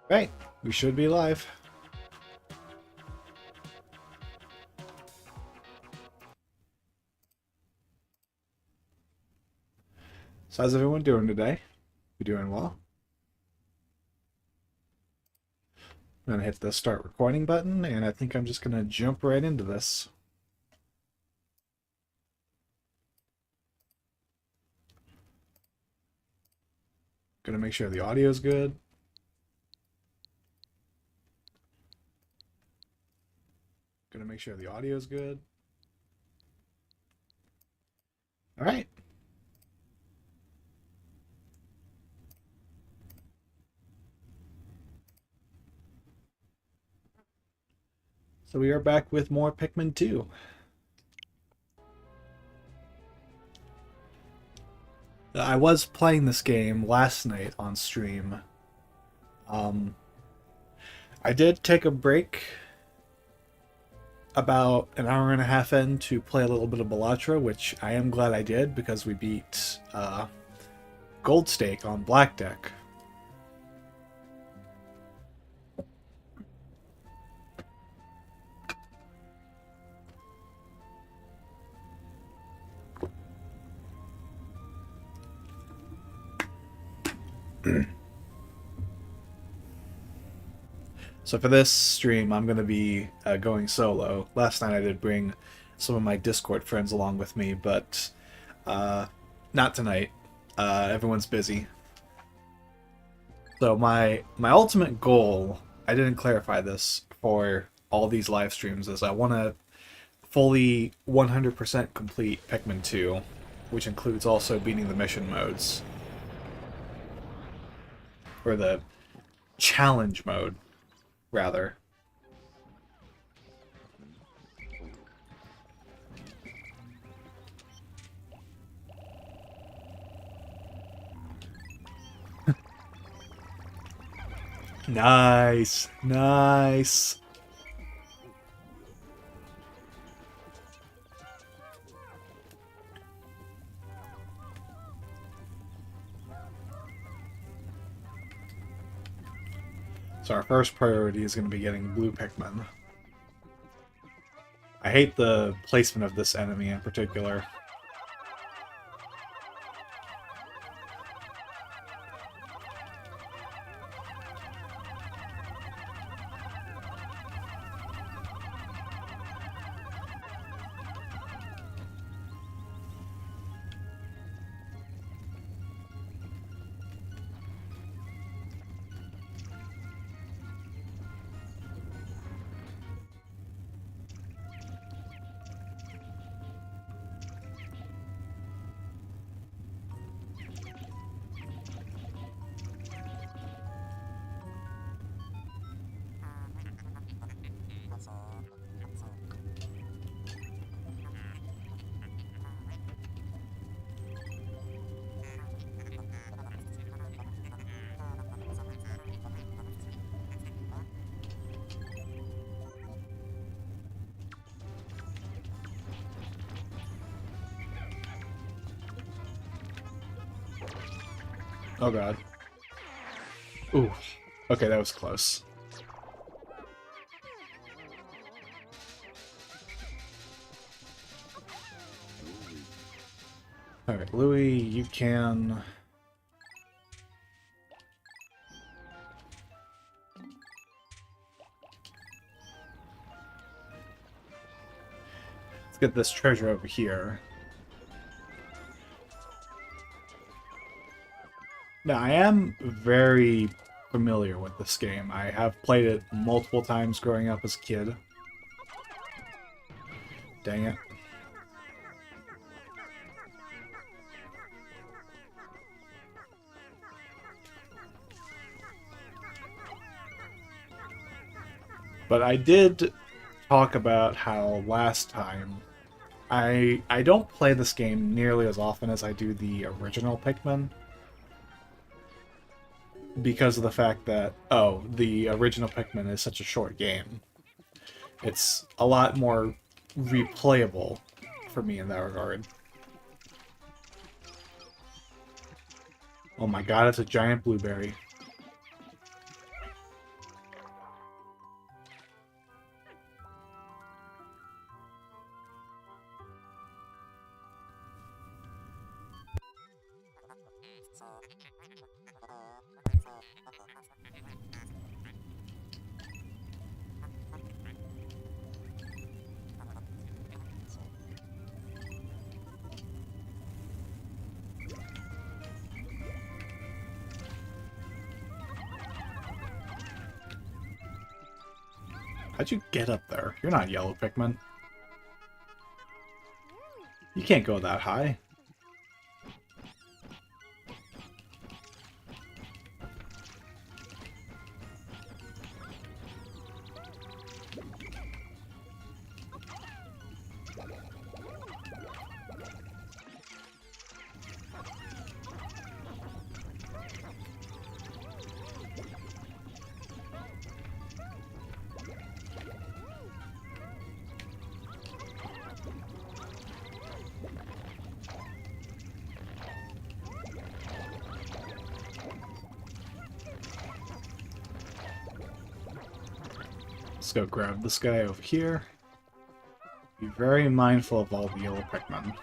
Right, we should be live. So how's everyone doing today? You doing well? I'm gonna hit the start recording button, and I think I'm just gonna jump right into this. Gonna make sure the audio's good. Gonna make sure the audio's good. All right. So we are back with more Pikmin 2. I was playing this game last night on stream. Um, I did take a break about an hour and a half in to play a little bit of Bellatra, which I am glad I did because we beat Gold Stake on Black Deck. So for this stream, I'm going to be going solo. Last night I did bring some of my Discord friends along with me, but not tonight. Everyone's busy. So my ultimate goal, I didn't clarify this for all these live streams, is I want to fully 100% complete Pikmin 2, which includes also beating the mission modes. Or the challenge mode, rather. Nice. Nice. So our first priority is going to be getting blue Pikmin. I hate the placement of this enemy in particular. Oh god. Ooh. Okay, that was close. Alright, Louis, you can... Let's get this treasure over here. Now, I am very familiar with this game. I have played it multiple times growing up as a kid. Dang it. But I did talk about how last time I don't play this game nearly as often as I do the original Pikmin because of the fact that, oh, the original Pikmin is such a short game. It's a lot more replayable for me in that regard. Oh my god, it's a giant blueberry. How'd you get up there? You're not yellow Pikmin. You can't go that high. Let's go grab this guy over here. Be very mindful of all the yellow Pikmin.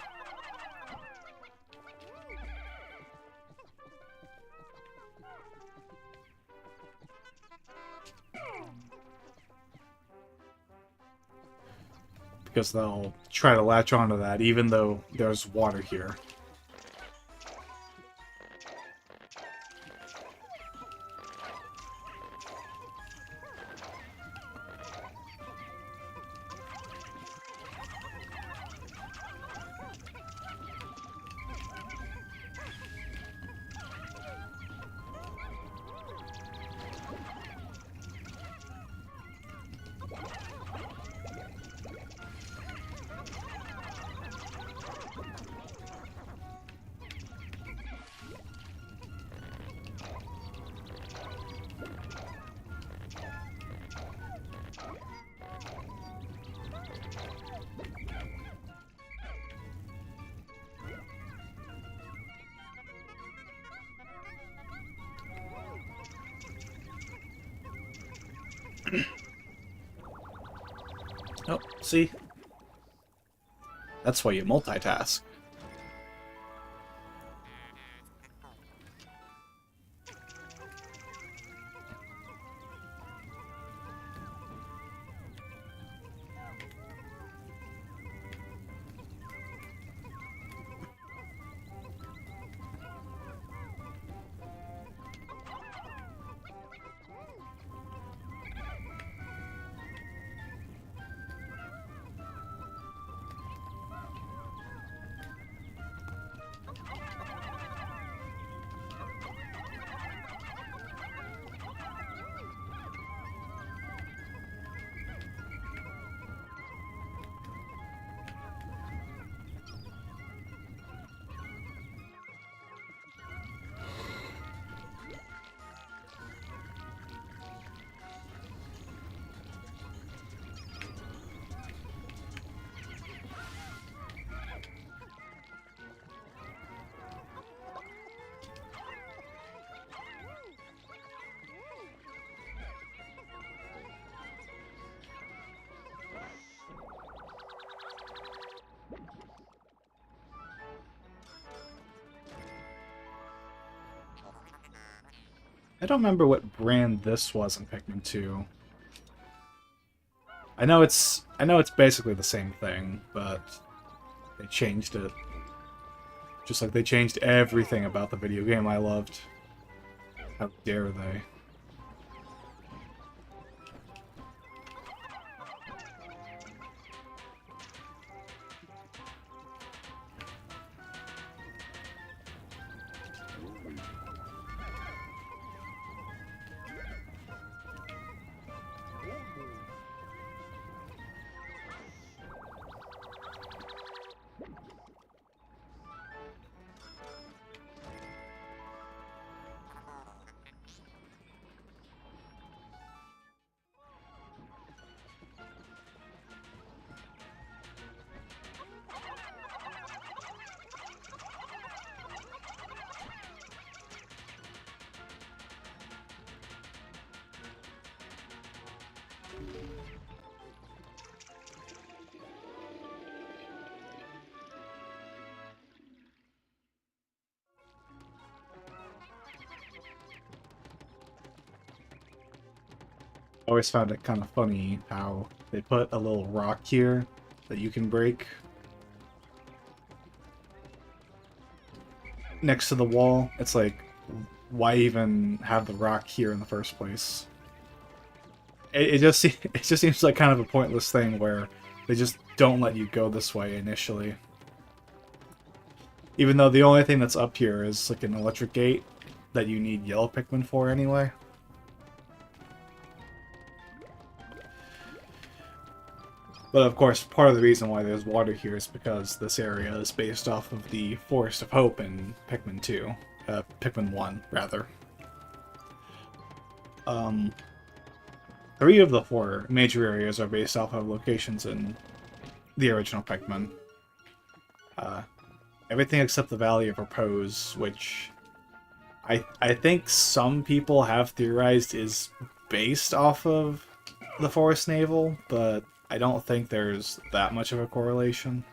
Because they'll try to latch onto that even though there's water here. Oh, see? That's why you multitask. I don't remember what brand this was in Pikmin 2. I know it's basically the same thing, but they changed it. Just like they changed everything about the video game I loved. How dare they? I always found it kind of funny how they put a little rock here that you can break next to the wall. It's like, why even have the rock here in the first place? it just seems like kind of a pointless thing where they just don't let you go this way initially. Even though the only thing that's up here is like an electric gate that you need yellow Pikmin for anyway. But of course, part of the reason why there's water here is because this area is based off of the Forest of Hope in Pikmin 2. Pikmin 1, rather. 3 of the 4 major areas are based off of locations in the original Pikmin. Everything except the Valley of Repose, which I think some people have theorized is based off of the Forest Navel, but I don't think there's that much of a correlation.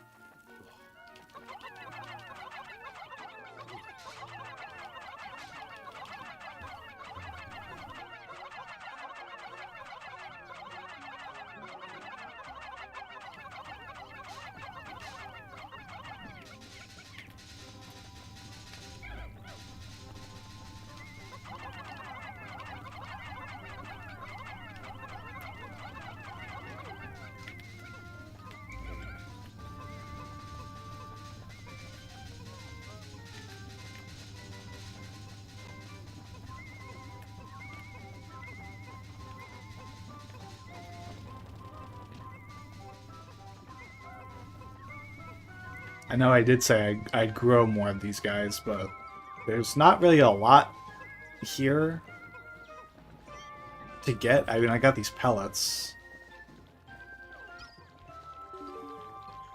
I know I did say I'd grow more of these guys, but there's not really a lot here to get. I mean, I got these pellets.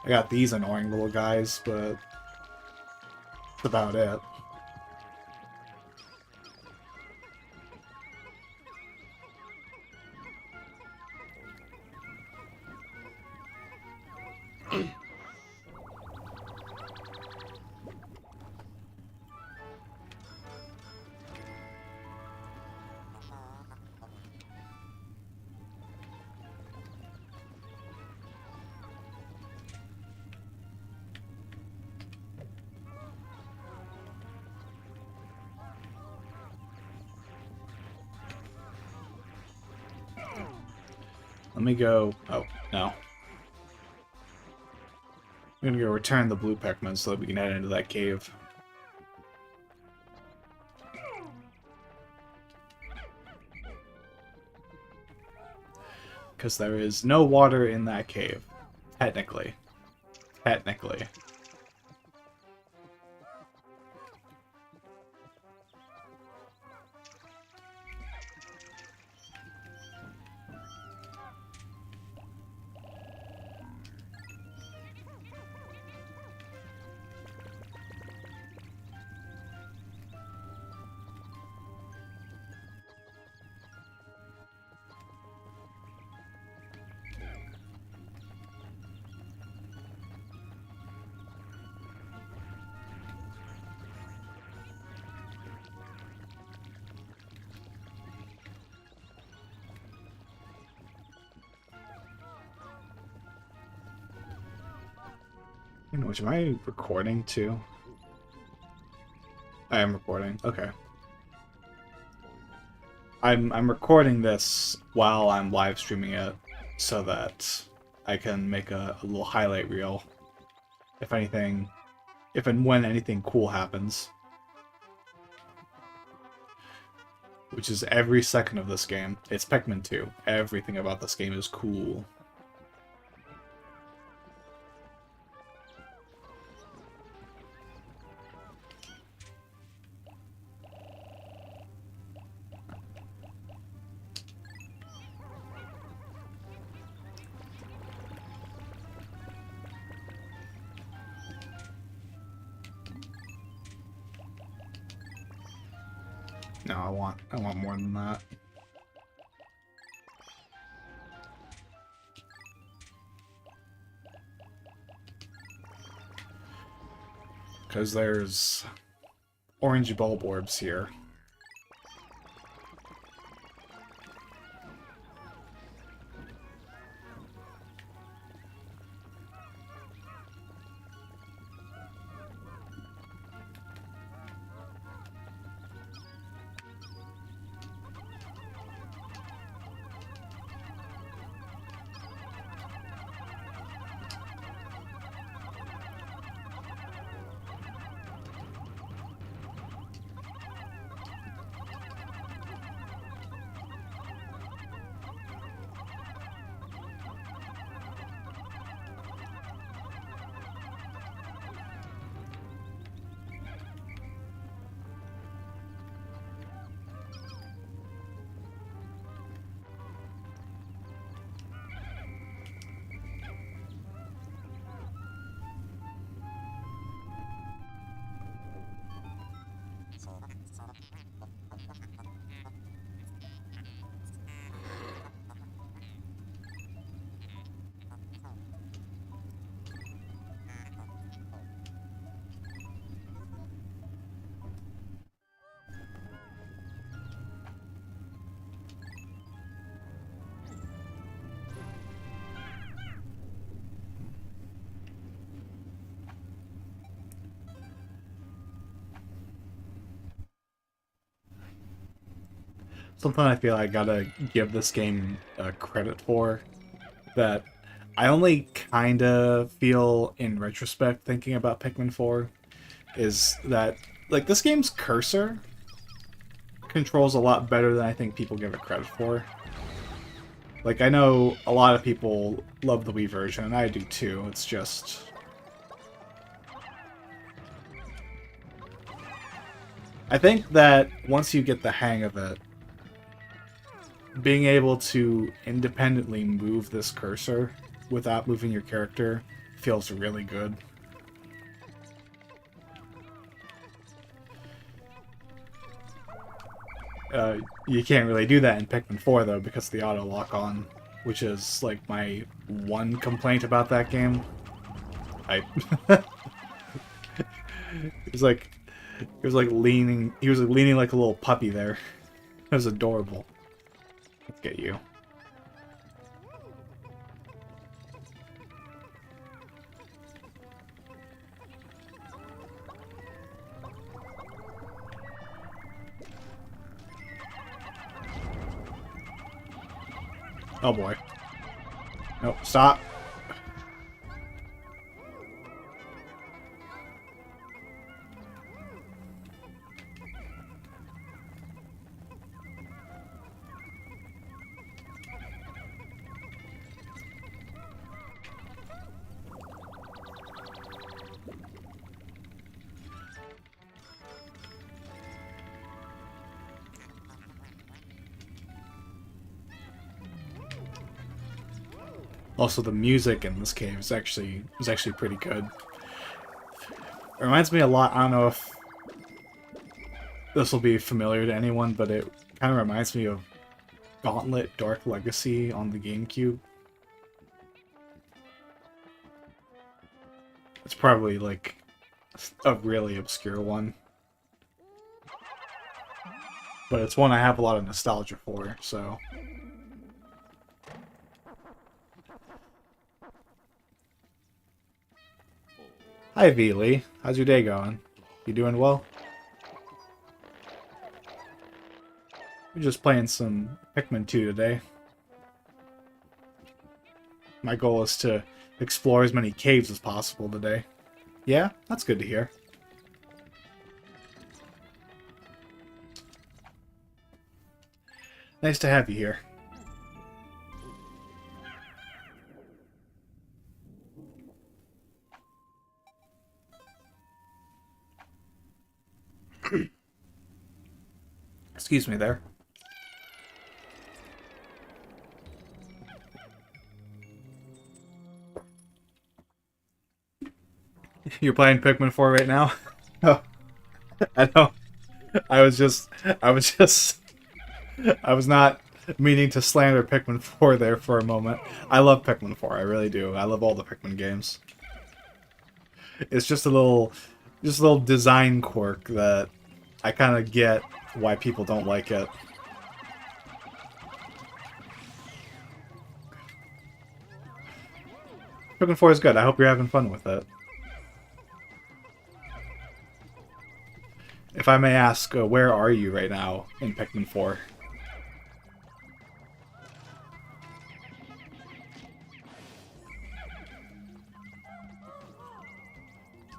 I got these annoying little guys, but that's about it. Let me go... Oh, no. I'm gonna go return the blue Pikmin so that we can head into that cave. Because there is no water in that cave. Technically. Technically. Which, am I recording too? I am recording. Okay. I'm recording this while I'm live streaming it so that I can make a little highlight reel if anything, if and when anything cool happens. Which is every second of this game. It's Pikmin 2. Everything about this game is cool. No, I want more than that. Because there's orange bulb orbs here. something I feel I gotta give this game credit for, that I only kind of feel in retrospect thinking about Pikmin 4, is that, like, this game's cursor controls a lot better than I think people give it credit for. Like, I know a lot of people love the Wii version, and I do too. It's just... I think that once you get the hang of it, being able to independently move this cursor without moving your character feels really good. You can't really do that in Pikmin 4, though, because of the auto lock-on, which is, like, my one complaint about that game. He was like, leaning, he was like leaning like a little puppy there. It was adorable. Let's get you. Oh boy. Nope, stop. Also, the music in this game is actually pretty good. It reminds me a lot. I don't know if this will be familiar to anyone, but it kind of reminds me of Gauntlet Dark Legacy on the GameCube. It's probably like a really obscure one, but it's one I have a lot of nostalgia for, so... Hi, V. Lee. How's your day going? You doing well? We're just playing some Pikmin 2 today. My goal is to explore as many caves as possible today. Yeah, that's good to hear. Nice to have you here. Excuse me there. You're playing Pikmin 4 right now? Oh, I know. I was not meaning to slander Pikmin 4 there for a moment. I love Pikmin 4, I really do. I love all the Pikmin games. It's just a little design quirk that I kind of get why people don't like it. Pikmin 4 is good. I hope you're having fun with it. If I may ask, where are you right now in Pikmin 4?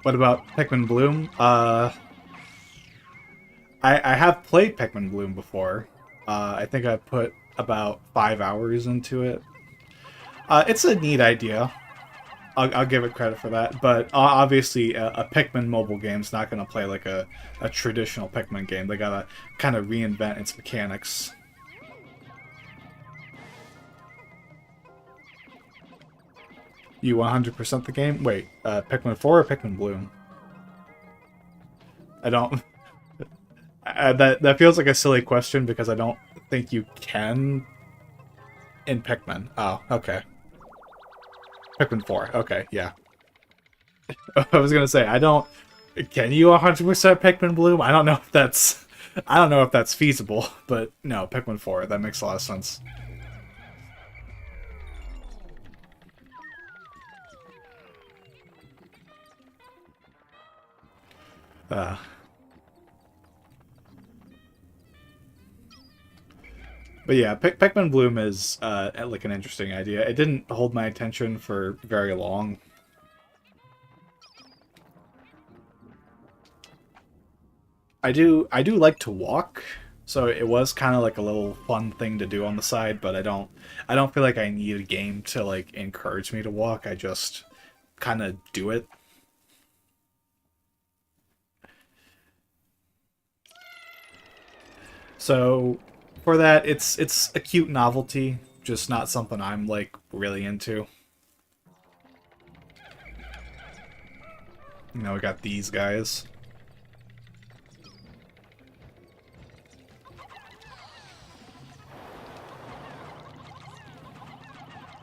What about Pikmin Bloom? I have played Pikmin Bloom before. I think I put about 5 hours into it. It's a neat idea. I'll give it credit for that. But obviously, a Pikmin mobile game's not going to play like a traditional Pikmin game. They gotta kind of reinvent its mechanics. You 100% the game? Wait, Pikmin 4 or Pikmin Bloom? I don't... that feels like a silly question because I don't think you can in Pikmin. Oh, okay. Pikmin 4. Okay, yeah. I was gonna say, I don't... Can you 100% Pikmin Bloom? I don't know if that's... I don't know if that's feasible, but no, Pikmin 4. That makes a lot of sense. But yeah, Pikmin Bloom is like an interesting idea. It didn't hold my attention for very long. I do like to walk, so it was kind of like a little fun thing to do on the side, but I don't feel like I need a game to like encourage me to walk. I just kind of do it. So for that, it's a cute novelty, just not something I'm like really into. You know, we got these guys.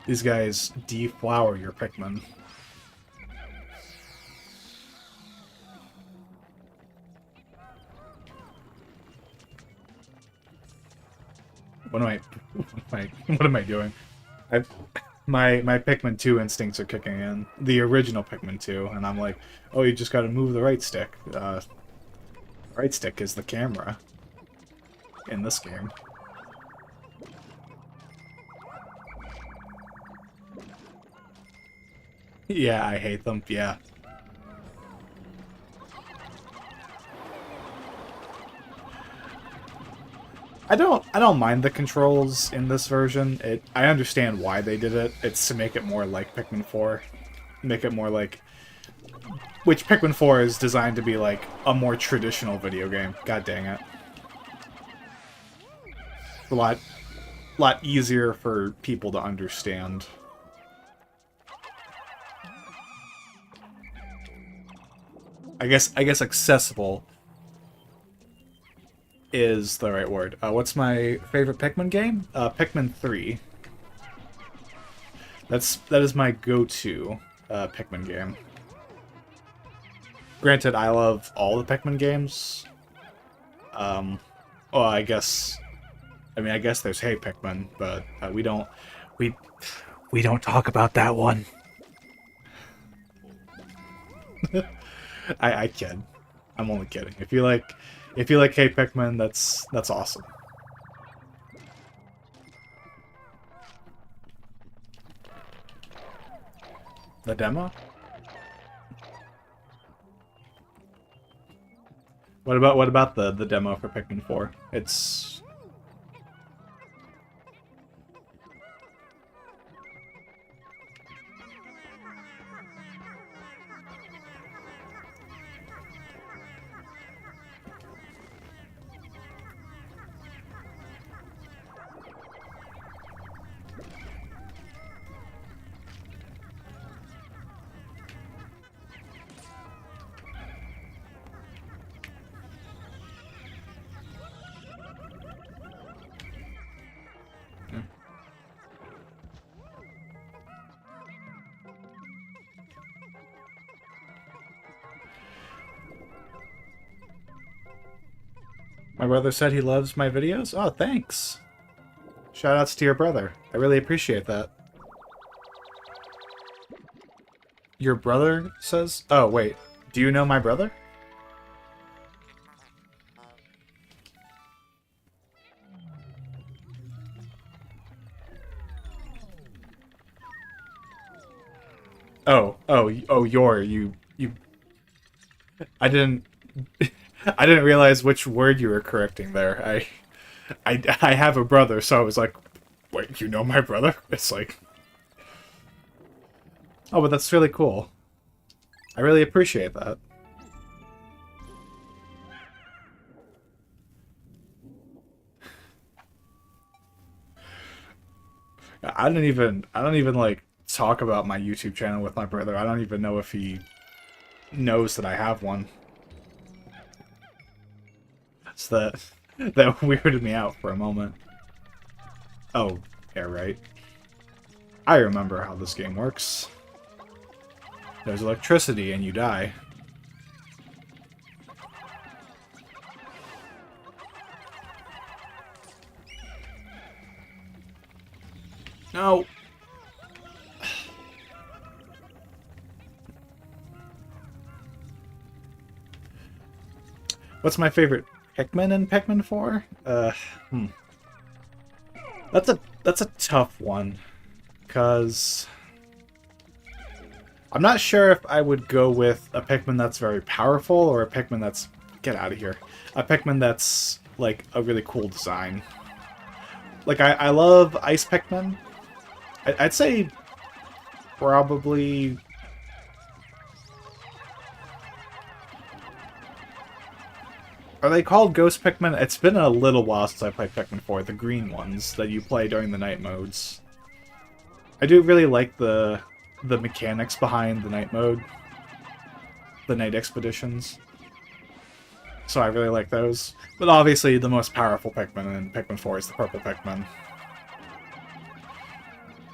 These guys deflower your Pikmin. What am I, what am I doing? I, my Pikmin 2 instincts are kicking in. The original Pikmin 2, and I'm like, oh, you just gotta move the right stick. Right stick is the camera in this game. Yeah, I hate them, yeah. I don't mind the controls in this version. I understand why they did it. It's to make it more like Pikmin 4. Make it more like, which Pikmin 4 is designed to be like a more traditional video game. God dang it. A lot easier for people to understand. I guess accessible is the right word. What's my favorite Pikmin game? Pikmin 3. That is my go-to Pikmin game. Granted, I love all the Pikmin games. Well, I guess there's Hey Pikmin, but we we don't talk about that one. I kid. I'm only kidding. If you like Hey Pikmin, that's awesome. The demo? What about the demo for Pikmin 4? It's my brother said he loves my videos. Oh, thanks. Shoutouts to your brother. I really appreciate that. Your brother says? Oh, wait. Do you know my brother? You. I didn't. I didn't realize which word you were correcting there. I have a brother, so I was like, wait, you know my brother? It's like, oh, but that's really cool. I really appreciate that. I don't even like talk about my YouTube channel with my brother. I don't even know if he knows that I have one. So that weirded me out for a moment. Oh, yeah, right. I remember how this game works. There's electricity and you die. No. What's my favorite Pikmin in Pikmin 4? That's a tough one, because I'm not sure if I would go with a Pikmin that's very powerful or a Pikmin that's... Get out of here. A Pikmin that's, like, a really cool design. Like, I love Ice Pikmin. I'd say probably... Are they called Ghost Pikmin? It's been a little while since I played Pikmin 4, the green ones that you play during the night modes. I do really like the mechanics behind the night mode. The night expeditions. So I really like those. But obviously the most powerful Pikmin in Pikmin 4 is the purple Pikmin.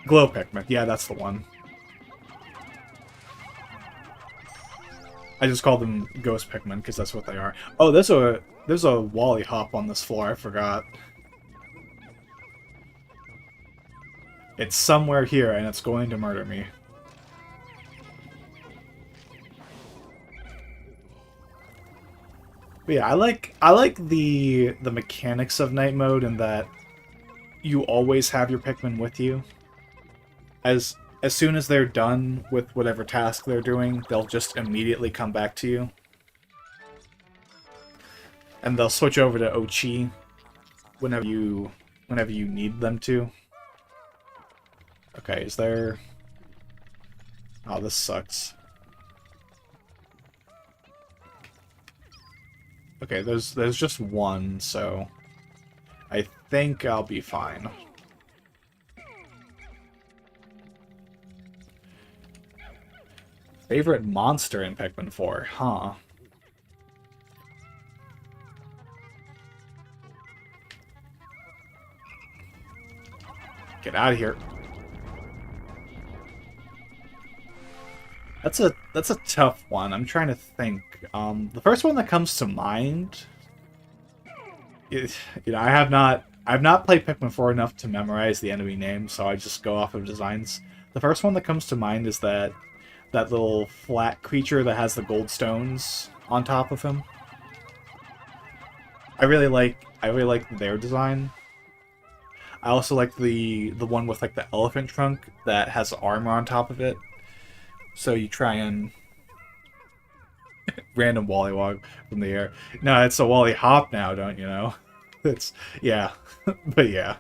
Glow Pikmin, yeah, that's the one. I just call them Ghost Pikmin because that's what they are. Oh, there's a Wally Hop on this floor, I forgot. It's somewhere here and it's going to murder me. But yeah, I like the mechanics of night mode and that you always have your Pikmin with you. As soon as they're done with whatever task they're doing, they'll just immediately come back to you. And they'll switch over to Ochi whenever you need them to. Okay, is there... Oh, this sucks. Okay, there's just one, so I think I'll be fine. Favorite monster in Pikmin 4, huh? Get out of here. That's a tough one. I'm trying to think. The first one that comes to mind, I've not played Pikmin 4 enough to memorize the enemy names, so I just go off of designs. The first one that comes to mind is that little flat creature that has the gold stones on top of him. I really like their design. I also like the one with like the elephant trunk that has armor on top of it. So you try and random Wollywog from the air. No, it's a Wally Hop now, don't you know? It's yeah, but yeah,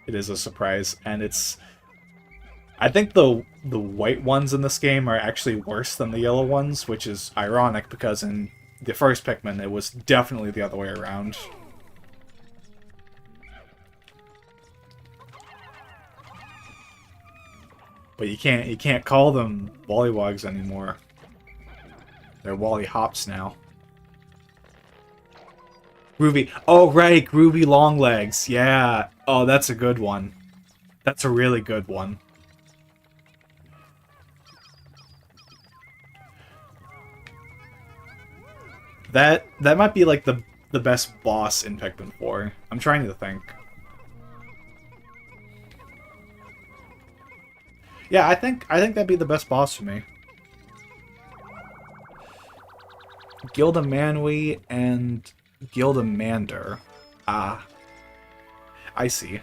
it is a surprise, and it's. I think the white ones in this game are actually worse than the yellow ones, which is ironic because in the first Pikmin it was definitely the other way around. But you can't call them Wollywogs anymore. They're Wally Hops now. Groovy. Oh right, Groovy Longlegs. Yeah. Oh, that's a good one. That's a really good one. That might be like the best boss in Pikmin 4. I'm trying to think. Yeah, I think that'd be the best boss for me. Gildamanwi and Gildamander. Ah. I see.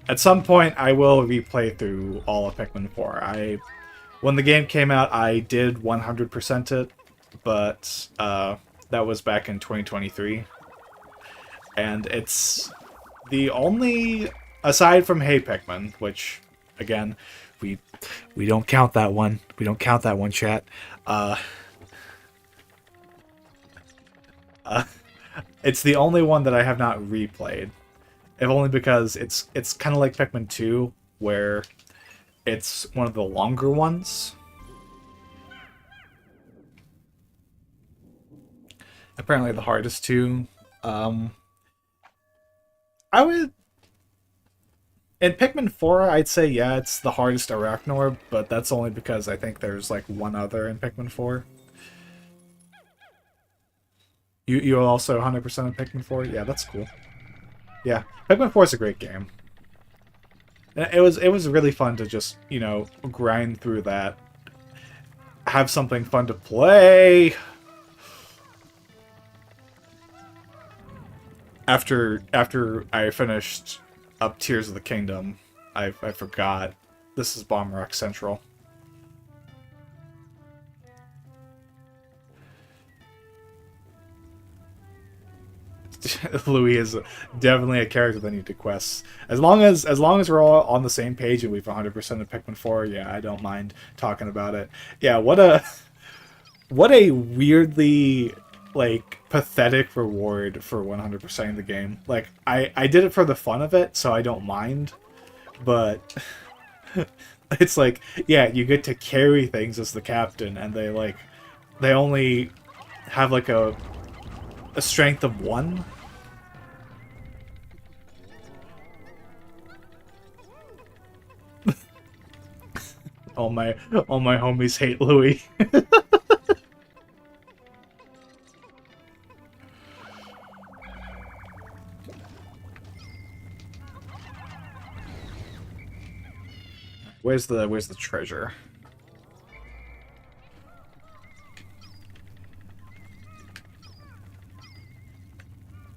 At some point, I will replay through all of Pikmin 4. When the game came out, I did 100% it, but that was back in 2023. And it's the only, aside from Hey Pikmin, which, again, we don't count that one. We don't count that one, chat. It's the only one that I have not replayed. If only because it's kind of like Pikmin 2, where it's one of the longer ones. Apparently the hardest too. I would... In Pikmin 4, I'd say, yeah, it's the hardest Arachnor, but that's only because I think there's, like, one other in Pikmin 4. You also 100% in Pikmin 4? Yeah, that's cool. Yeah, Pikmin 4 is a great game. It was really fun to just, you know, grind through that. Have something fun to play! After I finished up Tears of the Kingdom, I forgot this is Bomb Rock Central. Louis is definitely a character that needs to quests. As long as we're all on the same page and we've 100% of Pikmin 4, yeah, I don't mind talking about it. Yeah, what a weirdly like pathetic reward for 100% of the game. Like I did it for the fun of it, so I don't mind, but it's like, yeah, you get to carry things as the captain and they only have like a strength of 1. All my homies hate Louis. Where's the treasure?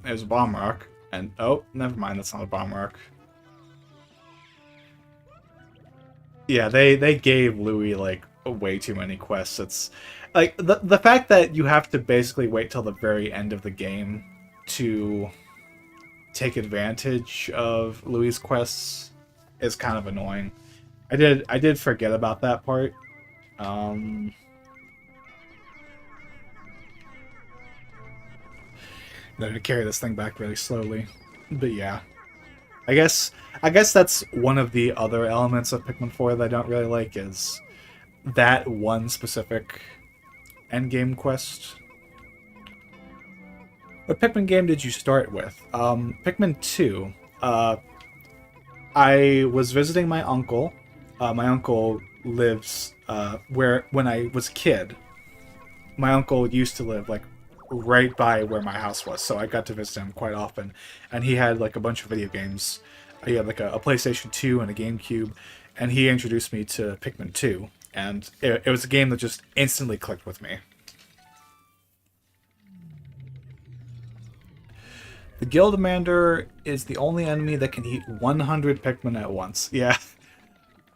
There's a bomb rock, and oh, never mind, that's not a bomb rock. Yeah, they gave Louis like way too many quests. It's like the fact that you have to basically wait till the very end of the game to take advantage of Louis' quests is kind of annoying. I did forget about that part. Um, I'm gonna carry this thing back really slowly, but yeah. I guess I guess that's one of the other elements of Pikmin 4 that I don't really like is that one specific endgame quest. What Pikmin game did you start with? Pikmin 2. I was visiting my uncle. My uncle lives where when I was a kid. My uncle used to live like right by where my house was, so I got to visit him quite often. And he had like a bunch of video games. He had like a PlayStation 2 and a GameCube, and he introduced me to Pikmin 2, and it was a game that just instantly clicked with me. The Guildmander is the only enemy that can eat 100 Pikmin at once. Yeah,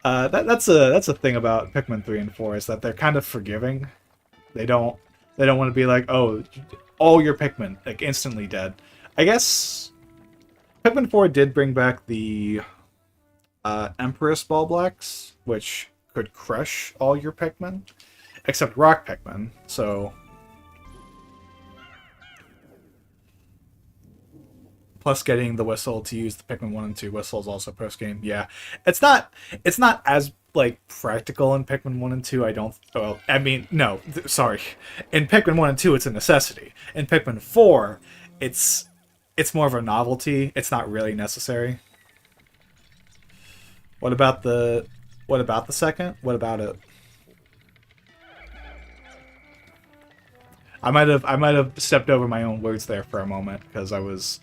that's a thing about Pikmin 3 and 4 is that they're kind of forgiving. They don't they don't want to be like, oh, all your Pikmin like instantly dead. I guess Pikmin 4 did bring back the Empress Ball Blacks, which could crush all your Pikmin, except Rock Pikmin. So plus getting the whistle to use the Pikmin 1 and 2 whistles also post game. Yeah. It's not as like practical in Pikmin 1 and 2. I don't well, I mean, no, sorry. In Pikmin 1 and 2 it's a necessity. In Pikmin 4, it's more of a novelty. It's not really necessary. What about the second? What about it? I might have stepped over my own words there for a moment because I was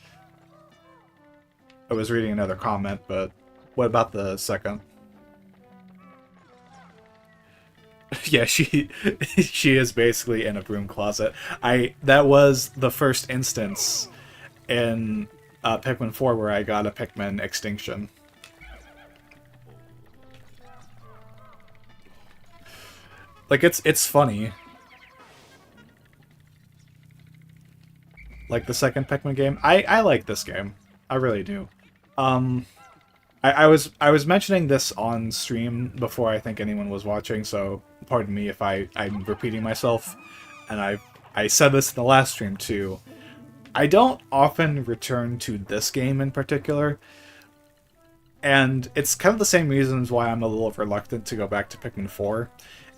reading another comment, but what about the second? Yeah, she is basically in a broom closet. That was the first instance in Pikmin 4 where I got a Pikmin extinction. Like it's funny. Like the second Pikmin game. I like this game. I really do. Um I was mentioning this on stream before I think anyone was watching, so pardon me if I'm repeating myself. And I said this in the last stream too. I don't often return to this game in particular, and it's kind of the same reasons why I'm a little reluctant to go back to Pikmin 4,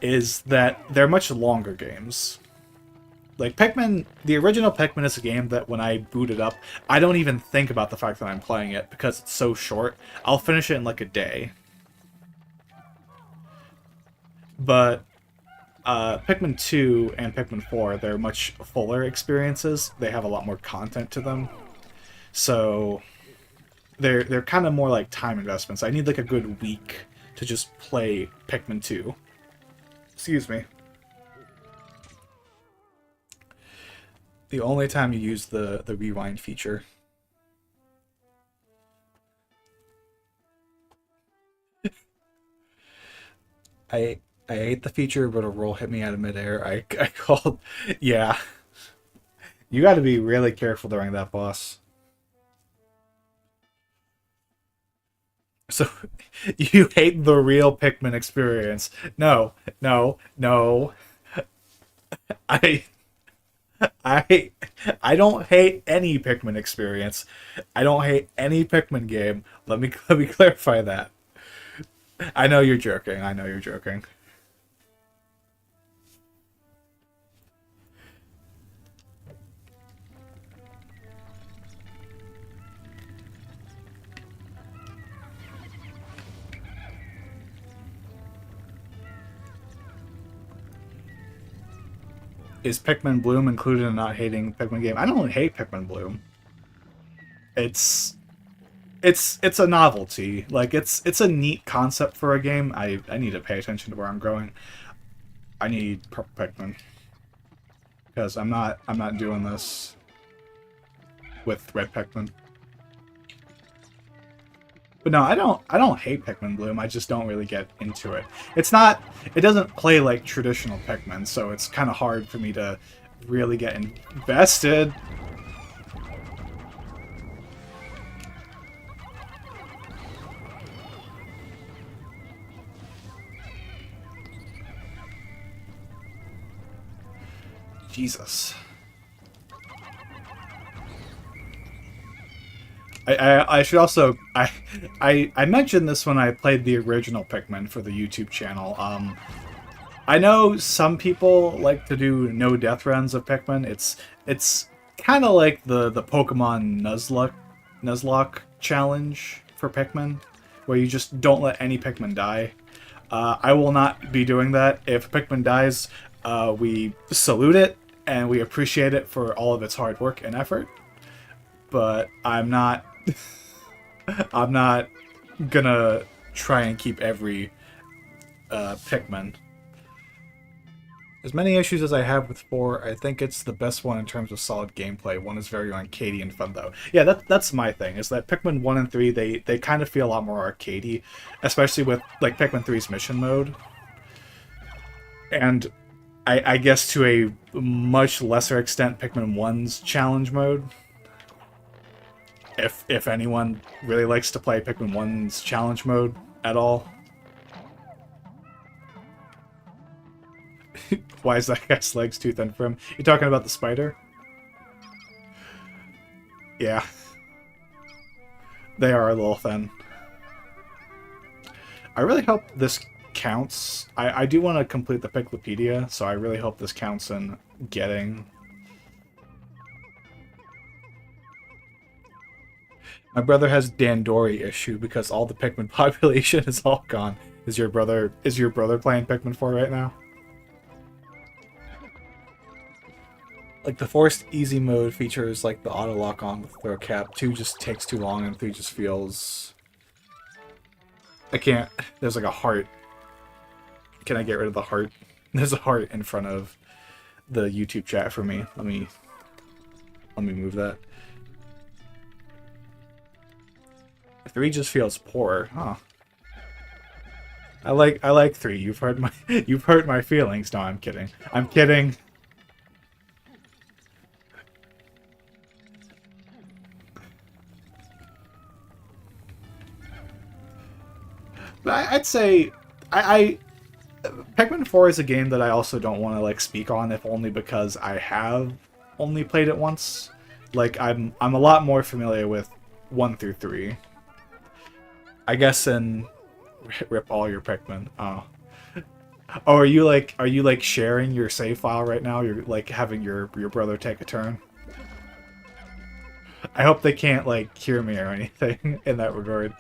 is that they're much longer games. Like Pikmin, the original Pikmin is a game that when I boot it up, I don't even think about the fact that I'm playing it because it's so short. I'll finish it in like a day. But Pikmin 2 and Pikmin 4, they're much fuller experiences. They have a lot more content to them. So they're kind of more like time investments. I need like a good week to just play Pikmin 2. Excuse me. The only time you use the rewind feature. I I ate the feature, but a roll hit me out of midair. I called. Yeah, you got to be really careful during that boss. So you hate the real Pikmin experience? No, no, no. I I I don't hate any Pikmin experience. I don't hate any Pikmin game. Let me clarify that. I know you're joking. I know you're joking. Is Pikmin Bloom included in not hating Pikmin game? I don't hate Pikmin Bloom. It's it's a novelty. Like it's a neat concept for a game. I need to pay attention to where I'm going. I need purple Pikmin because I'm not doing this with red Pikmin. But no, I don't hate Pikmin Bloom. I just don't really get into it. It's not it doesn't play like traditional Pikmin, so it's kind of hard for me to really get invested. Jesus. I should also I mentioned this when I played the original Pikmin for the YouTube channel. I know some people like to do no death runs of Pikmin. It's kind of like the Pokemon Nuzlocke challenge for Pikmin, where you just don't let any Pikmin die. I will not be doing that. If Pikmin dies, we salute it and we appreciate it for all of its hard work and effort. But I'm not gonna try and keep every Pikmin. As many issues as I have with 4, I think it's the best one in terms of solid gameplay. 1 is very arcadey and fun, though. Yeah, that's my thing, is that Pikmin 1 and 3, they kind of feel a lot more arcadey, especially with, like, Pikmin 3's mission mode. And I guess to a much lesser extent, Pikmin 1's challenge mode. If anyone really likes to play Pikmin 1's challenge mode at all. Why is that guy's legs too thin for him? You talking about the spider? Yeah. They are a little thin. I really hope this counts. I do want to complete the Piclopedia, so I really hope this counts in getting... My brother has Dandori issue because all the Pikmin population is all gone. Is your brother playing Pikmin 4 right now? Like, the forced easy mode features like the auto lock on with throw cap. 2 just takes too long and 3 just feels... I can't... There's like a heart. Can I get rid of the heart? There's a heart in front of the YouTube chat for me. Let me move that. 3 just feels poor, huh? I like 3. You've hurt my feelings. No, I'm kidding. I'm kidding. But I'd say Pikmin 4 is a game that I also don't want to like speak on, if only because I have only played it once. Like I'm a lot more familiar with 1 through 3. I guess in rip all your Pikmin. Oh. Oh, are you like sharing your save file right now? You're like having your brother take a turn? I hope they can't like hear me or anything in that regard.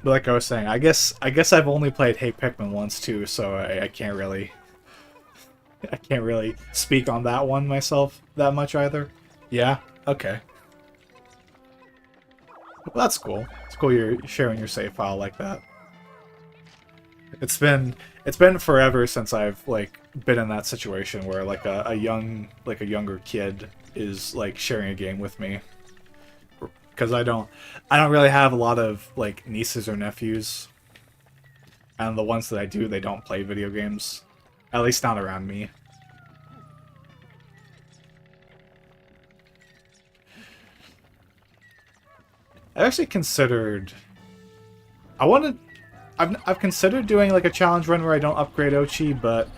But like I was saying, I guess I've only played Hey Pikmin once too, so I can't really speak on that one myself that much either. Yeah? Okay. Well, that's cool. It's cool you're sharing your save file like that. It's been forever since I've like been in that situation where like a younger kid is like sharing a game with me, because I don't really have a lot of like nieces or nephews, and the ones that I do, they don't play video games, at least not around me. I actually considered I wanted I've considered doing like a challenge run where I don't upgrade Ochi, but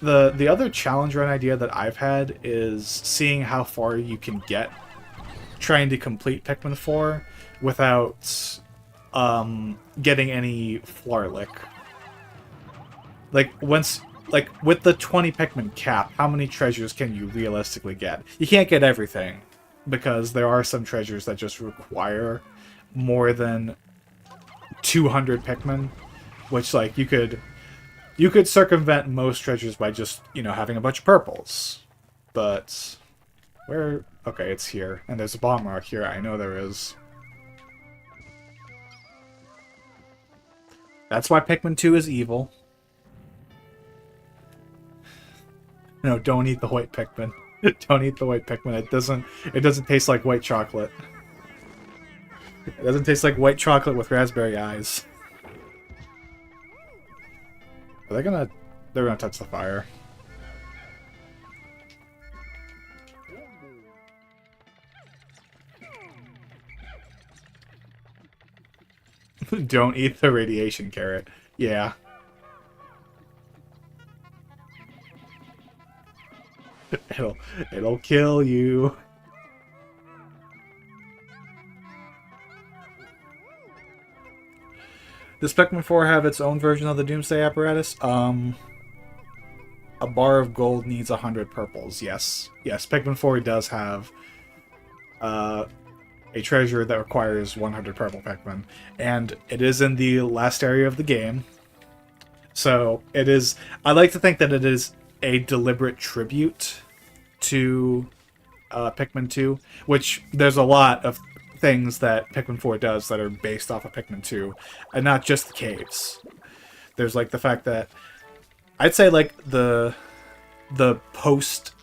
the other challenge run idea that I've had is seeing how far you can get trying to complete Pikmin 4 without getting any Flarlick. Like once like with the 20 Pikmin cap, how many treasures can you realistically get? You can't get everything, because there are some treasures that just require more than 200 Pikmin, which like you could circumvent most treasures by just, you know, having a bunch of purples. But where, okay, it's here, and there's a bomb rock here. I know there is. That's why Pikmin 2 is evil. No, don't eat the white Pikmin. Don't eat the white Pikmin. It doesn't taste like white chocolate. It doesn't taste like white chocolate with raspberry eyes. Are they gonna... They're gonna touch the fire. Don't eat the radiation carrot. Yeah. It'll kill you. Does Pikmin 4 have its own version of the Doomsday apparatus? A bar of gold needs 100 purples. Yes. Yes, Pikmin 4 does have a treasure that requires 100 purple Pikmin. And it is in the last area of the game. So it is... I like to think that it is a deliberate tribute to Pikmin 2, which there's a lot of things that Pikmin 4 does that are based off of Pikmin 2, and not just the caves. There's like the fact that I'd say like the post,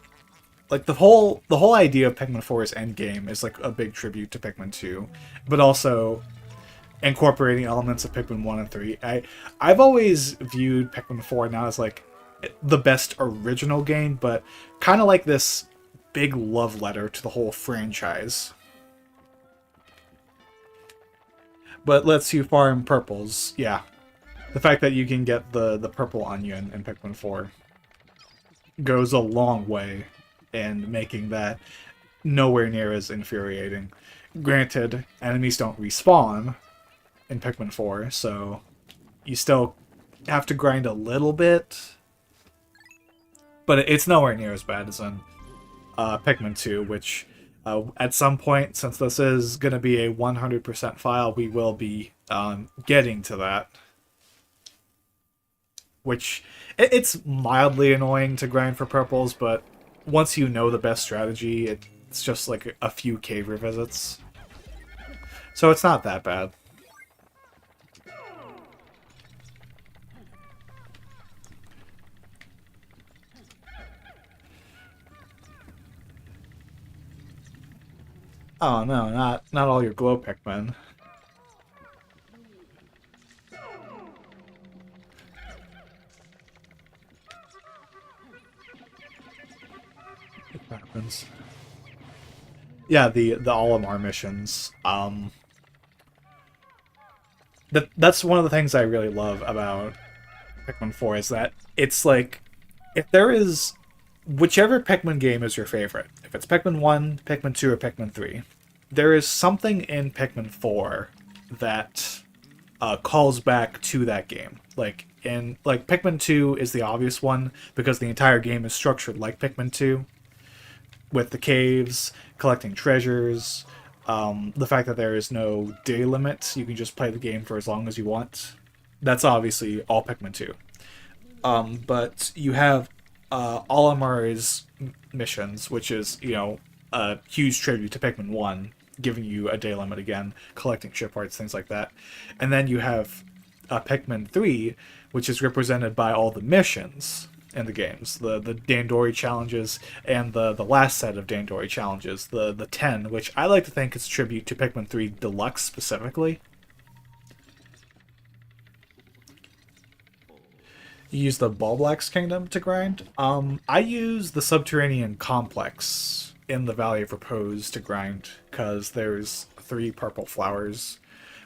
like the whole idea of Pikmin 4's endgame is like a big tribute to Pikmin 2, but also incorporating elements of Pikmin 1 and 3. I've always viewed Pikmin 4 not as like the best original game, but kind of like this big love letter to the whole franchise. But lets you farm purples, yeah. The fact that you can get the purple onion in Pikmin 4 goes a long way in making that nowhere near as infuriating. Granted, enemies don't respawn in Pikmin 4, so you still have to grind a little bit, but it's nowhere near as bad as in Pikmin 2, which at some point, since this is going to be a 100% file, we will be getting to that. Which, it's mildly annoying to grind for purples, but once you know the best strategy, it's just like a few cave revisits. So it's not that bad. Oh no, not all your glow Pikmin. What happens? Yeah, the Olimar missions. That's one of the things I really love about Pikmin 4 is that it's like, if there is whichever Pikmin game is your favorite, if it's Pikmin 1, Pikmin 2, or Pikmin 3, there is something in Pikmin 4 that calls back to that game. Like Pikmin 2 is the obvious one because the entire game is structured like Pikmin 2, with the caves, collecting treasures, the fact that there is no day limit, you can just play the game for as long as you want. That's obviously all Pikmin 2. But you have Olimar's missions, which is, you know, a huge tribute to Pikmin 1, giving you a day limit again, collecting ship parts, things like that. And then you have Pikmin 3, which is represented by all the missions in the games, the Dandori challenges and the last set of Dandori challenges, the 10, which I like to think is tribute to Pikmin 3 Deluxe specifically. You use the Bulblax Kingdom to grind. I use the Subterranean Complex in the Valley of Repose to grind, because there's 3 purple flowers.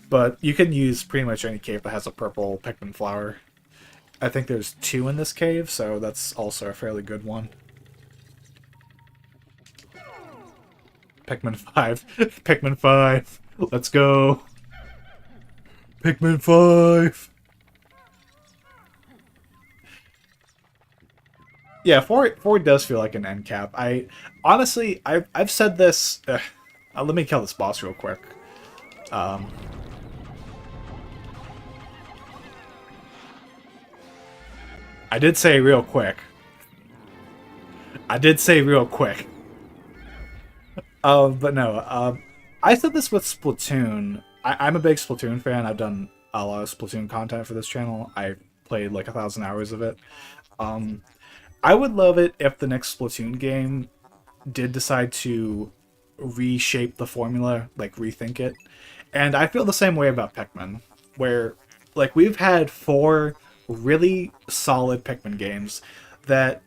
But you can use pretty much any cave that has a purple Pikmin flower. I think there's 2 in this cave, so that's also a fairly good one. Pikmin 5. Pikmin 5. Let's go. Pikmin 5. Yeah, 4 does feel like an end cap. Honestly, I've said this. Let me kill this boss real quick. I did say real quick. I did say real quick. But no. I said this with Splatoon. I'm a big Splatoon fan. I've done a lot of Splatoon content for this channel. I played like 1,000 hours of it. I would love it if the next Splatoon game did decide to reshape the formula, like rethink it. And I feel the same way about Pikmin, where like we've had 4 really solid Pikmin games that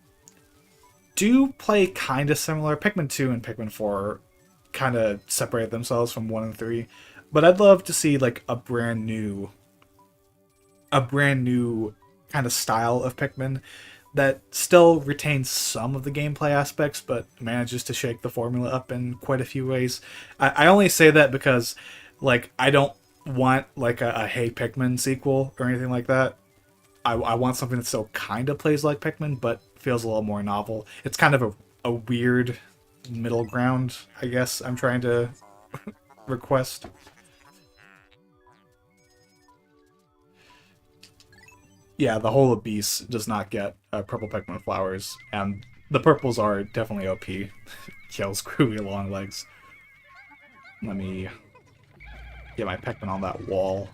do play kind of similar. Pikmin 2 and Pikmin 4 kind of separate themselves from 1 and 3, but I'd love to see like a brand new kind of style of Pikmin that still retains some of the gameplay aspects, but manages to shake the formula up in quite a few ways. I only say that because, like, I don't want, like, a Hey Pikmin sequel or anything like that. I want something that still kind of plays like Pikmin, but feels a little more novel. It's kind of a weird middle ground, I guess, I'm trying to request. Yeah, the whole Abyss does not get purple Pikmin flowers, and the purples are definitely OP. Kills screwy long legs. Let me get my Pikmin on that wall.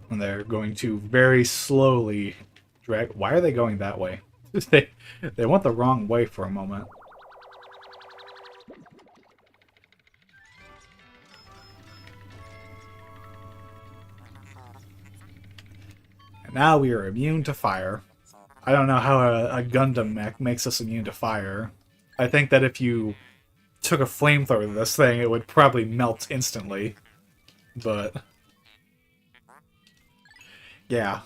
And they're going to very slowly drag... Why are they going that way? They went the wrong way for a moment. And now we are immune to fire. I don't know how a Gundam mech makes us immune to fire. I think that if you took a flamethrower to this thing, it would probably melt instantly. But... yeah.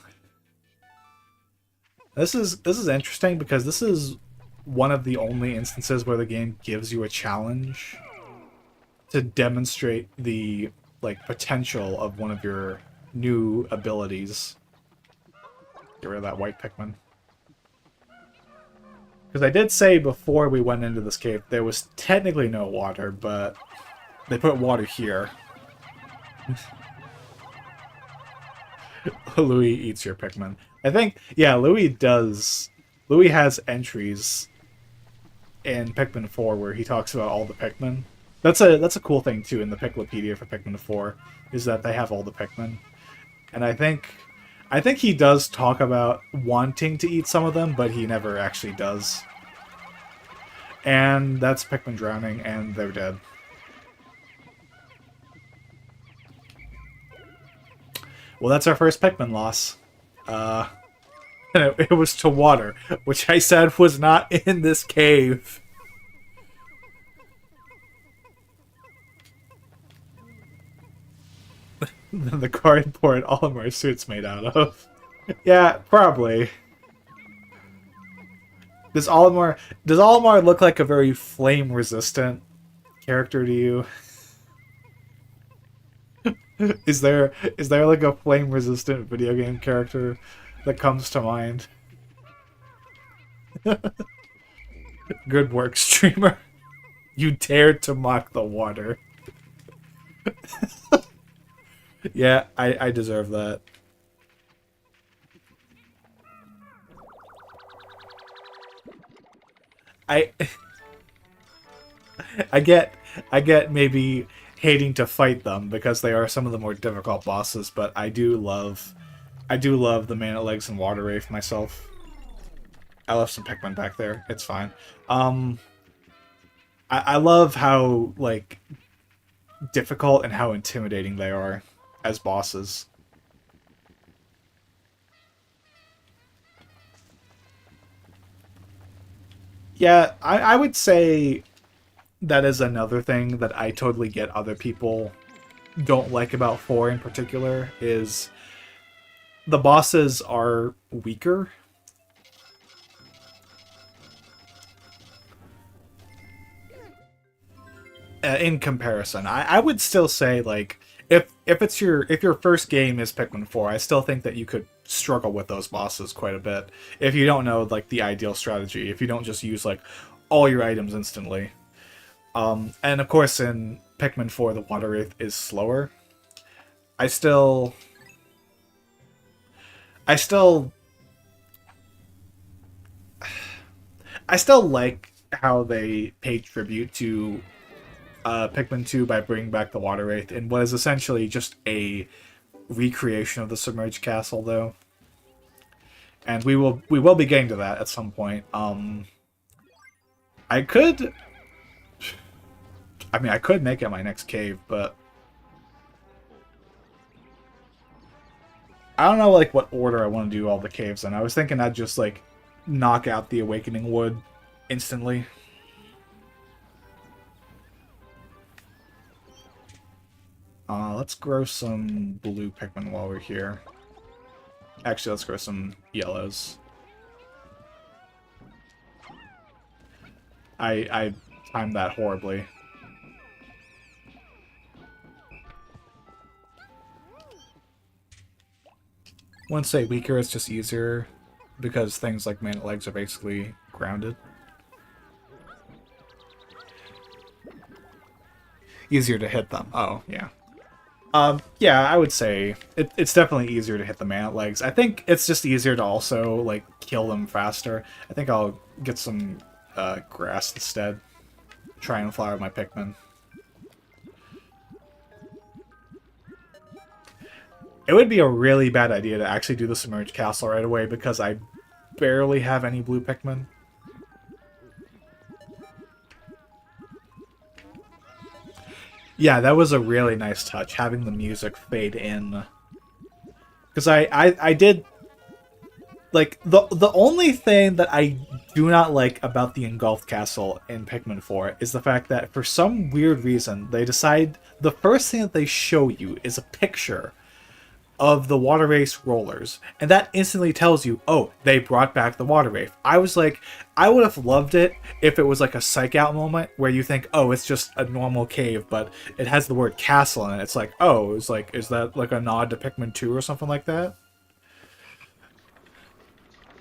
This is interesting because this is one of the only instances where the game gives you a challenge to demonstrate the like potential of one of your new abilities. Get rid of that white Pikmin. Because I did say before we went into this cave there was technically no water, but they put water here. Louis eats your Pikmin. I think, yeah, Louis does. Louis has entries in Pikmin 4 where he talks about all the Pikmin. That's a cool thing too in the Piklopedia for Pikmin 4 is that they have all the Pikmin. And I think he does talk about wanting to eat some of them, but he never actually does. And that's Pikmin drowning, and they're dead. Well, that's our first Pikmin loss. And it was to water, which I said was not in this cave. The cardboard Olimar suit's made out of. Yeah, probably. Does Olimar look like a very flame-resistant character to you? Is there like a flame-resistant video game character that comes to mind? Good work, streamer. You dared to mock the water. Yeah, I deserve that. I I get I get maybe hating to fight them because they are some of the more difficult bosses, but I do love the Man at Legs and Water Wraith myself. I left some Pikmin back there. It's fine. Um, I love how like difficult and how intimidating they are as bosses. Yeah, I would say that is another thing that I totally get other people don't like about 4 in particular is the bosses are weaker. In comparison. I would still say like if your first game is Pikmin 4, I still think that you could struggle with those bosses quite a bit if you don't know like the ideal strategy, if you don't just use like all your items instantly. And of course in Pikmin 4 the Water Wraith is slower. I still I still I still like how they pay tribute to Pikmin 2 by bringing back the Water Wraith in what is essentially just a recreation of the submerged castle, though. And we will be getting to that at some point. I could, I mean, I could make it my next cave, but I don't know like what order I want to do all the caves in. I was thinking I'd just like knock out the Awakening Wood instantly. Let's grow some blue Pikmin while we're here. Actually, let's grow some yellows. I timed that horribly. Wouldn't say weaker, it's just easier because things like Man at Legs are basically grounded. Easier to hit them. Oh, yeah. Yeah, I would say it's definitely easier to hit the Man at Legs. I think it's just easier to also, like, kill them faster. I think I'll get some grass instead. Try and flower my Pikmin. It would be a really bad idea to actually do the Submerged Castle right away because I barely have any blue Pikmin. Yeah, that was a really nice touch, having the music fade in. Because I did... Like, the only thing that I do not like about the Engulfed Castle in Pikmin 4 is the fact that, for some weird reason, they decide the first thing that they show you is a picture of the Water Wraith rollers, and that instantly tells you, oh, they brought back the Water Wraith. I was like, I would have loved it if it was like a psych out moment where you think, oh, it's just a normal cave, but it has the word castle in it. It's like, oh, it's like, is that like a nod to Pikmin 2 or something like that?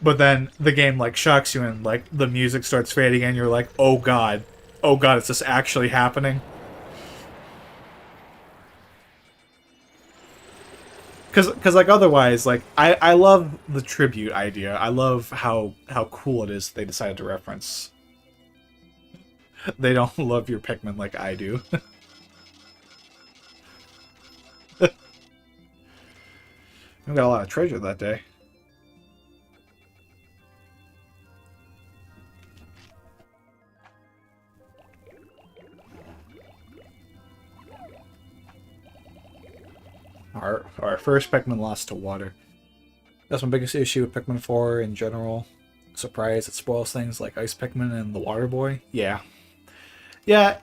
But then the game like shocks you and like the music starts fading and you're like, oh god, is this actually happening? Because like otherwise, like I love the tribute idea. I love how cool it is they decided to reference. They don't love your Pikmin like I do. We got a lot of treasure that day. Our first Pikmin lost to water. That's my biggest issue with Pikmin 4 in general. Surprise, it spoils things like Ice Pikmin and the Water Boy. Yeah. Yeah,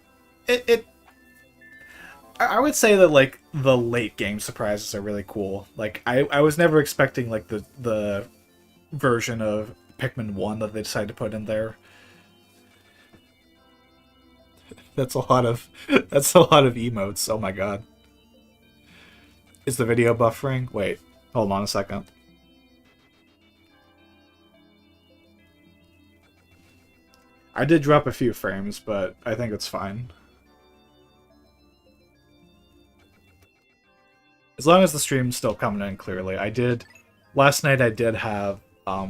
I would say that, like, the late game surprises are really cool. Like, I was never expecting, like, the version of Pikmin 1 that they decided to put in there. That's a lot of emotes, oh my god. Is the video buffering? Wait, hold on a second. I did drop a few frames, but I think it's fine. As long as the stream's still coming in clearly. Last night I did have a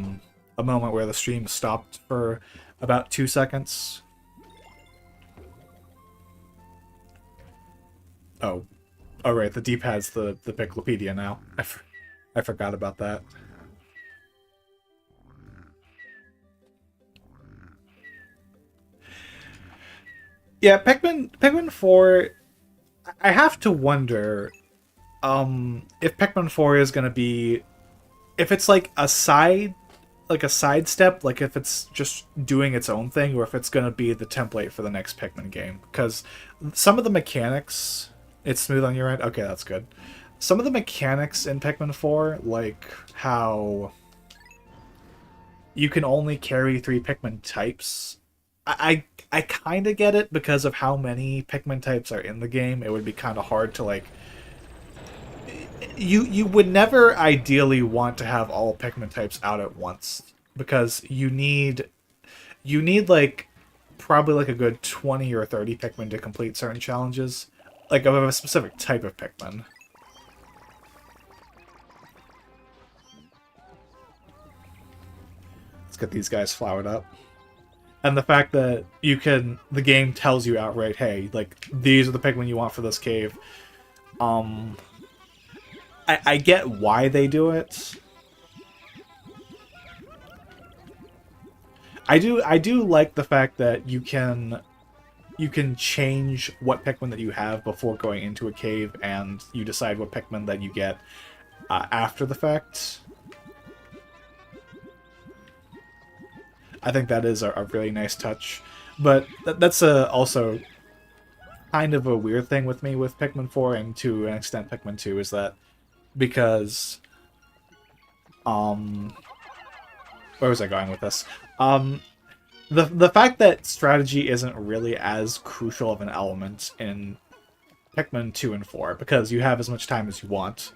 moment where the stream stopped for About 2 seconds. Oh. Oh, right, the D-pad's the Piclopedia now. I forgot about that. Yeah, Pikmin 4, I have to wonder if Pikmin 4 is going to be, if it's like a sidestep, like if it's just doing its own thing, or if it's going to be the template for the next Pikmin game. Because some of the mechanics, it's smooth on your end. Okay, that's good. Some of the mechanics in Pikmin 4, like how you can only carry 3 Pikmin types, I kind of get it because of how many Pikmin types are in the game. It would be kind of hard to like. You would never ideally want to have all Pikmin types out at once because you need like probably like a good 20 or 30 Pikmin to complete certain challenges, like of a specific type of Pikmin. Let's get these guys flowered up. And the fact that the game tells you outright, hey, like, these are the Pikmin you want for this cave. Um, I get why they do it. I do like the fact that you can change what Pikmin that you have before going into a cave, and you decide what Pikmin that you get after the fact. I think that is a really nice touch. But that's also kind of a weird thing with me with Pikmin 4 and to an extent Pikmin 2 is that because um where was I going with this? The fact that strategy isn't really as crucial of an element in Pikmin 2 and 4 because you have as much time as you want.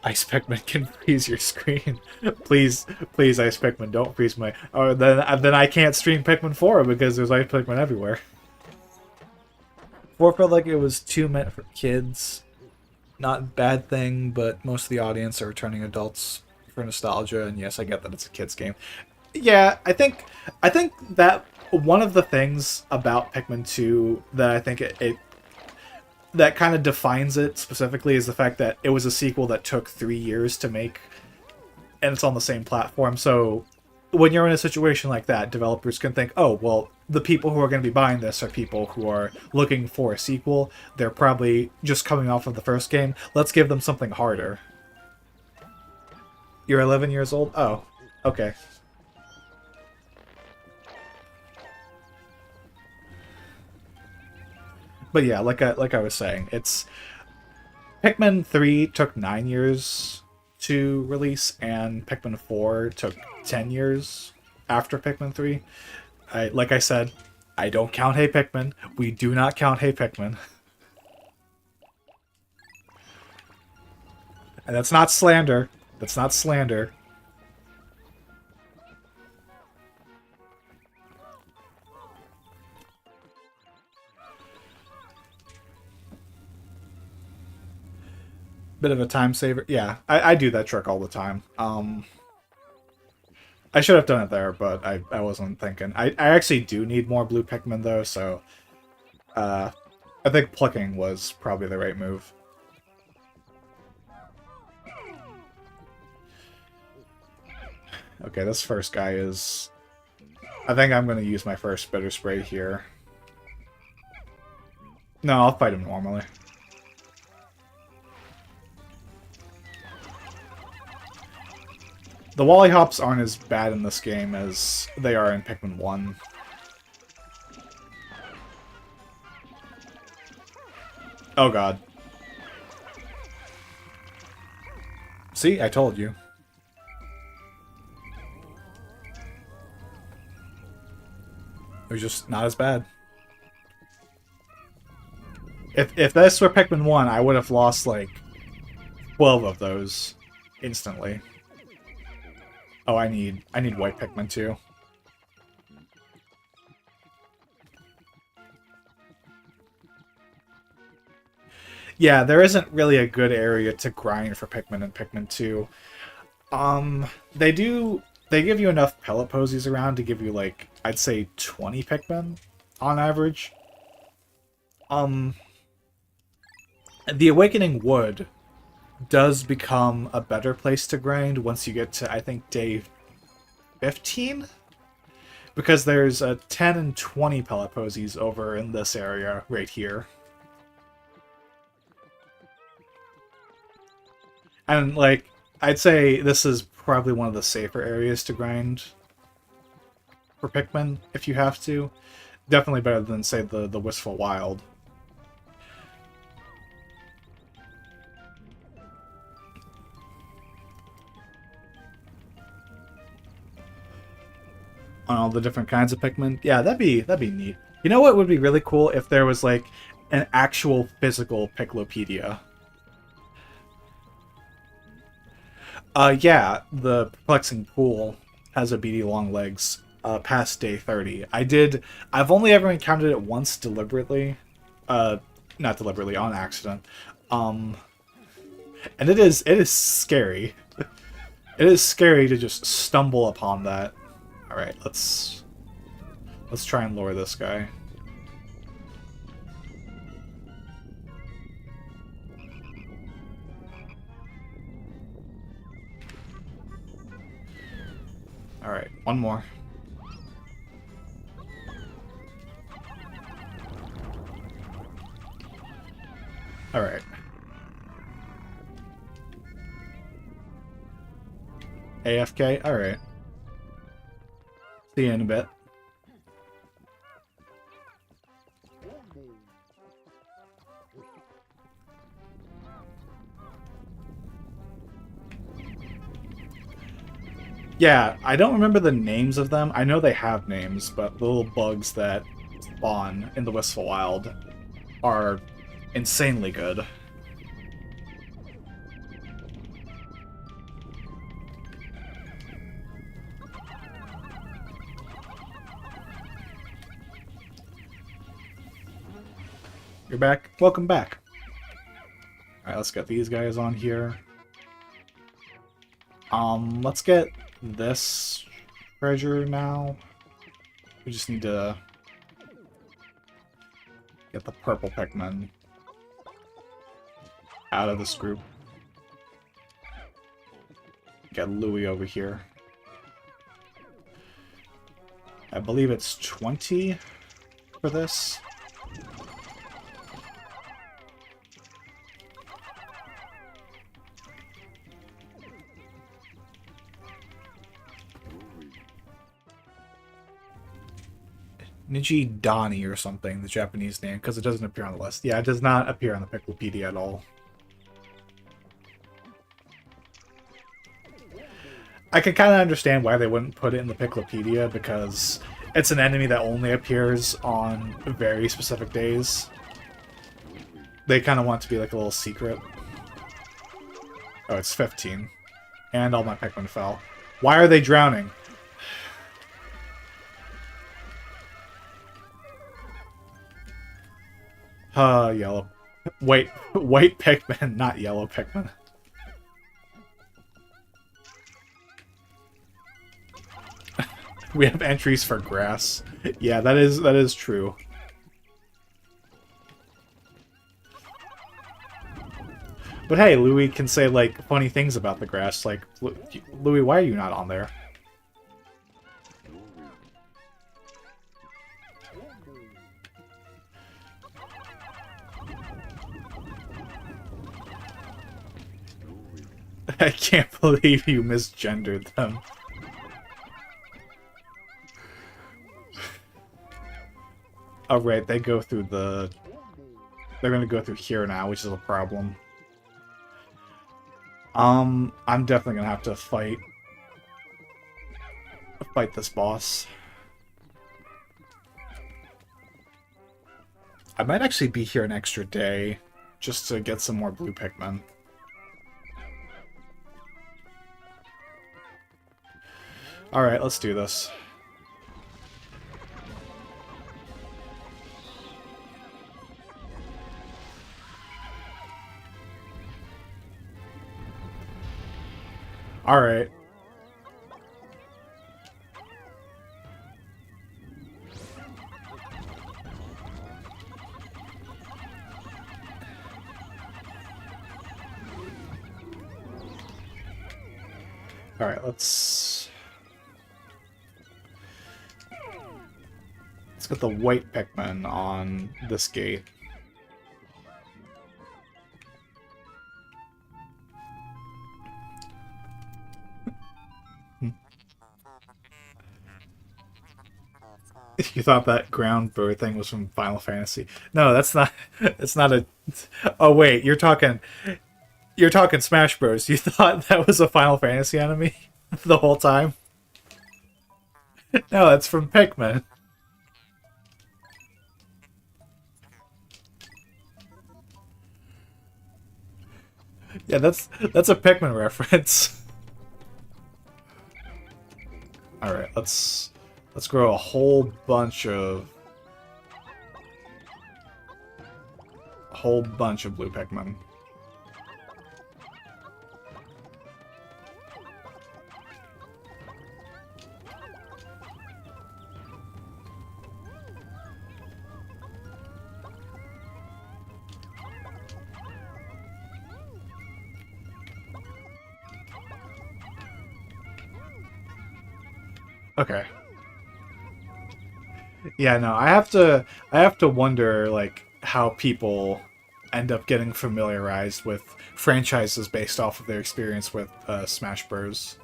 Ice Pikmin can freeze your screen. Please, please, Ice Pikmin, don't freeze my. Or then I can't stream Pikmin 4 because there's Ice Pikmin everywhere. 4 felt like it was too meant for kids. Not a bad thing, but most of the audience are returning adults for nostalgia, and yes, I get that it's a kids game. Yeah, I think that one of the things about Pikmin 2 that I think it that kind of defines it specifically is the fact that it was a sequel that took 3 years to make, and it's on the same platform. So when you're in a situation like that, developers can think, oh, well, the people who are going to be buying this are people who are looking for a sequel. They're probably just coming off of the first game. Let's give them something harder. You're 11 years old? Oh, okay. But yeah, like I was saying, it's Pikmin 3 took 9 years to release, and Pikmin 4 took 10 years after Pikmin 3. Like I said, I don't count Hey Pikmin. We do not count Hey Pikmin. And that's not slander. That's not slander. Bit of a time saver. Yeah, I do that trick all the time. I should have done it there, but I wasn't thinking. I actually do need more blue Pikmin, though, so uh, I think plucking was probably the right move. Okay, this first guy is... I think I'm going to use my first Bitter Spray here. No, I'll fight him normally. The Wally Hops aren't as bad in this game as they are in Pikmin 1. Oh god. See, I told you. It was just not as bad. If this were Pikmin 1, I would have lost like 12 of those instantly. Oh, I need white Pikmin too. Yeah, there isn't really a good area to grind for Pikmin in Pikmin 2. They do. They give you enough pellet posies around to give you like I'd say 20 Pikmin on average. Um, the Awakening Wood does become a better place to grind once you get to I think day 15, because there's a 10 and 20 pellet posies over in this area right here. And like I'd say this is probably one of the safer areas to grind for Pikmin if you have to. Definitely better than, say, the Wistful Wild. On all the different kinds of Pikmin. Yeah, that'd be neat. You know what would be really cool if there was like an actual physical Piklopedia. Yeah, the Perplexing Pool has a beady long legs past day 30. I've only ever encountered it once deliberately. Uh, Not deliberately, on accident. Um, and it is scary. It is scary to just stumble upon that. Alright, let's try and lure this guy. Alright, one more. Alright. AFK? Alright. See you in a bit. Yeah, I don't remember the names of them. I know they have names, but the little bugs that spawn in the Wistful Wild are insanely good. You're back? Welcome back. Alright, let's get these guys on here. Let's get this treasure now. We just need to get the purple Pikmin out of this group. Get Louie over here. I believe it's 20 for this. Niji Dani or something, the Japanese name, because it doesn't appear on the list. Yeah, it does not appear on the Piklopedia at all. I can kind of understand why they wouldn't put it in the Piklopedia, because it's an enemy that only appears on very specific days. They kind of want it to be like a little secret. Oh, it's 15. And all my Pikmin fell. Why are they drowning? Yellow. White Pikmin, not yellow Pikmin. We have entries for grass. Yeah, that is true. But hey, Louis can say like funny things about the grass, like, Louis, why are you not on there? I can't believe you misgendered them. Oh, right, they go through the... They're gonna go through here now, which is a problem. I'm definitely gonna have to fight this boss. I might actually be here an extra day, just to get some more blue Pikmin. Alright, let's do this. Alright. Alright, let's get the white Pikmin on this gate. You thought that ground bird thing was from Final Fantasy? No, that's not. It's not a. Oh wait, you're talking Smash Bros. You thought that was a Final Fantasy enemy the whole time? No, that's from Pikmin. Yeah, that's a Pikmin reference. All right, let's grow a whole bunch of blue Pikmin. Okay. Yeah, no, I have to wonder like how people end up getting familiarized with franchises based off of their experience with Smash Bros.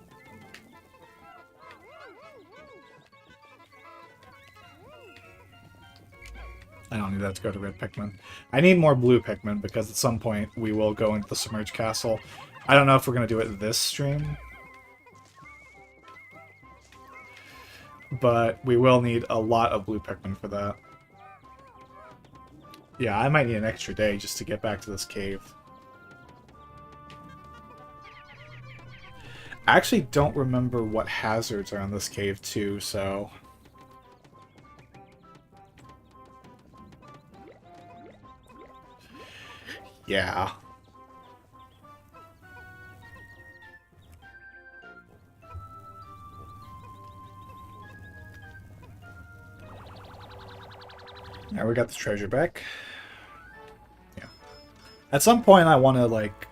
I don't need that to go to red Pikmin. I need more blue Pikmin because at some point we will go into the Submerged Castle. I don't know if we're going to do it this stream, but we will need a lot of blue Pikmin for that. Yeah, I might need an extra day just to get back to this cave. I actually don't remember what hazards are on this cave too, so... Yeah. Now we got the treasure back. Yeah. At some point I want to, like,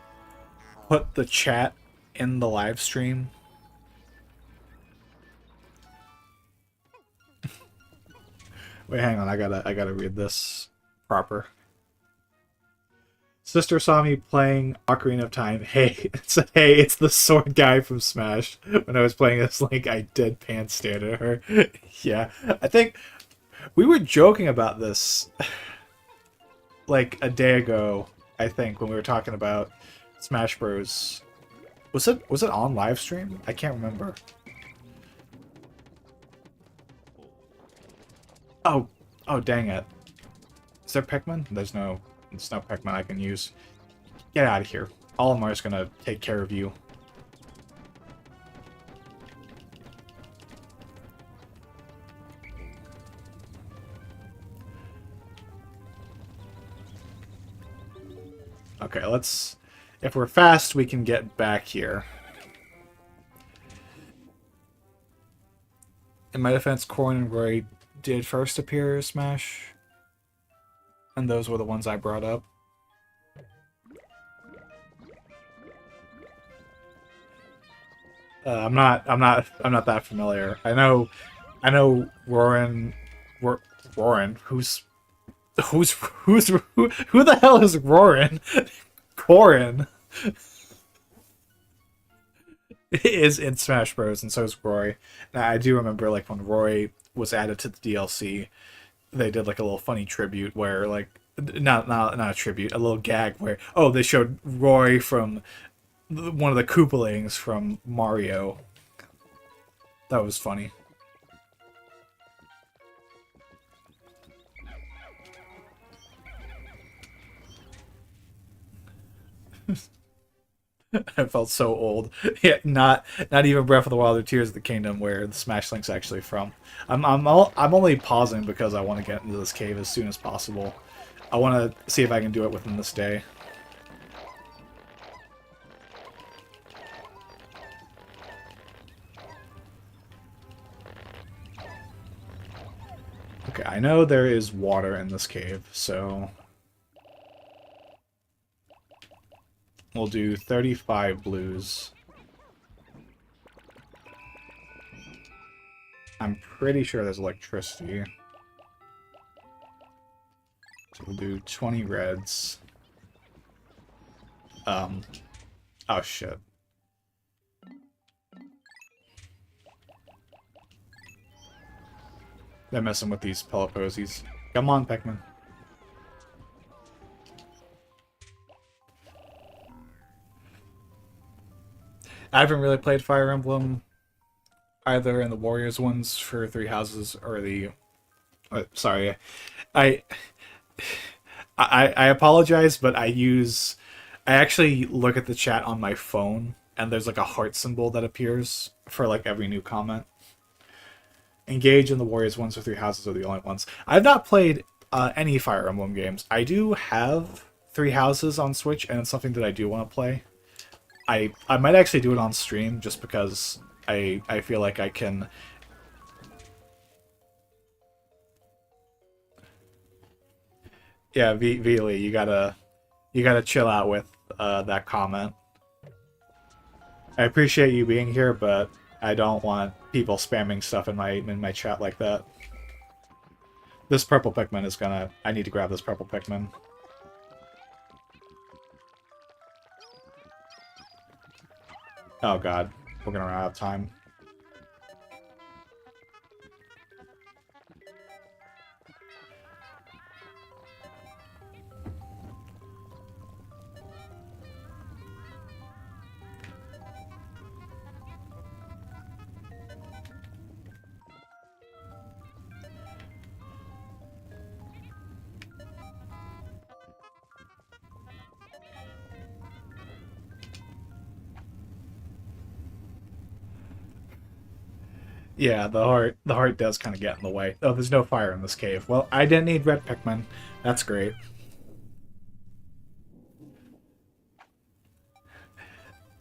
put the chat in the live stream. Wait, hang on, I gotta read this proper. Sister saw me playing Ocarina of Time. Hey, it's the sword guy from Smash. When I was playing this, like, I deadpan stared at her. Yeah, I think we were joking about this like a day ago, I think, when we were talking about Smash Bros. Was it on live stream? I can't remember. Oh, dang it. Is there Pikmin? There's no Pikmin I can use. Get out of here. Olimar's gonna take care of you. Okay, let's... If we're fast, we can get back here. In my defense, Corrin and Roy did first appear as Smash. And those were the ones I brought up. I'm not that familiar. I know Rorin, who the hell is Rorin? Corrin is in Smash Bros. And so is Roy. And I do remember, like, when Roy was added to the DLC, they did like a little funny tribute where, like, not a tribute, a little gag where, oh, they showed Roy from one of the Koopalings from Mario. That was funny. I felt so old. Yeah, not even Breath of the Wild or Tears of the Kingdom, where the Smash Link's actually from. I'm only pausing because I want to get into this cave as soon as possible. I want to see if I can do it within this day. Okay, I know there is water in this cave, so we'll do 35 blues. I'm pretty sure there's electricity. So we'll do 20 reds. Oh shit. They're messing with these Peloposes. Come on, Pikmin. I haven't really played Fire Emblem either in the Warriors ones for Three Houses or the... sorry. I, I apologize, but I actually look at the chat on my phone, and there's like a heart symbol that appears for like every new comment. Engage in the Warriors ones or Three Houses are the only ones. I've not played any Fire Emblem games. I do have Three Houses on Switch, and it's something that I do want to play. I might actually do it on stream just because I feel like I can. Yeah, Vili, you gotta chill out with that comment. I appreciate you being here, but I don't want people spamming stuff in my chat like that. This purple Pikmin is gonna... I need to grab this purple Pikmin. Oh god, we're gonna run out of time. Yeah, the heart does kind of get in the way. Oh, there's no fire in this cave. Well, I didn't need red Pikmin. That's great.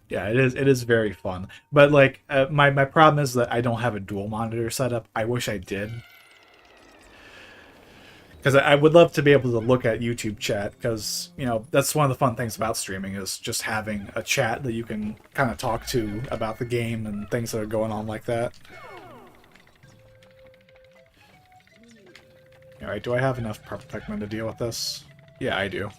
Yeah, it is very fun. But like my problem is that I don't have a dual monitor setup. I wish I did. Because I would love to be able to look at YouTube chat, because, you know, that's one of the fun things about streaming, is just having a chat that you can kind of talk to about the game and things that are going on like that. Alright, do I have enough purple Pikmin to deal with this? Yeah, I do.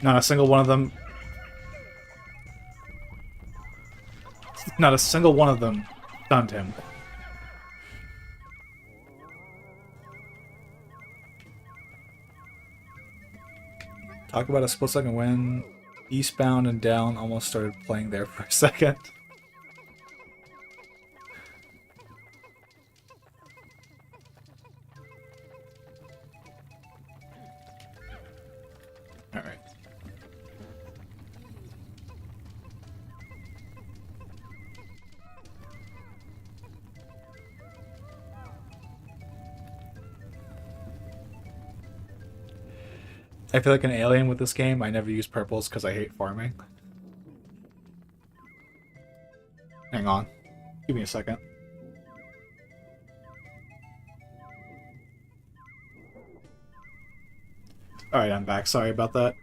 Not a single one of them... Not a single one of them stunned him. Talk about a split-second win. Eastbound and down almost started playing there for a second. Alright. I feel like an alien with this game. I never use purples because I hate farming. Hang on. Give me a second. Alright, I'm back. Sorry about that.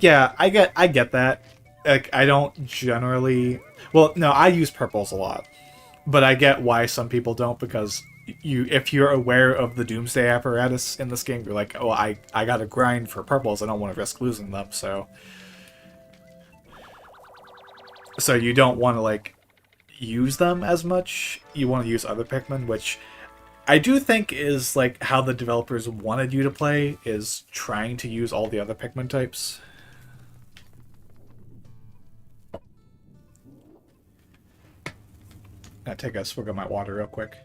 Yeah, I get that. Like, I don't generally... Well, no, I use purples a lot. But I get why some people don't, because if you're aware of the doomsday apparatus in this game, you're like, oh, I gotta grind for purples, I don't want to risk losing them, so you don't want to like use them as much. You want to use other Pikmin, which I do think is like how the developers wanted you to play, is trying to use all the other Pikmin types. Gotta take a swig of my water real quick.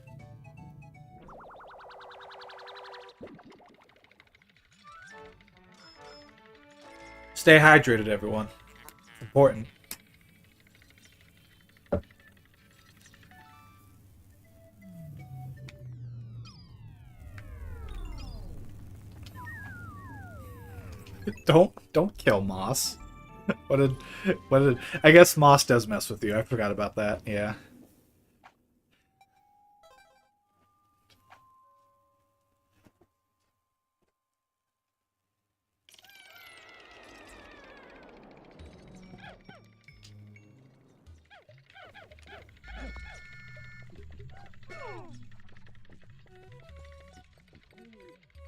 Stay hydrated, everyone. Important. Don't kill Moss. What did what did I guess Moss does mess with you. I forgot about that. Yeah.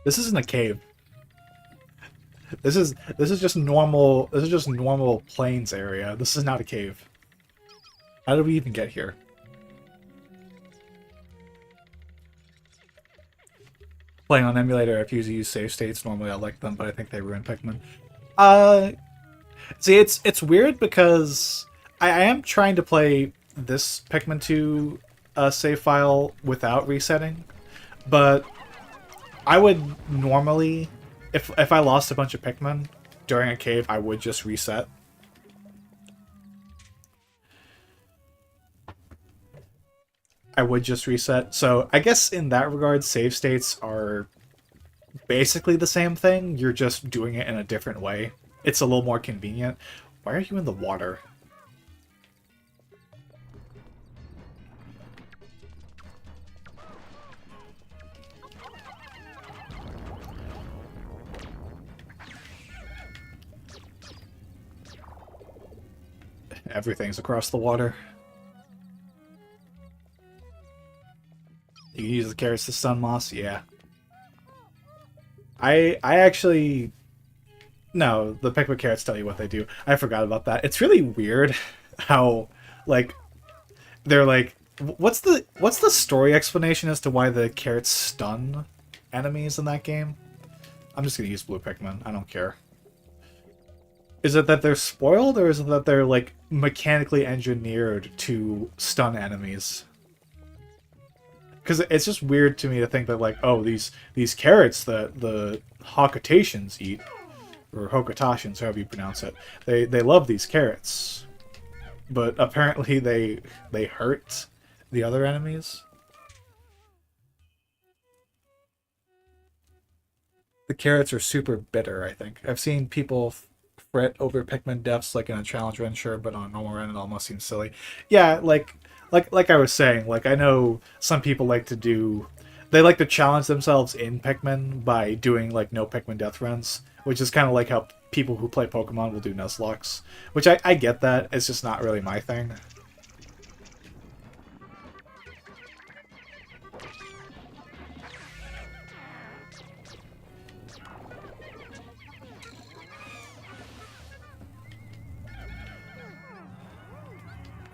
This isn't a cave. This is just normal. This is just normal plains area. This is not a cave. How did we even get here? Playing on emulator, I refuse to use save states. Normally I like them, but I think they ruin Pikmin. Uh, See, it's weird because I am trying to play this Pikmin 2 save file without resetting, but I would normally, if I lost a bunch of Pikmin during a cave, I would just reset. I would just reset. So I guess in that regard, save states are basically the same thing. You're just doing it in a different way. It's a little more convenient. Why are you in the water? Everything's across the water. You can use the carrots to stun Moss? Yeah. I actually... No, the Pikmin carrots tell you what they do. I forgot about that. It's really weird how, like, they're like... What's the story explanation as to why the carrots stun enemies in that game? I'm just gonna use blue Pikmin. I don't care. Is it that they're spoiled, or is it that they're, like, mechanically engineered to stun enemies? Because it's just weird to me to think that, like, oh, these carrots that the Hokatations eat, or Hokatashins, however you pronounce it, they love these carrots. But apparently they hurt the other enemies. The carrots are super bitter, I think. I've seen people fret over Pikmin deaths, like in a challenge run, sure, but on a normal run it almost seems silly. Yeah, like I was saying, like, I know some people like to do... They like to challenge themselves in Pikmin by doing, like, no Pikmin death runs, which is kind of like how people who play Pokemon will do Nuzlocks. Which I get that, it's just not really my thing.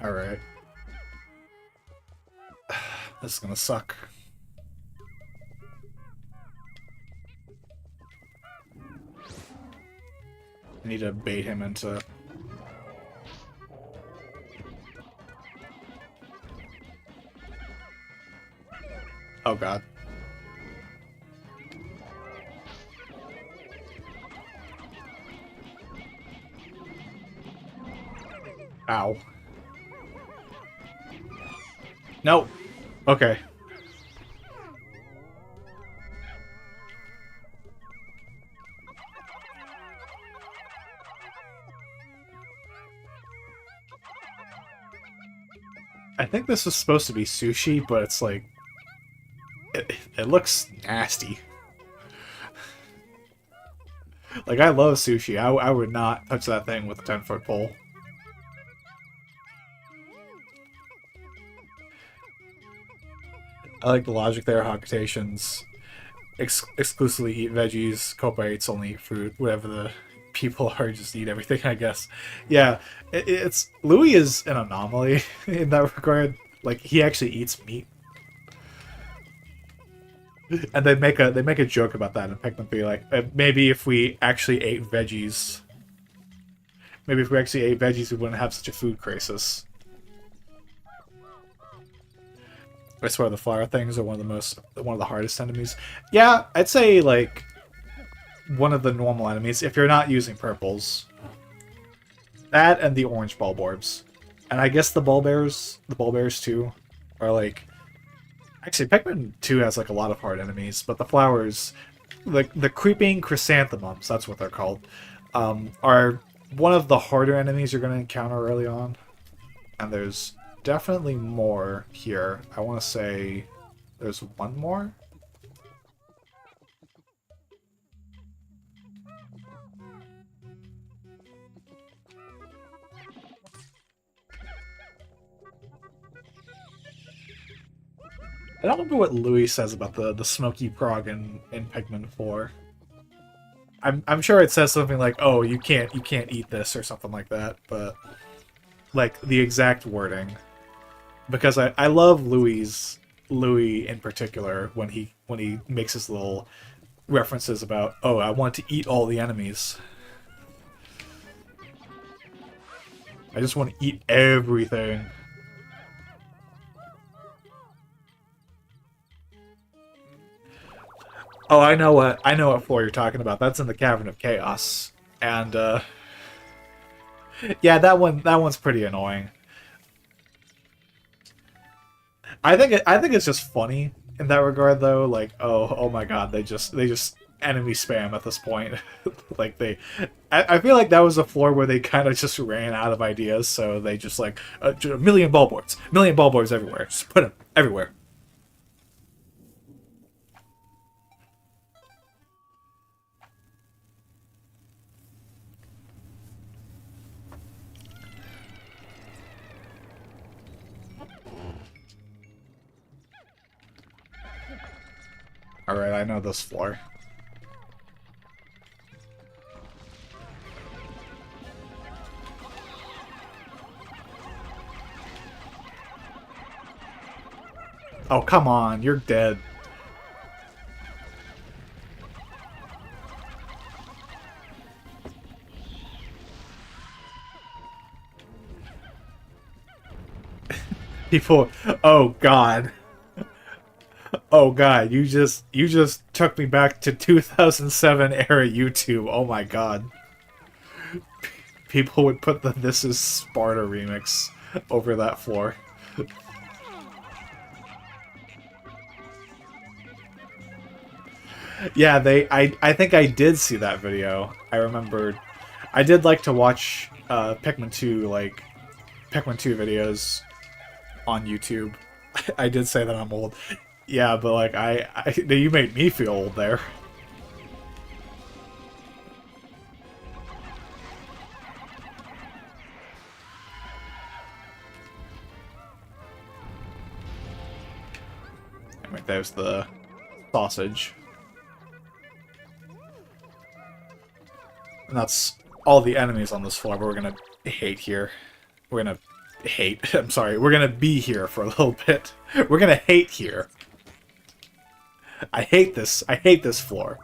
Alright. This is gonna suck. I need to bait him into... Oh god. Ow. No. Okay. I think this was supposed to be sushi, but it's like... It looks nasty. Like, I love sushi. I would not touch that thing with a 10-foot pole. I like the logic there. Hokatations exclusively eat veggies. Copa eats only fruit. Whatever the people are, just eat everything, I guess. Yeah, it's... Louis is an anomaly in that regard. Like, he actually eats meat. And they make a joke about that in Pikmin 3, like, maybe if we actually ate veggies... Maybe if we actually ate veggies, we wouldn't have such a food crisis. I swear the flower things are one of the hardest enemies. Yeah, I'd say, like, one of the normal enemies, if you're not using purples. That and the orange bulborbs. And I guess the bulbears too, are like... Actually, Pikmin 2 has, like, a lot of hard enemies, but the flowers, the creeping chrysanthemums, that's what they're called, are one of the harder enemies you're going to encounter early on. And there's definitely more here. I want to say there's one more. I don't remember what Louis says about the smoky prog in Pikmin 4. I'm sure it says something like, "Oh, you can't eat this" or something like that, but like the exact wording, because I love Louis in particular when he makes his little references about, "Oh, I want to eat all the enemies. I just want to eat everything." Oh, I know what floor you're talking about. That's in the Cavern of Chaos. And yeah, that one's pretty annoying. I think it's just funny in that regard though. Like, oh my god, they just enemy spam at this point. Like I feel like that was a floor where they kind of just ran out of ideas, so they just like a million ball boards everywhere. Just put them everywhere. All right, I know this floor. Oh, come on, you're dead. People, oh god. Oh god, you just took me back to 2007 era YouTube. Oh my god. People would put the This Is Sparta remix over that floor. Yeah, I think I did see that video. I remembered. I did like to watch Pikmin 2 Pikmin 2 videos on YouTube. I did say that I'm old. Yeah, but like you made me feel old there. Anyway, there's the sausage. And that's all the enemies on this floor, but we're gonna hate here. We're gonna hate. I'm sorry. We're gonna be here for a little bit. We're gonna hate here. I hate this. I hate this floor.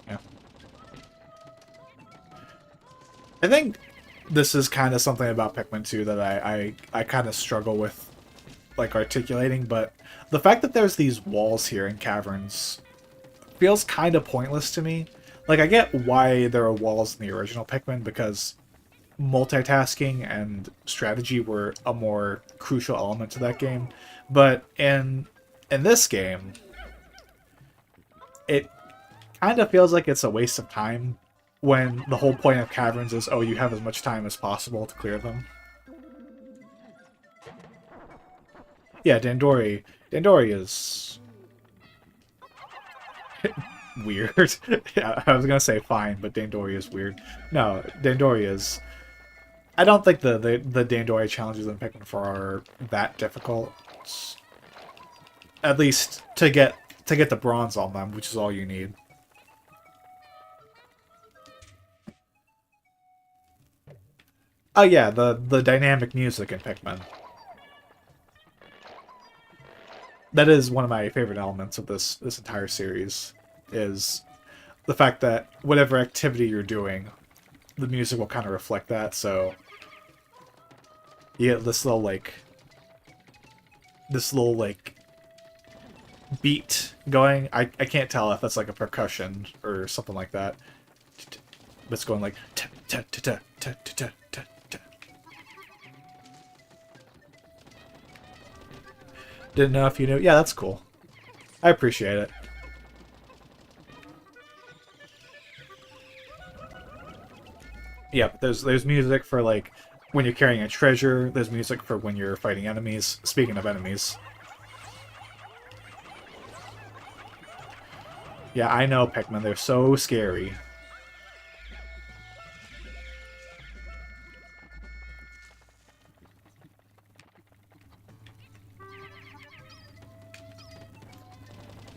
Yeah. I think this is kind of something about Pikmin 2 that I kind of struggle with, like, articulating, but the fact that there's these walls here in caverns feels kind of pointless to me. Like, I get why there are walls in the original Pikmin, because multitasking and strategy were a more crucial element to that game, but in this game, it kind of feels like it's a waste of time when the whole point of caverns is, oh, you have as much time as possible to clear them. Yeah, Dandori. Dandori is weird. Yeah, I was gonna say fine, but Dandori is weird. No, Dandori is. I don't think the Dandori challenges in Pikmin 4 are that difficult. At least to get the bronze on them, which is all you need. Oh yeah, the dynamic music in Pikmin. That is one of my favorite elements of this entire series, is the fact that whatever activity you're doing, the music will kind of reflect that, so you get this little, like, this little like beat going. I can't tell if that's like a percussion or something like that. But it's going like ta ta ta ta ta ta ta ta. Didn't know if you knew. Yeah, that's cool. I appreciate it. Yeah, there's music for like when you're carrying a treasure. There's music for when you're fighting enemies. Speaking of enemies. Yeah, I know, Pikmin. They're so scary.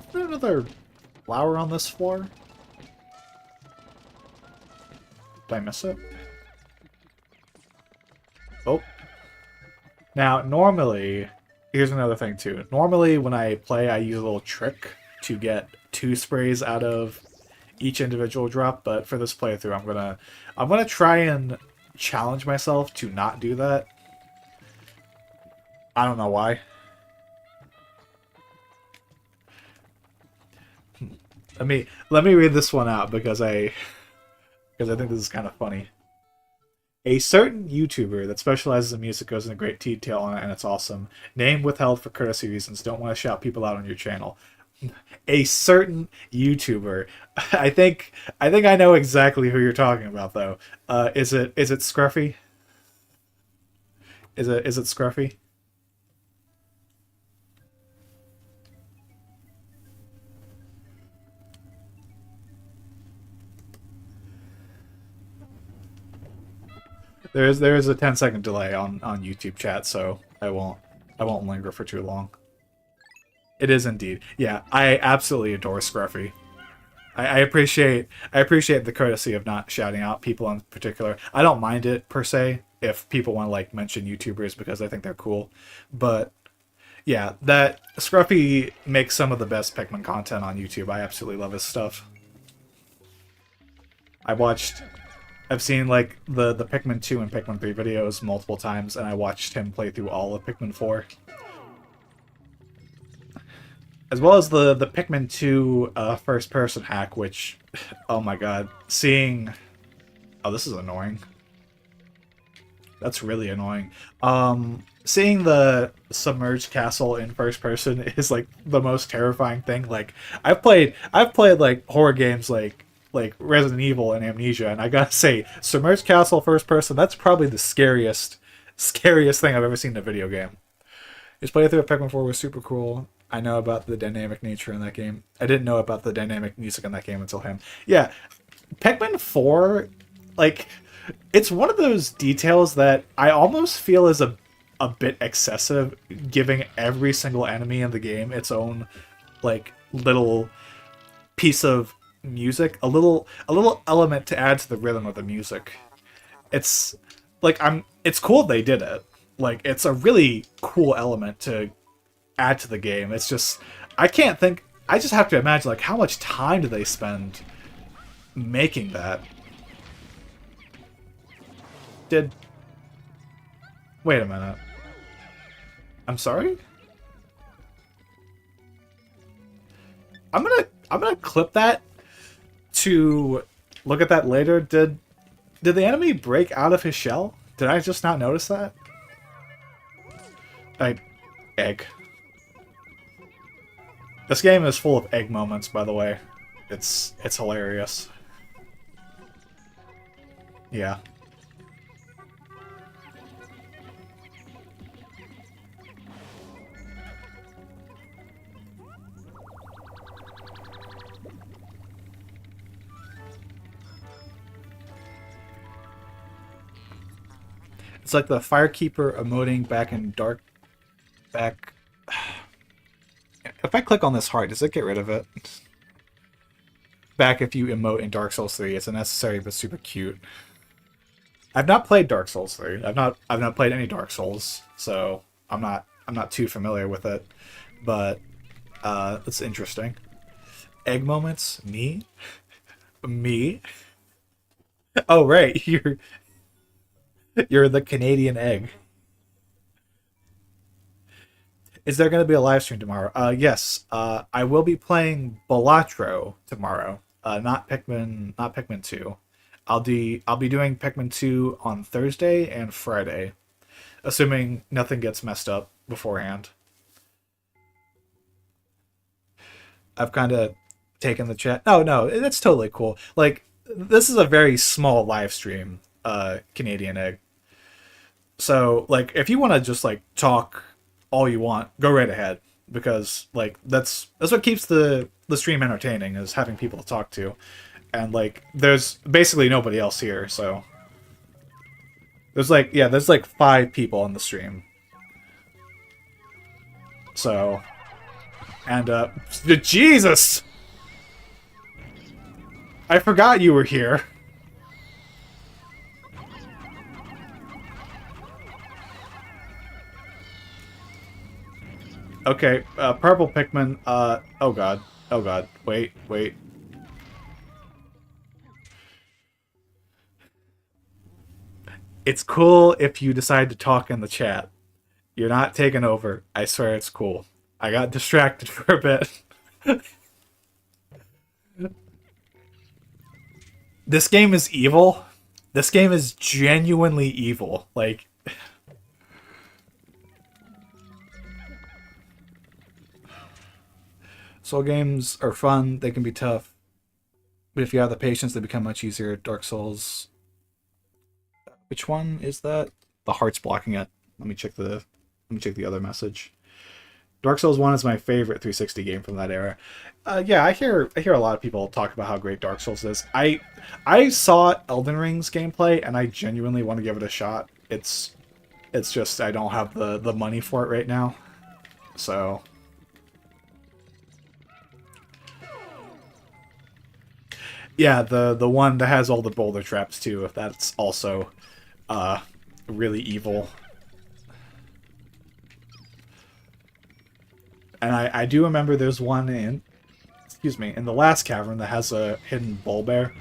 Is there another flower on this floor? Did I miss it? Oh. Now, normally, here's another thing too. Normally, when I play, I use a little trick to get 2 sprays out of each individual drop, but for this playthrough, I'm gonna try and challenge myself to not do that. I don't know why. Let me read this one out because I think this is kind of funny. A certain YouTuber that specializes in music goes into great detail on it, and it's awesome. Name withheld for courtesy reasons. Don't want to shout people out on your channel. A certain YouTuber. I think I know exactly who you're talking about, though. Is it Scruffy? Is it Scruffy? There is a 10-second delay on YouTube chat, so I won't linger for too long. It is indeed. Yeah, I absolutely adore Scruffy. I appreciate the courtesy of not shouting out people in particular. I don't mind it per se if people want to like mention YouTubers because I think they're cool. But yeah, that Scruffy makes some of the best Pikmin content on YouTube. I absolutely love his stuff. I watched I've seen like the Pikmin 2 and Pikmin 3 videos multiple times, and I watched him play through all of Pikmin 4. As well as the Pikmin 2 first person hack, which, oh my god, seeing... Oh, this is annoying. That's really annoying. Seeing the submerged castle in first person is like the most terrifying thing. Like I've played like horror games like Resident Evil and Amnesia, and I gotta say, submerged castle first person, that's probably the scariest thing I've ever seen in a video game. His playthrough of Pikmin 4 was super cool. I know about the dynamic nature in that game. I didn't know about the dynamic music in that game until him. Yeah, Pikmin 4, like, it's one of those details that I almost feel is a bit excessive, giving every single enemy in the game its own, like, little piece of music, a little element to add to the rhythm of the music. It's like it's cool they did it. Like it's a really cool element to add to the game. It's just I can't think I just have to imagine like how much time do they spend making that? Did Wait a minute. I'm sorry? I'm gonna clip that to look at that later. Did the enemy break out of his shell? Did I just not notice that? Egg. This game is full of egg moments, by the way. It's hilarious. Yeah. It's like the Firekeeper emoting back. If I click on this heart, does it get rid of it? Back if you emote in Dark Souls 3. It's unnecessary but super cute. I've not played Dark Souls 3. I've not played any Dark Souls, so I'm not too familiar with it. But it's interesting. Egg moments? Me? Me? Oh right, you're the Canadian egg. Is there going to be a live stream tomorrow? Yes. I will be playing Balatro tomorrow. Not Pikmin 2. I'll be doing Pikmin 2 on Thursday and Friday, assuming nothing gets messed up beforehand. I've kind of taken the chat. Oh no, it's totally cool. Like this is a very small live stream, Canadian Egg. So like if you want to just like talk all you want, go right ahead because like that's what keeps the stream entertaining is having people to talk to. And like there's basically nobody else here, so there's like 5 people on the stream. So and Jesus! I forgot you were here. Okay, purple Pikmin, oh god. Oh god. Wait. It's cool if you decide to talk in the chat. You're not taking over. I swear it's cool. I got distracted for a bit. This game is evil. This game is genuinely evil. Like, Soul games are fun. They can be tough. But if you have the patience, they become much easier. Dark Souls. Which one is that? The heart's blocking it. Let me check the other message. Dark Souls 1 is my favorite 360 game from that era. Yeah, I hear a lot of people talk about how great Dark Souls is. I saw Elden Ring's gameplay and I genuinely want to give it a shot. It's just I don't have the money for it right now. So yeah, the one that has all the boulder traps too, if that's also really evil. And I do remember there's one in the last cavern that has a hidden bull bear.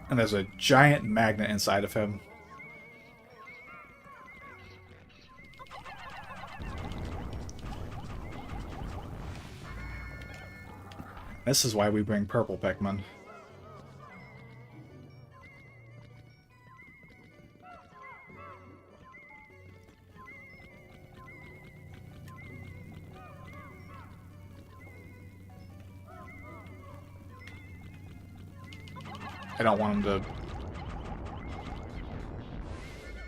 And there's a giant magnet inside of him. This is why we bring purple Pikmin. I don't want him to...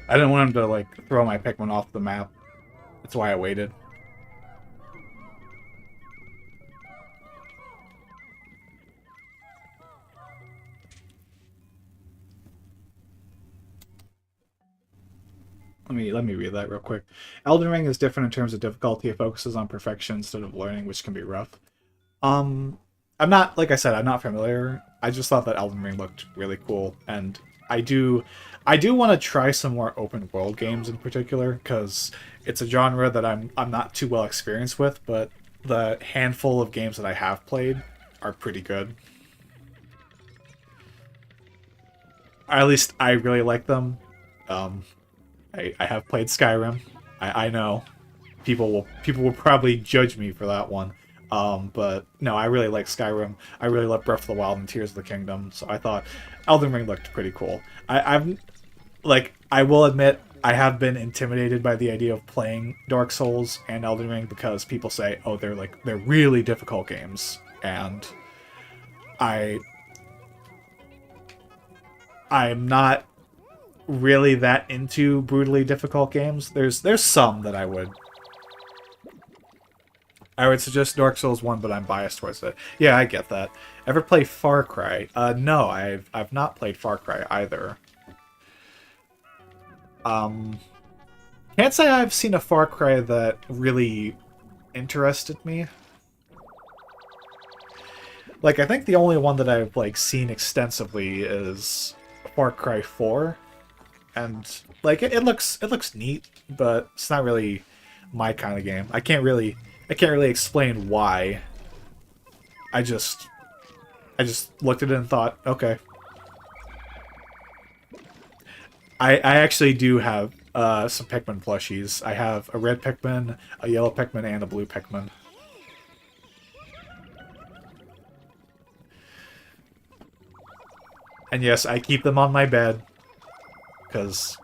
I didn't want him to, like, throw my Pikmin off the map. That's why I waited. Let me read that real quick. Elden Ring is different in terms of difficulty. It focuses on perfection instead of learning, which can be rough. I'm not, like I said, I'm not familiar. I just thought that Elden Ring looked really cool, and I do want to try some more open world games in particular because it's a genre that I'm not too well experienced with, but the handful of games that I have played are pretty good. Or at least I really like them. I have played Skyrim. I know people will probably judge me for that one. But no, I really like Skyrim. I really love Breath of the Wild and Tears of the Kingdom. So I thought Elden Ring looked pretty cool. I will admit I have been intimidated by the idea of playing Dark Souls and Elden Ring because people say, oh, they're really difficult games, and I'm not really that into brutally difficult games. There's some that I would suggest Dark Souls 1, but I'm biased towards it. Yeah, I get that. Ever play Far Cry? No, I've not played Far Cry either. Can't say I've seen a Far Cry that really interested me. Like, I think the only one that I've, like, seen extensively is Far Cry 4. And, like, it looks neat, but it's not really my kind of game. I can't really explain why. I just looked at it and thought, okay. I actually do have some Pikmin plushies. I have a red Pikmin, a yellow Pikmin, and a blue Pikmin. And yes, I keep them on my bed because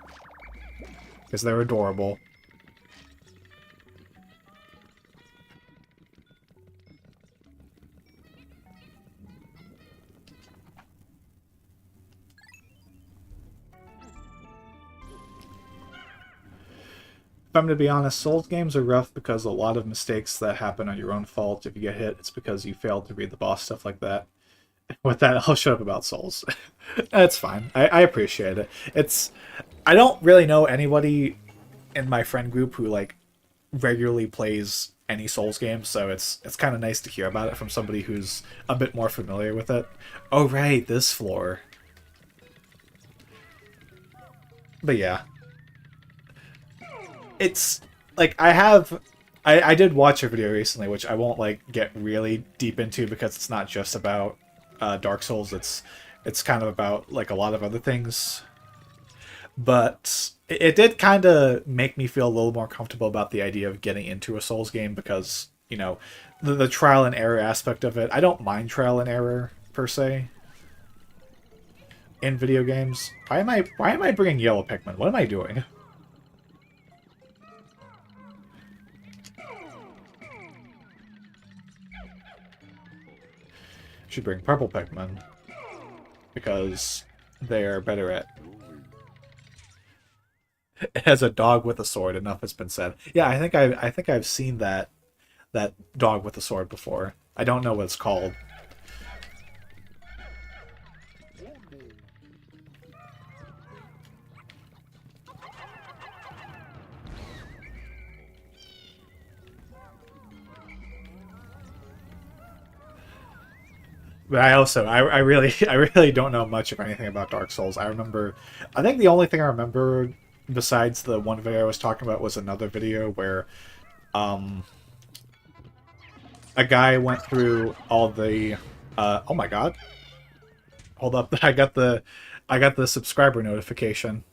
they're adorable. If I'm to be honest, Souls games are rough because a lot of mistakes that happen are your own fault. If you get hit, it's because you failed to read the boss, stuff like that. With that, I'll shut up about Souls. That's fine. I appreciate it. I don't really know anybody in my friend group who like regularly plays any Souls game, so it's kind of nice to hear about it from somebody who's a bit more familiar with it. Oh right, this floor. But yeah, it's like I did watch a video recently, which I won't like get really deep into because it's not just about Dark Souls. It's kind of about like a lot of other things. But it did kind of make me feel a little more comfortable about the idea of getting into a Souls game because, you know, the trial and error aspect of it. I don't mind trial and error per se in video games. Why am I bringing yellow Pikmin? What am I doing? Should bring purple Pikmin because they're better at. It has a dog with a sword. Enough has been said. Yeah, I think I've seen that dog with a sword before. I don't know what it's called. But I really I really don't know much of anything about Dark Souls. I think the only thing I remember besides the one video I was talking about was another video where um a guy went through all the oh my god. Hold up, I got the subscriber notification.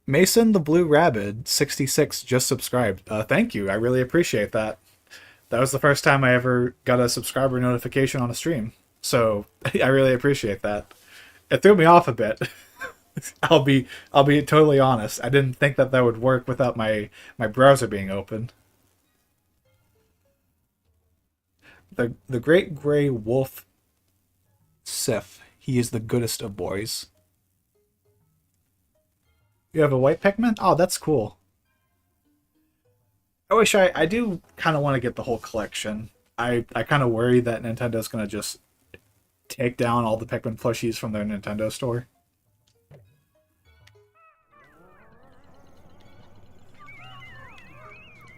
Mason the Blue Rabbit 66 just subscribed. Thank you. I really appreciate that. That was the first time I ever got a subscriber notification on a stream. So I really appreciate that. It threw me off a bit. I'll be totally honest. I didn't think that would work without my browser being open. The Great Gray Wolf Sif. He is the goodest of boys. You have a white Pikmin? Oh, that's cool. I do kind of want to get the whole collection. I kind of worry that Nintendo's going to just take down all the Pikmin plushies from their Nintendo store.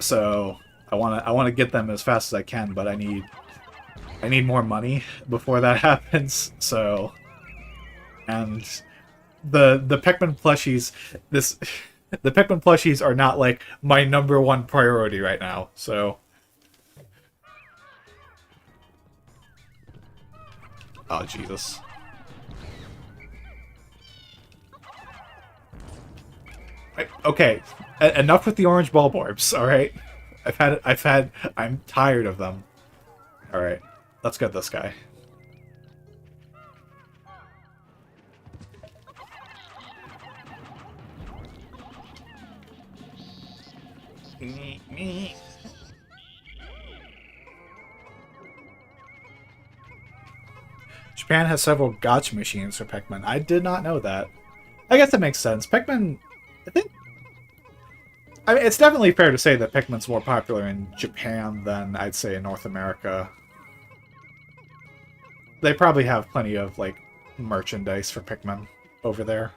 So I want to get them as fast as I can, but I need more money before that happens. So, and the Pikmin plushies, the Pikmin plushies are not like my #1 priority right now. So, oh Jesus. Okay, enough with the orange ball borbs. All right, I'm tired of them. All right, let's get this guy. Japan has several gacha machines for Pikmin. I did not know that. I guess that makes sense. Pikmin, I mean, it's definitely fair to say that Pikmin's more popular in Japan than I'd say in North America. They probably have plenty of, like, merchandise for Pikmin over there.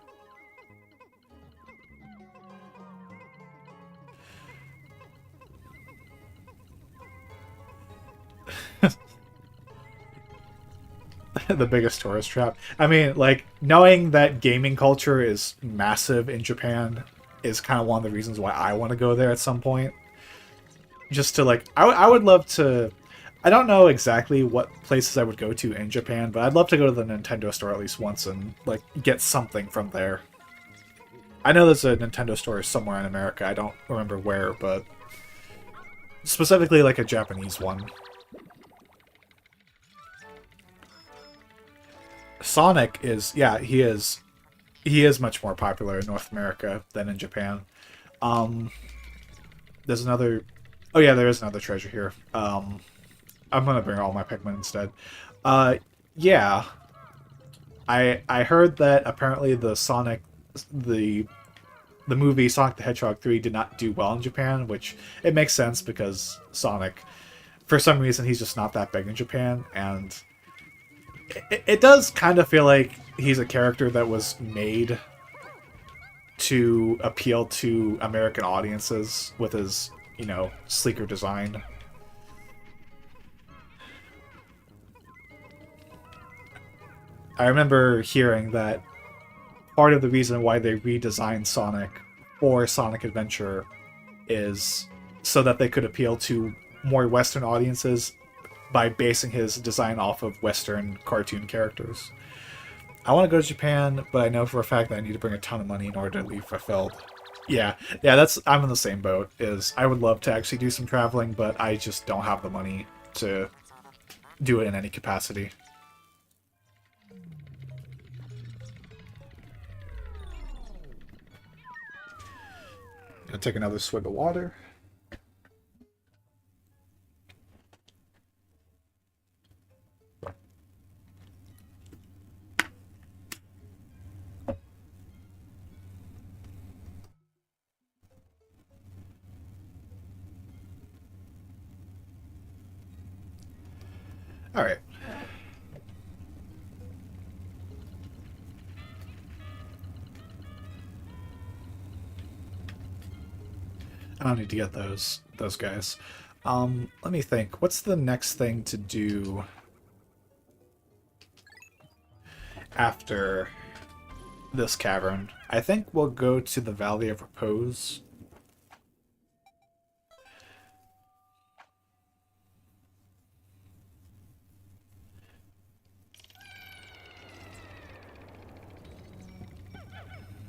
The biggest tourist trap. I mean, like, knowing that gaming culture is massive in Japan is kind of one of the reasons why I want to go there at some point. Just to, like, I would love to... I don't know exactly what places I would go to in Japan, but I'd love to go to the Nintendo store at least once and like get something from there. I know there's a Nintendo store somewhere in America. I don't remember where, but specifically like a Japanese one. Sonic is, yeah, he is much more popular in North America than in Japan. Um, there's another, oh yeah, there is another treasure here. I'm gonna bring all my Pikmin instead. Uh, yeah, I heard that apparently the the movie Sonic the Hedgehog 3 did not do well in Japan, which it makes sense because Sonic, for some reason, he's just not that big in Japan, and it does kind of feel like he's a character that was made to appeal to American audiences with his, you know, sleeker design. I remember hearing that part of the reason why they redesigned Sonic for Sonic Adventure is so that they could appeal to more Western audiences by basing his design off of Western cartoon characters. I want to go to Japan, but I know for a fact that I need to bring a ton of money in order to leave fulfilled. Yeah, yeah, that's I'm in the same boat. Is I would love to actually do some traveling, but I just don't have the money to do it in any capacity. Gonna take another swig of water. All right. I don't need to get those guys. Let me think. What's the next thing to do after this cavern? I think we'll go to the Valley of Repose.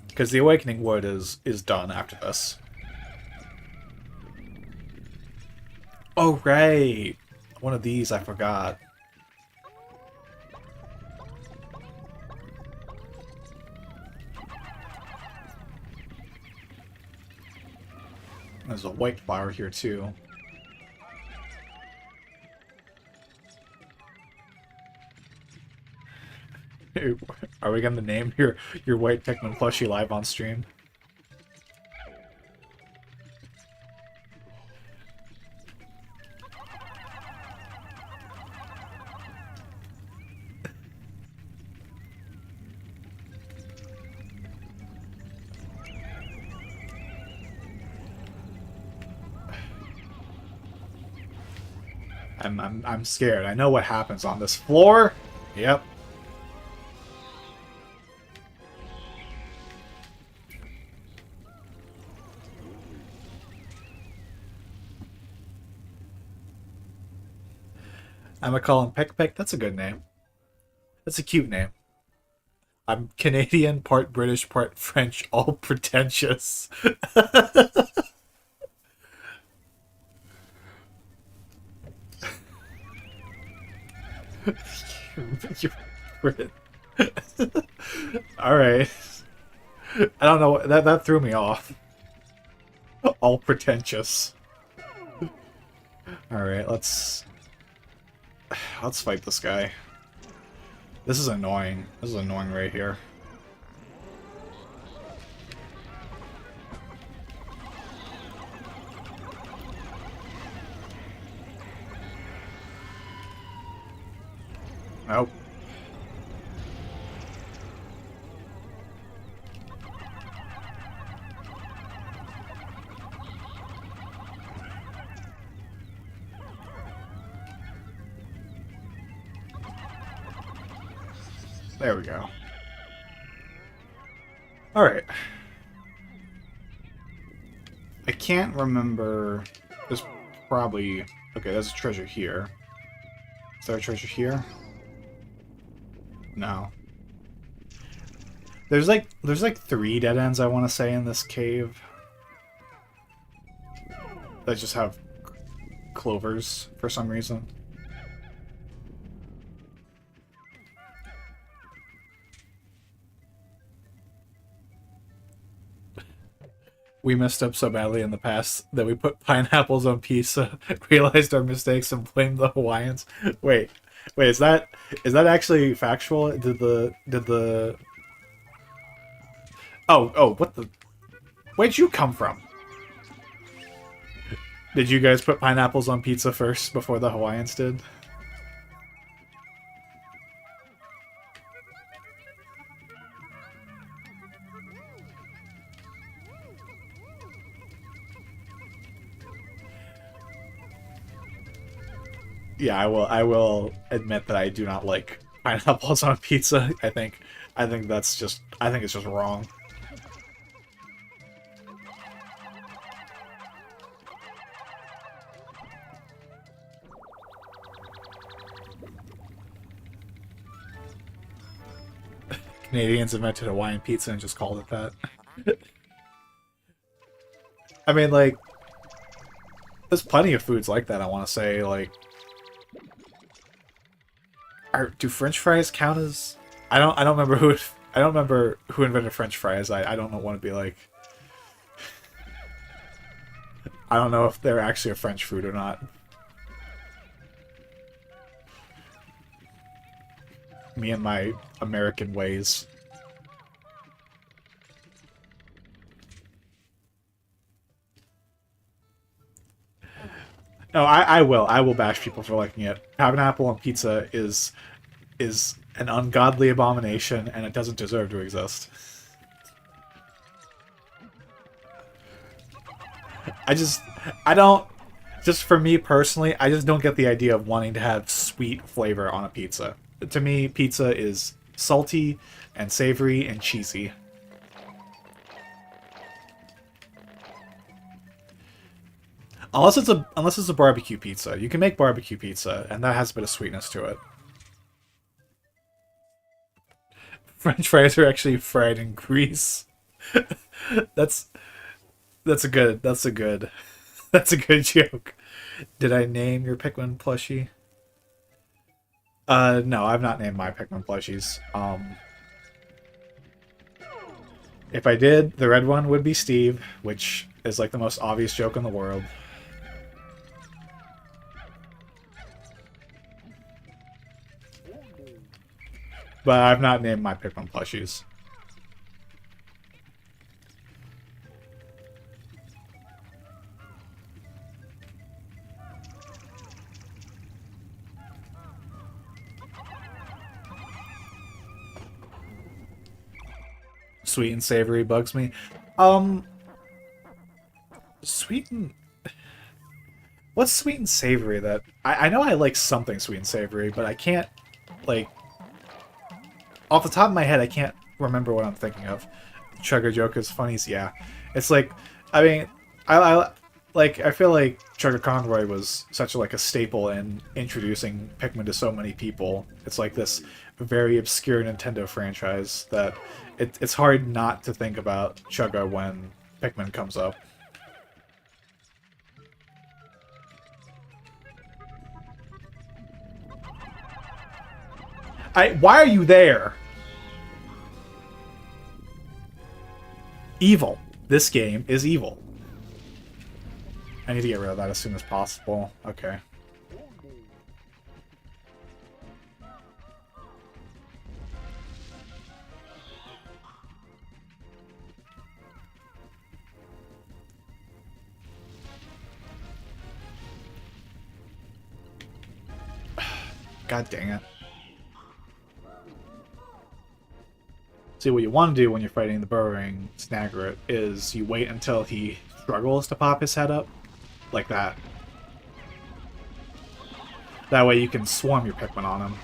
Because the Awakening Wood is done after this. Oh, right! One of these I forgot. There's a white flower here, too. Are we gonna name your white Pikmin plushie live on stream? I'm scared. I know what happens on this floor. Yep. I'm gonna call him Peck Peck. That's a good name. That's a cute name. I'm Canadian, part British, part French, all pretentious. All right. I don't know. That threw me off. All pretentious. All right, let's fight this guy. This is annoying. This is annoying right here. Nope. There we go. Alright. I can't remember... There's probably... Okay, there's a treasure here. Is there a treasure here? No. There's like 3 dead ends I want to say in this cave that just have clovers for some reason. We messed up so badly in the past that we put pineapples on pizza, realized our mistakes, and blamed the Hawaiians. Wait, is that actually factual? Did the oh what the? Where'd you come from? Did you guys put pineapples on pizza first before the Hawaiians did? Yeah, I will admit that I do not like pineapples on pizza. I think it's just wrong. Canadians invented Hawaiian pizza and just called it that. I mean, like, there's plenty of foods like that. I want to say, like, do French fries count as? I don't remember who. I don't remember who invented French fries. I don't want to be like. I don't know if they're actually a French food or not. Me and my American ways. No, I will. I will bash people for liking it. Pineapple on pizza is an ungodly abomination, and it doesn't deserve to exist. I don't. Just for me personally, I just don't get the idea of wanting to have sweet flavor on a pizza. To me, pizza is salty and savory and cheesy. Unless it's a barbecue pizza. You can make barbecue pizza, and that has a bit of sweetness to it. French fries are actually fried in grease. That's that's a good that's a good joke. Did I name your Pikmin plushie? No, I've not named my Pikmin plushies. If I did, the red one would be Steve, which is like the most obvious joke in the world. But I've not named my Pikmin plushies. Sweet and savory bugs me. Um, sweet and... What's sweet and savory that... I know I like something sweet and savory, but I can't, like... Off the top of my head, I can't remember what I'm thinking of. Chugga Joker's funnies, yeah. It's like, I mean, I feel like Chugga Conroy was such like a staple in introducing Pikmin to so many people. It's like this very obscure Nintendo franchise that it's hard not to think about Chugga when Pikmin comes up. Why are you there? Evil. This game is evil. I need to get rid of that as soon as possible. Okay. God dang it. See, what you want to do when you're fighting the burrowing Snaggerit is you wait until he struggles to pop his head up. Like that. That way you can swarm your Pikmin on him.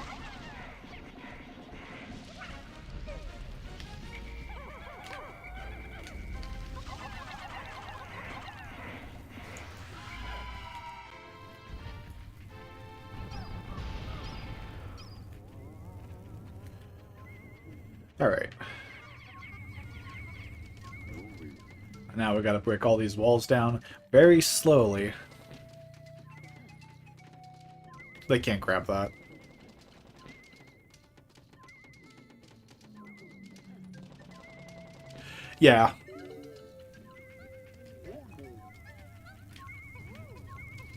Alright. Now we gotta break all these walls down very slowly. They can't grab that. Yeah.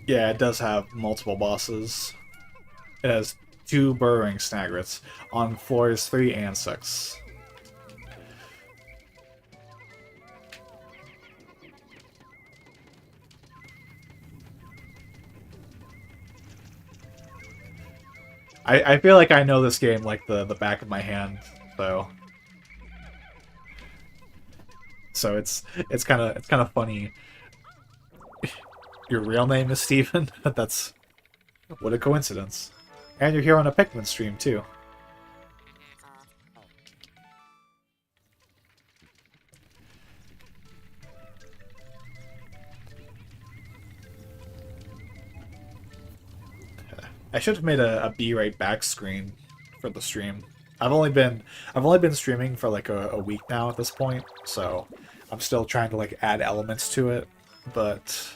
Yeah, it does have multiple bosses. It has 2 burrowing snagrets on floors 3 and 6. I feel like I know this game like the back of my hand, so it's kind of funny. Your real name is Steven? That's what a coincidence. And you're here on a Pikmin stream too. I should have made a be right back screen for the stream. I've only been streaming for like a week now at this point, so I'm still trying to like add elements to it, but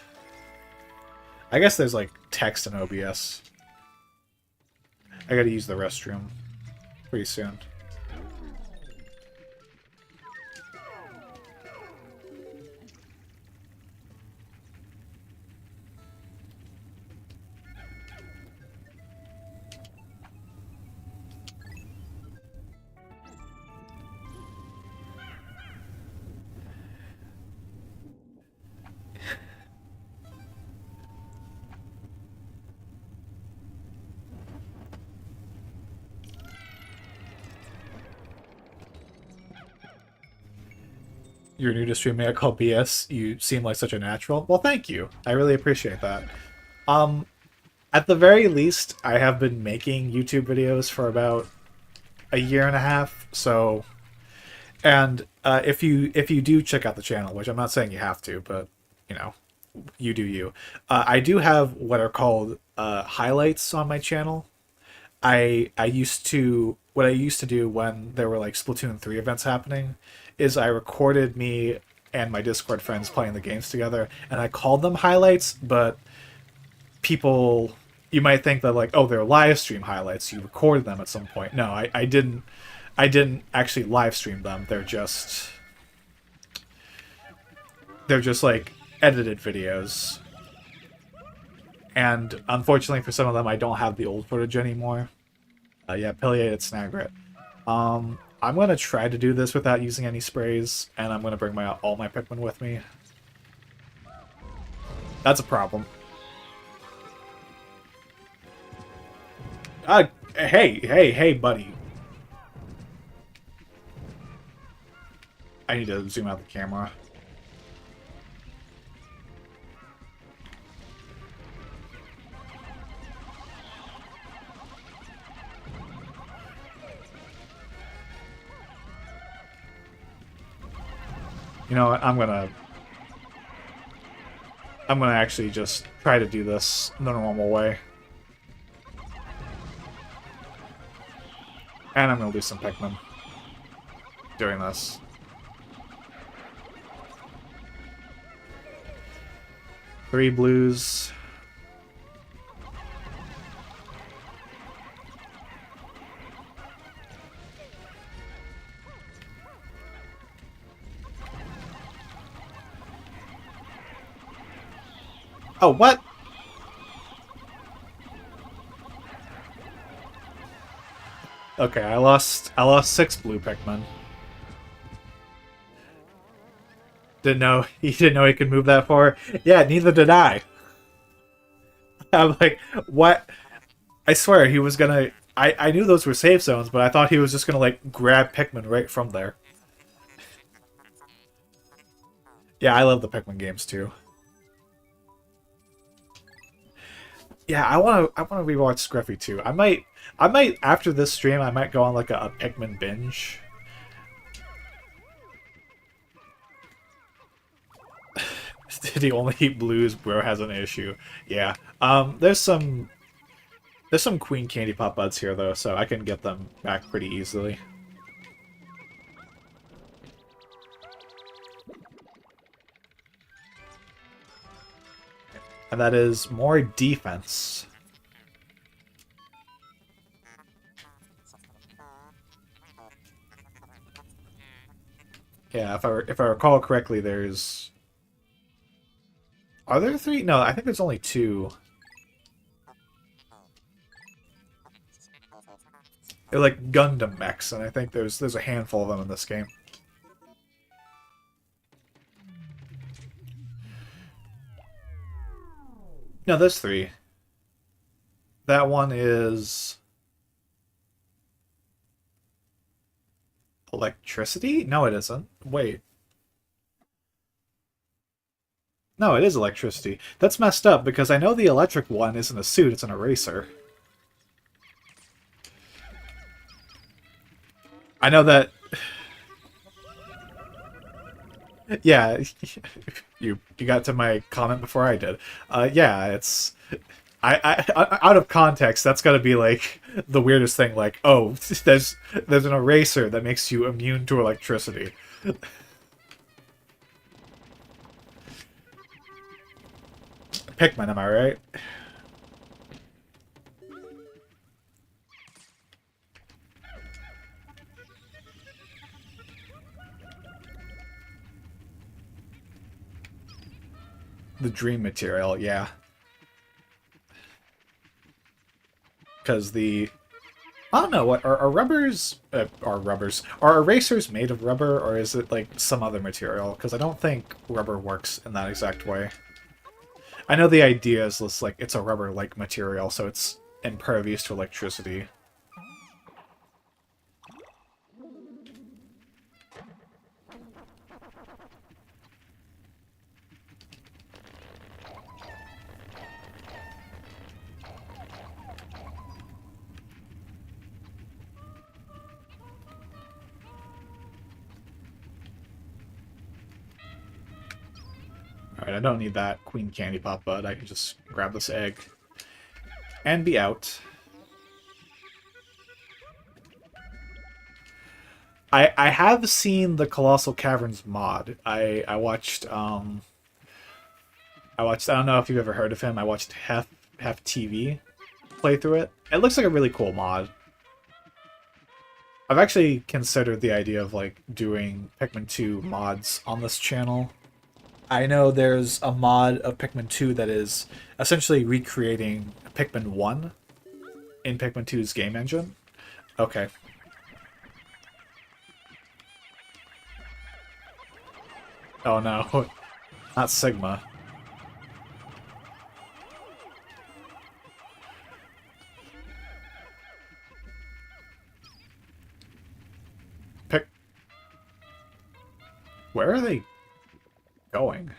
I guess there's like text in OBS. I gotta use the restroom pretty soon. You're new to streaming, I call BS. You seem like such a natural. Well, thank you. I really appreciate that. Um, at the very least, I have been making YouTube videos for about a year and a half. So, and if you do check out the channel, which I'm not saying you have to, but you know, you do you. I do have what are called highlights on my channel. I used to what I used to do when there were like Splatoon 3 events happening is I recorded me and my Discord friends playing the games together, and I called them highlights, but people, you might think that like, oh, they're live stream highlights, you recorded them at some point. No, I didn't actually live stream them. They're just like edited videos. And unfortunately for some of them, I don't have the old footage anymore. Yeah, pileated snagret. I'm gonna try to do this without using any sprays, and I'm gonna bring all my Pikmin with me. That's a problem. Hey, buddy. I need to zoom out the camera. You know what? I'm gonna actually just try to do this the normal way. And I'm gonna lose some Pikmin doing this. Three blues. Oh, what? Okay, I lost 6 blue Pikmin. Didn't know he didn't know he could move that far. Yeah, neither did I. I'm like, what? I swear he was gonna. I knew those were safe zones, but I thought he was just gonna like grab Pikmin right from there. Yeah, I love the Pikmin games too. Yeah, I wanna rewatch Scruffy too. I might after this stream I might go on like a Pikmin binge. Did he only eat blues? Bro has an issue. Yeah. There's some Queen Candy Pop Buds here though, so I can get them back pretty easily. And that is more defense. Yeah, if I recall correctly, there's... Are there three? No, I think there's only two. They're like Gundam mechs, and I think there's a handful of them in this game. No, there's three. That one is... Electricity? No, it isn't. Wait. No, it is electricity. That's messed up, because I know the electric one isn't a suit, it's an eraser. I know that... Yeah, you got to my comment before I did. Yeah, it's... out of context, that's gotta be, like, the weirdest thing, like, oh, there's an eraser that makes you immune to electricity. Pikmin, am I right? The dream material, yeah. Because the... I don't know, what are rubbers... Are erasers made of rubber, or is it, like, some other material? Because I don't think rubber works in that exact way. I know the idea is just, like, it's a rubber-like material, so it's impervious to electricity. Alright, I don't need that Queen Candy Pop Bud. I can just grab this egg. And be out. I have seen the Colossal Caverns mod. I watched, I don't know if you've ever heard of him, I watched Hef TV play through it. It looks like a really cool mod. I've actually considered the idea of, like, doing Pikmin 2 mods on this channel. I know there's a mod of Pikmin 2 that is essentially recreating Pikmin 1 in Pikmin 2's game engine. Okay. Oh no, not Sigma. Pick... Where are they going?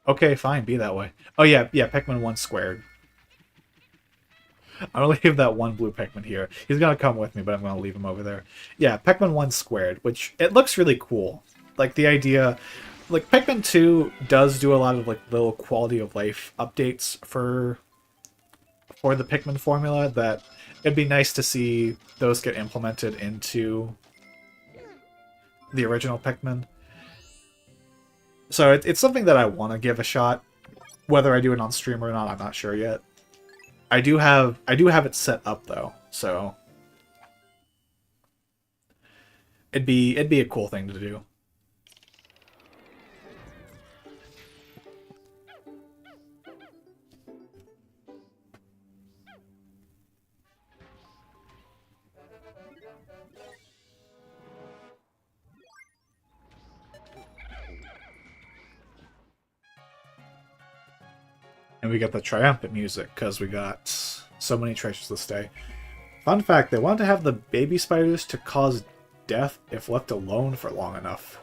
Okay, fine, be that way. Oh yeah, Pikmin 1 squared. I'm gonna leave that one blue Pikmin here. He's gonna come with me, but I'm gonna leave him over there. Yeah, Pikmin 1 squared, which, it looks really cool. Like, the idea... Like, Pikmin 2 does do a lot of, like, little quality of life updates for the Pikmin formula that it'd be nice to see those get implemented into the original Pikmin. So it's something that I want to give a shot. Whether I do it on stream or not, I'm not sure yet. I do have it set up though, so it'd be a cool thing to do. And we got the triumphant music, because we got so many treasures this day. Fun fact, they wanted to have the baby spiders to cause death if left alone for long enough.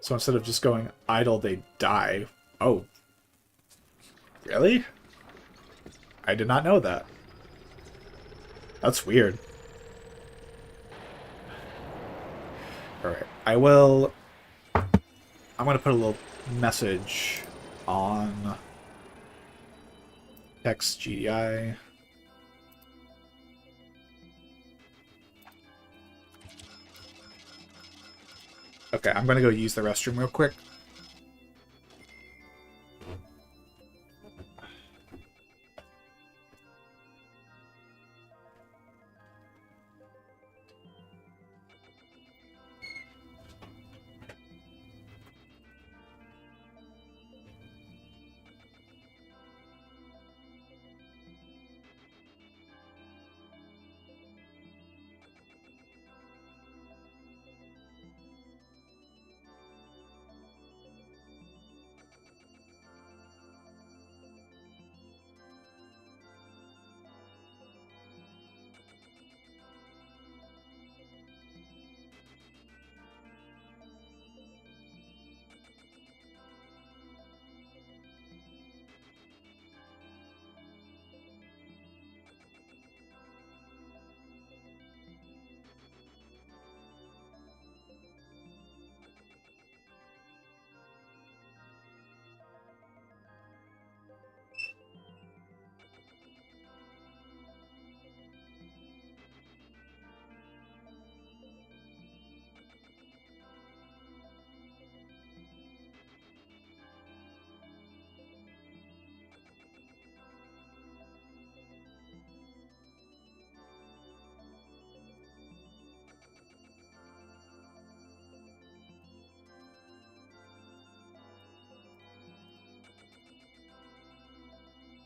So instead of just going idle, they die. Oh. Really? I did not know that. That's weird. Alright, I'm gonna put a little message on text GDI. Okay, I'm gonna go use the restroom real quick.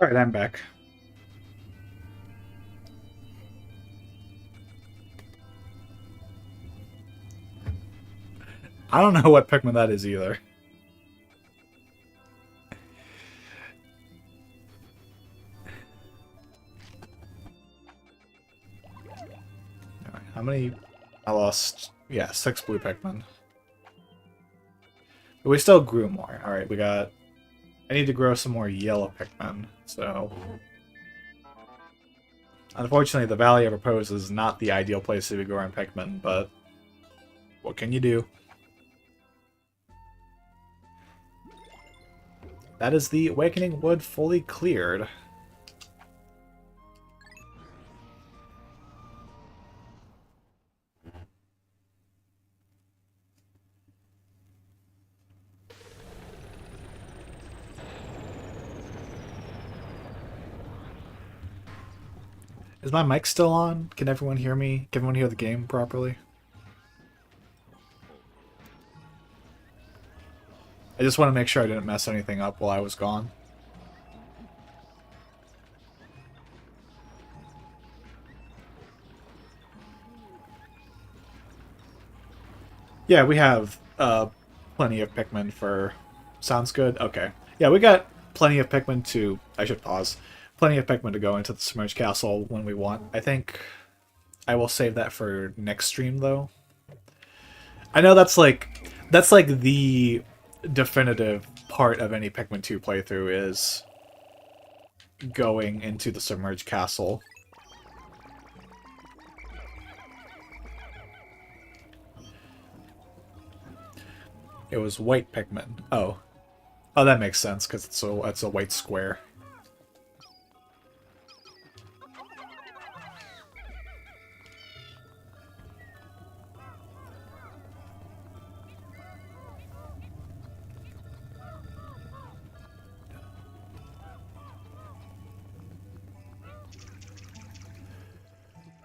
Alright, I'm back. I don't know what Pikmin that is either. Alright, how many? I lost, yeah, 6 blue Pikmin. But we still grew more. Alright, we got... I need to grow some more yellow Pikmin, so... Unfortunately, the Valley of Repose is not the ideal place to be growing Pikmin, but... what can you do? That is the Awakening Wood fully cleared. Is my mic still on? Can everyone hear me? Can everyone hear the game properly? I just want to make sure I didn't mess anything up while I was gone. Yeah, we have plenty of Pikmin for... Sounds good? Okay. Yeah, we got plenty of Pikmin to... I should pause. Plenty of Pikmin to go into the Submerged Castle when we want. I think I will save that for next stream, though. I know that's like the definitive part of any Pikmin 2 playthrough is going into the Submerged Castle. It was white Pikmin. Oh. Oh, that makes sense, because it's a white square.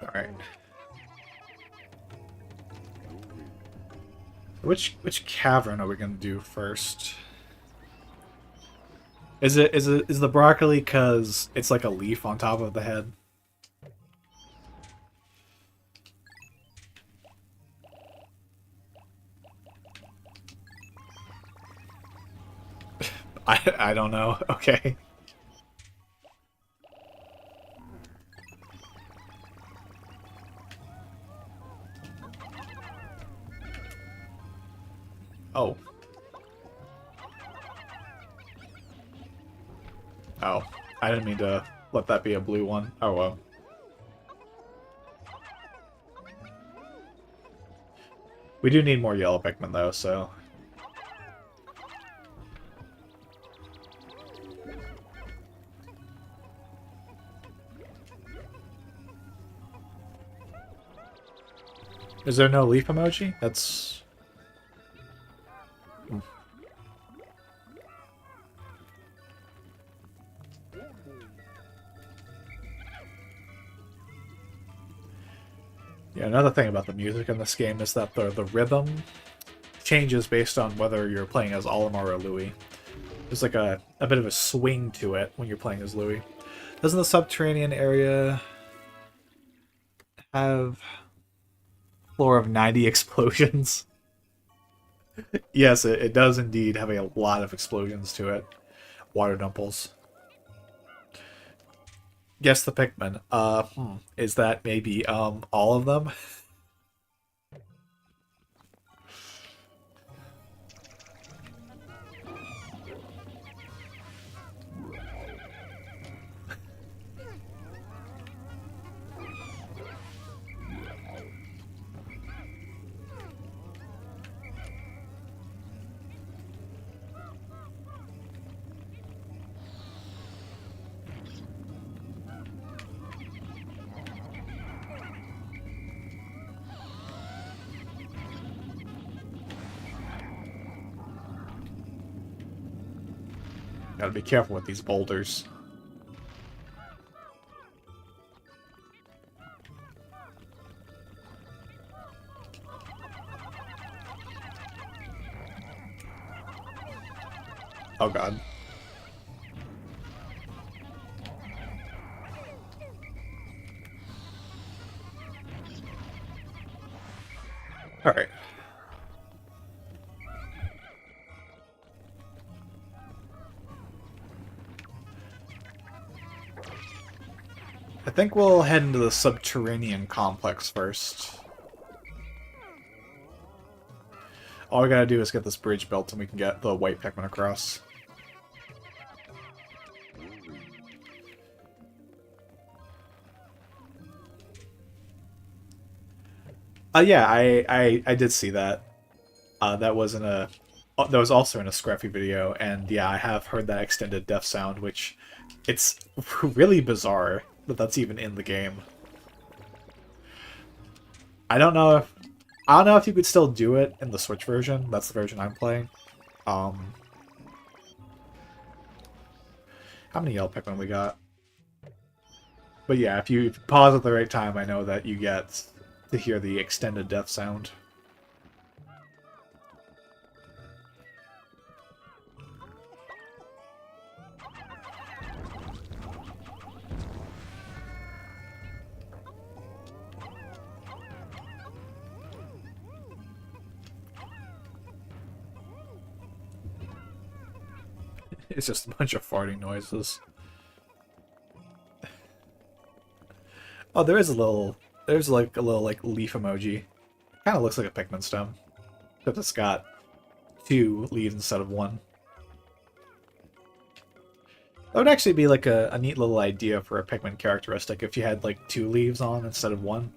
Alright. Which cavern are we gonna do first? Is the broccoli because it's like a leaf on top of the head? I don't know. Okay. Oh. Oh. I didn't mean to let that be a blue one. Oh well. We do need more yellow Pikmin though, so... Is there no leaf emoji? That's... Yeah, another thing about the music in this game is that the rhythm changes based on whether you're playing as Olimar or Louis. There's like a bit of a swing to it when you're playing as Louis. Doesn't the subterranean area have a floor of 90 explosions? Yes, it does indeed have a lot of explosions to it. Water dumples. Guess the Pikmin. Is that maybe all of them? Gotta be careful with these boulders. Oh god. Alright. I think we'll head into the subterranean complex first. All we gotta do is get this bridge built and we can get the white Pikmin across. Yeah, I did see that. That was in a that was also in a Scruffy video, and yeah, I have heard that extended death sound, which it's really bizarre that that's even in the game. I don't know if you could still do it in the Switch version. That's the version I'm playing. Um, how many yellow Pikmin we got? But yeah, if you pause at the right time, I know that you get to hear the extended death sound. It's just a bunch of farting noises. Oh, there's like a little like leaf emoji. Kind of looks like a Pikmin stem, except it's got 2 leaves instead of 1. That would actually be like a neat little idea for a Pikmin characteristic if you had like 2 leaves on instead of 1.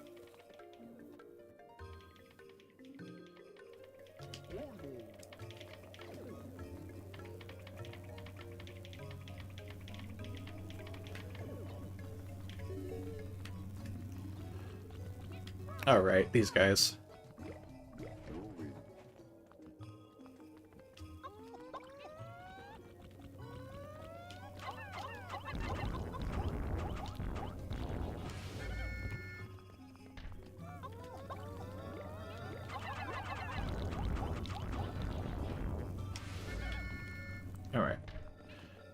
Alright, these guys. Alright.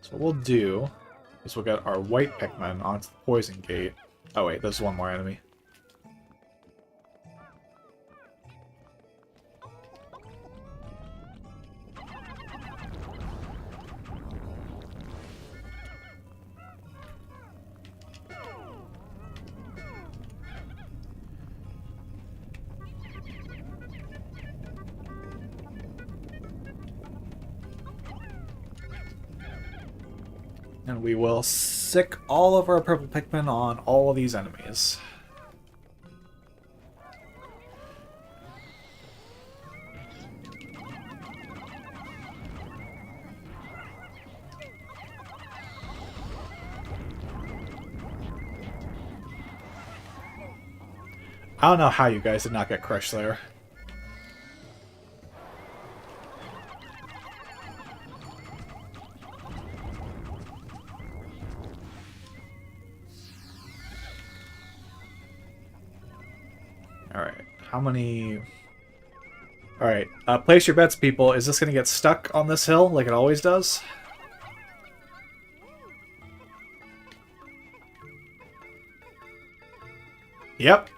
So what we'll do is we'll get our white Pikmin onto the poison gate. Oh wait, there's one more enemy. And we will sick all of our purple Pikmin on all of these enemies. I don't know how you guys did not get crushed there. How many... Alright, place your bets, people. Is this going to get stuck on this hill like it always does? Yep.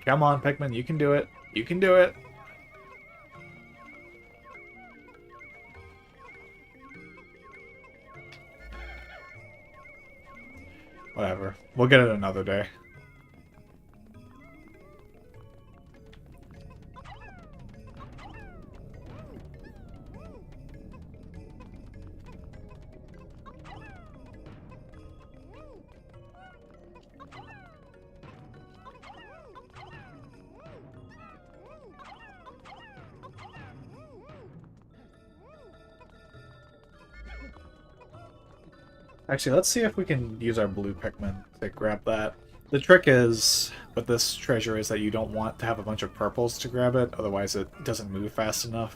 Come on, Pikmin, you can do it. You can do it. Whatever. We'll get it another day. Actually, let's see if we can use our blue Pikmin to grab that. The trick is, with this treasure, is that you don't want to have a bunch of purples to grab it, otherwise it doesn't move fast enough.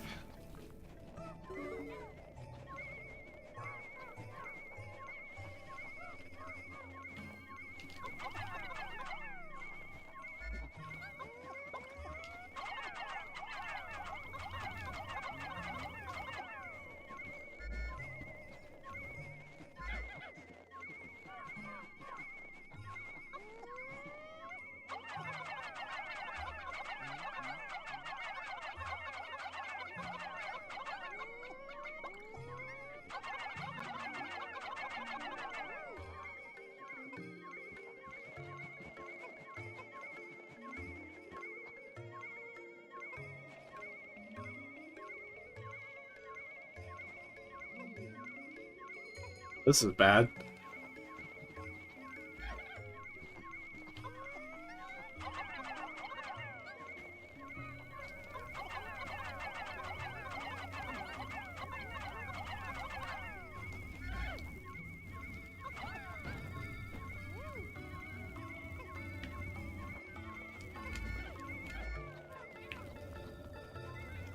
This is bad.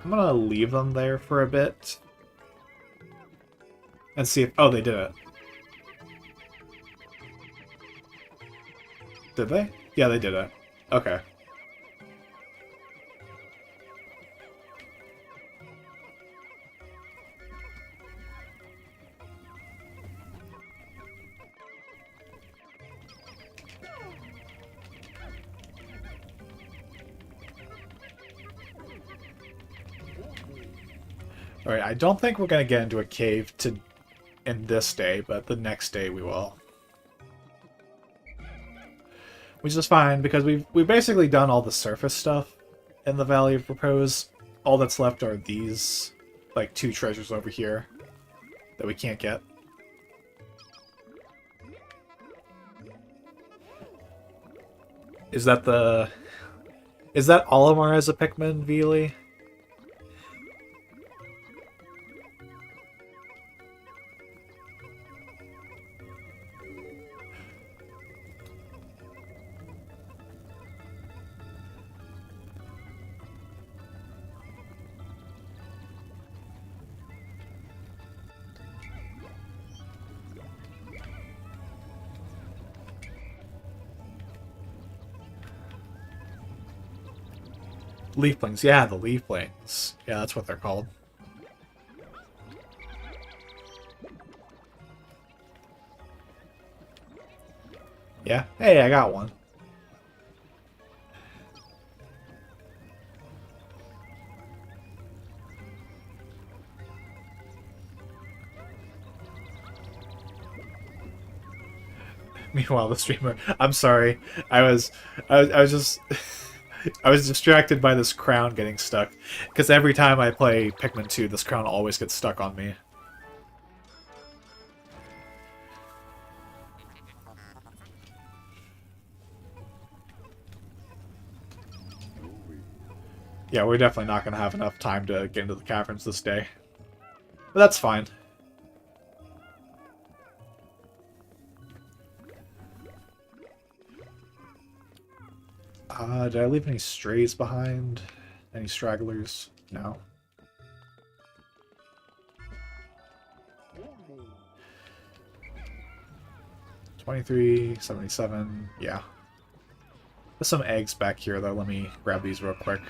I'm gonna leave them there for a bit. And see if... Oh, they did it. Did they? Yeah, they did it. Okay. Alright, I don't think we're gonna get into a cave in this day, but the next day we will. Which is fine, because we've basically done all the surface stuff in the Valley of Repose. All that's left are these, like, 2 treasures over here that we can't get. Is that Olimar as a Pikmin, Veely? Leaflings, yeah, the Leaflings. Yeah, that's what they're called. Yeah? Hey, I got one. Meanwhile, the streamer... I'm sorry. I was just... I was distracted by this crown getting stuck. Because every time I play Pikmin 2, this crown always gets stuck on me. Yeah, we're definitely not going to have enough time to get into the caverns this day. But that's fine. Did I leave any strays behind? Any stragglers? No. $23.77. Yeah. There's some eggs back here, though. Let me grab these real quick.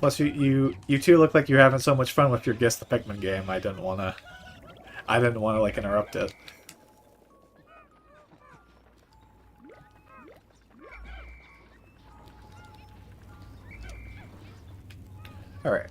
Plus, you two look like you're having so much fun with your Guess the Pikmin game. I didn't wanna like interrupt it. All right.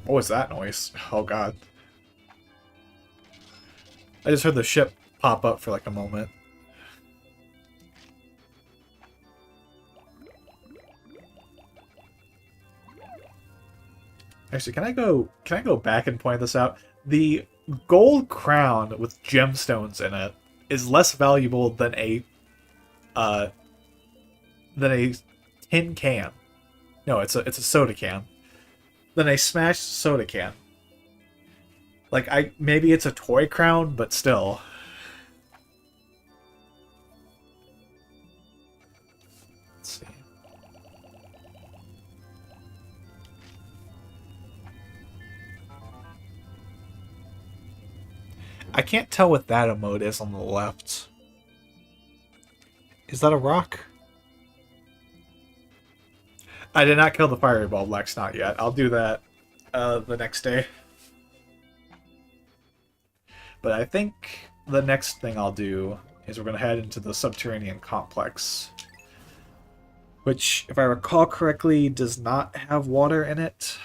What was that noise? Oh god. I just heard the ship pop up for like a moment. Actually, can I go back and point this out? The gold crown with gemstones in it is less valuable than a tin can. No, it's a soda can. Than a smashed soda can. Like maybe it's a toy crown, but still. Let's see. I can't tell what that emote is on the left. Is that a rock? I did not kill the fireball, Lex, not yet. I'll do that the next day. But I think the next thing I'll do is we're going to head into the subterranean complex. Which, if I recall correctly, does not have water in it.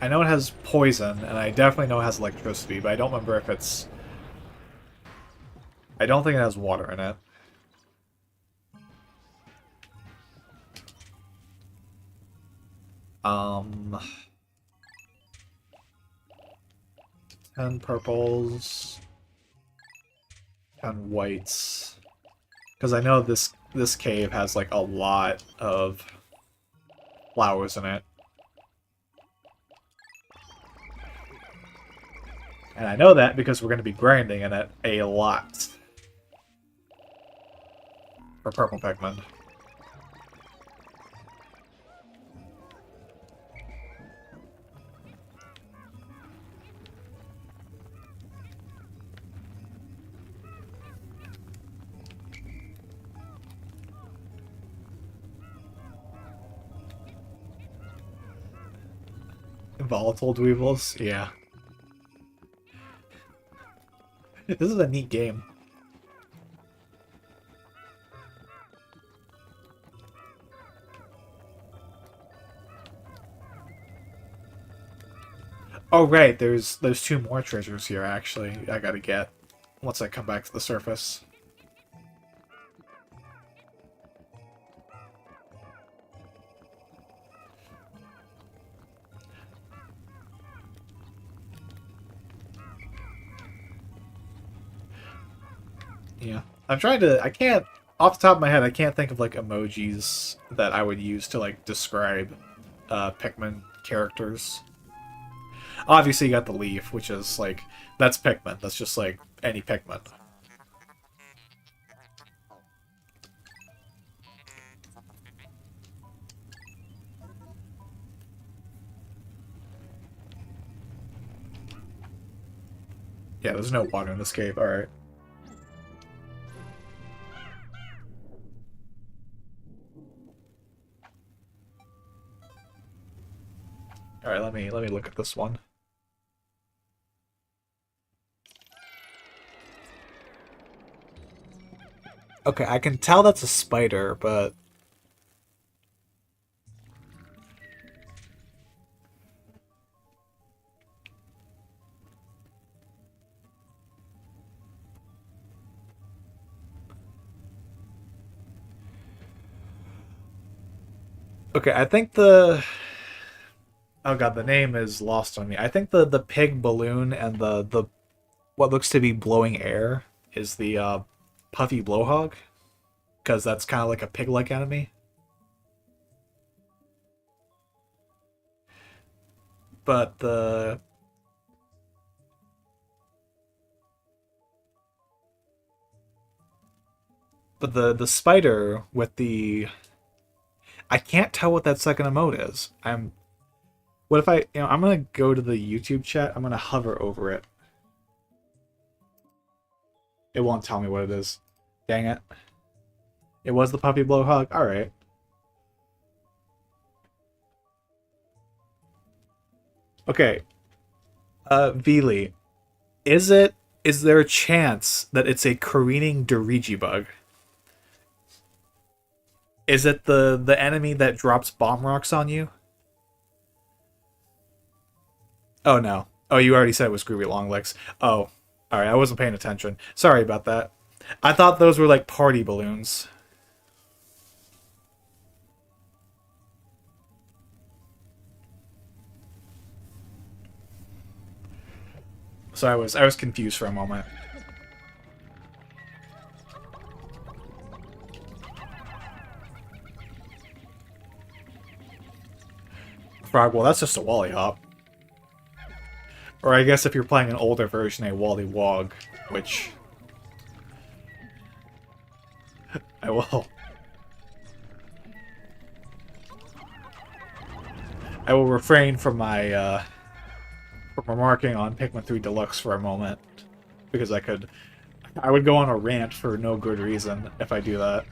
I know it has poison, and I definitely know it has electricity, but I don't remember if it's... I don't think it has water in it. Um... 10 purples... 10 whites... Because I know this cave has, like, a lot of flowers in it. And I know that because we're going to be grinding in it a lot. For purple Pikmin. Volatile Dweebles? Yeah. This is a neat game. Oh right, there's two more treasures here actually I gotta get once I come back to the surface. Yeah. I'm trying to... I can't... Off the top of my head, I can't think of, like, emojis that I would use to, like, describe Pikmin characters. Obviously, you got the leaf, which is, like... That's Pikmin. That's just, like, any Pikmin. Yeah, there's no water in this cave. Alright. let me look at this one. Okay, I can tell that's a spider, but okay, I think the oh god, the name is lost on me. I think the pig balloon and the what looks to be blowing air is the puffy blowhog, because that's kind of like a pig-like enemy. But the spider with the I can't tell what that second emote is. What if I'm gonna go to the YouTube chat. I'm gonna hover over it. It won't tell me what it is. Dang it. It was the puppy blowhog. All right. Okay. Vili, is there a chance that it's a careening Dirigi bug? Is it the enemy that drops bomb rocks on you? Oh no. Oh, you already said it was Groovy Longlegs. Oh, alright, I wasn't paying attention. Sorry about that. I thought those were like party balloons. So I was confused for a moment. Frog, well, that's just a Wally Hop. Or I guess if you're playing an older version, a Wally Wog, which I will. I will refrain from my from remarking on Pikmin 3 Deluxe for a moment, because I would go on a rant for no good reason if I do that.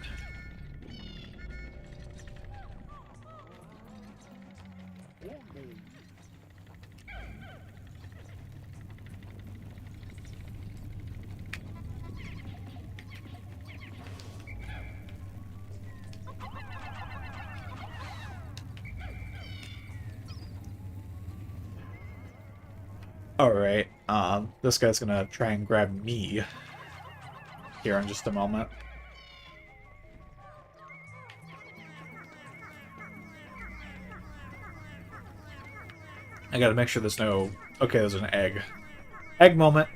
Alright, this guy's gonna try and grab me here in just a moment. I gotta make sure there's no... Okay, there's an egg. Egg moment.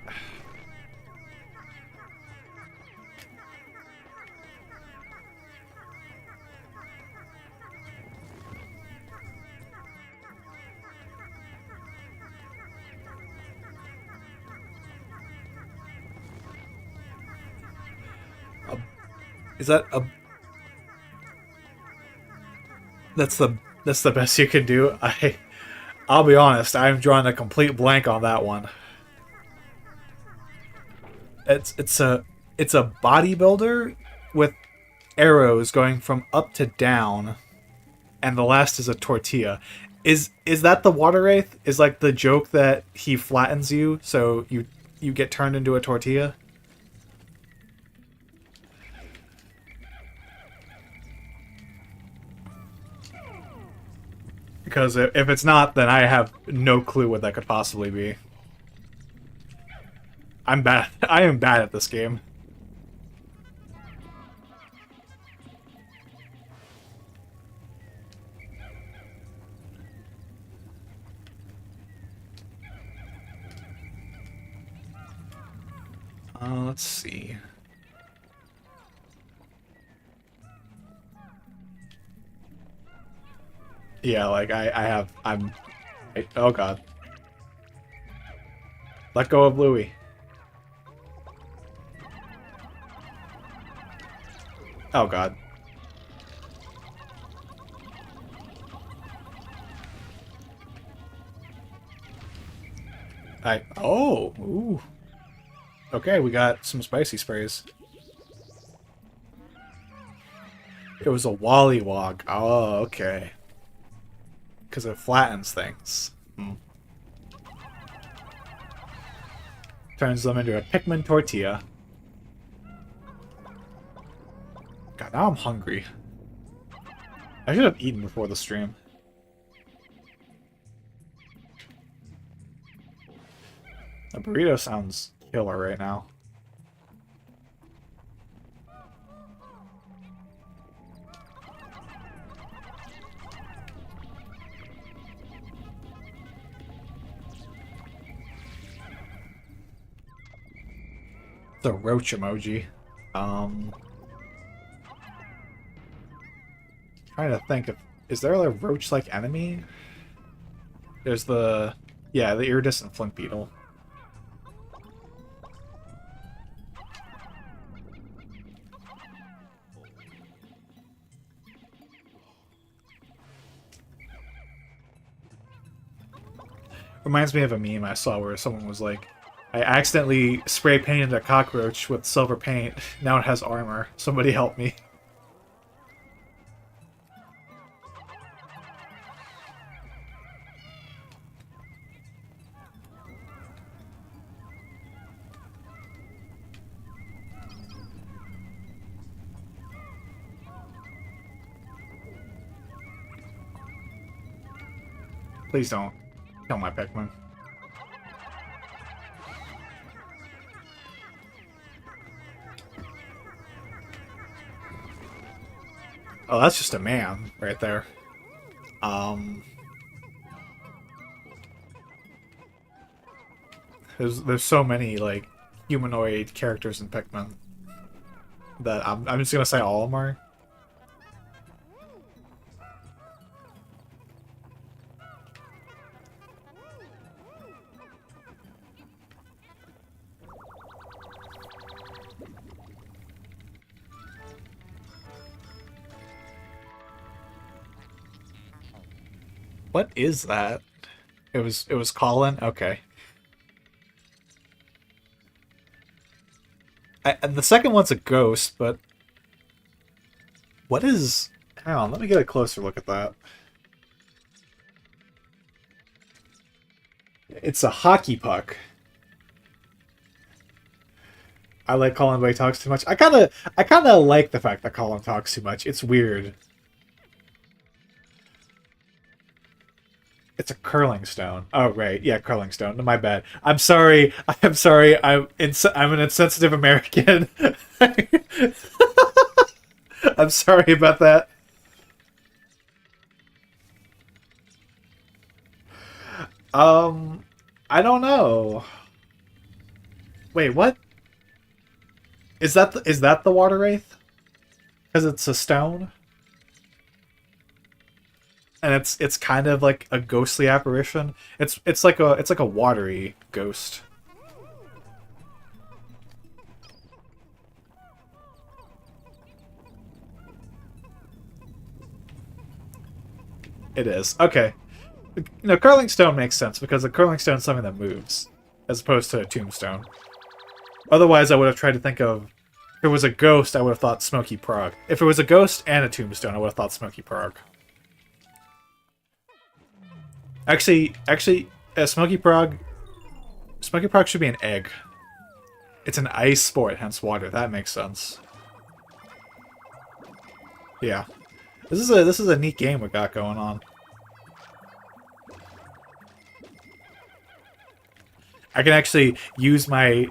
Is that a... That's the best you can do? I'll be honest, I'm drawing a complete blank on that one. It's a bodybuilder with arrows going from up to down, and the last is a tortilla. Is that the water wraith? Is like the joke that he flattens you so you get turned into a tortilla? Because if it's not, then I have no clue what that could possibly be. I'm bad. I am bad at this game. Let's see. Yeah, like oh god. Let go of Louie. Oh god. Ooh. Okay, we got some spicy sprays. It was a Wally Wog. Oh, okay. Because it flattens things. Hmm. Turns them into a Pikmin tortilla. God, now I'm hungry. I should have eaten before the stream. A burrito sounds killer right now. The roach emoji. Trying to think if is there a roach-like enemy? There's the yeah, the iridescent flint beetle. Reminds me of a meme I saw where someone was like, I accidentally spray painted a cockroach with silver paint. Now it has armor. Somebody help me. Please don't kill my Pikmin. Oh, that's just a man right there. There's so many like humanoid characters in Pikmin that I'm just gonna say all of them are. What is that? It was Colin? Okay. And the second one's a ghost, but what is... Hang on, let me get a closer look at that. It's a hockey puck. I like Colin, but he talks too much. I kind of like the fact that Colin talks too much. It's weird. It's a curling stone. Oh, right. Yeah, curling stone. My bad. I'm sorry. I'm sorry. I'm an insensitive American. I'm sorry about that. I don't know. Wait, what? Is that the water wraith? Because it's a stone? And it's kind of like a ghostly apparition. It's like a watery ghost. It is. Okay. No, curling stone makes sense because a curling stone is something that moves, as opposed to a tombstone. Otherwise, I would have tried to think of if it was a ghost, I would have thought Smoky Prague. If it was a ghost and a tombstone, I would have thought Smoky Prague. Actually, Smoky Prague should be an egg. It's an ice sport, hence water. That makes sense. Yeah, this is a neat game we got going on. I can actually use my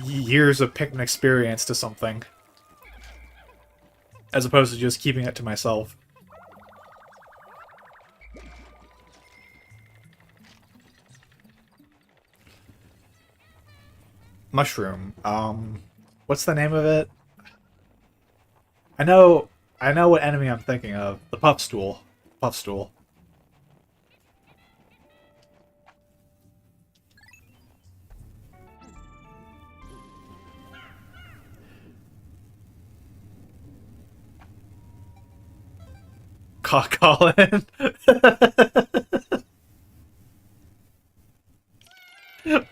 years of Pikmin experience to something, as opposed to just keeping it to myself. Mushroom. What's the name of it? I know what enemy I'm thinking of. The puff stool. Puff stool. Colin.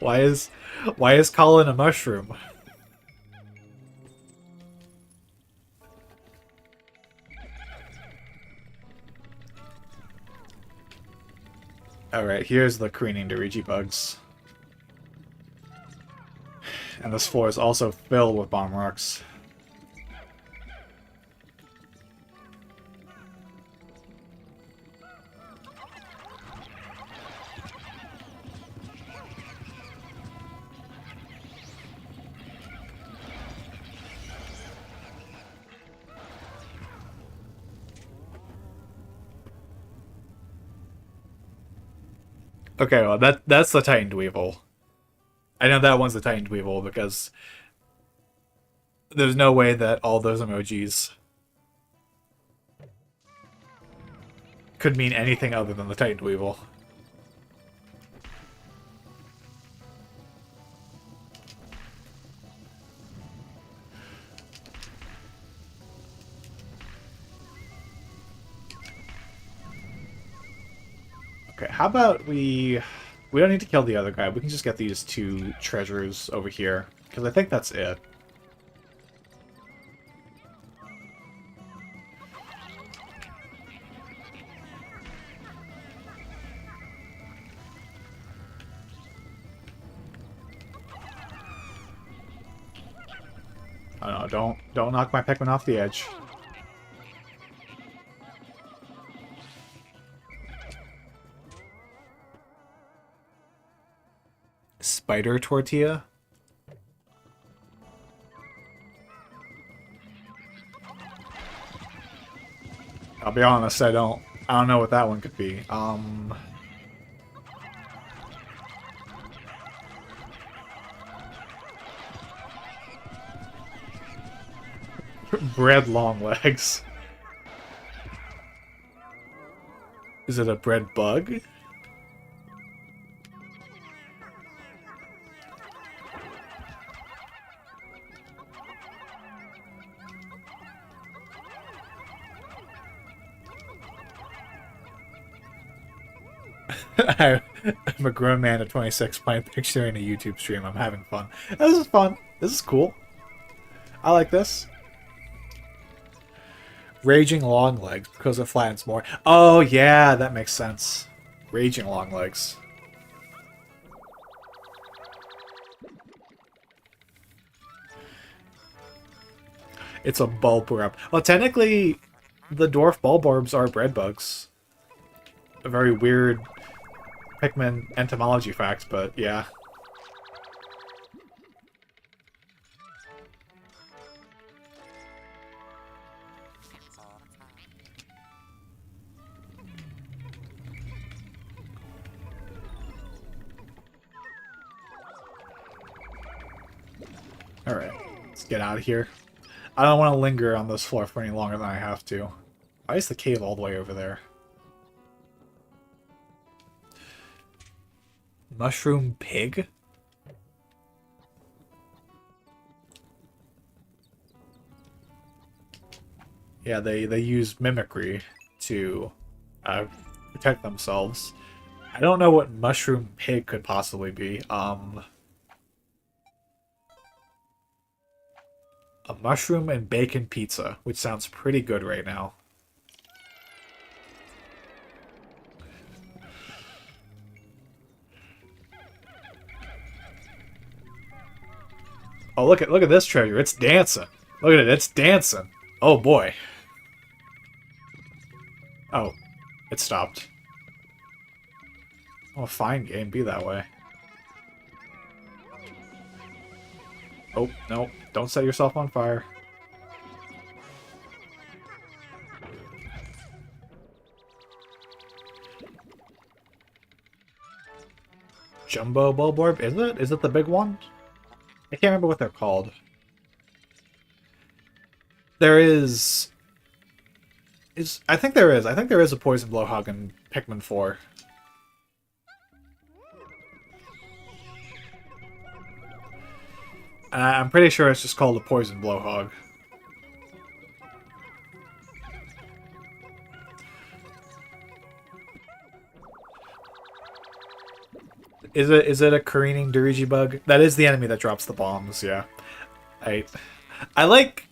why is Colin a mushroom? Alright, here's the careening Dirigi bugs. And this floor is also filled with bomb rocks. Okay, well that's the Titan Dweevil. I know that one's the Titan Dweevil because there's no way that all those emojis could mean anything other than the Titan Dweevil. Okay, how about we don't need to kill the other guy. We can just get these two treasures over here, because I think that's it. Oh no, don't knock my Pikmin off the edge. Spider tortilla? I'll be honest, I don't know what that one could be. Bread long legs. Is it a bread bug? I'm a grown man at 26 playing Pictionary in a YouTube stream. I'm having fun. This is fun. This is cool. I like this. Raging long legs because it flattens more. Oh yeah, that makes sense. Raging long legs. It's a bulborb. Well, technically, the dwarf bulborbs are bread bugs. A very weird Pikmin entomology fact, but yeah. Alright, let's get out of here. I don't want to linger on this floor for any longer than I have to. Why is the cave all the way over there? Mushroom pig? Yeah, they use mimicry to protect themselves. I don't know what mushroom pig could possibly be. A mushroom and bacon pizza, which sounds pretty good right now. Oh, look at this treasure. It's dancing. Look at it. It's dancing. Oh boy. Oh, it stopped. Oh, fine game. Be that way. Oh, no. Don't set yourself on fire. Jumbo Bulborb? Is it? Is it the big one? I can't remember what they're called. There is... I think there is. I think there is a Poison Blowhog in Pikmin 4. I'm pretty sure it's just called a Poison Blowhog. Is it a careening Dirigi bug? That is the enemy that drops the bombs, yeah. I like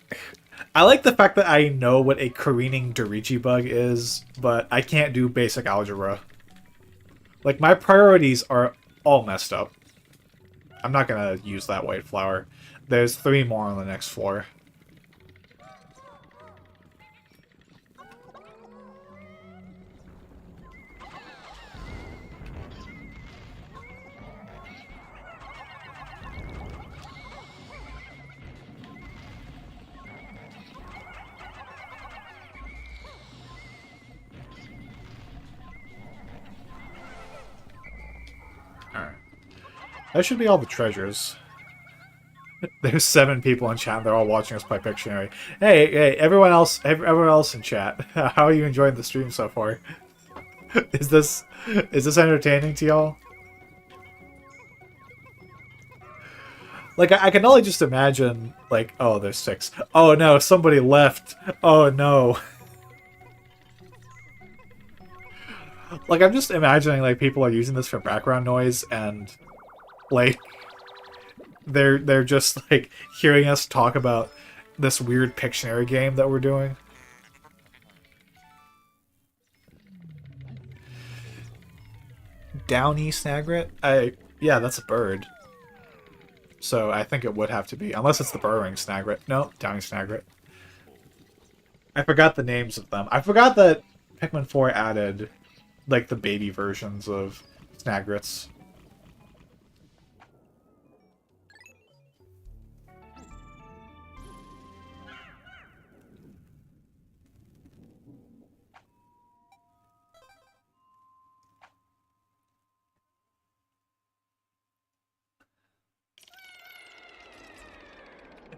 the fact that I know what a careening Dirigi bug is, but I can't do basic algebra. Like, my priorities are all messed up. I'm not gonna use that white flower. There's 3 more on the next floor. Alright. That should be all the treasures. There's 7 people in chat. They're all watching us play Pictionary. Hey, everyone else in chat. How are you enjoying the stream so far? Is this entertaining to y'all? Like, I can only just imagine, like, oh, there's 6. Oh no, somebody left. Oh no. Like, I'm just imagining, like, people are using this for background noise, and, like, they're just, like, hearing us talk about this weird Pictionary game that we're doing. Downy snagret? Yeah, that's a bird. So I think it would have to be, unless it's the burrowing snagret. No, downy snagret. I forgot the names of them. I forgot that Pikmin 4 added, like, the baby versions of snagrets.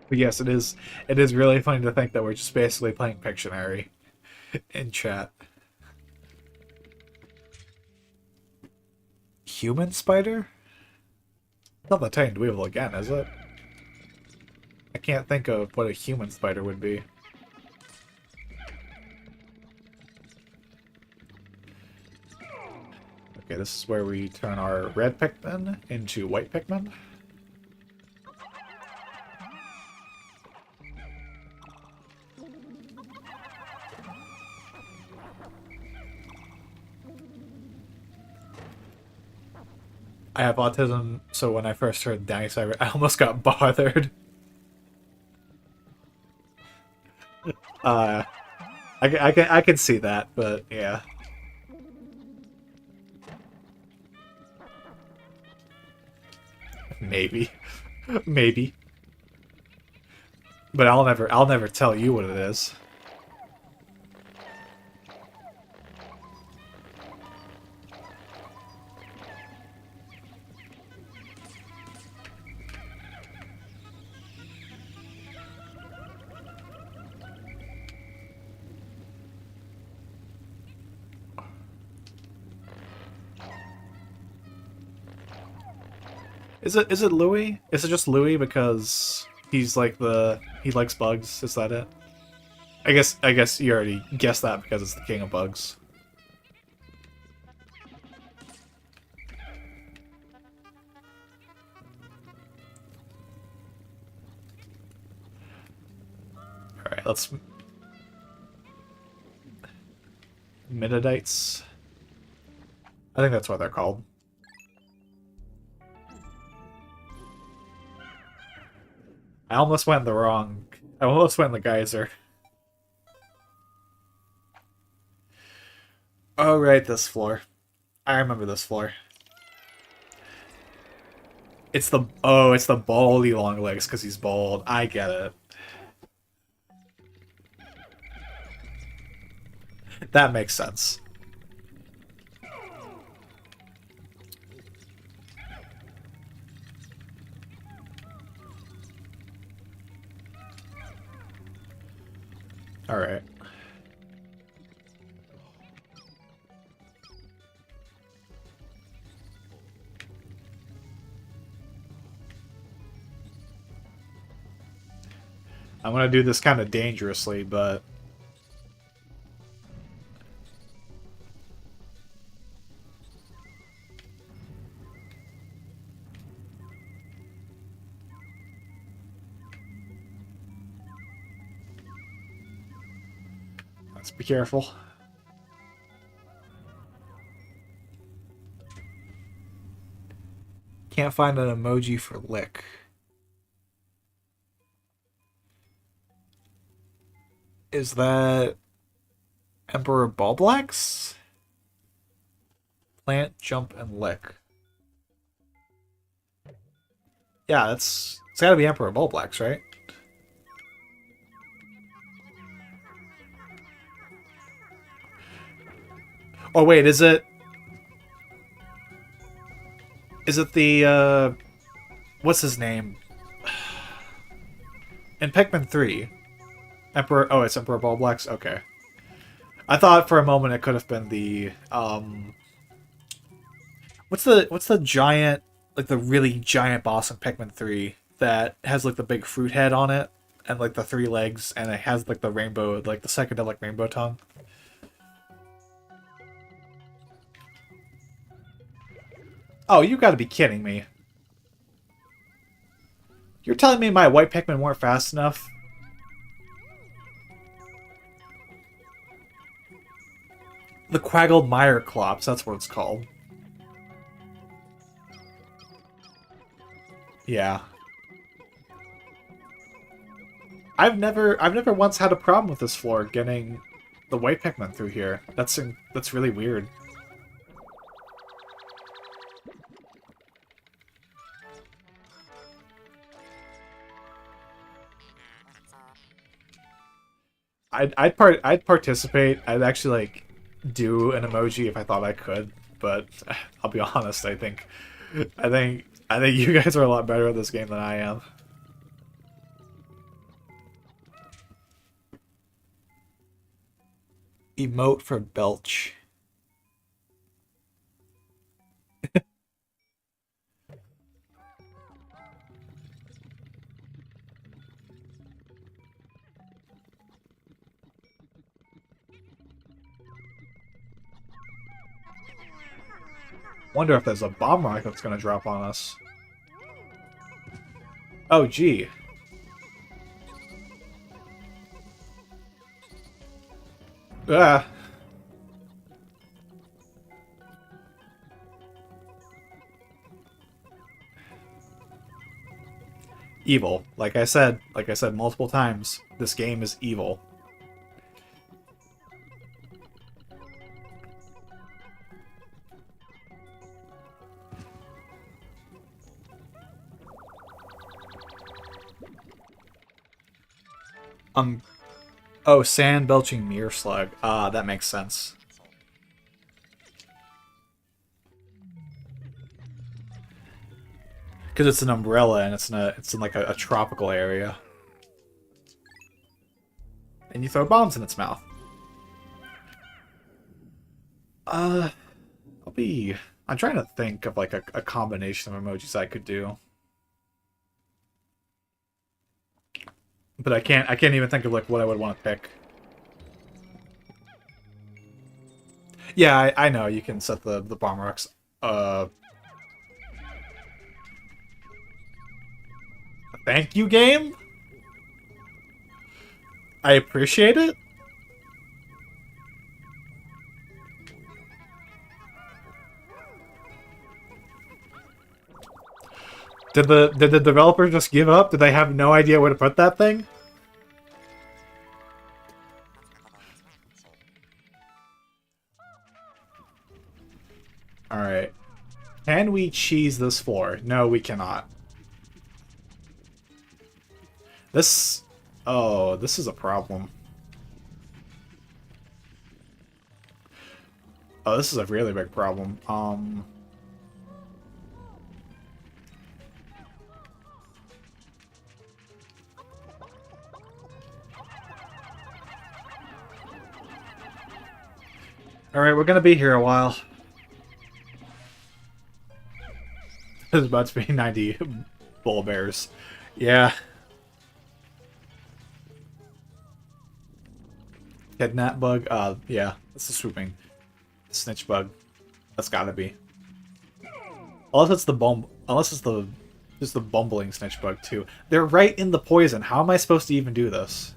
But yes, it is really funny to think that we're just basically playing Pictionary in chat. Human spider? Not the tiny dweevil again, is it? I can't think of what a human spider would be. Okay, this is where we turn our red Pikmin into white Pikmin. I have autism, so when I first heard Danny Cyber, I almost got bothered. I can see that, but yeah. Maybe. Maybe. But I'll never tell you what it is. Is it Louis? Is it just Louis because he's like he likes bugs? Is that it? I guess you already guessed that because it's the king of bugs. Alright, let's... Mididites? I think that's what they're called. I almost went the geyser. Oh, right, this floor. I remember this floor. It's the baldy long legs because he's bald. I get it. That makes sense. Alright. I'm gonna do this kind of dangerously, but... Let's be careful. Can't find an emoji for lick. Is that Emperor Bulblax? Plant, jump, and lick. Yeah, it's gotta be Emperor Bulblax, right? Oh wait, is it the what's his name? In Pikmin 3. Emperor it's Emperor Bulblax? Okay. I thought for a moment it could have been the what's the giant, like the really giant boss in Pikmin 3 that has like the big fruit head on it and like the three legs and it has like the rainbow, like the psychedelic rainbow tongue. Oh, you gotta be kidding me. You're telling me my white Pikmin weren't fast enough? The Quaggled Mire Clops, that's what it's called. Yeah. I've never once had a problem with this floor getting the white Pikmin through here. That's really weird. I'd participate. I'd actually like do an emoji if I thought I could, but I'll be honest, I think you guys are a lot better at this game than I am. Emote for belch. Wonder if there's a bomb rock that's gonna drop on us. Oh, gee. Ah. Evil. Like I said multiple times, this game is evil. Oh, sand belching mirror slug. Ah, that makes sense. Because it's an umbrella and it's in like a tropical area. And you throw bombs in its mouth. Uh, I'm trying to think of like a combination of emojis I could do. But I can't even think of like what I would want to pick. Yeah, I know you can set the bomb rocks. Thank you, game. I appreciate it. Did the developer just give up? Did they have no idea where to put that thing? Alright. Can we cheese this floor? No, we cannot. This... Oh, this is a problem. Oh, this is a really big problem. Alright, we're gonna be here a while. There's about to be 90 bull bears. Yeah. Kidnap bug? Yeah. It's a swooping. Snitch bug. That's gotta be. Unless it's just the bumbling snitch bug too. They're right in the poison. How am I supposed to even do this?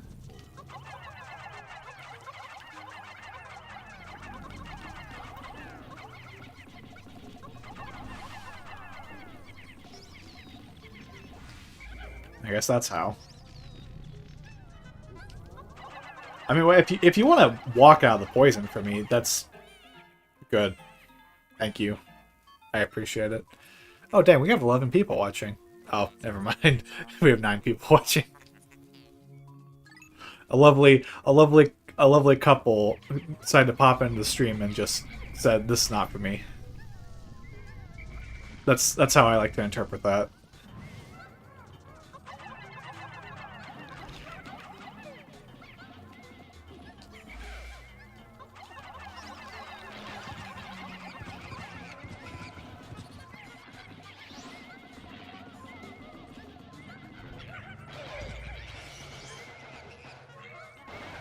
I guess that's how. I mean, if you want to walk out of the poison for me, that's good. Thank you. I appreciate it. Oh, dang, we have 11 people watching. Oh, never mind. We have 9 people watching. A lovely couple decided to pop into the stream and just said, "This is not for me." That's how I like to interpret that.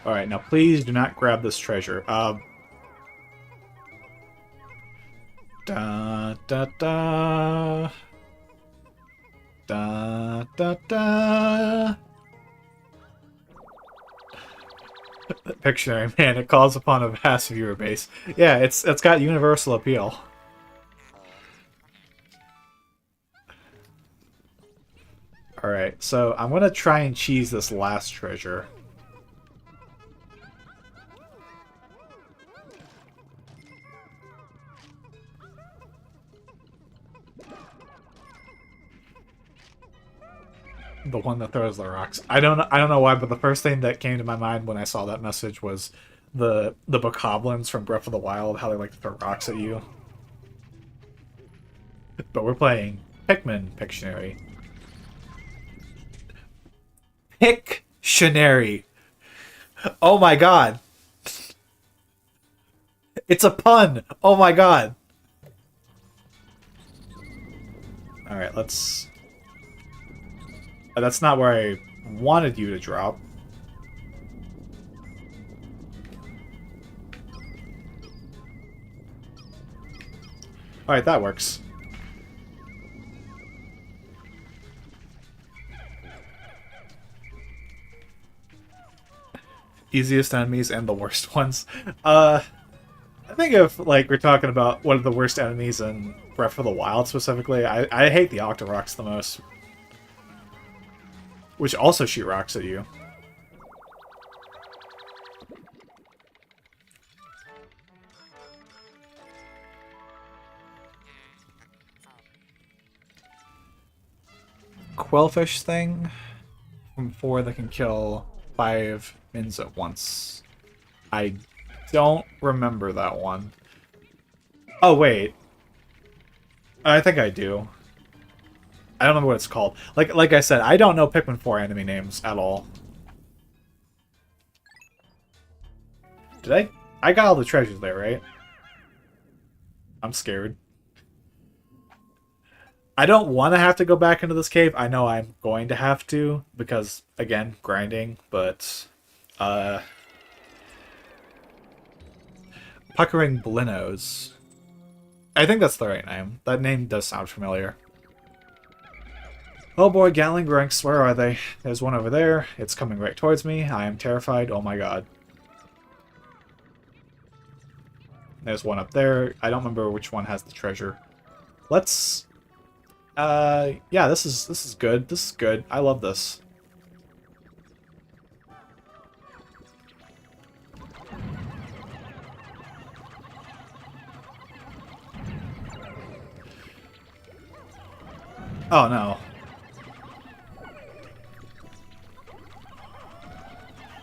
Alright, now please do not grab this treasure. Da da da. Da da da. Pictionary, man, it calls upon a vast viewer base. Yeah, it's got universal appeal. Alright, so I'm gonna try and cheese this last treasure. The one that throws the rocks. I don't know why, but the first thing that came to my mind when I saw that message was the bokoblins from Breath of the Wild, how they like to throw rocks at you. But we're playing Pikmin Pictionary. Pictionary. Oh my god. It's a pun. Oh my god. Alright, let's... That's not where I wanted you to drop. Alright, that works. Easiest enemies and the worst ones. I think if, like, we're talking about one of the worst enemies in Breath of the Wild specifically, I hate the Octoroks the most. Which also shoot rocks at you. Quellfish thing from 4 that can kill 5 mins at once. I don't remember that one. Oh, wait. I think I do. I don't remember what it's called. Like I said, I don't know Pikmin 4 enemy names at all. Did I got all the treasures there, right? I'm scared. I don't want to have to go back into this cave. I know I'm going to have to, because, again, grinding, but... Puckering Blinos. I think that's the right name. That name does sound familiar. Oh boy, Gatling ranks, where are they? There's one over there. It's coming right towards me. I am terrified. Oh my god. There's one up there. I don't remember which one has the treasure. Let's... yeah, this is good. This is good. I love this. Oh no.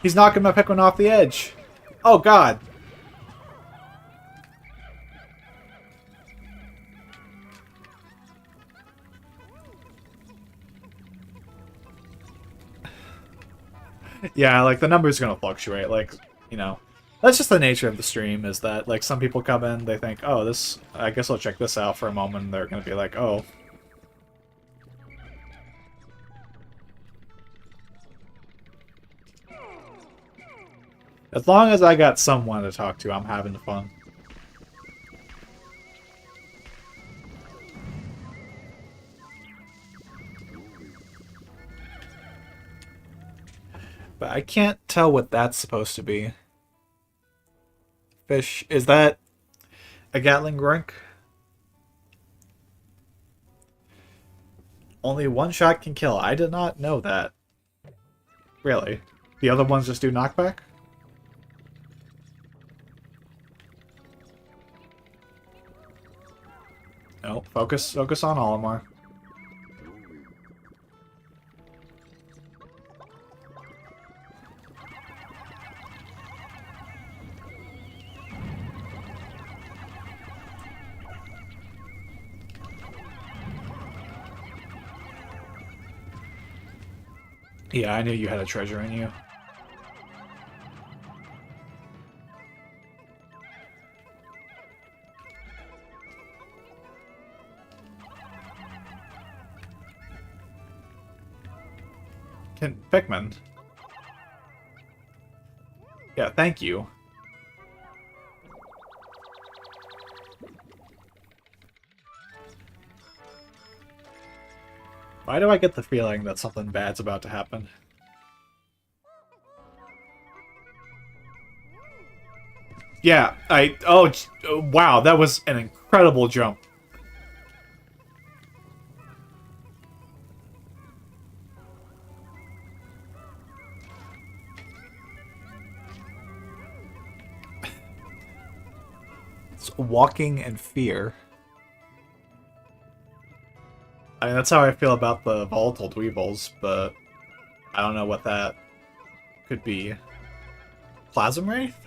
He's knocking my Pikmin off the edge. Oh god. Yeah, like, the number's gonna fluctuate, like, you know. That's just the nature of the stream, is that, like, some people come in, they think, oh, this, I guess I'll check this out for a moment, and they're gonna be like, oh. As long as I got someone to talk to, I'm having fun. But I can't tell what that's supposed to be. Fish. Is that a Gatling Grunk? Only one shot can kill. I did not know that. Really? The other ones just do knockback? No, focus on Olimar. Yeah, I knew you had a treasure in you. Pikmin. Yeah, thank you. Why do I get the feeling that something bad's about to happen? Yeah, oh, wow, that was an incredible jump. It's walking in fear. I mean, that's how I feel about the volatile Dweebles, but I don't know what that could be. Plasm Wraith?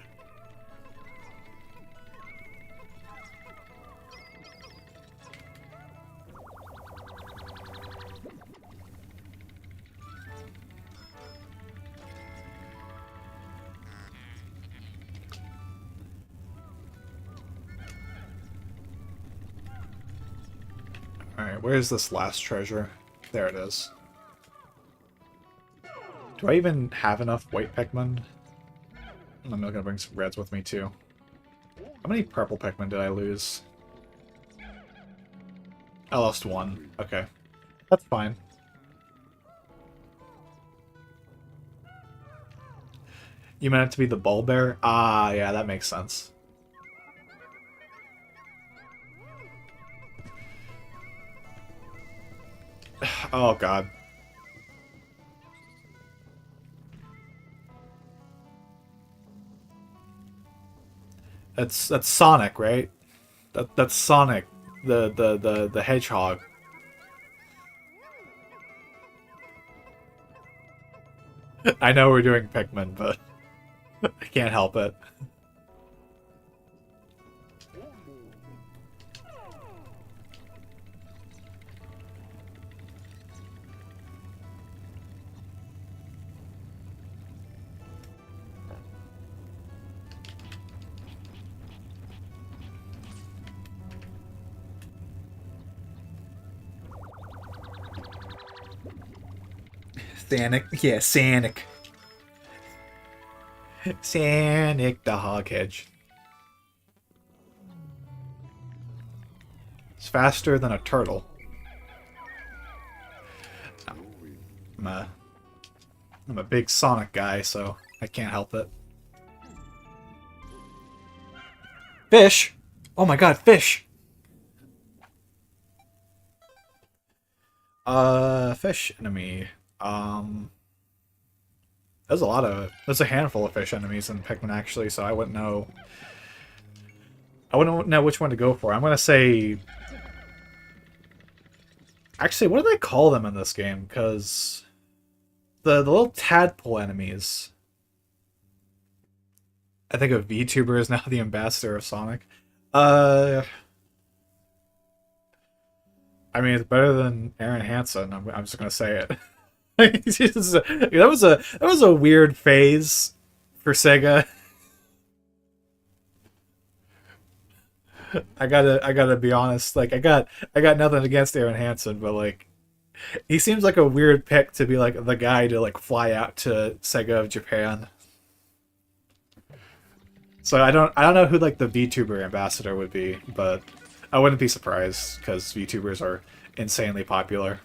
Alright, where's this last treasure? There it is. Do I even have enough white Pikmin? I'm gonna bring some reds with me too. How many purple Pikmin did I lose? I lost one. Okay. That's fine. You meant it to be the Bull Bear? Ah, yeah, that makes sense. Oh, God. That's Sonic, right? That's Sonic, the hedgehog. I know we're doing Pikmin, but I can't help it. Sanic, yeah, Sanic. Sanic the hog hedge. It's faster than a turtle. I'm a big Sonic guy, so I can't help it. Fish! Oh my god, fish! Fish enemy. There's a handful of fish enemies in Pikmin actually, so I wouldn't know. I wouldn't know which one to go for. I'm gonna say. Actually, what do they call them in this game? Because the little tadpole enemies. I think a VTuber is now the ambassador of Sonic. I mean, it's better than Aaron Hansen. I'm just gonna say it. That was a weird phase for Sega. I gotta be honest. Like I got nothing against Aaron Hansen, but like he seems like a weird pick to be like the guy to like fly out to Sega of Japan. So I don't know who like the VTuber ambassador would be, but I wouldn't be surprised because VTubers are insanely popular.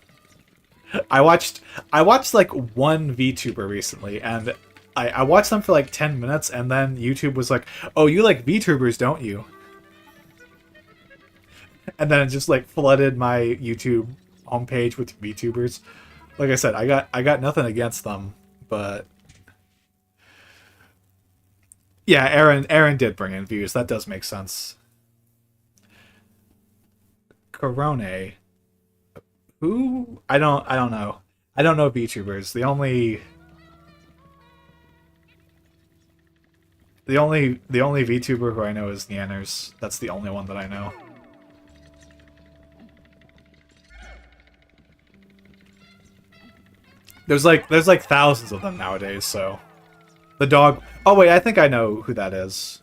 I watched like one VTuber recently, and I watched them for like 10 minutes, and then YouTube was like, "Oh, you like VTubers, don't you?" And then it just like flooded my YouTube homepage with VTubers. Like I said, I got nothing against them, but yeah, Aaron did bring in views. That does make sense. Corone, who I don't know. I don't know VTubers. The only VTuber who I know is Neanners. That's the only one that I know. There's like thousands of them nowadays, so the dog. Oh wait, I think I know who that is.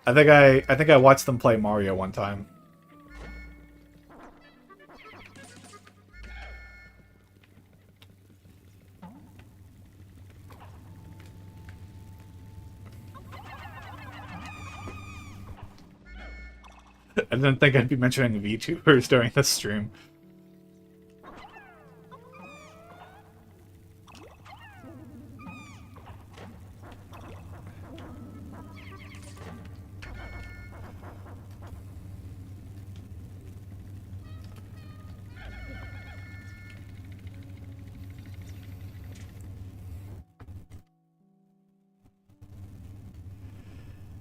I think I watched them play Mario one time. I didn't think I'd be mentioning VTubers during this stream.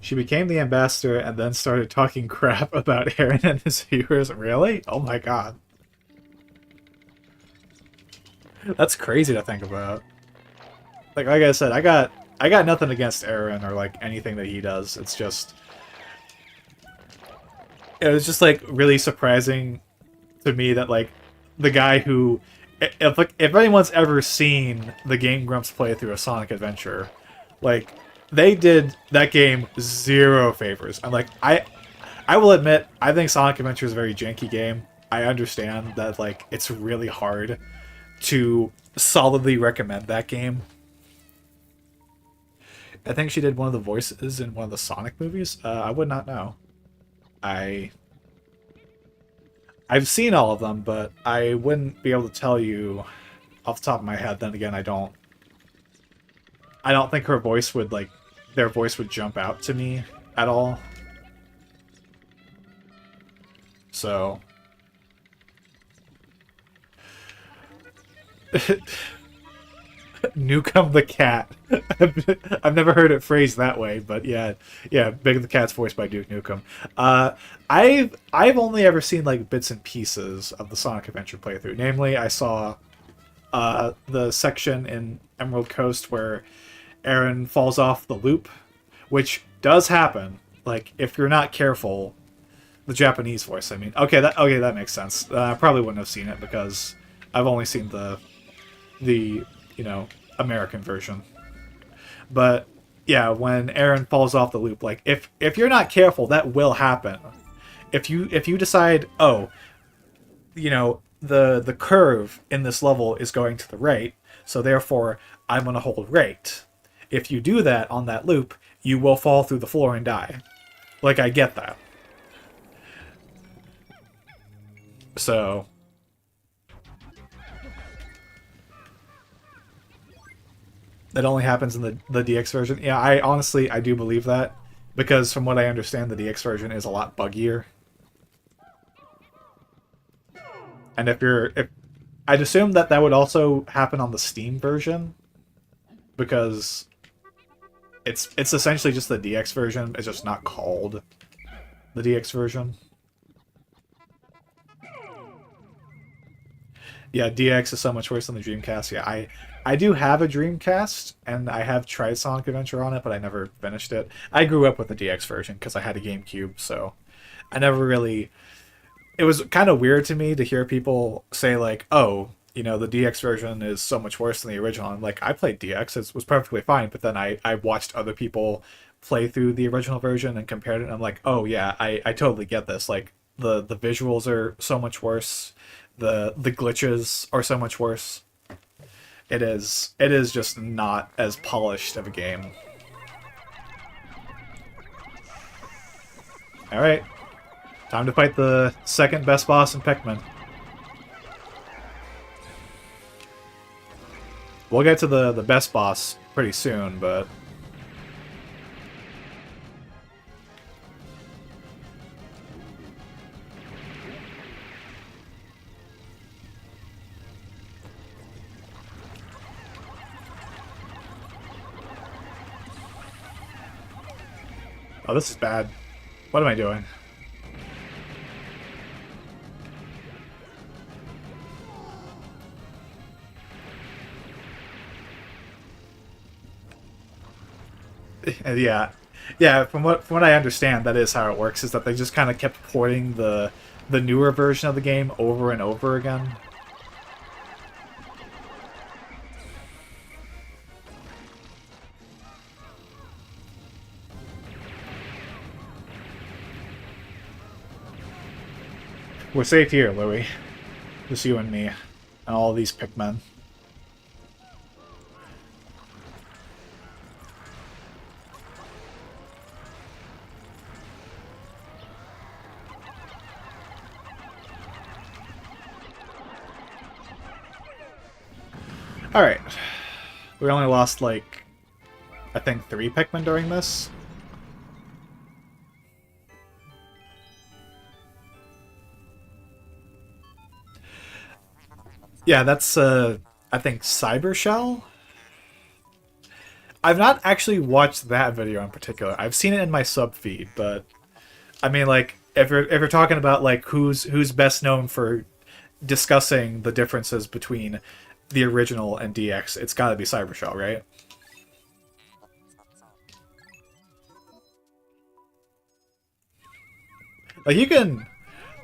She became the ambassador and then started talking crap about Aaron and his viewers. Really? Oh my god. That's crazy to think about. Like I said, I got nothing against Aaron or like anything that he does. It's just it was just like really surprising to me that like the guy who if anyone's ever seen the Game Grumps playthrough of Sonic Adventure, like they did that game zero favors. I'm like I will admit I think Sonic Adventure is a very janky game. I understand that like it's really hard to solidly recommend that game. I think she did one of the voices in one of the Sonic movies. I would not know. I I've seen all of them, but I wouldn't be able to tell you off the top of my head. Then again, I don't. I don't think her voice would like their voice would jump out to me at all. So Nukem the cat. I've never heard it phrased that way, but yeah, Big the Cat's voiced by Duke Nukem. I've only ever seen like bits and pieces of the Sonic Adventure playthrough. Namely, I saw the section in Emerald Coast where Aaron falls off the loop, which does happen. Like if you're not careful, the Japanese voice. I mean, that makes sense. I probably wouldn't have seen it because I've only seen the American version. But yeah, when Aaron falls off the loop, like if you're not careful, that will happen. If you decide, oh, the curve in this level is going to the right, so therefore I'm gonna hold right. If you do that on that loop, you will fall through the floor and die. Like I get that. So that only happens in the DX version. Yeah, I do believe that. Because from what I understand, the DX version is a lot buggier. And if I'd assume that would also happen on the Steam version. Because it's essentially just the DX version. It's just not called the DX version. Yeah, DX is so much worse than the Dreamcast. Yeah, I do have a Dreamcast, and I have tried Sonic Adventure on it, but I never finished it. I grew up with the DX version because I had a GameCube, so I never really... It was kind of weird to me to hear people say, like, oh, the DX version is so much worse than the original. I'm like, I played DX, it was perfectly fine, but then I watched other people play through the original version and compared it, and I'm like, oh yeah, I totally get this. Like, the visuals are so much worse. The glitches are so much worse. It is just not as polished of a game. Alright. Time to fight the second best boss in Pikmin. We'll get to the best boss pretty soon, but... Oh, this is bad. What am I doing? Yeah, yeah. From what I understand, that is how it works. Is that they just kind of kept porting the newer version of the game over and over again. We're safe here, Louis. Just you and me, and all these Pikmin. All right, we only lost like I think 3 Pikmin during this. Yeah, that's I think Cyber Shell. I've not actually watched that video in particular. I've seen it in my sub feed, but I mean, like, if you're talking about like who's best known for discussing the differences between the original and DX, it's got to be Cybershell, right? Like you can,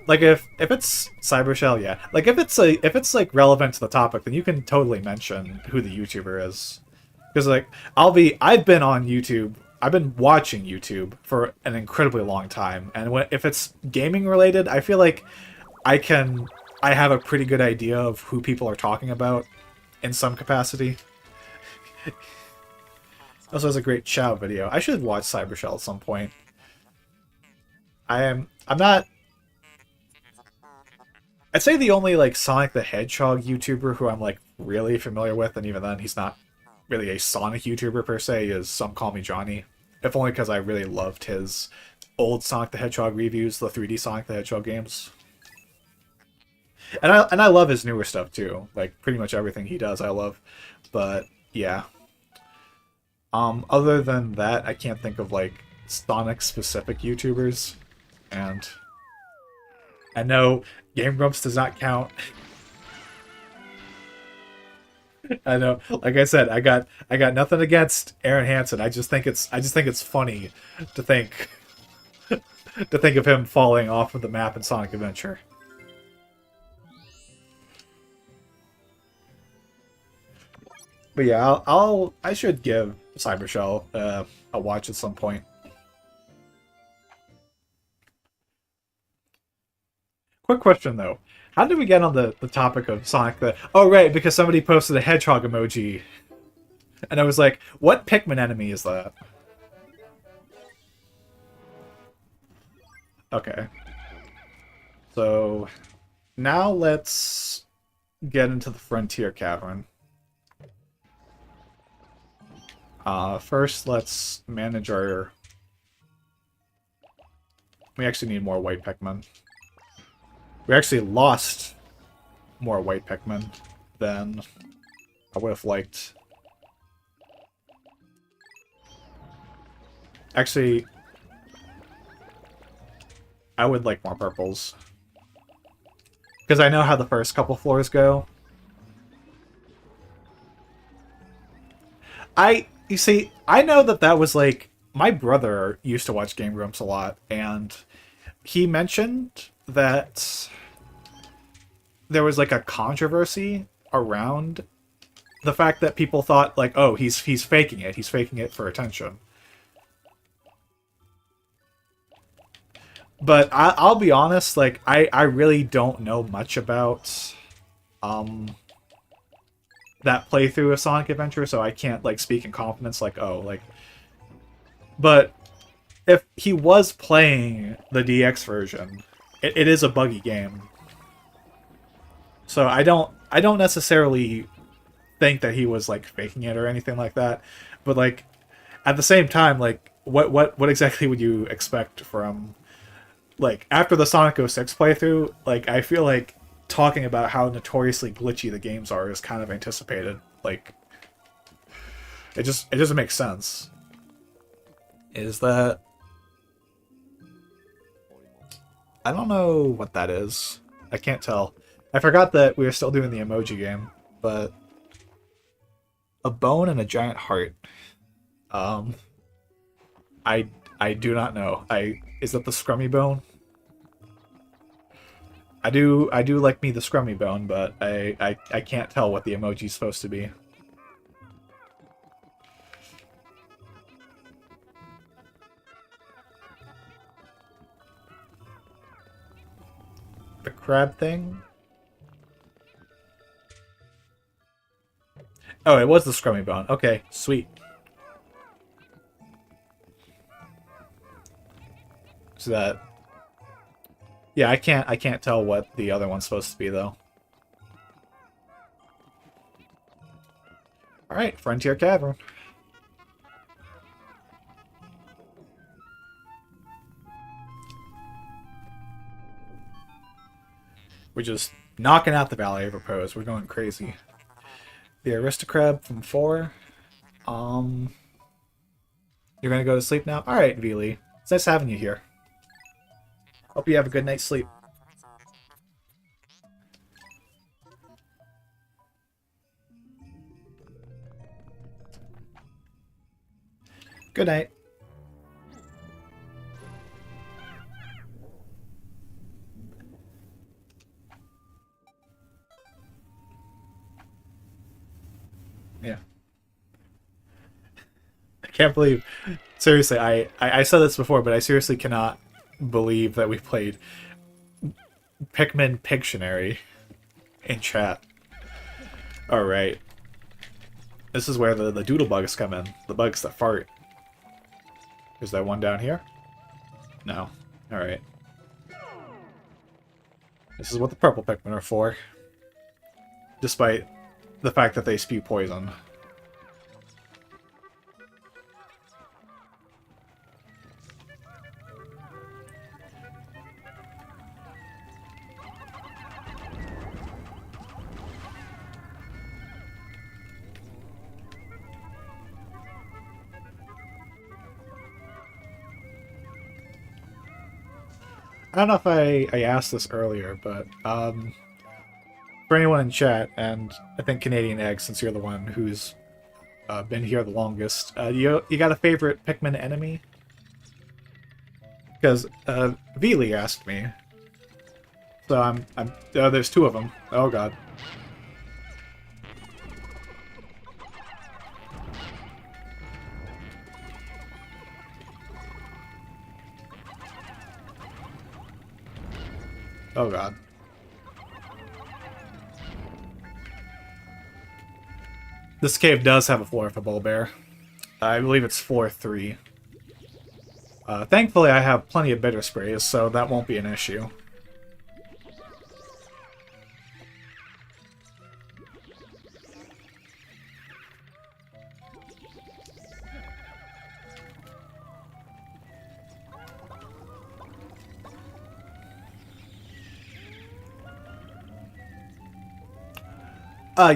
like if it's Cybershell, yeah. Like if it's like relevant to the topic, then you can totally mention who the YouTuber is. Because like I've been on YouTube, I've been watching YouTube for an incredibly long time, and if it's gaming related, I feel like I can I have a pretty good idea of who people are talking about in some capacity. Also has a great Chow video. I should watch Cybershell at some point. I'm not. I'd say the only like Sonic the Hedgehog YouTuber who I'm like really familiar with, and even then he's not really a Sonic YouTuber per se, is Some Call Me Johnny. If only because I really loved his old Sonic the Hedgehog reviews, the 3D Sonic the Hedgehog games. And I love his newer stuff too. Like pretty much everything he does I love. But yeah. Other than that, I can't think of like Sonic specific YouTubers. And I know Game Grumps does not count. I know. Like I said, I got nothing against Aaron Hansen. I just think it's funny to think to think of him falling off of the map in Sonic Adventure. But yeah, I should give Cybershell a watch at some point. Quick question though. How did we get on the topic of Sonic the... Oh, right, because somebody posted a hedgehog emoji. And I was like, what Pikmin enemy is that? Okay. So, now let's get into the Frontier Cavern. First, let's manage our... We actually need more white Pikmin. We actually lost more white Pikmin than I would have liked. Actually, I would like more purples. Because I know how the first couple floors go. You see, I know that was like... My brother used to watch Game Grumps a lot, and he mentioned that there was like a controversy around the fact that people thought like, oh, he's faking it. He's faking it for attention. But I'll be honest, like I really don't know much about that playthrough of Sonic Adventure, so I can't like speak in confidence like, oh, like... But if he was playing the DX version, it is a buggy game. So I don't necessarily think that he was like faking it or anything like that. But like at the same time, like what exactly would you expect from like after the Sonic 06 playthrough? Like I feel like talking about how notoriously glitchy the games are is kind of anticipated. Like it just makes sense. Is that I don't know what that is. I can't tell. I forgot that we were still doing the emoji game, but a bone and a giant heart. Um, I I do not know. Is that the scrummy bone? I do like me the scrummy bone, but I can't tell what the emoji's supposed to be. The crab thing? Oh, it was the scrummy bone. Okay, sweet. So that, yeah, I can't tell what the other one's supposed to be though. All right, Frontier Cavern. We're just knocking out the Valley of Repose. We're going crazy. The Aristocrab from 4. Um, you're gonna go to sleep now? Alright, Vili. It's nice having you here. Hope you have a good night's sleep. Good night. Yeah. I can't believe... Seriously, I said this before, but I seriously cannot believe that we played Pikmin Pictionary in chat. Alright. This is where the doodle bugs come in. The bugs that fart. Is there one down here? No. Alright. This is what the purple Pikmin are for. Despite the fact that they spew poison. I don't know if I asked this earlier, but for anyone in chat, and I think Canadian Egg, since you're the one who's been here the longest, you got a favorite Pikmin enemy? Because Vili asked me, so I'm there's 2 of them. Oh god. Oh god. This cave does have a floor for Bulbear. I believe it's floor 3. Thankfully, I have plenty of bitter sprays, so that won't be an issue.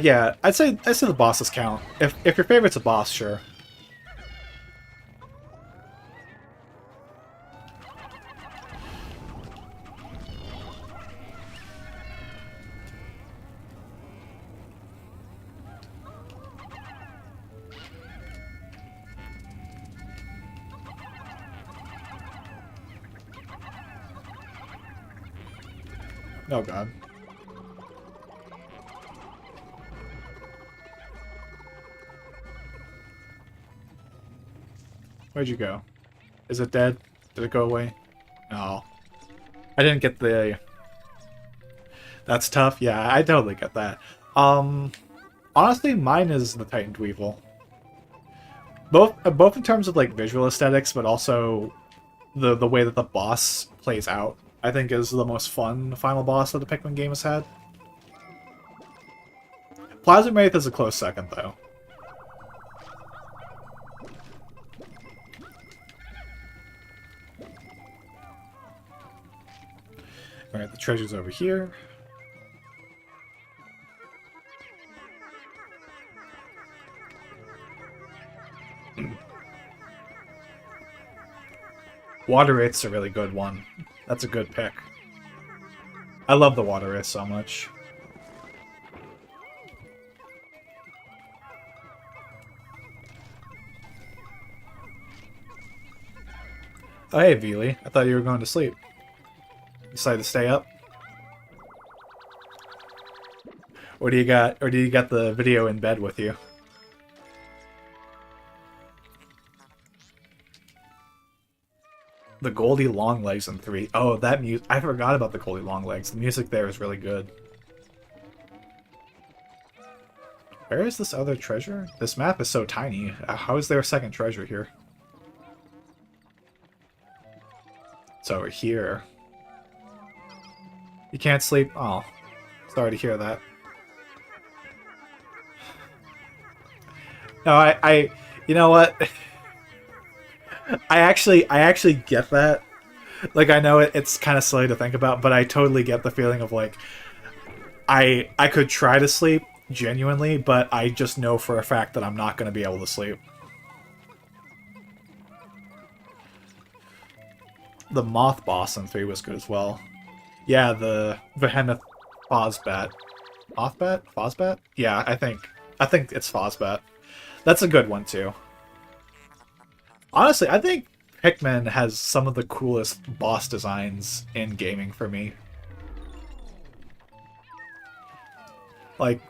Yeah, I'd say the bosses count. If your favorite's a boss, sure. Oh god. Where'd you go? Is it dead? Did it go away? No. I didn't get the... That's tough. Yeah, I totally get that. Honestly, mine is the Titan Weevil. Both in terms of like visual aesthetics, but also the way that the boss plays out, I think is the most fun final boss that the Pikmin game has had. Plasma Wraith is a close second, though. Alright, the treasure's over here. Water Wraith's a really good one. That's a good pick. I love the water race so much. Oh, hey, Veely. I thought you were going to sleep. Decided to stay up? Or do you got the video in bed with you? The Goldie Longlegs in 3. Oh, that music. I forgot about the Goldie Longlegs. The music there is really good. Where is this other treasure? This map is so tiny. How is there a second treasure here? It's over here. You can't sleep? Oh. Sorry to hear that. No, you know what? I actually get that. Like, I know it's kind of silly to think about, but I totally get the feeling of, like, I could try to sleep, genuinely, but I just know for a fact that I'm not going to be able to sleep. The Moth boss in 3 was good as well. Yeah, the Behemoth Fozbat. Mothbat? Fozbat? Yeah, I think it's Fozbat. That's a good one, too. Honestly, I think Pikmin has some of the coolest boss designs in gaming for me. Like,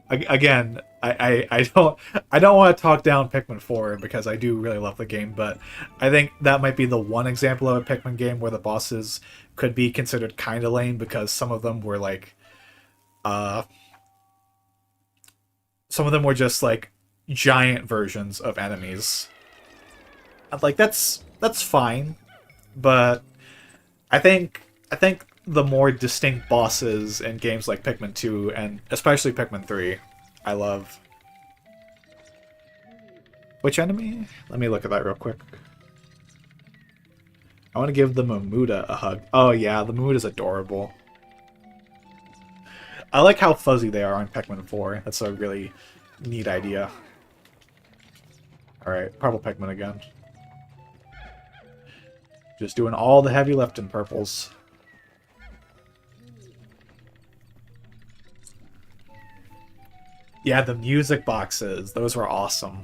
again, I don't want to talk down Pikmin 4 because I do really love the game, but I think that might be the one example of a Pikmin game where the bosses could be considered kind of lame because some of them were like, some of them were just like giant versions of enemies. Like that's fine, but I think the more distinct bosses in games like Pikmin 2 and especially Pikmin 3, I love. Which enemy? Let me look at that real quick. I want to give the Mamuda a hug. Oh yeah, the Mamuda's adorable. I like how fuzzy they are on Pikmin 4. That's a really neat idea. Alright, purple Pikmin again. Just doing all the heavy lifting, purples. Yeah, the music boxes. Those were awesome.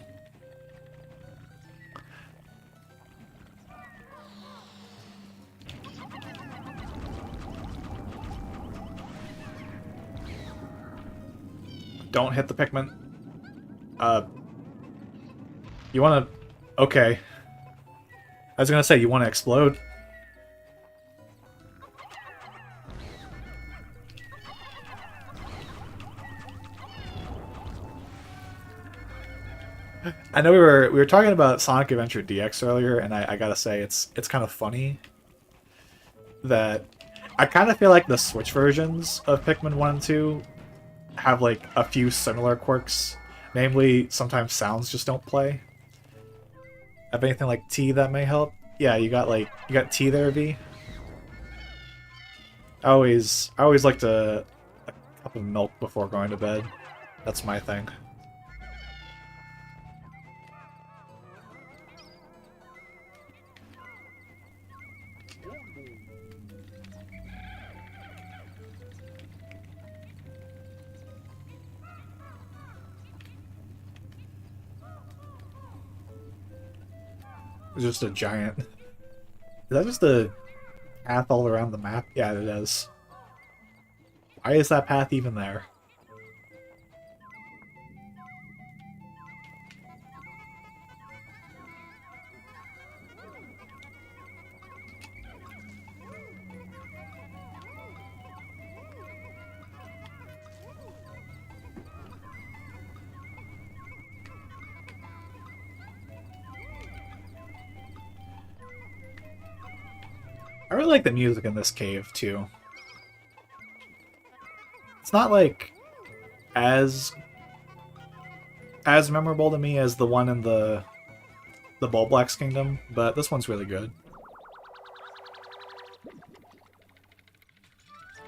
Don't hit the Pikmin. You wanna... Okay. I was gonna say, you wanna explode? I know we were talking about Sonic Adventure DX earlier, and I gotta say, it's kind of funny that I kind of feel like the Switch versions of Pikmin 1 and 2 have like a few similar quirks. Namely, sometimes sounds just don't play. Have anything like T that may help? Yeah, you got T there, V. I always like to a cup of milk before going to bed. That's my thing. It's just a giant... Is that just a path all around the map? Yeah, it is. Why is that path even there? I really like the music in this cave, too. It's not, like, as memorable to me as the one in the Bulblax Kingdom, but this one's really good.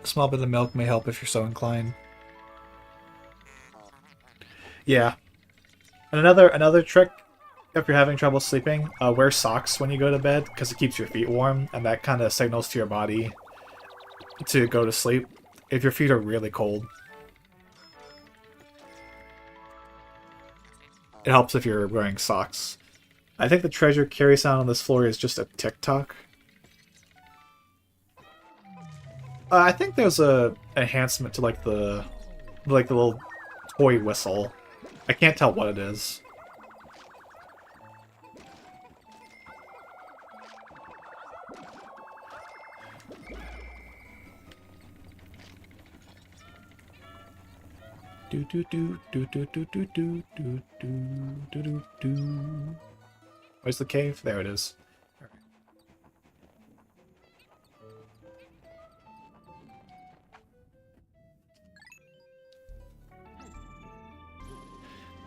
A small bit of milk may help if you're so inclined. Yeah. And another trick, if you're having trouble sleeping, wear socks when you go to bed, because it keeps your feet warm, and that kind of signals to your body to go to sleep if your feet are really cold. It helps if you're wearing socks. I think the treasure carry sound on this floor is just a tick-tock. I think there's a enhancement to the little toy whistle. I can't tell what it is. Do do do do do do do do do do do do. Where's the cave? There it is.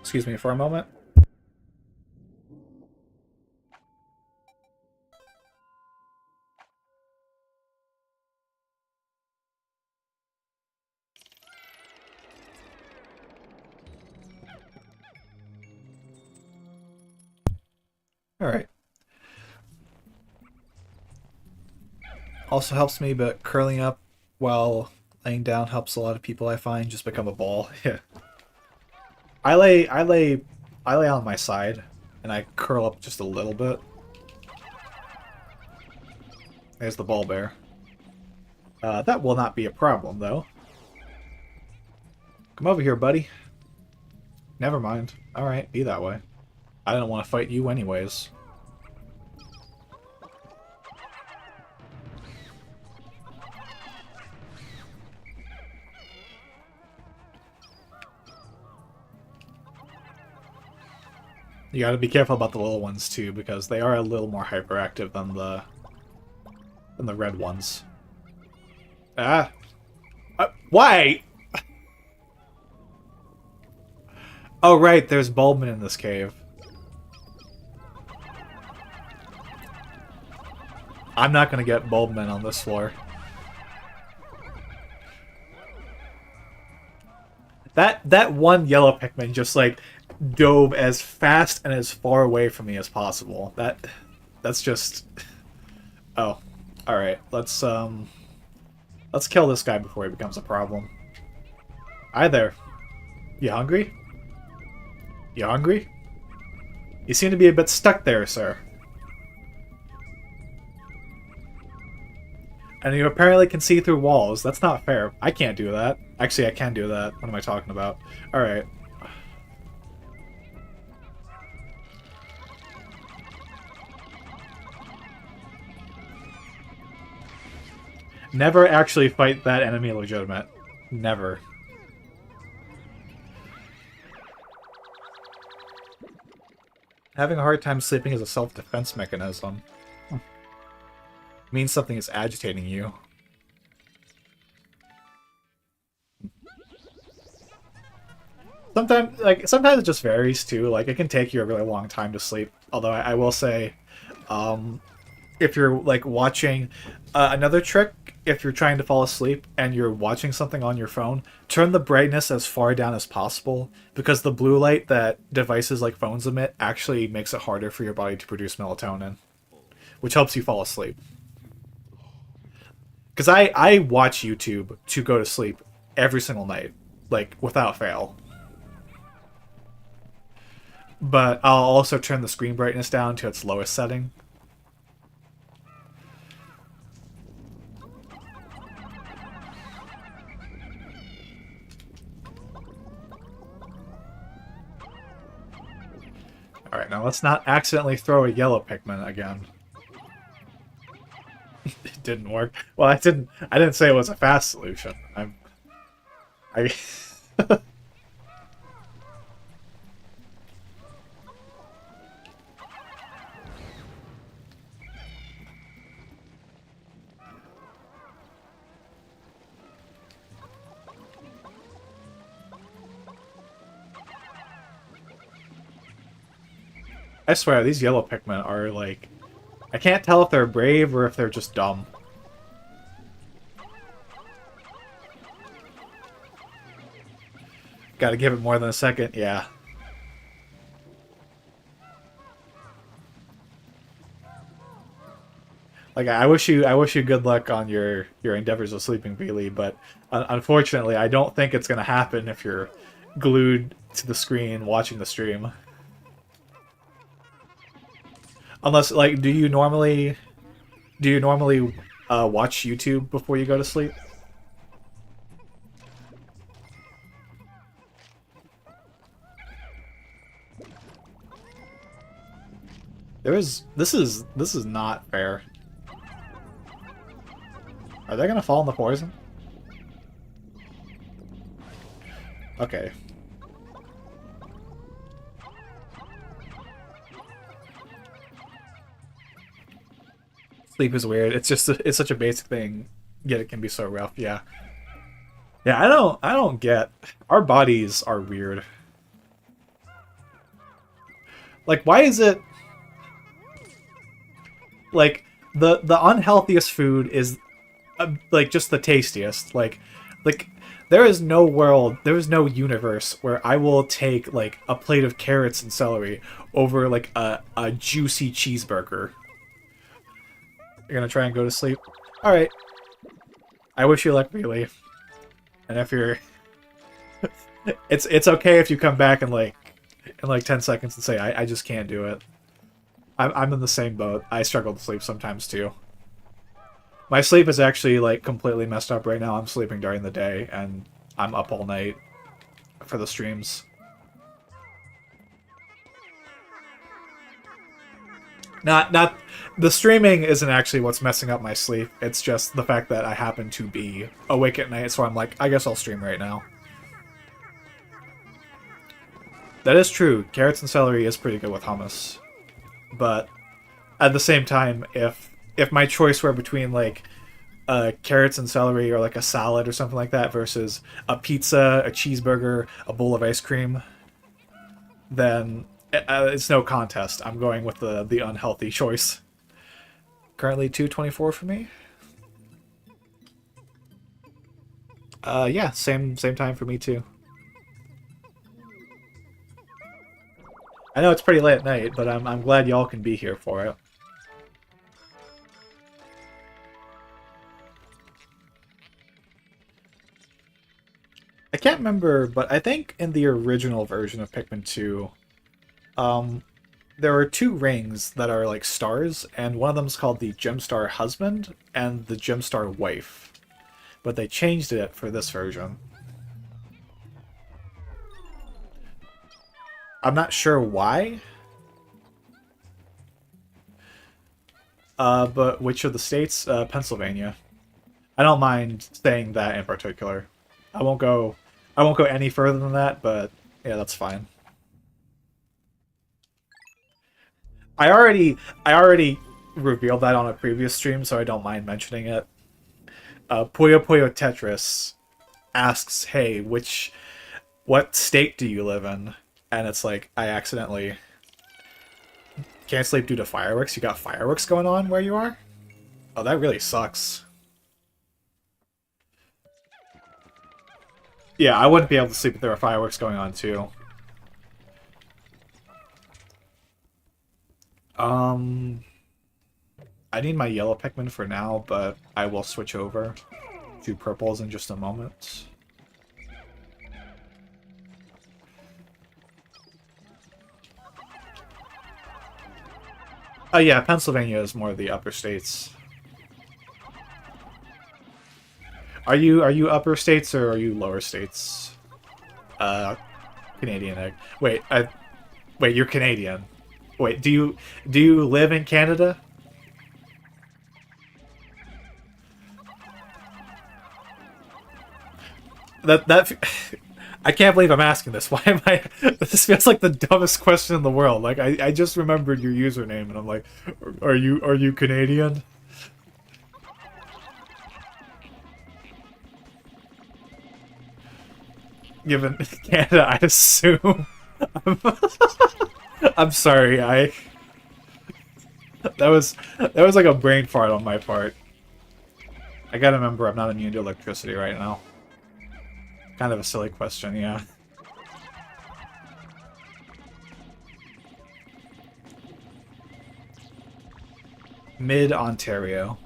Excuse me for a moment. Alright. Also helps me, but curling up while laying down helps a lot of people, I find. Just become a ball. Yeah. I lay on my side and I curl up just a little bit. There's the ball bear. That will not be a problem, though. Come over here, buddy. Never mind. Alright, be that way. I didn't want to fight you anyways. You gotta be careful about the little ones, too, because they are a little more hyperactive than the red ones. Ah! Why? Oh, right, there's Bulbman in this cave. I'm not gonna get Bulbman on this floor. That one yellow Pikmin just, like, dove as fast and as far away from me as possible. That's just... Oh. Alright, let's kill this guy before he becomes a problem. Hi there. You hungry? You hungry? You seem to be a bit stuck there, sir. And you apparently can see through walls. That's not fair. I can't do that. Actually, I can do that. What am I talking about? Alright. Never actually fight that enemy legitimate. Never. Having a hard time sleeping is a self-defense mechanism. Means something is agitating you. Sometimes it just varies too. Like, it can take you a really long time to sleep. Although I will say, if you're like watching another trick, if you're trying to fall asleep and you're watching something on your phone, turn the brightness as far down as possible, because the blue light that devices like phones emit actually makes it harder for your body to produce melatonin, which helps you fall asleep. Because I watch YouTube to go to sleep every single night, like, without fail. But I'll also turn the screen brightness down to its lowest setting. Alright, now let's not accidentally throw a yellow Pikmin again. It didn't work. Well, I didn't say it was a fast solution. I I swear, these yellow Pikmin are, like... I can't tell if they're brave or if they're just dumb. Gotta give it more than a second, yeah. Like I wish you good luck on your endeavors of sleeping, Veely, but unfortunately, I don't think it's gonna happen if you're glued to the screen watching the stream. Unless, like, do you normally watch YouTube before you go to sleep? This is not fair. Are they gonna fall in the poison? Okay. Sleep is weird. It's just it's such a basic thing, yet it can be so rough. Yeah. Yeah, I don't get our bodies are weird. Like why is it like the unhealthiest food is like just the tastiest. Like there is no world, there is no universe where I will take like a plate of carrots and celery over like a juicy cheeseburger. You're gonna try and go to sleep. All right. I wish you luck, really. And if you're, it's okay if you come back in like 10 seconds and say I just can't do it. I'm in the same boat. I struggle to sleep sometimes too. My sleep is actually like completely messed up right now. I'm sleeping during the day and I'm up all night for the streams. Not the streaming isn't actually what's messing up my sleep. It's just the fact that I happen to be awake at night, so I'm like, I guess I'll stream right now. That is true. Carrots and celery is pretty good with hummus. But at the same time, if my choice were between like carrots and celery or like a salad or something like that versus a pizza, a cheeseburger, a bowl of ice cream, then it's no contest. I'm going with the unhealthy choice. Currently 2:24 for me. Yeah, same time for me too. I know it's pretty late at night, but I'm glad y'all can be here for it. I can't remember, but I think in the original version of Pikmin 2, um, there are two rings that are like stars, and one of them is called the Gemstar Husband and the Gemstar Wife. But they changed it for this version. I'm not sure why. But which of the states? Pennsylvania. I don't mind saying that in particular. I won't go any further than that, but yeah, that's fine. I already revealed that on a previous stream, so I don't mind mentioning it. Puyo Puyo Tetris asks, "Hey, what state do you live in?" And it's like I accidentally can't sleep due to fireworks. You got fireworks going on where you are? Oh, that really sucks. Yeah, I wouldn't be able to sleep if there were fireworks going on too. Um, I need my yellow Pikmin for now, but I will switch over to purples in just a moment. Oh yeah, Pennsylvania is more of the upper states. Are you upper states or are you lower states? Canadian egg. Wait, you're Canadian. Wait, do you live in Canada? That I can't believe I'm asking this. Why am I? This feels like the dumbest question in the world. Like I just remembered your username, and I'm like, are you Canadian? Given Canada, I assume. I'm sorry. That was like a brain fart on my part. I gotta remember I'm not immune to electricity right now. Kind of a silly question, yeah. Mid Ontario.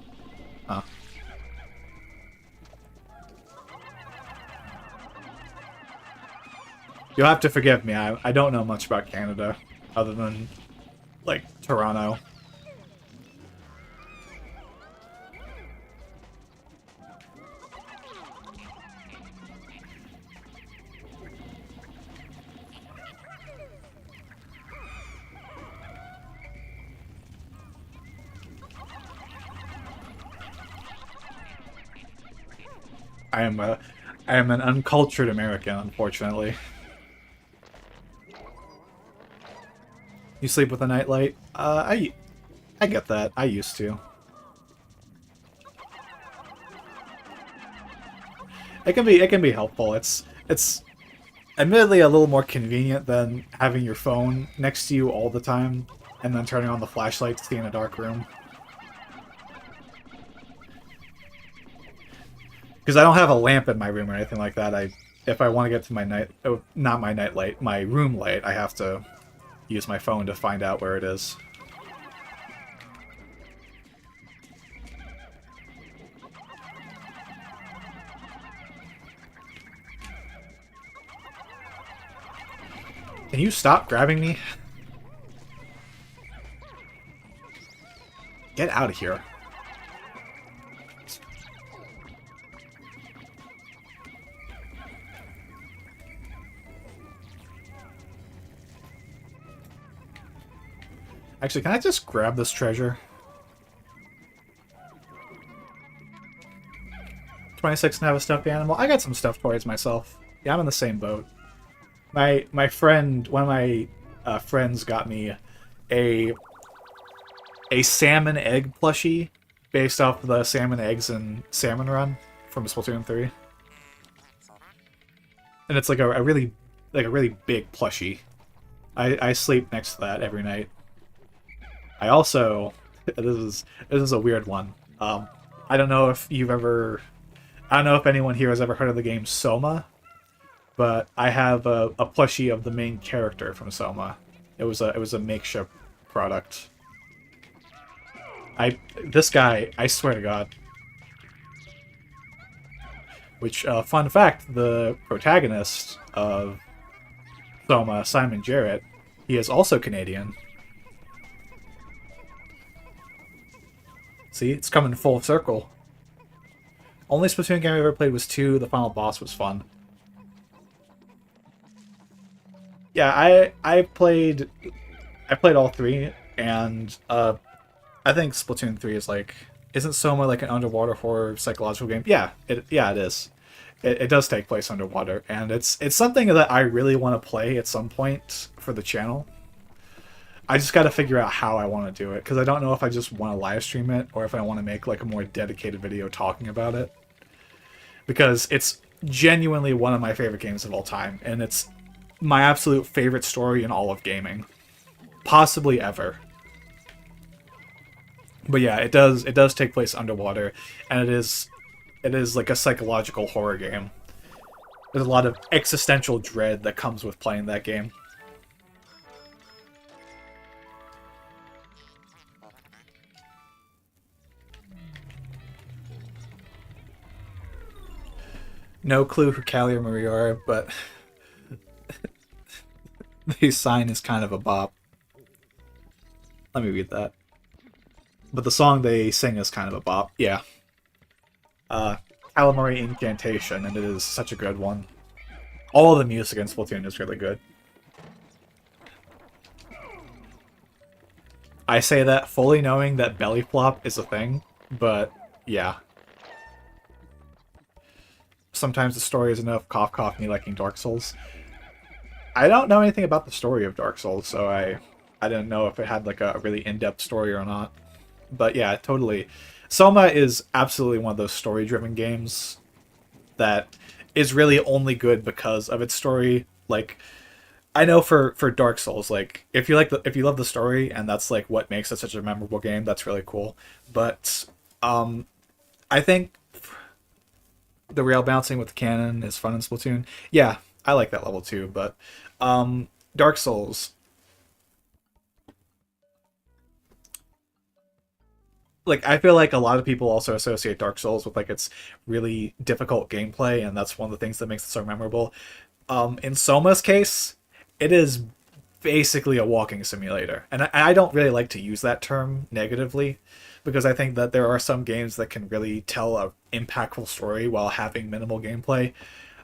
Huh. You'll have to forgive me. I don't know much about Canada other than like Toronto. I am a I am an uncultured American, unfortunately. You sleep with a nightlight? I get that. I used to. It can be helpful. It's admittedly a little more convenient than having your phone next to you all the time and then turning on the flashlight to see in a dark room. Because I don't have a lamp in my room or anything like that. If I want to get to my night, oh, not my night light, my room light, I have to use my phone to find out where it is. Can you stop grabbing me? Get out of here. Actually, can I just grab this treasure? 26 and have a stuffed animal. I got some stuffed toys myself. Yeah, I'm in the same boat. My friend, one of my friends got me a salmon egg plushie based off the salmon eggs and Salmon Run from Splatoon 3. And it's like a really big plushie. I sleep next to that every night. I also this is a weird one. I don't know if you've ever I don't know if anyone here has ever heard of the game Soma, but I have a plushie of the main character from Soma. It was a makeshift product. This guy, I swear to God. Which, fun fact, the protagonist of Soma, Simon Jarrett, he is also Canadian. See, it's coming full circle. Only Splatoon game I ever played was 2, the final boss was fun. Yeah, I played all 3, and I think Splatoon 3 is like, isn't Soma like an underwater horror psychological game? Yeah, it is. It does take place underwater, and it's something that I really want to play at some point for the channel. I just got to figure out how I want to do it, because I don't know if I just want to live stream it, or if I want to make like a more dedicated video talking about it. Because it's genuinely one of my favorite games of all time, and it's my absolute favorite story in all of gaming. Possibly ever. But yeah, it does take place underwater, and it is like a psychological horror game. There's a lot of existential dread that comes with playing that game. No clue who Callie or Marie are, but the sign is kind of a bop. Let me read that. But the song they sing is kind of a bop. Yeah. Calamari Incantation, and it is such a good one. All of the music in Splatoon is really good. I say that fully knowing that belly flop is a thing, but yeah. Sometimes the story is enough cough cough me liking Dark Souls. I don't know anything about the story of Dark Souls, so I didn't know if it had like a really in-depth story or not. But yeah, totally. Soma is absolutely one of those story-driven games that is really only good because of its story. Like, I know for Dark Souls, like if you love the story and that's like what makes it such a memorable game, that's really cool. But I think the rail bouncing with the cannon is fun in Splatoon. Yeah, I like that level too. But Dark Souls, like I feel like a lot of people also associate Dark Souls with like its really difficult gameplay, and that's one of the things that makes it so memorable. In Soma's case, it is basically a walking simulator, and I don't really like to use that term negatively because I think that there are some games that can really tell a impactful story while having minimal gameplay.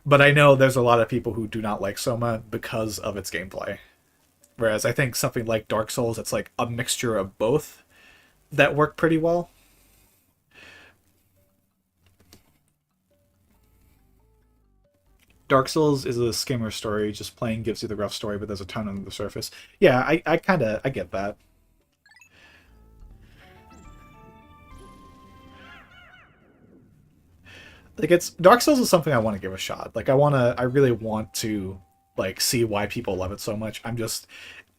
But I know there's a lot of people who do not like Soma because of its gameplay. Whereas I think something like Dark Souls, it's like a mixture of both that work pretty well. Dark Souls is a skimmer story, just playing gives you the rough story, but there's a ton under the surface. Yeah, I kind of I get that. Like it's Dark Souls is something I want to give a shot. Like I really want to like see why people love it so much.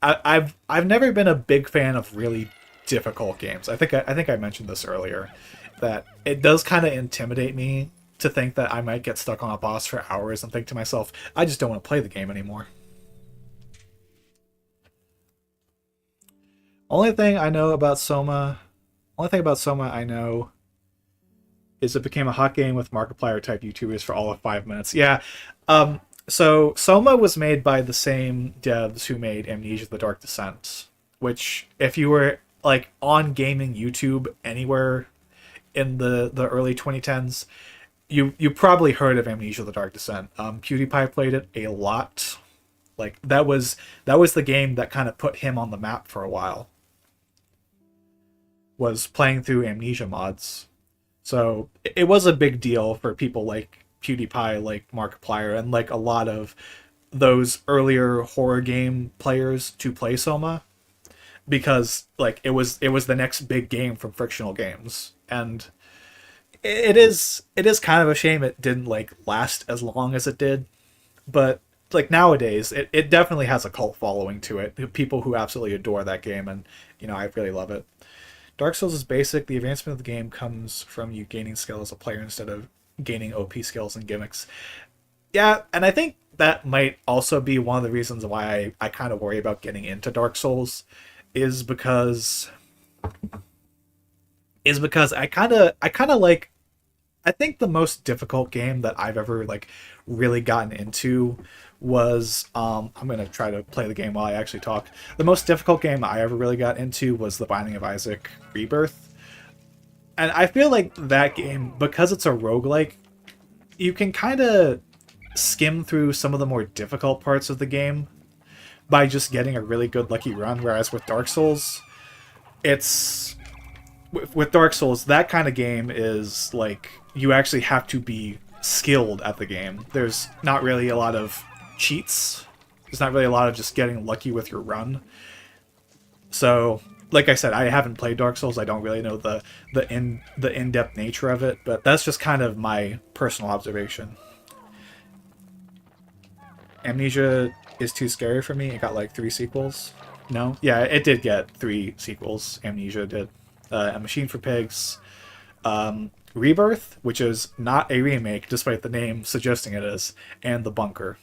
I've never been a big fan of really difficult games. I think I mentioned this earlier that it does kind of intimidate me to think that I might get stuck on a boss for hours and think to myself, I just don't want to play the game anymore. Only thing I know about Soma, only thing about Soma I know is it became a hot game with Markiplier type YouTubers for all of 5 minutes. Yeah. So Soma was made by the same devs who made Amnesia: The Dark Descent, which if you were like on gaming YouTube anywhere in the early 2010s, you probably heard of Amnesia: The Dark Descent. PewDiePie played it a lot. Like that was the game that kind of put him on the map for a while. Was playing through Amnesia mods. So it was a big deal for people like PewDiePie, like Markiplier, and like a lot of those earlier horror game players to play Soma because like it was the next big game from Frictional Games, and it is kind of a shame it didn't like last as long as it did, but like nowadays it definitely has a cult following to it. People who absolutely adore that game, and I really love it. Dark Souls is basic. The advancement of the game comes from you gaining skill as a player instead of gaining OP skills and gimmicks. Yeah, and I think that might also be one of the reasons why I kind of worry about getting into Dark Souls is because I kind of like I think the most difficult game that I've ever like really gotten into was I'm gonna try to play the game while I actually talk. The most difficult game I ever really got into was The Binding of Isaac Rebirth. And I feel like that game, because it's a roguelike, you can kind of skim through some of the more difficult parts of the game by just getting a really good lucky run, whereas with Dark Souls, it's with Dark Souls, that kind of game is like you actually have to be skilled at the game. There's not really a lot of cheats. There's not really a lot of just getting lucky with your run. So, like I said, I haven't played Dark Souls. I don't really know the in-depth nature of it, but that's just kind of my personal observation. Amnesia is too scary for me. It got like 3 sequels. No? Yeah, it did get 3 sequels. Amnesia did. A Machine for Pigs, Rebirth, which is not a remake, despite the name suggesting it is, and The Bunker.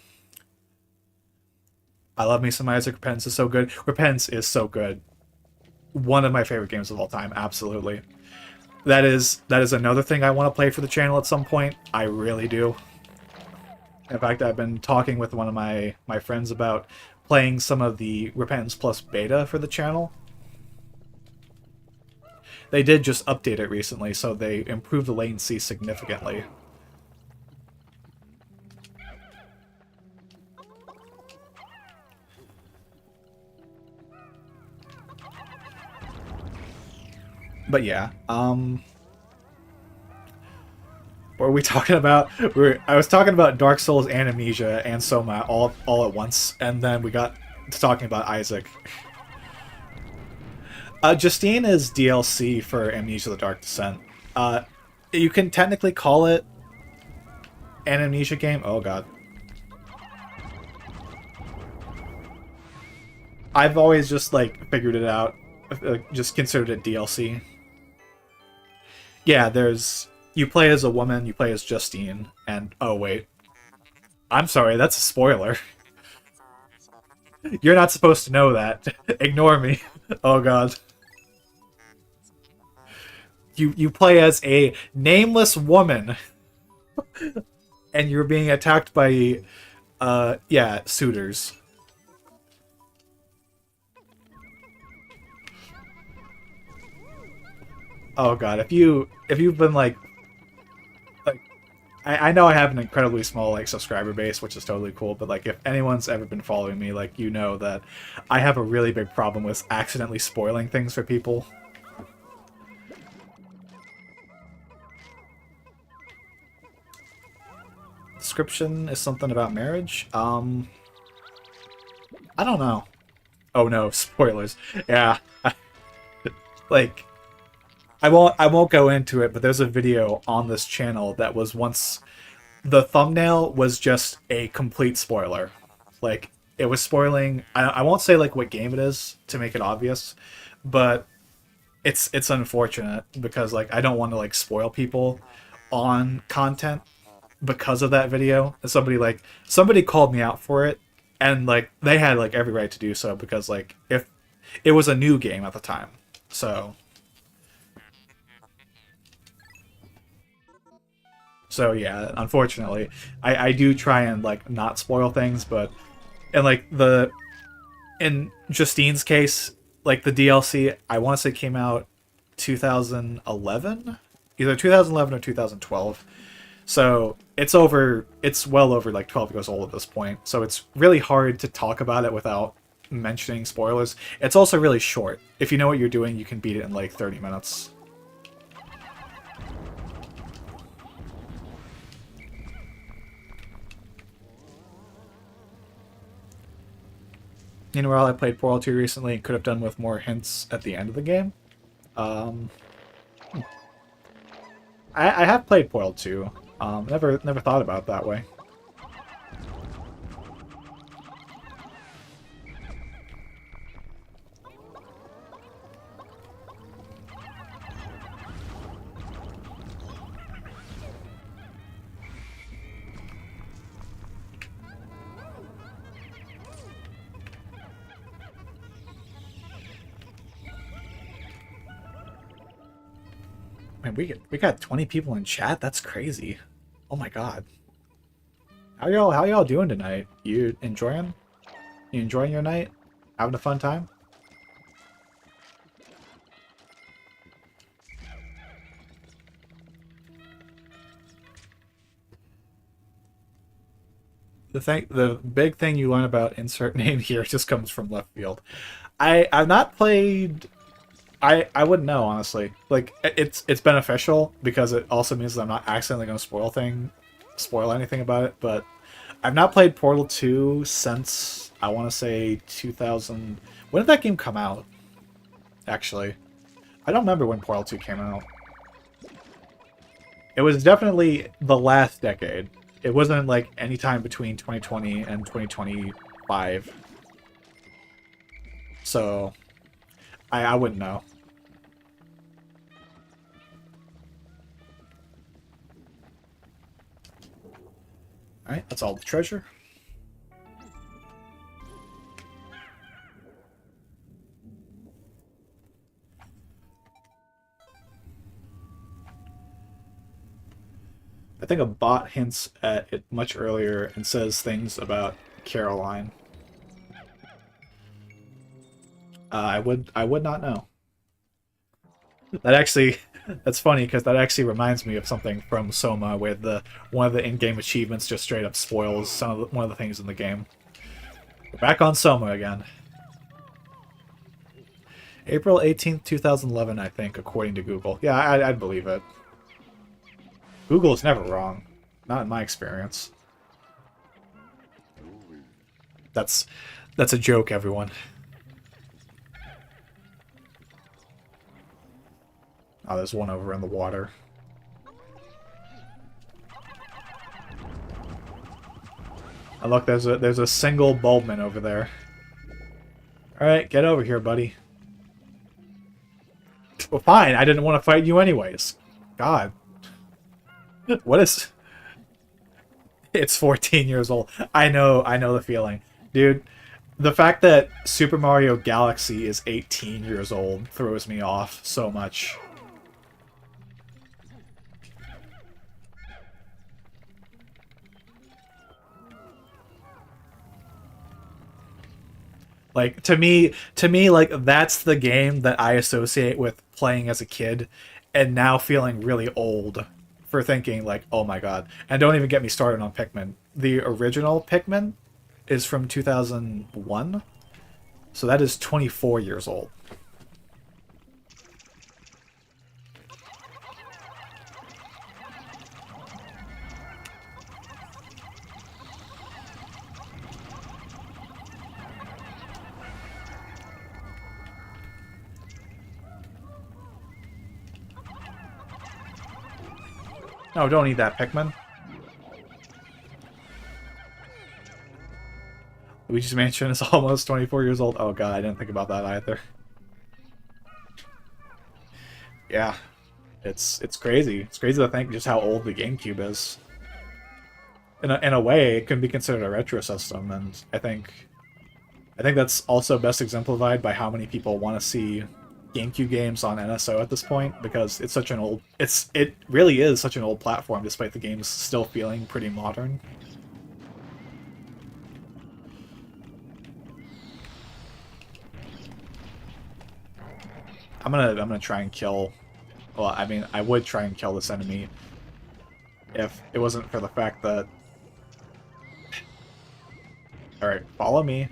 I love me some Isaac. Repentance is so good. Repentance is so good. One of my favorite games of all time, absolutely. That is another thing I want to play for the channel at some point. I really do. In fact, I've been talking with one of my friends about playing some of the Repentance Plus beta for the channel. They did just update it recently, so they improved the latency significantly. But yeah, what were we talking about? I was talking about Dark Souls and Amnesia and Soma all at once, and then we got to talking about Isaac. Justine is DLC for Amnesia: The Dark Descent. You can technically call it an Amnesia game. Oh god. I've always just like figured it out. Just considered it DLC. Yeah, there's you play as a woman, you play as Justine, and oh wait. I'm sorry, that's a spoiler. You're not supposed to know that. Ignore me. Oh god. You play as a nameless woman, and you're being attacked by, yeah, suitors. Oh god, if you've been like I know I have an incredibly small like subscriber base, which is totally cool, but like if anyone's ever been following me, like you know that I have a really big problem with accidentally spoiling things for people. Description is something about marriage. I don't know. Oh no, spoilers. Yeah. Like I won't go into it, but there's a video on this channel that was once the thumbnail was just a complete spoiler. Like it was spoiling. I won't say like what game it is to make it obvious, but it's unfortunate because like I don't want to like spoil people on content because of that video. And somebody called me out for it, and like they had like every right to do so because like if it was a new game at the time, so. So yeah, unfortunately, I do try and like not spoil things, but and like the in Justine's case, like the DLC, I want to say came out 2011, either 2011 or 2012. So it's well over like 12 years old at this point. So it's really hard to talk about it without mentioning spoilers. It's also really short. If you know what you're doing, you can beat it in like 30 minutes. Meanwhile, I played Portal 2 recently and could have done with more hints at the end of the game. Um, I have played Portal 2. Never thought about it that way. Man, we got 20 people in chat. That's crazy. Oh my god. How y'all doing tonight? You enjoying? You enjoying your night? Having a fun time? The big thing you learn about insert name here just comes from left field. I've not played. I wouldn't know honestly. Like it's beneficial because it also means that I'm not accidentally going to spoil anything about it. But I've not played Portal 2 since I want to say 2000. When did that game come out? Actually, I don't remember when Portal 2 came out. It was definitely the last decade. It wasn't like any time between 2020 and 2025. So I wouldn't know. Alright, that's all the treasure. I think a bot hints at it much earlier and says things about Caroline. I would not know. That's funny because that actually reminds me of something from Soma, where one of the in-game achievements just straight up spoils one of the things in the game. We're back on Soma again. April 18th, 2011, I think, according to Google. Yeah, I'd believe it. Google is never wrong. Not in my experience. That's a joke, everyone. Oh, there's one over in the water. Oh, look, there's a single Bulbman over there. Alright, get over here, buddy. Well, fine, I didn't want to fight you anyways. God. What is... It's 14 years old. I know the feeling. Dude, the fact that Super Mario Galaxy is 18 years old throws me off so much. Like to me, like that's the game that I associate with playing as a kid, and now feeling really old for thinking like, oh my god. And don't even get me started on Pikmin. The original Pikmin is from 2001, so that is 24 years old. No, don't eat that, Pikmin. Luigi's Mansion is almost 24 years old. Oh god, I didn't think about that either. Yeah, it's crazy. It's crazy to think just how old the GameCube is. In a way, it can be considered a retro system, and I think that's also best exemplified by how many people want to see GameCube games on NSO at this point, because it's such an old it really is such an old platform despite the games still feeling pretty modern. I'm gonna try and kill, well, I mean, I would try and kill this enemy if it wasn't for the fact that, alright, follow me.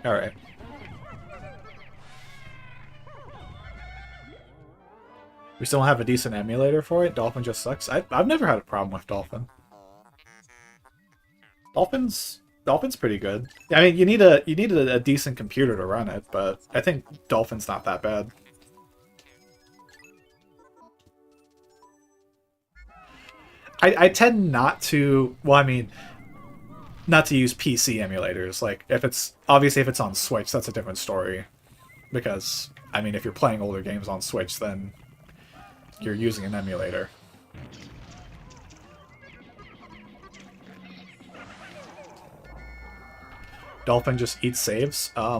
Alright. We still don't have a decent emulator for it? Dolphin just sucks? I've never had a problem with Dolphin. Dolphin's pretty good. I mean, you need a decent computer to run it, but I think Dolphin's not that bad. I tend not to, well, I mean, not to use PC emulators. Like, if it's, obviously if it's on Switch, that's a different story. Because, I mean, if you're playing older games on Switch, then you're using an emulator. Dolphin just eats saves. I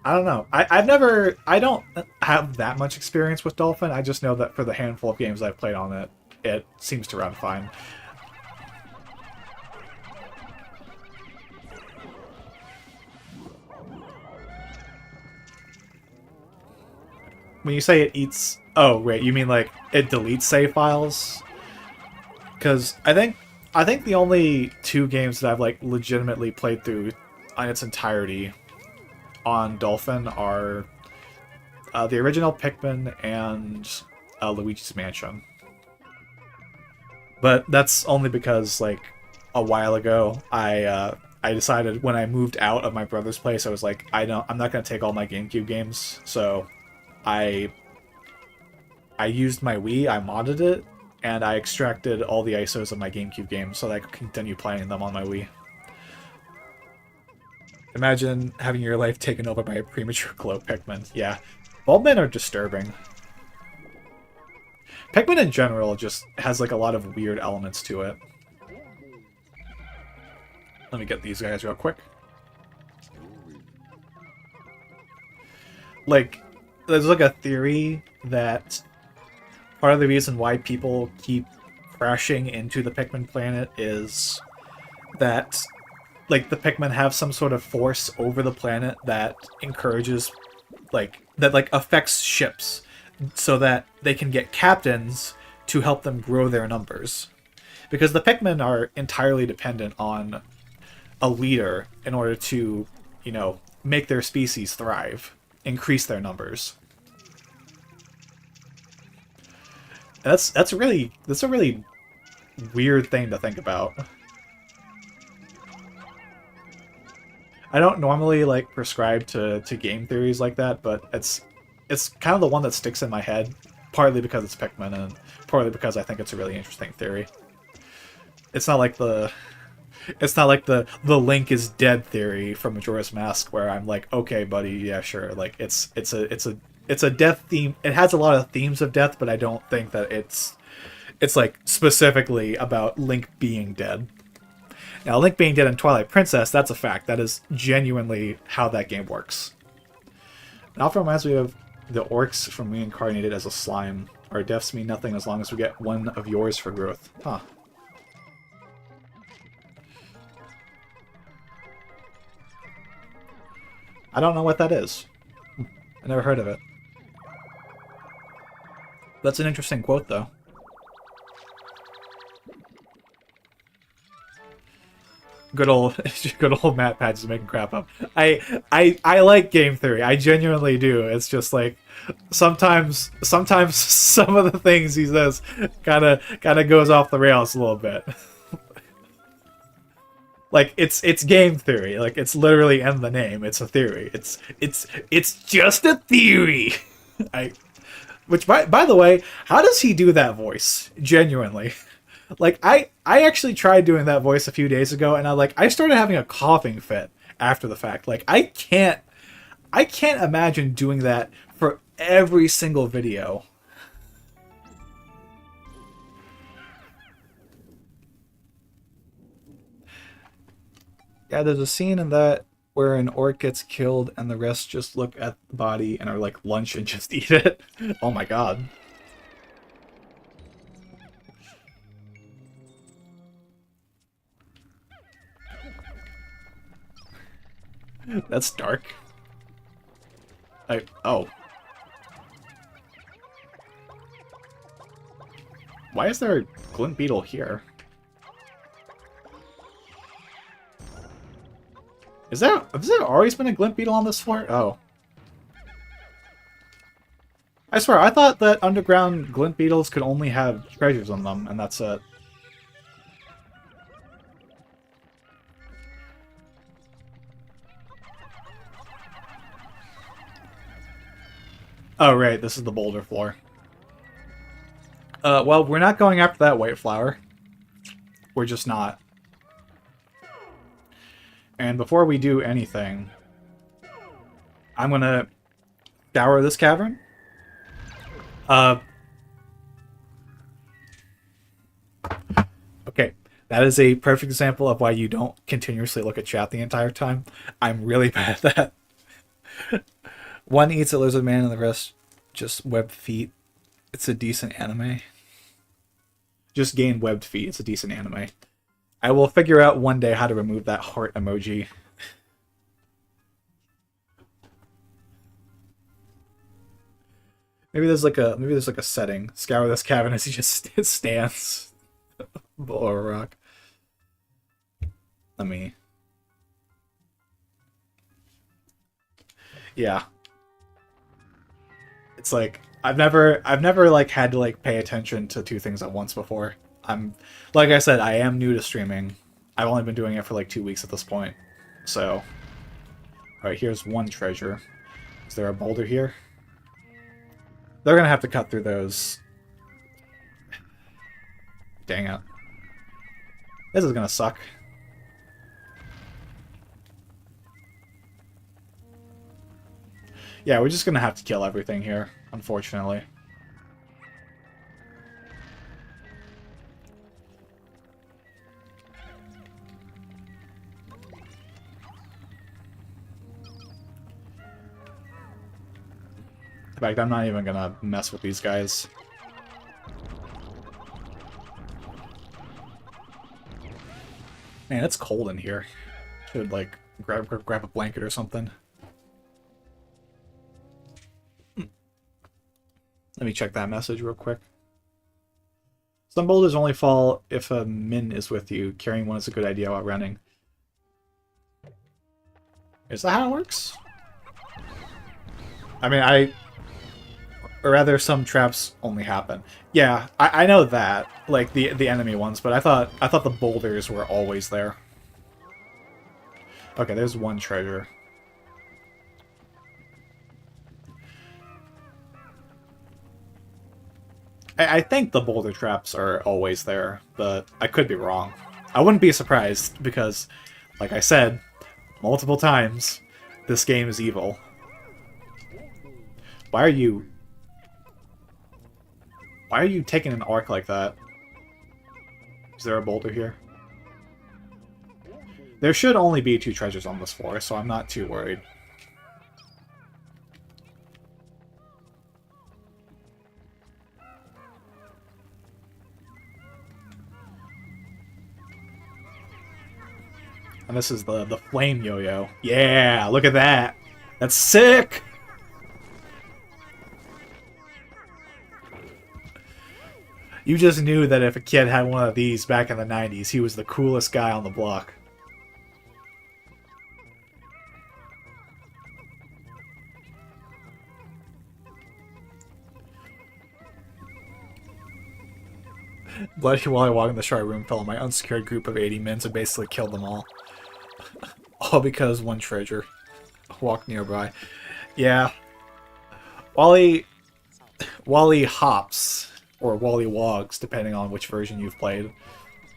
don't know. I don't have that much experience with Dolphin. I just know that for the handful of games I've played on it, it seems to run fine. When you say it eats... Oh, wait, you mean like it deletes save files? Because I think the only two games that I've like legitimately played through in its entirety on Dolphin are the original Pikmin and Luigi's Mansion. But that's only because like a while ago I decided when I moved out of my brother's place, I was like, I'm not gonna take all my GameCube games, so I used my Wii, I modded it, and I extracted all the ISOs of my GameCube games so that I could continue playing them on my Wii. Imagine having your life taken over by a premature glow Pikmin. Yeah. Bulbmen are disturbing. Pikmin in general just has like a lot of weird elements to it. Let me get these guys real quick. Like, there's like a theory that part of the reason why people keep crashing into the Pikmin planet is that like the Pikmin have some sort of force over the planet that encourages that affects ships so that they can get captains to help them grow their numbers. Because the Pikmin are entirely dependent on a leader in order to, you know, make their species thrive, increase their numbers. And that's a really weird thing to think about. I don't normally like prescribe to game theories like that, but it's kind of the one that sticks in my head, partly because it's Pikmin and partly because I think it's a really interesting theory. It's not like the Link is dead theory from Majora's Mask where I'm like, okay, buddy, yeah, sure. Like it's a death theme. It has a lot of themes of death, but I don't think that it's like specifically about Link being dead. Now, Link being dead in Twilight Princess, that's a fact. That is genuinely how that game works. It often reminds me of the orcs from Reincarnated as a Slime. Our deaths mean nothing as long as we get one of yours for growth. Huh. I don't know what that is. I never heard of it. That's an interesting quote, though. Good old Matt Patch is making crap up. I like game theory. I genuinely do. It's just like sometimes some of the things he says kind of goes off the rails a little bit. Like it's game theory. Like it's literally in the name. It's a theory. It's just a theory. Which by the way, how does he do that voice? Genuinely. Like I actually tried doing that voice a few days ago, and I started having a coughing fit after the fact. Like I can't imagine doing that for every single video. Yeah, there's a scene in that where an orc gets killed and the rest just look at the body and are like lunch and just eat it. Oh my god. That's dark. Oh. Why is there a glint beetle here? Has there always been a glint beetle on this floor? Oh. I swear, I thought that underground glint beetles could only have treasures on them, and that's it. Oh, right, this is the boulder floor. Well, we're not going after that white flower. We're just not. And before we do anything, I'm gonna scour this cavern. Okay, that is a perfect example of why you don't continuously look at chat the entire time. I'm really bad at that. One eats a lizard man and the rest just webbed feet. It's a decent anime. Just gain webbed feet. It's a decent anime. I will figure out one day how to remove that heart emoji. Maybe there's like a setting. Scour this cavern as he just stands below a rock. Let me. Yeah. It's like I've never like had to like pay attention to two things at once before. Like I said, I am new to streaming. I've only been doing it for like 2 weeks at this point. So, alright, here's one treasure. Is there a boulder here? They're gonna have to cut through those. Dang it. This is gonna suck. Yeah, we're just gonna have to kill everything here, unfortunately. In fact, I'm not even gonna mess with these guys. Man, it's cold in here. Should, like, grab a blanket or something. Let me check that message real quick. Some boulders only fall if a min is with you. Carrying one is a good idea while running. Is that how it works? I mean, or rather, some traps only happen. Yeah, I know that, like the enemy ones, but I thought the boulders were always there. Okay, there's one treasure. I think the boulder traps are always there, but I could be wrong. I wouldn't be surprised because, like I said multiple times, this game is evil. Why are you taking an arc like that? Is there a boulder here? There should only be 2 treasures on this floor, so I'm not too worried. And this is the flame yo-yo. Yeah, look at that. That's sick! You just knew that if a kid had one of these back in the 90s, he was the coolest guy on the block. Bloody while I walk in the shard room fell on my unsecured group of 80 mins and basically killed them all. All because one treasure walked nearby. Yeah. Wally hops, or Wally wogs, depending on which version you've played,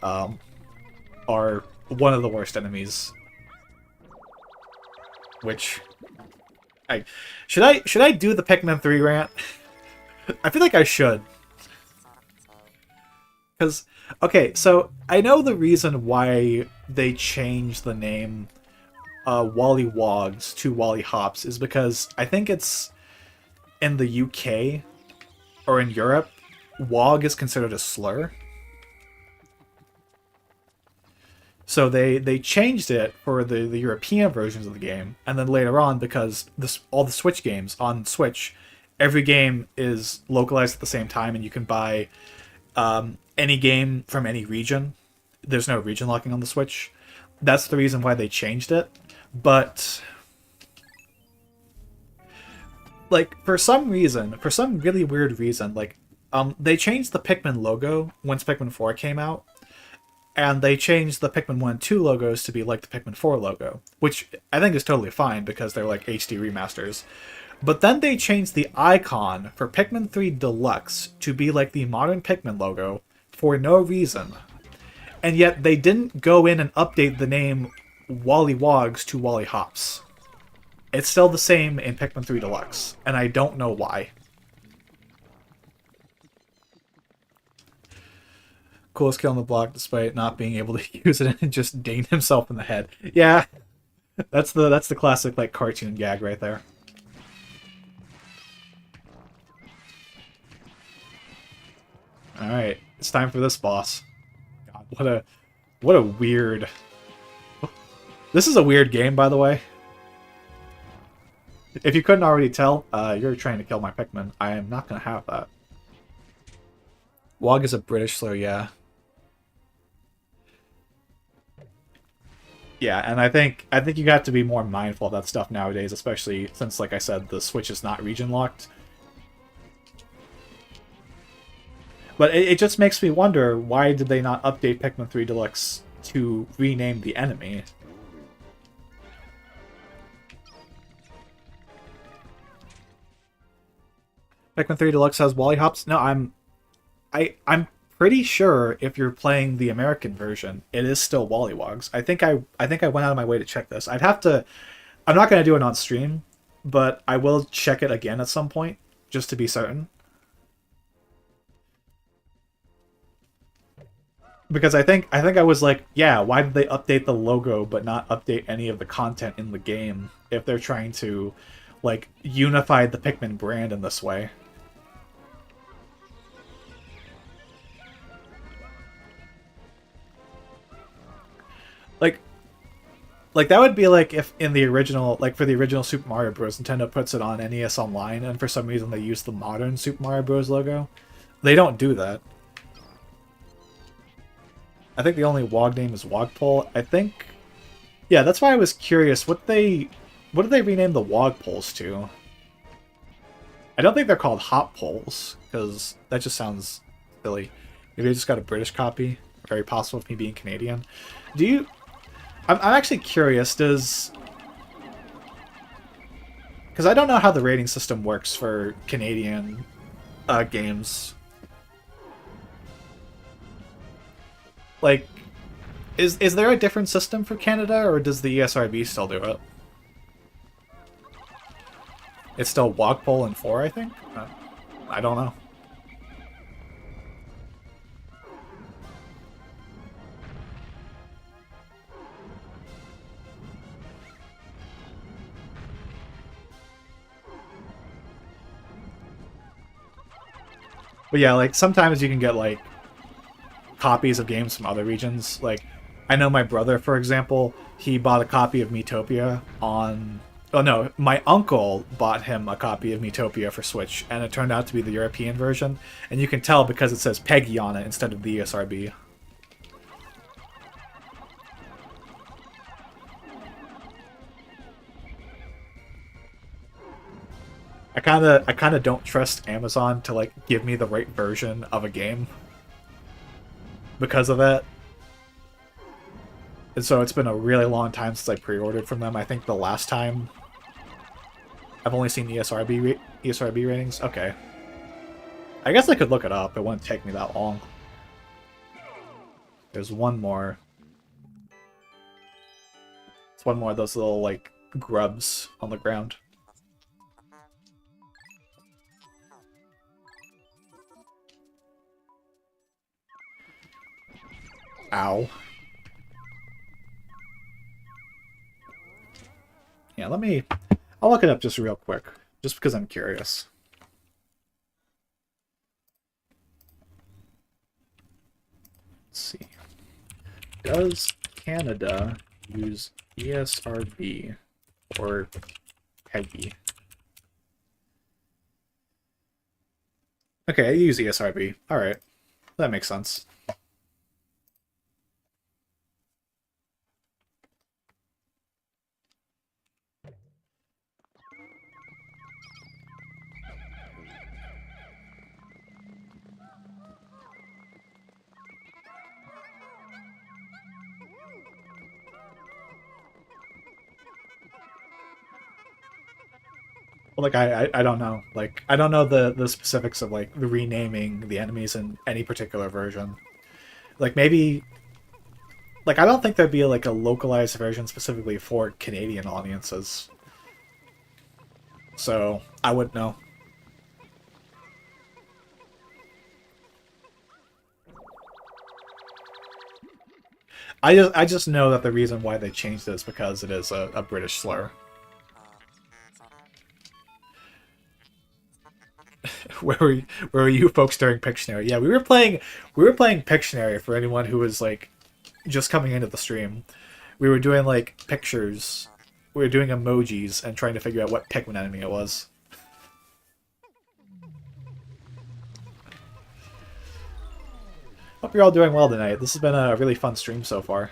are one of the worst enemies. Which should I do the Pikmin 3 rant? I feel like I should. Because, okay, so I know the reason why they changed the name Wally Wogs to Wally Hops is because I think it's in the UK or in Europe, Wog is considered a slur. So they changed it for the European versions of the game, and then later on, because all the Switch games on Switch, every game is localized at the same time, and you can buy any game from any region. There's no region locking on the Switch. That's the reason why they changed it. But like for some really weird reason, like they changed the Pikmin logo once Pikmin 4 came out, and they changed the Pikmin 1 and 2 logos to be like the Pikmin 4 logo, which I think is totally fine because they're like HD remasters. But then they changed the icon for Pikmin 3 Deluxe to be like the modern Pikmin logo for no reason. And yet they didn't go in and update the name Wally Wogs to Wally Hops. It's still the same in Pikmin 3 Deluxe, and I don't know why. Coolest kill on the block despite not being able to use it and just ding himself in the head. Yeah, that's the classic like cartoon gag right there. Alright, it's time for this boss. God, what a weird... This is a weird game, by the way. If you couldn't already tell, you're trying to kill my Pikmin. I am not going to have that. Wog is a British slur, yeah. Yeah, and I think you got to be more mindful of that stuff nowadays, especially since, like I said, the Switch is not region locked. But it just makes me wonder, why did they not update Pikmin 3 Deluxe to rename the enemy? Pikmin 3 Deluxe has Wally Hops? No, I'm pretty sure if you're playing the American version, it is still Wally Wogs. I think I went out of my way to check this. I'd have to... I'm not going to do it on stream, but I will check it again at some point, just to be certain. Because I think I was like, yeah, why did they update the logo but not update any of the content in the game if they're trying to, like, unify the Pikmin brand in this way? Like that would be like if in the original, like for the original Super Mario Bros., Nintendo puts it on NES Online, and for some reason they use the modern Super Mario Bros. Logo. They don't do that. I think the only Wog name is Wogpole. I think... Yeah, that's why I was curious. What did they rename the Wog poles to? I don't think they're called Hop poles, because that just sounds silly. Maybe I just got a British copy. Very possible of me being Canadian. Do you... I'm actually curious, does... Because I don't know how the rating system works for Canadian games. Like, is there a different system for Canada, or does the ESRB still do it? It's still Wogpole and 4, I think? I don't know. But yeah, like, sometimes you can get, like, copies of games from other regions. Like, I know my brother, for example, he bought a copy of Miitopia on. Oh no, my uncle bought him a copy of Miitopia for Switch, and it turned out to be the European version. And you can tell because it says Peggy on it instead of the ESRB. I kind of don't trust Amazon to like give me the right version of a game because of that. And so it's been a really long time since I pre-ordered from them. I think the last time I've only seen ESRB ratings. Okay. I guess I could look it up. It wouldn't take me that long. There's one more. It's one more of those little, like, grubs on the ground. Ow. Yeah, I'll look it up just real quick. Just because I'm curious. Let's see. Does Canada use ESRB or PEGI? Okay, I use ESRB. Alright. That makes sense. Like I don't know. Like I don't know the specifics of like the renaming the enemies in any particular version. Like maybe like I don't think there'd be like a localized version specifically for Canadian audiences. So I wouldn't know. I just know that the reason why they changed it is because it is a British slur. Where were you folks during Pictionary? Yeah, we were playing Pictionary for anyone who was like just coming into the stream. We were doing like pictures. We were doing emojis and trying to figure out what Pikmin enemy it was. Hope you're all doing well tonight. This has been a really fun stream so far.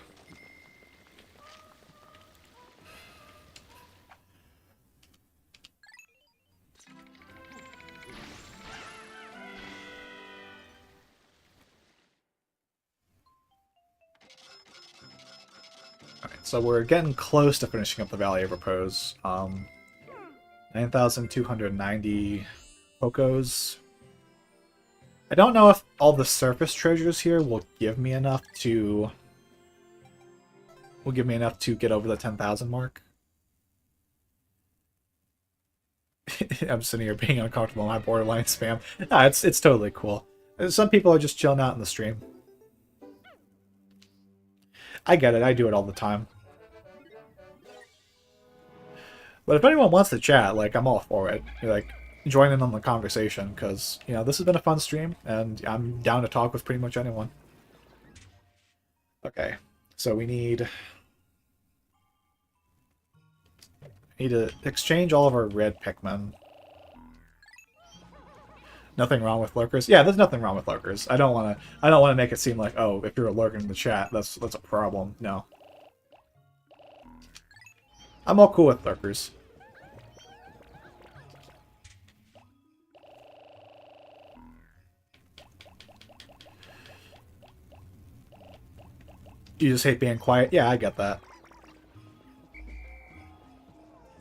So we're getting close to finishing up the Valley of Repose. 9,290 Pokos. I don't know if all the surface treasures here will give me enough to get over the 10,000 mark. I'm sitting here being uncomfortable in my borderline spam. Nah, it's totally cool. Some people are just chilling out in the stream. I get it. I do it all the time. But if anyone wants to chat, like, I'm all for it. You're like, join in on the conversation, because, you know, this has been a fun stream, and I'm down to talk with pretty much anyone. Okay, so we need to exchange all of our red Pikmin. Nothing wrong with lurkers? Yeah, there's nothing wrong with lurkers. I don't wanna make it seem like, oh, if you're a lurker in the chat, that's a problem. No. I'm all cool with lurkers. You just hate being quiet? Yeah, I get that.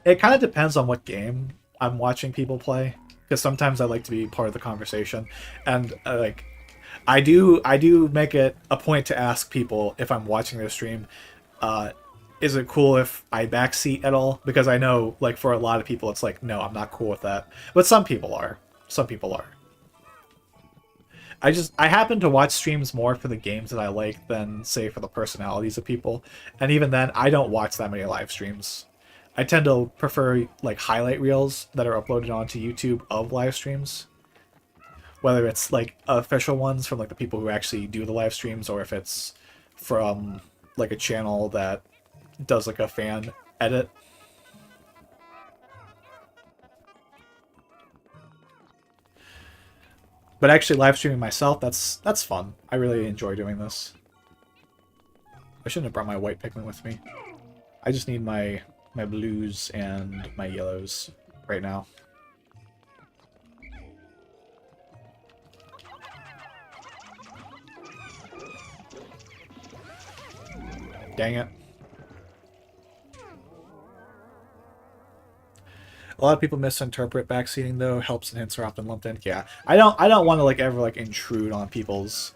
It kind of depends on what game I'm watching people play, because sometimes I like to be part of the conversation, and like I do make it a point to ask people if I'm watching their stream, is it cool if I backseat at all? Because I know, like, for a lot of people, it's like, no, I'm not cool with that. But some people are. Some people are. I happen to watch streams more for the games that I like than, say, for the personalities of people. And even then, I don't watch that many live streams. I tend to prefer, like, highlight reels that are uploaded onto YouTube of live streams. Whether it's, like, official ones from, like, the people who actually do the live streams, or if it's from, like a channel that does like a fan edit. But actually live streaming myself, that's fun. I really enjoy doing this. I shouldn't have brought my white Pikmin with me. I just need my blues and my yellows right now. Dang it. A lot of people misinterpret backseating though. Helps and hints are often lumped in. Yeah, I don't want to like ever like intrude on people's.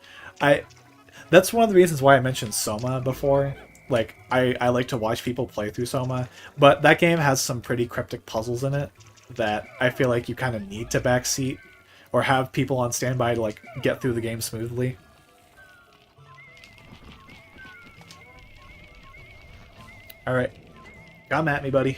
That's one of the reasons why I mentioned Soma before. Like I like to watch people play through Soma, but that game has some pretty cryptic puzzles in it that I feel like you kind of need to backseat or have people on standby to like get through the game smoothly. All right, come at me, buddy.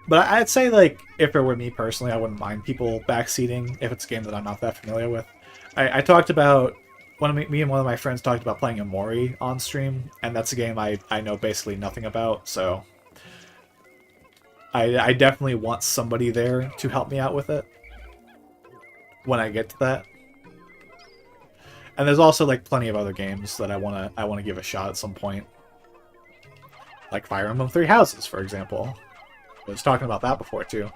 But I'd say, like, if it were me personally, I wouldn't mind people backseating if it's a game that I'm not that familiar with. I talked about, me and one of my friends talked about playing Amori on stream, and that's a game I know basically nothing about, so I definitely want somebody there to help me out with it when I get to that. And there's also, like, plenty of other games that I wanna give a shot at some point. Like Fire Emblem Three Houses, for example. I was talking about that before, too.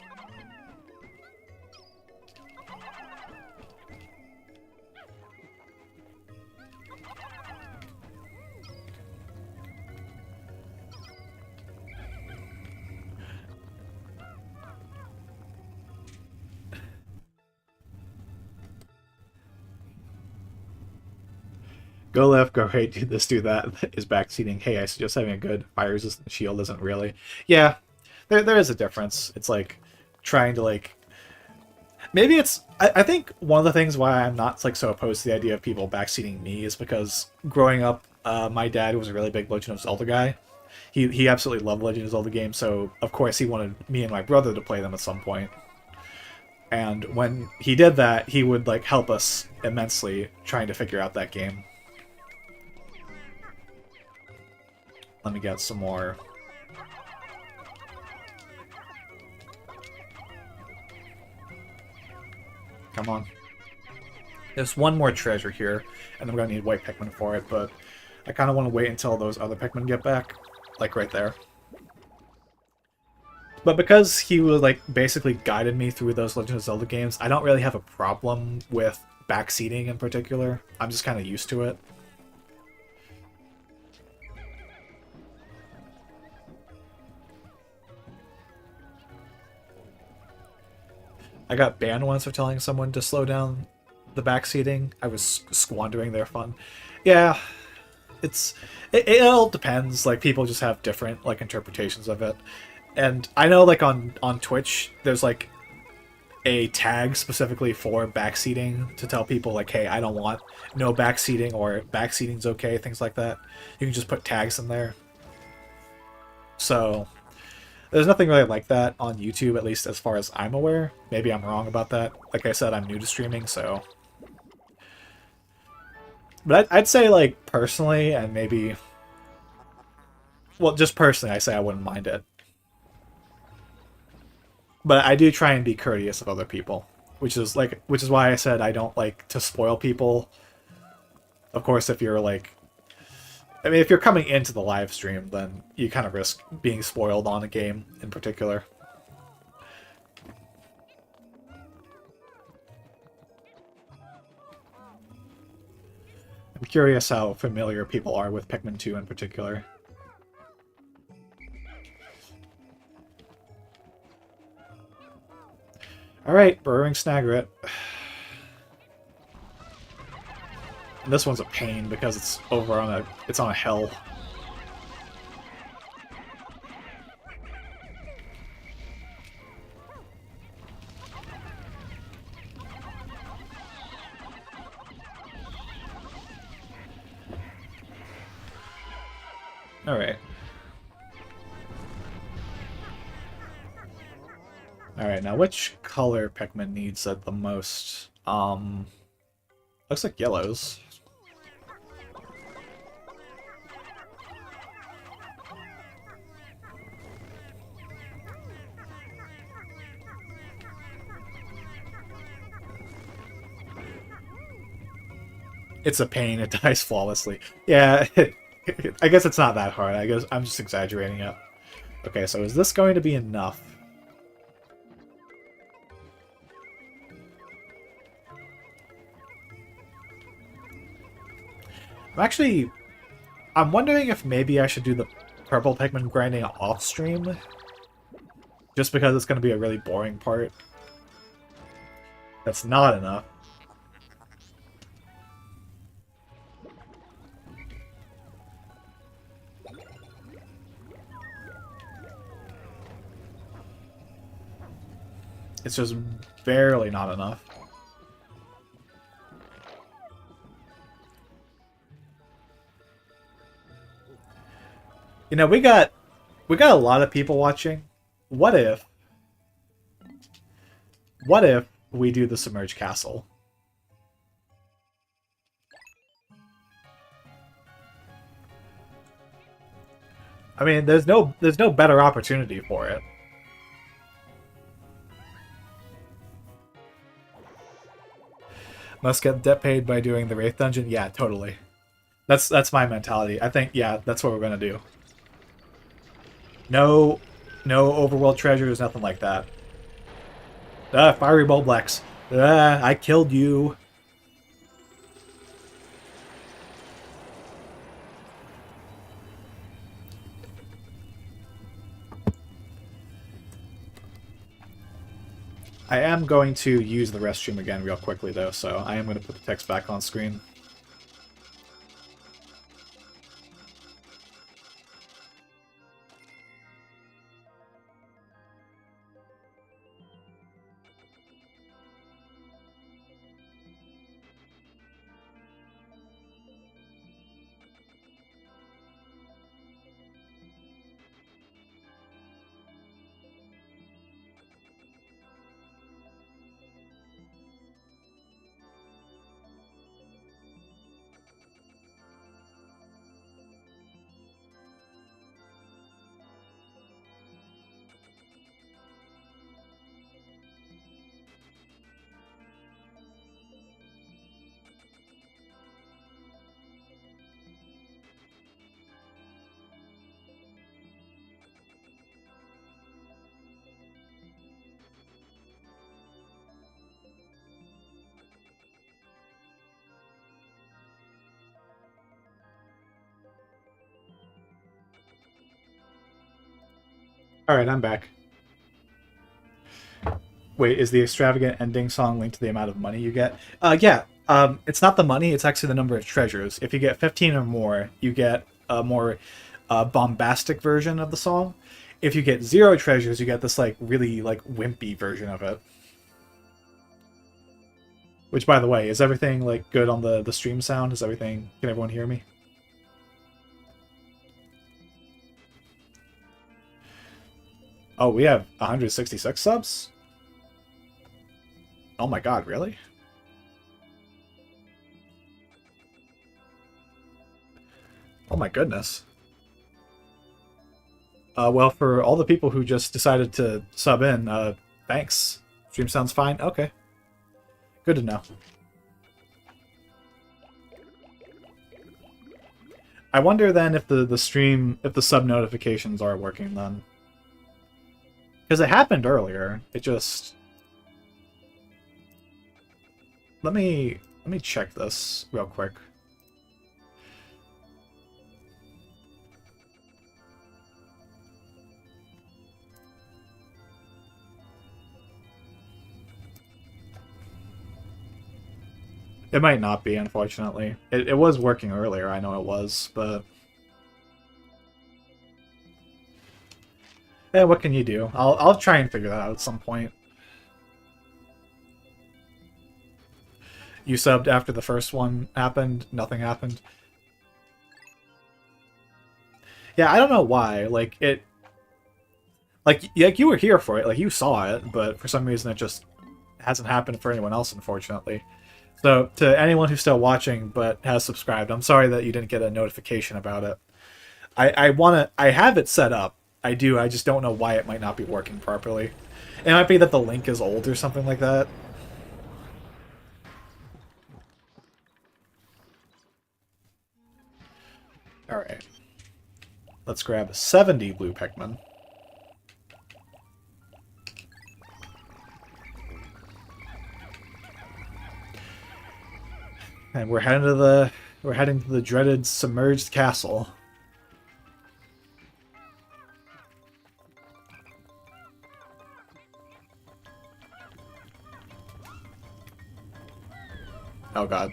Go left, go right, do this, do that, is backseating. Hey, I suggest having a good fire-resistant shield isn't really. Yeah, there is a difference. It's like trying to like maybe it's I think one of the things why I'm not like so opposed to the idea of people backseating me is because growing up, my dad was a really big Legend of Zelda guy. He absolutely loved Legend of Zelda games, so of course he wanted me and my brother to play them at some point. And when he did that, he would like help us immensely trying to figure out that game. Let me get some more. Come on. There's one more treasure here, and I'm going to need white Pikmin for it, but I kind of want to wait until those other Pikmin get back. Like, right there. But because he was, like, basically guided me through those Legend of Zelda games, I don't really have a problem with backseating in particular. I'm just kind of used to it. I got banned once for telling someone to slow down the backseating. I was squandering their fun. Yeah, it all depends. Like, people just have different like interpretations of it. And I know like on Twitch there's like a tag specifically for backseating to tell people like, hey, I don't want no backseating or backseating's okay, things like that. You can just put tags in there. So there's nothing really like that on YouTube, at least as far as I'm aware. Maybe I'm wrong about that. Like I said, I'm new to streaming, so... But I'd say, like, personally, and maybe... Well, just personally, I say I wouldn't mind it. But I do try and be courteous of other people. Which is why I said I don't like to spoil people. Of course, if you're, like... I mean, if you're coming into the live stream, then you kind of risk being spoiled on a game in particular. I'm curious how familiar people are with Pikmin 2 in particular. Alright, Burrowing Snagret. And this one's a pain because it's over on a hill. Alright. Alright, now which color Pikmin needs it the most? Looks like yellows. It's a pain, it dies flawlessly. Yeah, I guess it's not that hard. I guess I'm just exaggerating it. Okay, so is this going to be enough? I'm wondering if maybe I should do the purple Pikmin grinding off stream. Just because it's going to be a really boring part. That's not enough. It's just barely not enough. You know, we got a lot of people watching. What if we do the submerged castle? I mean, there's no better opportunity for it. Must get debt paid by doing the Wraith Dungeon? Yeah, totally. That's my mentality. I think, yeah, that's what we're gonna do. No overworld treasures, nothing like that. Fiery Bulblex. I killed you. I am going to use the restroom again real quickly, though, so I am going to put the text back on screen. Alright, I'm back. Wait, is the extravagant ending song linked to the amount of money you get? Yeah. It's not the money, it's actually the number of treasures. If you get 15 or more, you get a more bombastic version of the song. If you get 0 treasures, you get this, like, really, like, wimpy version of it. Which, by the way, is everything, like, good on the stream sound? Is everything... Can everyone hear me? Oh, we have 166 subs? Oh my god, really? Oh my goodness. Well, for all the people who just decided to sub in, thanks. Stream sounds fine? Okay. Good to know. I wonder then if the stream, if the sub notifications are working then. Because it happened earlier. It just... Let me check this real quick. It might not be, unfortunately. It was working earlier, I know it was, but... Yeah, what can you do? I'll try and figure that out at some point. You subbed after the first one happened, nothing happened. Yeah, I don't know why. Like, Like you were here for it, like you saw it, but for some reason it just hasn't happened for anyone else, unfortunately. So to anyone who's still watching but has subscribed, I'm sorry that you didn't get a notification about it. I have it set up. I do. I just don't know why it might not be working properly. It might be that the link is old or something like that. All right. Let's grab 70 blue Pikmin. And we're heading to the dreaded submerged castle. Oh god.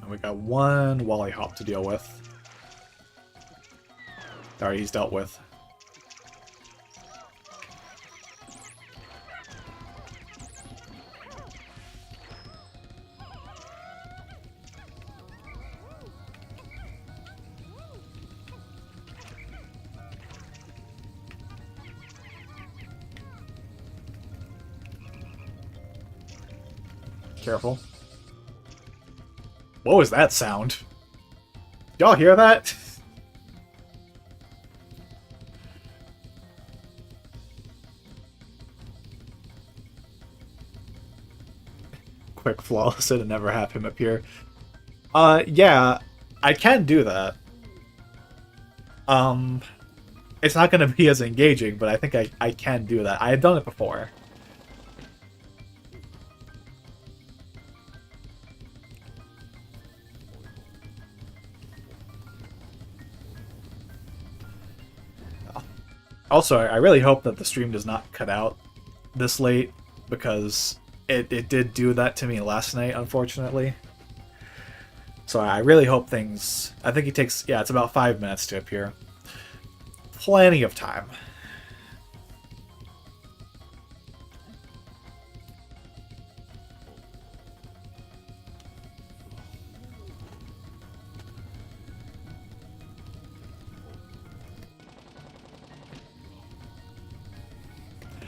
And we got one Wally Hop to deal with. Alright, he's dealt with. Careful. What was that sound? Y'all hear that? Quick flawless and never have him appear. Yeah, I can do that. It's not gonna be as engaging, but I think I can do that. I have done it before. Also, I really hope that the stream does not cut out this late, because it did do that to me last night, unfortunately. So I really hope things... I think it takes... Yeah, it's about 5 minutes to appear. Plenty of time.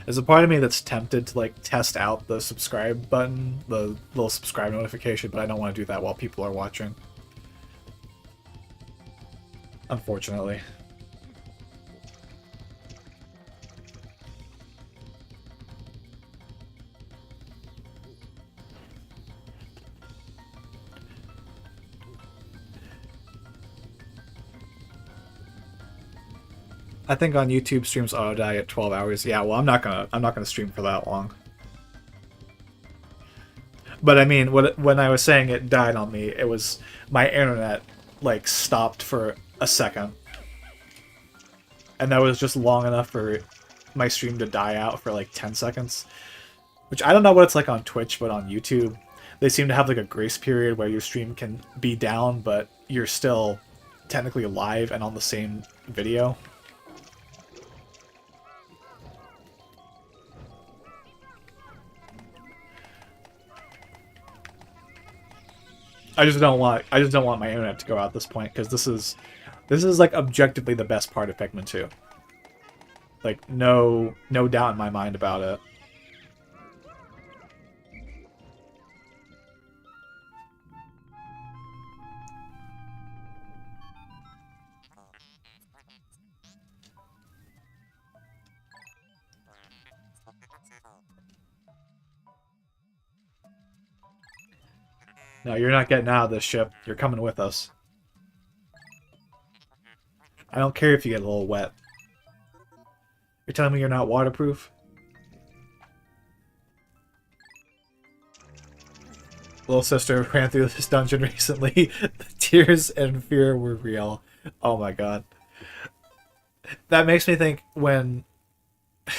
There's a part of me that's tempted to like test out the subscribe button, the little subscribe notification, but I don't want to do that while people are watching. Unfortunately. I think on YouTube streams auto die at 12 hours. Yeah, well, I'm not gonna stream for that long. But I mean, when I was saying it died on me, it was my internet like stopped for a second, and that was just long enough for my stream to die out for like 10 seconds. Which I don't know what it's like on Twitch, but on YouTube, they seem to have like a grace period where your stream can be down, but you're still technically live and on the same video. I just don't want my internet to go out at this point, because this is like objectively the best part of Pikmin 2. Like no doubt in my mind about it. No, you're not getting out of this ship. You're coming with us. I don't care if you get a little wet. You're telling me you're not waterproof? Little sister ran through this dungeon recently. The tears and fear were real. Oh my god. That makes me think when...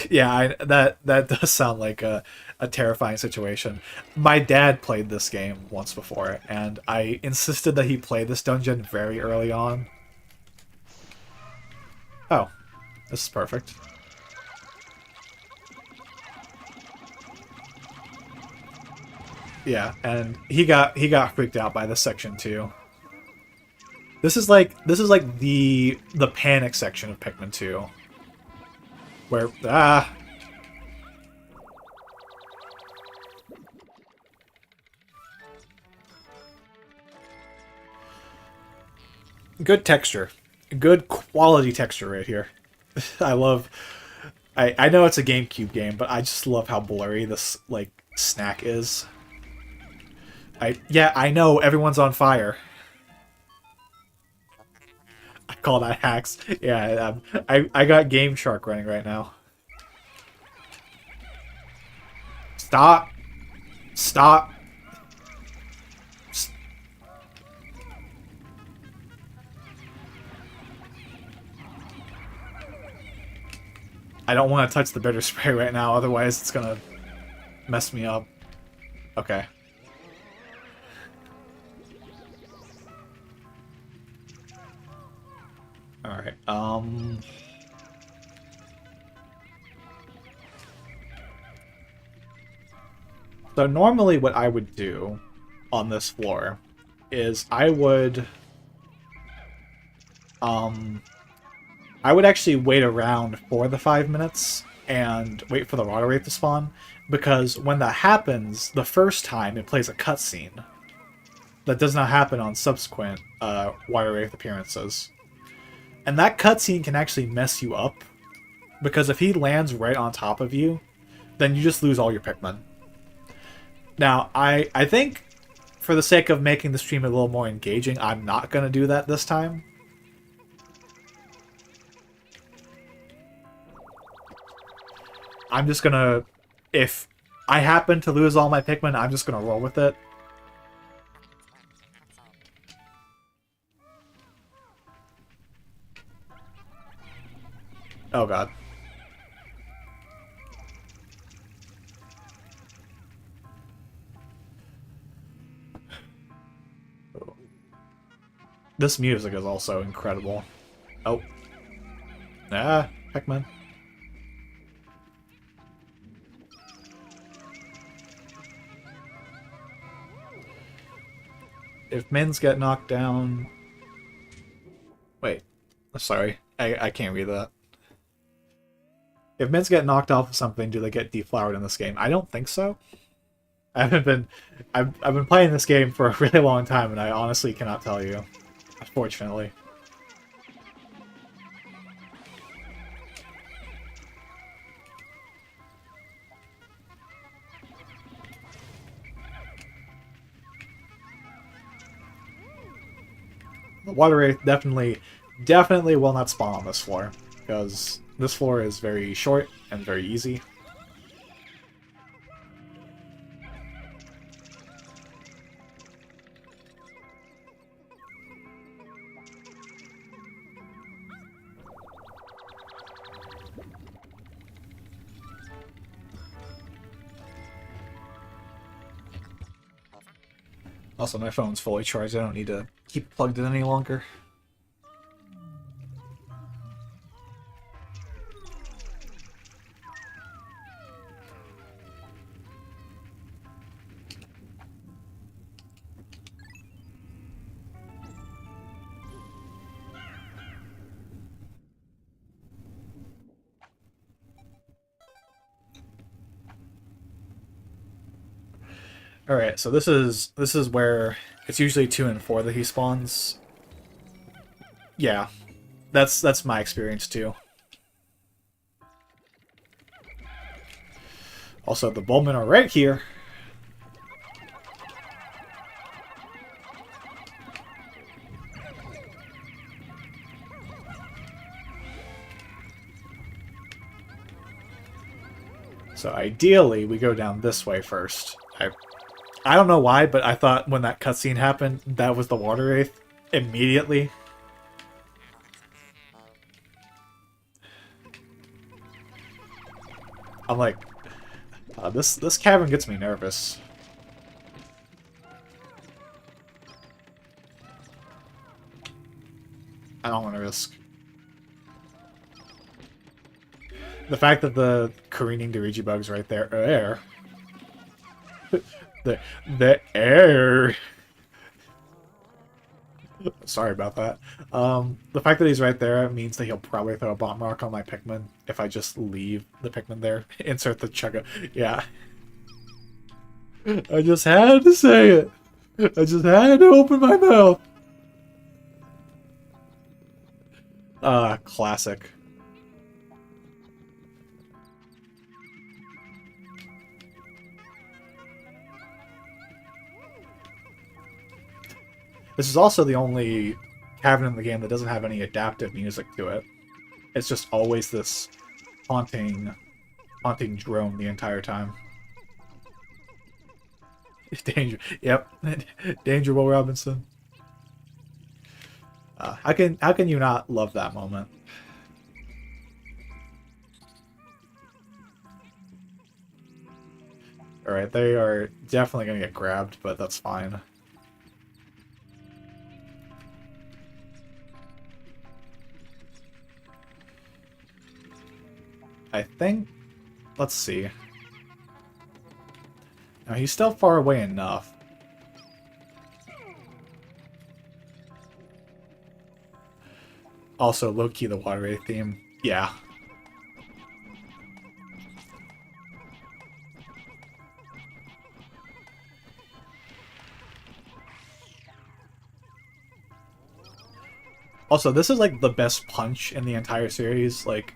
Yeah, that does sound like a terrifying situation. My dad played this game once before, and I insisted that he play this dungeon very early on. Oh, this is perfect. Yeah, and he got freaked out by this section too. This is like the panic section of Pikmin 2. Where good texture. Good quality texture right here. I love I know it's a GameCube game, but I just love how blurry this like snack is. I know everyone's on fire. I call that hacks. Yeah, I got Game Shark running right now. Stop. Stop. I don't want to touch the bitter spray right now, otherwise it's gonna mess me up. Okay. Alright, so normally what I would do on this floor is um I would actually wait around for the 5 minutes and wait for the water wraith to spawn, because when that happens, the first time it plays a cutscene that does not happen on subsequent water wraith appearances. And that cutscene can actually mess you up, because if he lands right on top of you, then you just lose all your Pikmin. Now, I think for the sake of making the stream a little more engaging, I'm not going to do that this time. I'm just going to... If I happen to lose all my Pikmin, I'm just going to roll with it. Oh god. This music is also incredible. Oh. Ah, Pikmin. If mins get knocked down... Wait. Sorry. I can't read that. If mins get knocked off of something, do they get deflowered in this game? I don't think so. I've been playing this game for a really long time, and I honestly cannot tell you. Unfortunately. The water wraith definitely will not spawn on this floor, because this floor is very short and very easy. Also, my phone's fully charged. I don't need to keep it plugged in any longer. Alright, so this is where it's usually 2 and 4 that he spawns. Yeah. That's my experience too. Also, the Bowmen are right here. So ideally, we go down this way first. I don't know why, but I thought when that cutscene happened, that was the water wraith immediately. I'm like, this cavern gets me nervous. I don't want to risk. The fact that the careening Dirigi bug's right there, The air. Sorry about that. The fact that he's right there means that he'll probably throw a bomb rock on my Pikmin if I just leave the Pikmin there. Insert the chugga. Yeah. I just had to say it. I just had to open my mouth. Classic. This is also the only cavern in the game that doesn't have any adaptive music to it. It's just always this haunting drone the entire time. Danger. Yep. Danger, Will Robinson. How can you not love that moment? Alright, they are definitely gonna get grabbed, but that's fine. I think... Let's see. Now, he's still far away enough. Also, low-key the water wraith theme. Yeah. Also, this is like the best punch in the entire series. Like,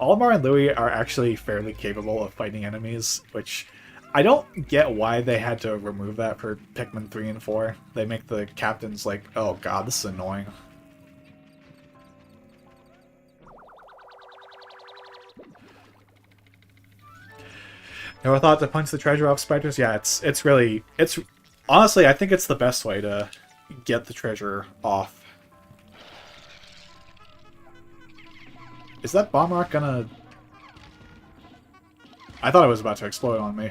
Olimar and Louis are actually fairly capable of fighting enemies, which I don't get why they had to remove that for Pikmin 3 and 4. They make the captains like, oh god, this is annoying. Never thought to punch the treasure off spiders? Yeah, it's really... Honestly, I think it's the best way to get the treasure off. Is that bomb rock gonna... I thought it was about to explode on me.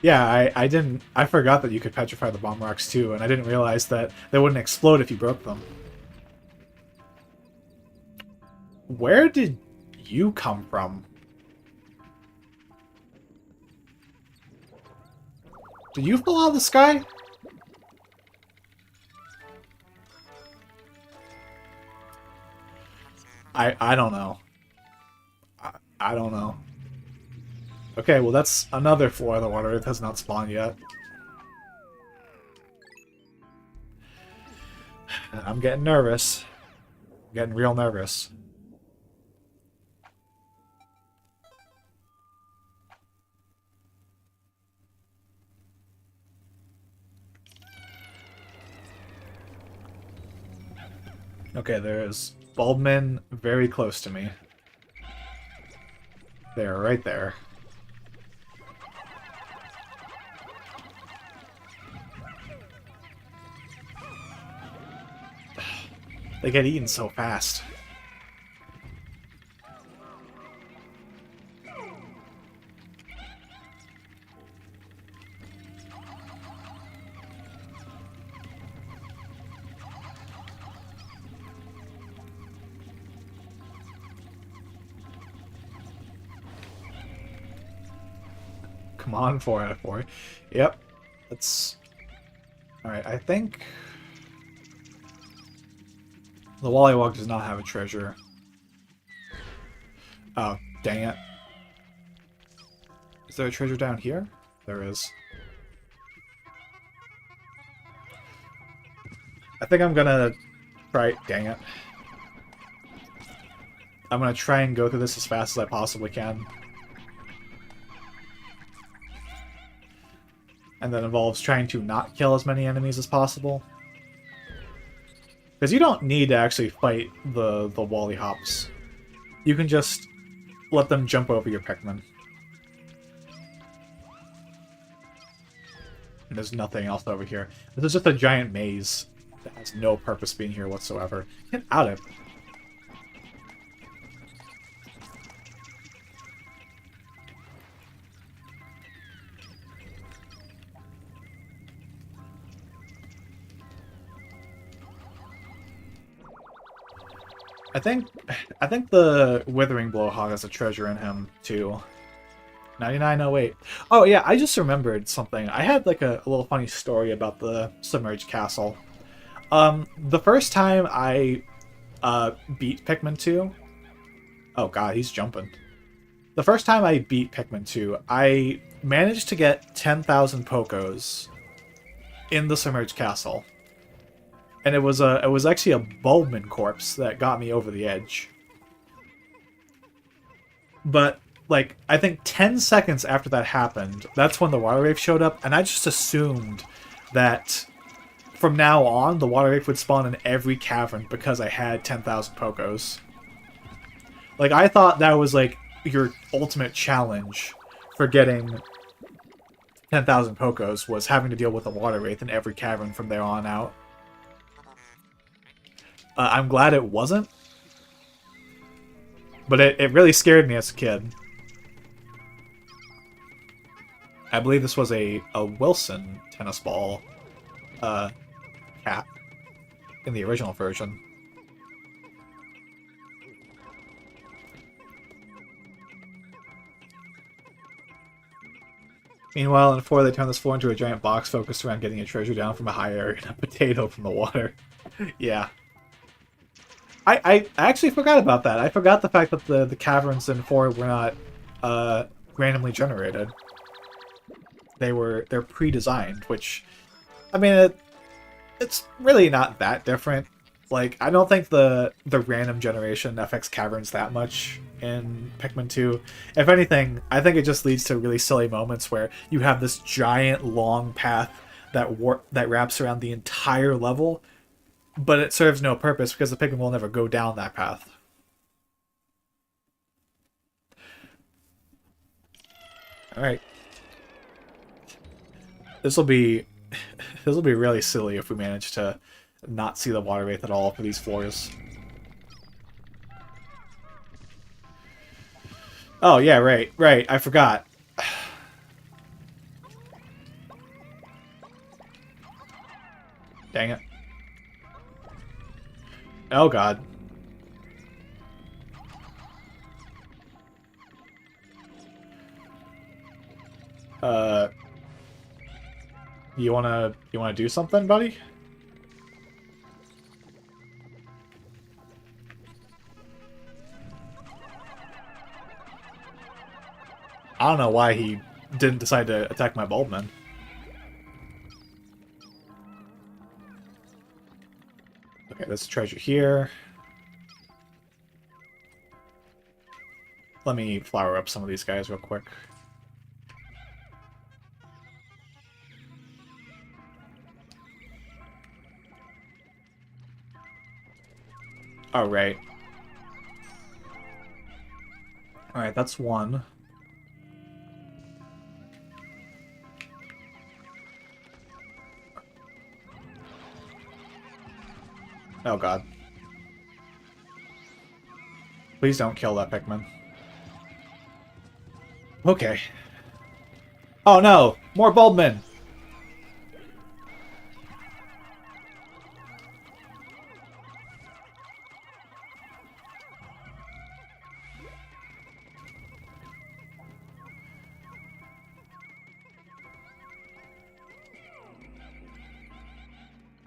Yeah, I forgot that you could petrify the bomb rocks too, and I didn't realize that they wouldn't explode if you broke them. Where did you come from? Did you fall out of the sky? I don't know. I don't know. Okay, well that's another floor of the water. It has not spawned yet. I'm getting nervous. I'm getting real nervous. Okay, there's Bulbmin very close to me. They're right there. They get eaten so fast. Come on, 4 out of 4. Yep. That's... Alright, I think... The Wallywog does not have a treasure. Oh, dang it. Is there a treasure down here? There is. I think I'm gonna try... Dang it. I'm gonna try and go through this as fast as I possibly can. And that involves trying to not kill as many enemies as possible. Because you don't need to actually fight the Wally Hops. You can just let them jump over your Pikmin. And there's nothing else over here. This is just a giant maze that has no purpose being here whatsoever. Get out of it. I think the Withering Blowhog has a treasure in him too. 9908. Oh yeah, I just remembered something. I had like a little funny story about the submerged castle. The first time I beat Pikmin 2. Oh god, he's jumping. The first time I beat Pikmin 2, I managed to get 10,000 Pokos in the submerged castle. And it was actually a Bulbmin corpse that got me over the edge. But like I think 10 seconds after that happened, that's when the water wraith showed up, and I just assumed that from now on the water wraith would spawn in every cavern because I had 10,000 Pokos. Like I thought that was like your ultimate challenge for getting 10,000 Pokos was having to deal with the water wraith in every cavern from there on out. I'm glad it wasn't. But it really scared me as a kid. I believe this was a Wilson tennis ball cap in the original version. Meanwhile, in 4, they turned this floor into a giant box focused around getting a treasure down from a high area and a potato from the water. Yeah. I actually forgot about that. I forgot the fact that the caverns in 4 were not randomly generated. They're pre-designed, which, I mean, it's really not that different. Like, I don't think the random generation affects caverns that much in Pikmin 2. If anything, I think it just leads to really silly moments where you have this giant long path that wraps around the entire level, but it serves no purpose because the Pikmin will never go down that path. Alright. This'll be really silly if we manage to not see the water wraith at all for these floors. Oh yeah, right, I forgot. Dang it. Oh god. You wanna do something, buddy? I don't know why he didn't decide to attack my Bulbmin. Okay, there's a treasure here. Let me flower up some of these guys real quick. Alright. Alright, that's one. Oh god. Please don't kill that Pikmin. Okay. Oh no! More Bulbmin!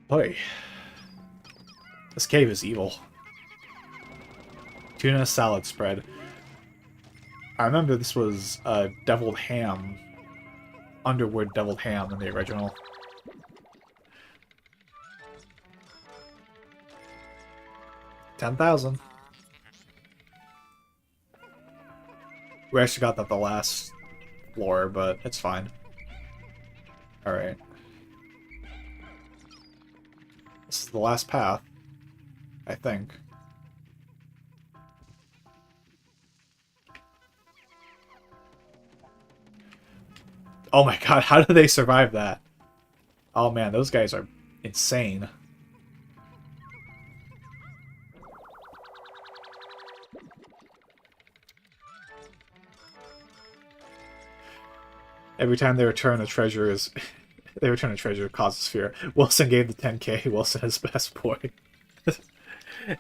Boy. This cave is evil. Tuna salad spread. I remember this was deviled ham. Underwood deviled ham in the original. $10,000. We actually got that the last floor, but it's fine. Alright. This is the last path, I think. Oh my god, how did they survive that? Oh man, those guys are insane. Every time they return a treasure is they return a treasure causes fear. Wilson gave the 10K. Wilson is best boy.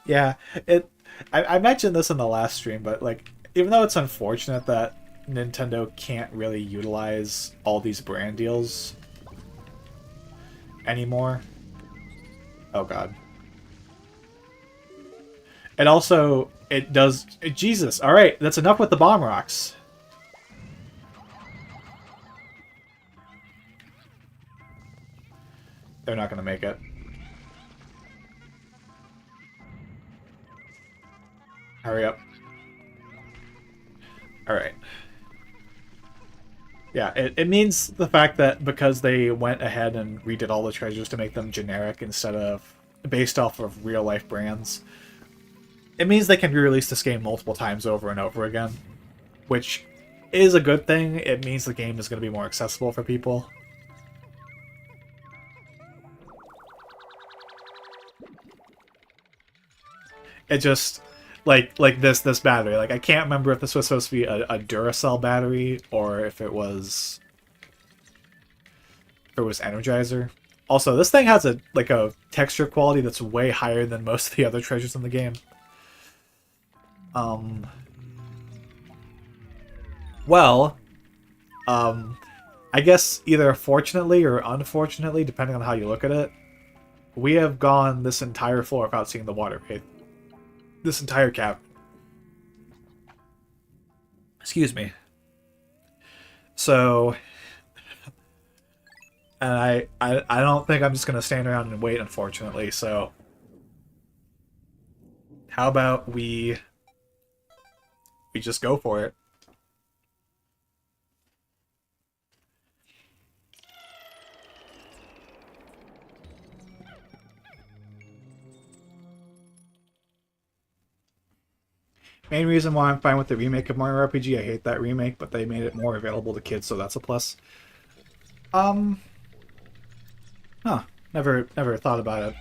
Yeah, it. I mentioned this in the last stream, but like, even though it's unfortunate that Nintendo can't really utilize all these brand deals anymore. Oh god. And also, it does. Jesus. All right, that's enough with the bomb rocks. They're not gonna make it. Hurry up. Alright. Yeah, it means the fact that because they went ahead and redid all the treasures to make them generic instead of based off of real-life brands, it means they can re-release this game multiple times over and over again, which is a good thing. It means the game is going to be more accessible for people. It just... like this battery. Like, I can't remember if this was supposed to be a Duracell battery or if it was Energizer. Also, this thing has a texture quality that's way higher than most of the other treasures in the game. Well, I guess either fortunately or unfortunately, depending on how you look at it, we have gone this entire floor without seeing the water pit. This entire cavern. Excuse me. So, and I don't think I'm just gonna stand around and wait, unfortunately. So, how about we just go for it? Main reason why I'm fine with the remake of Mario RPG, I hate that remake, but they made it more available to kids, so that's a plus. Huh. Never thought about it.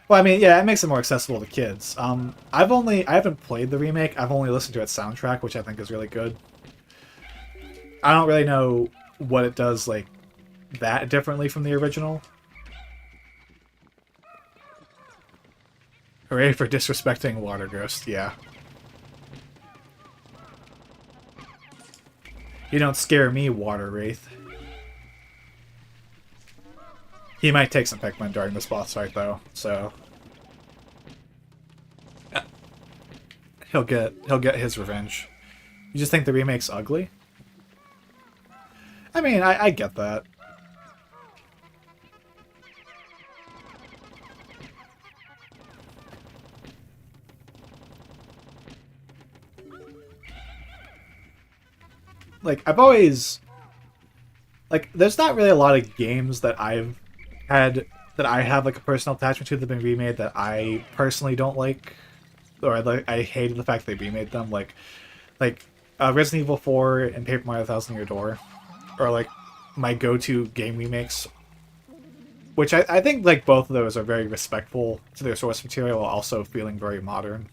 Well, I mean, yeah, it makes it more accessible to kids. I haven't played the remake, I've only listened to its soundtrack, which I think is really good. I don't really know what it does, like, that differently from the original. Hooray for disrespecting Water Ghost, yeah. You don't scare me, Water Wraith. He might take some Pikmin during this boss fight, though, so... He'll get his revenge. You just think the remake's ugly? I mean, I get that. Like, I've always... Like, there's not really a lot of games that I have, like, a personal attachment to that have been remade that I personally don't like. Or I hated the fact they remade them. Like Resident Evil 4 and Paper Mario Thousand Year Door are, like, my go-to game remakes. Which I think, like, both of those are very respectful to their source material while also feeling very modern.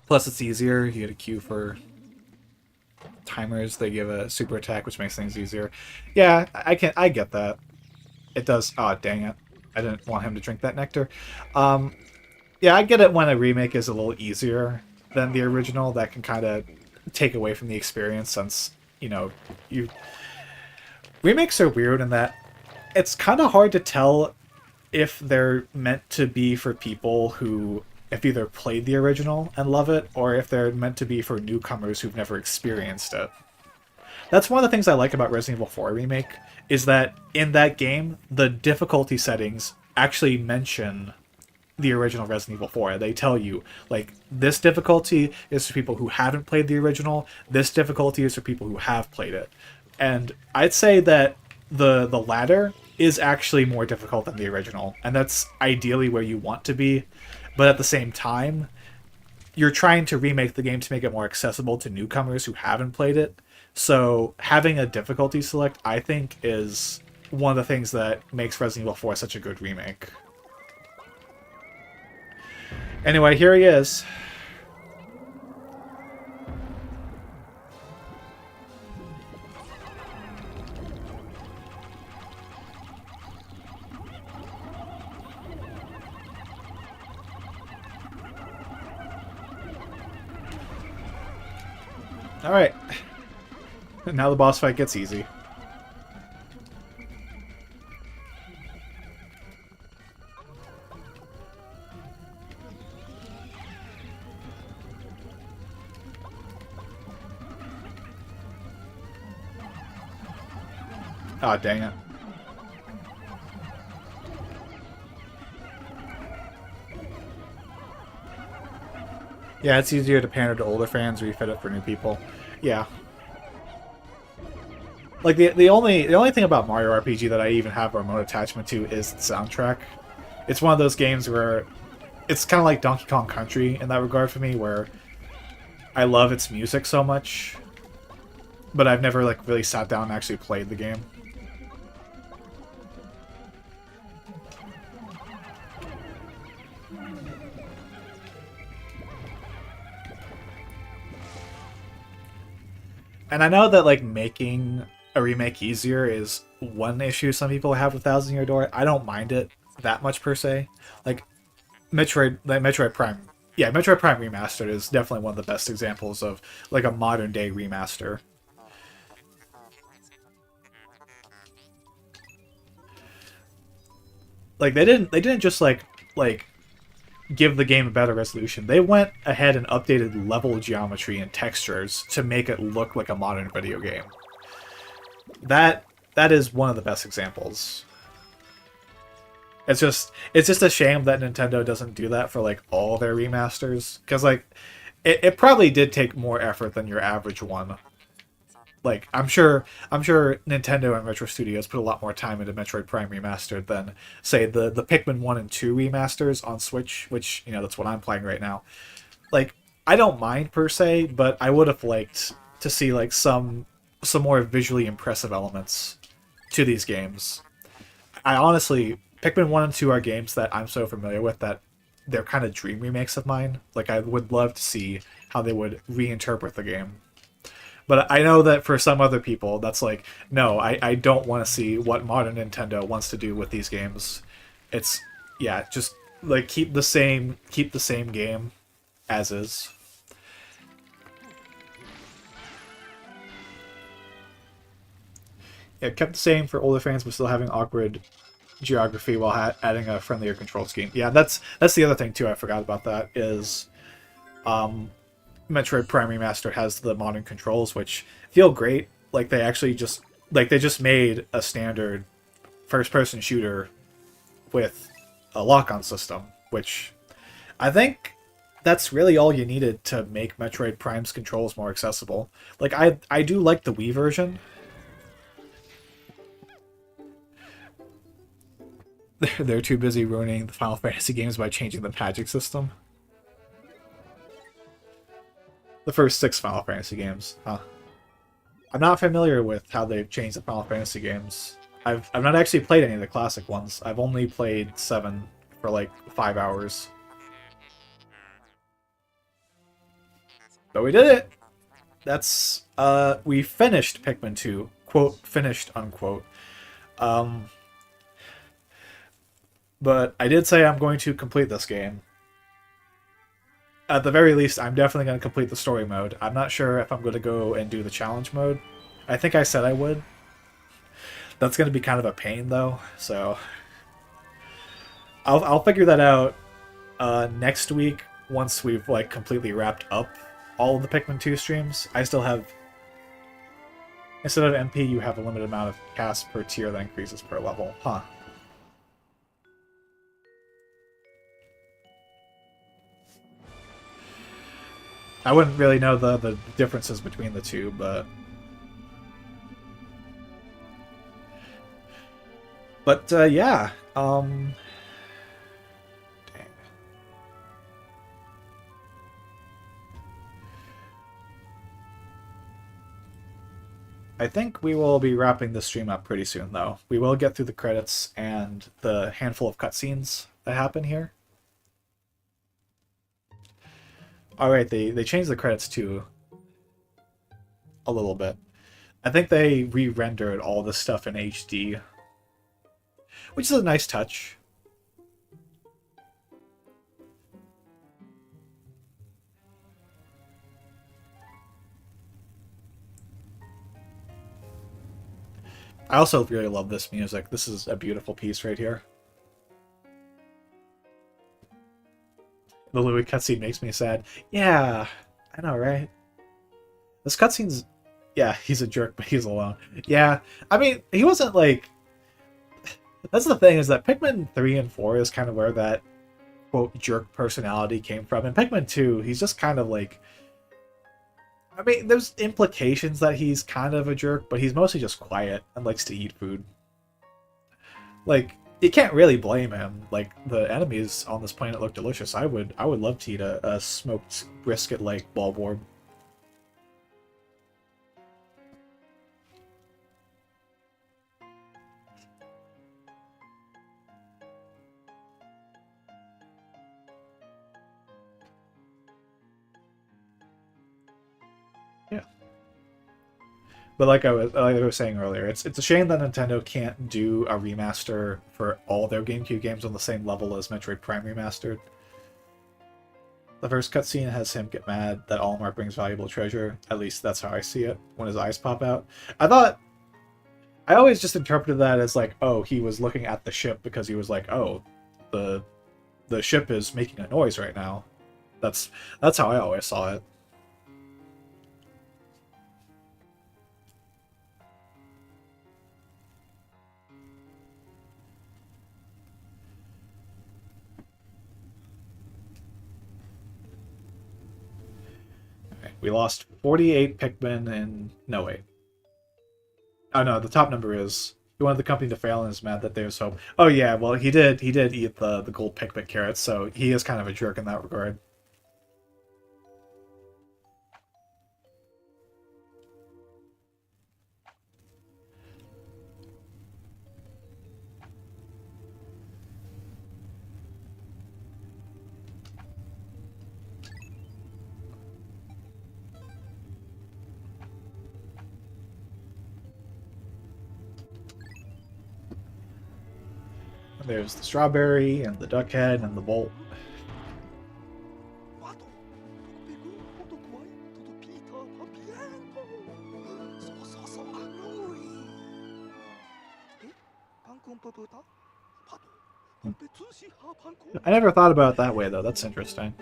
Plus, it's easier. You get a queue for timers. They give a super attack, which makes things easier. Yeah, I get that. It does. Oh, dang it! I didn't want him to drink that nectar. Yeah, I get it when a remake is a little easier than the original. That can kind of take away from the experience, since remakes are weird in that it's kind of hard to tell if they're meant to be for people who have either played the original and love it, or if they're meant to be for newcomers who've never experienced it. That's one of the things I like about Resident Evil 4 Remake, is that in that game, the difficulty settings actually mention the original Resident Evil 4. They tell you, like, this difficulty is for people who haven't played the original, this difficulty is for people who have played it. And I'd say that the latter is actually more difficult than the original, and that's ideally where you want to be. But at the same time, you're trying to remake the game to make it more accessible to newcomers who haven't played it. So having a difficulty select, I think, is one of the things that makes Resident Evil 4 such a good remake. Anyway, here he is. Alright. Now the boss fight gets easy. Aw, dang it. Yeah, it's easier to pander to older fans, refit it for new people. Yeah. Like the only thing about Mario RPG that I even have a remote attachment to is the soundtrack. It's one of those games where it's kind of like Donkey Kong Country in that regard for me, where I love its music so much, but I've never like really sat down and actually played the game. And I know that like making a remake easier is one issue some people have with Thousand Year Door. I don't mind it that much per se. Like Metroid Prime, yeah, Metroid Prime Remastered is definitely one of the best examples of like a modern day remaster. Like they didn't just like give the game a better resolution. They went ahead and updated level geometry and textures to make it look like a modern video game. That that is one of the best examples. It's just a shame that Nintendo doesn't do that for like all their remasters, because like it probably did take more effort than your average one. Like I'm sure Nintendo and Retro Studios put a lot more time into Metroid Prime Remastered than say the Pikmin 1 and 2 remasters on Switch, which that's what I'm playing right now. Like I don't mind per se, but I would have liked to see like some more visually impressive elements to these games. I honestly, Pikmin 1 and 2 are games that I'm so familiar with that they're kind of dream remakes of mine. Like, I would love to see how they would reinterpret the game. But I know that for some other people, that's like, no, I don't want to see what modern Nintendo wants to do with these games. It's, yeah, just, like, keep the same game as is. Yeah, kept the same for older fans, but still having awkward geography while adding a friendlier control scheme. Yeah, that's the other thing too. I forgot about that is Metroid Prime Remastered has the modern controls, which feel great. Like they just made a standard first-person shooter with a lock-on system, which I think that's really all you needed to make Metroid Prime's controls more accessible. Like I do like the Wii version. They're too busy ruining the Final Fantasy games by changing the magic system. The first six Final Fantasy games, huh? I'm not familiar with how they've changed the Final Fantasy games. I've not actually played any of the classic ones. I've only played 7 for like 5 hours. But we did it! That's we finished Pikmin 2. Quote finished unquote. Um but I did say I'm going to complete this game. At the very least, I'm definitely going to complete the story mode. I'm not sure if I'm going to go and do the challenge mode. I think I said I would. That's going to be kind of a pain, though, so I'll figure that out next week once we've like completely wrapped up all of the Pikmin 2 streams. I still have, instead of MP, you have a limited amount of casts per tier that increases per level. Huh. I wouldn't really know the differences between the two, but yeah. I think we will be wrapping the stream up pretty soon, though. We will get through the credits and the handful of cutscenes that happen here. Alright, they changed the credits too. A little bit. I think they re-rendered all this stuff in HD. Which is a nice touch. I also really love this music. This is a beautiful piece right here. The Louis cutscene makes me sad. Yeah, I know, right? This cutscene's... Yeah, he's a jerk, but he's alone. Yeah, I mean, he wasn't like... That's the thing, is that Pikmin 3 and 4 is kind of where that, quote, jerk personality came from. In Pikmin 2, he's just kind of like... I mean, there's implications that he's kind of a jerk, but he's mostly just quiet and likes to eat food. Like, you can't really blame him. Like, the enemies on this planet look delicious. I would love to eat a smoked brisket-like bulborb. Yeah. But like I was saying earlier, it's a shame that Nintendo can't do a remaster for all their GameCube games on the same level as Metroid Prime Remastered. The first cutscene has him get mad that Olimar brings valuable treasure. At least that's how I see it, when his eyes pop out. I always just interpreted that as like, oh, he was looking at the ship because he was like, oh, the ship is making a noise right now. That's how I always saw it. We lost 48 Pikmin and... No, wait. Oh, no, the top number is... He wanted the company to fail and is mad that there's hope. Oh, yeah, well, he did eat the gold Pikmin carrots, so he is kind of a jerk in that regard. There's the strawberry, and the duck head, and the bolt. I never thought about it that way, though. That's interesting.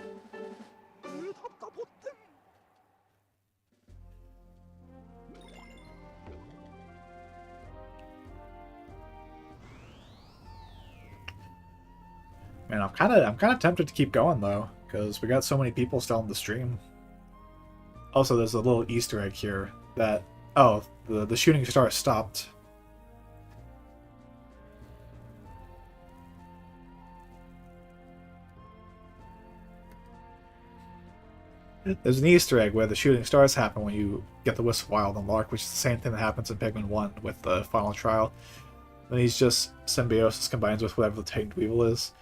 Man, I'm kind of tempted to keep going though, because we got so many people still on the stream. Also, there's a little Easter egg here that the shooting star stopped. There's an Easter egg where the shooting stars happen when you get the Wisp Wild unlocked, which is the same thing that happens in Pikmin 1 with the final trial. When he's just symbiosis combines with whatever the Titan Weevil is.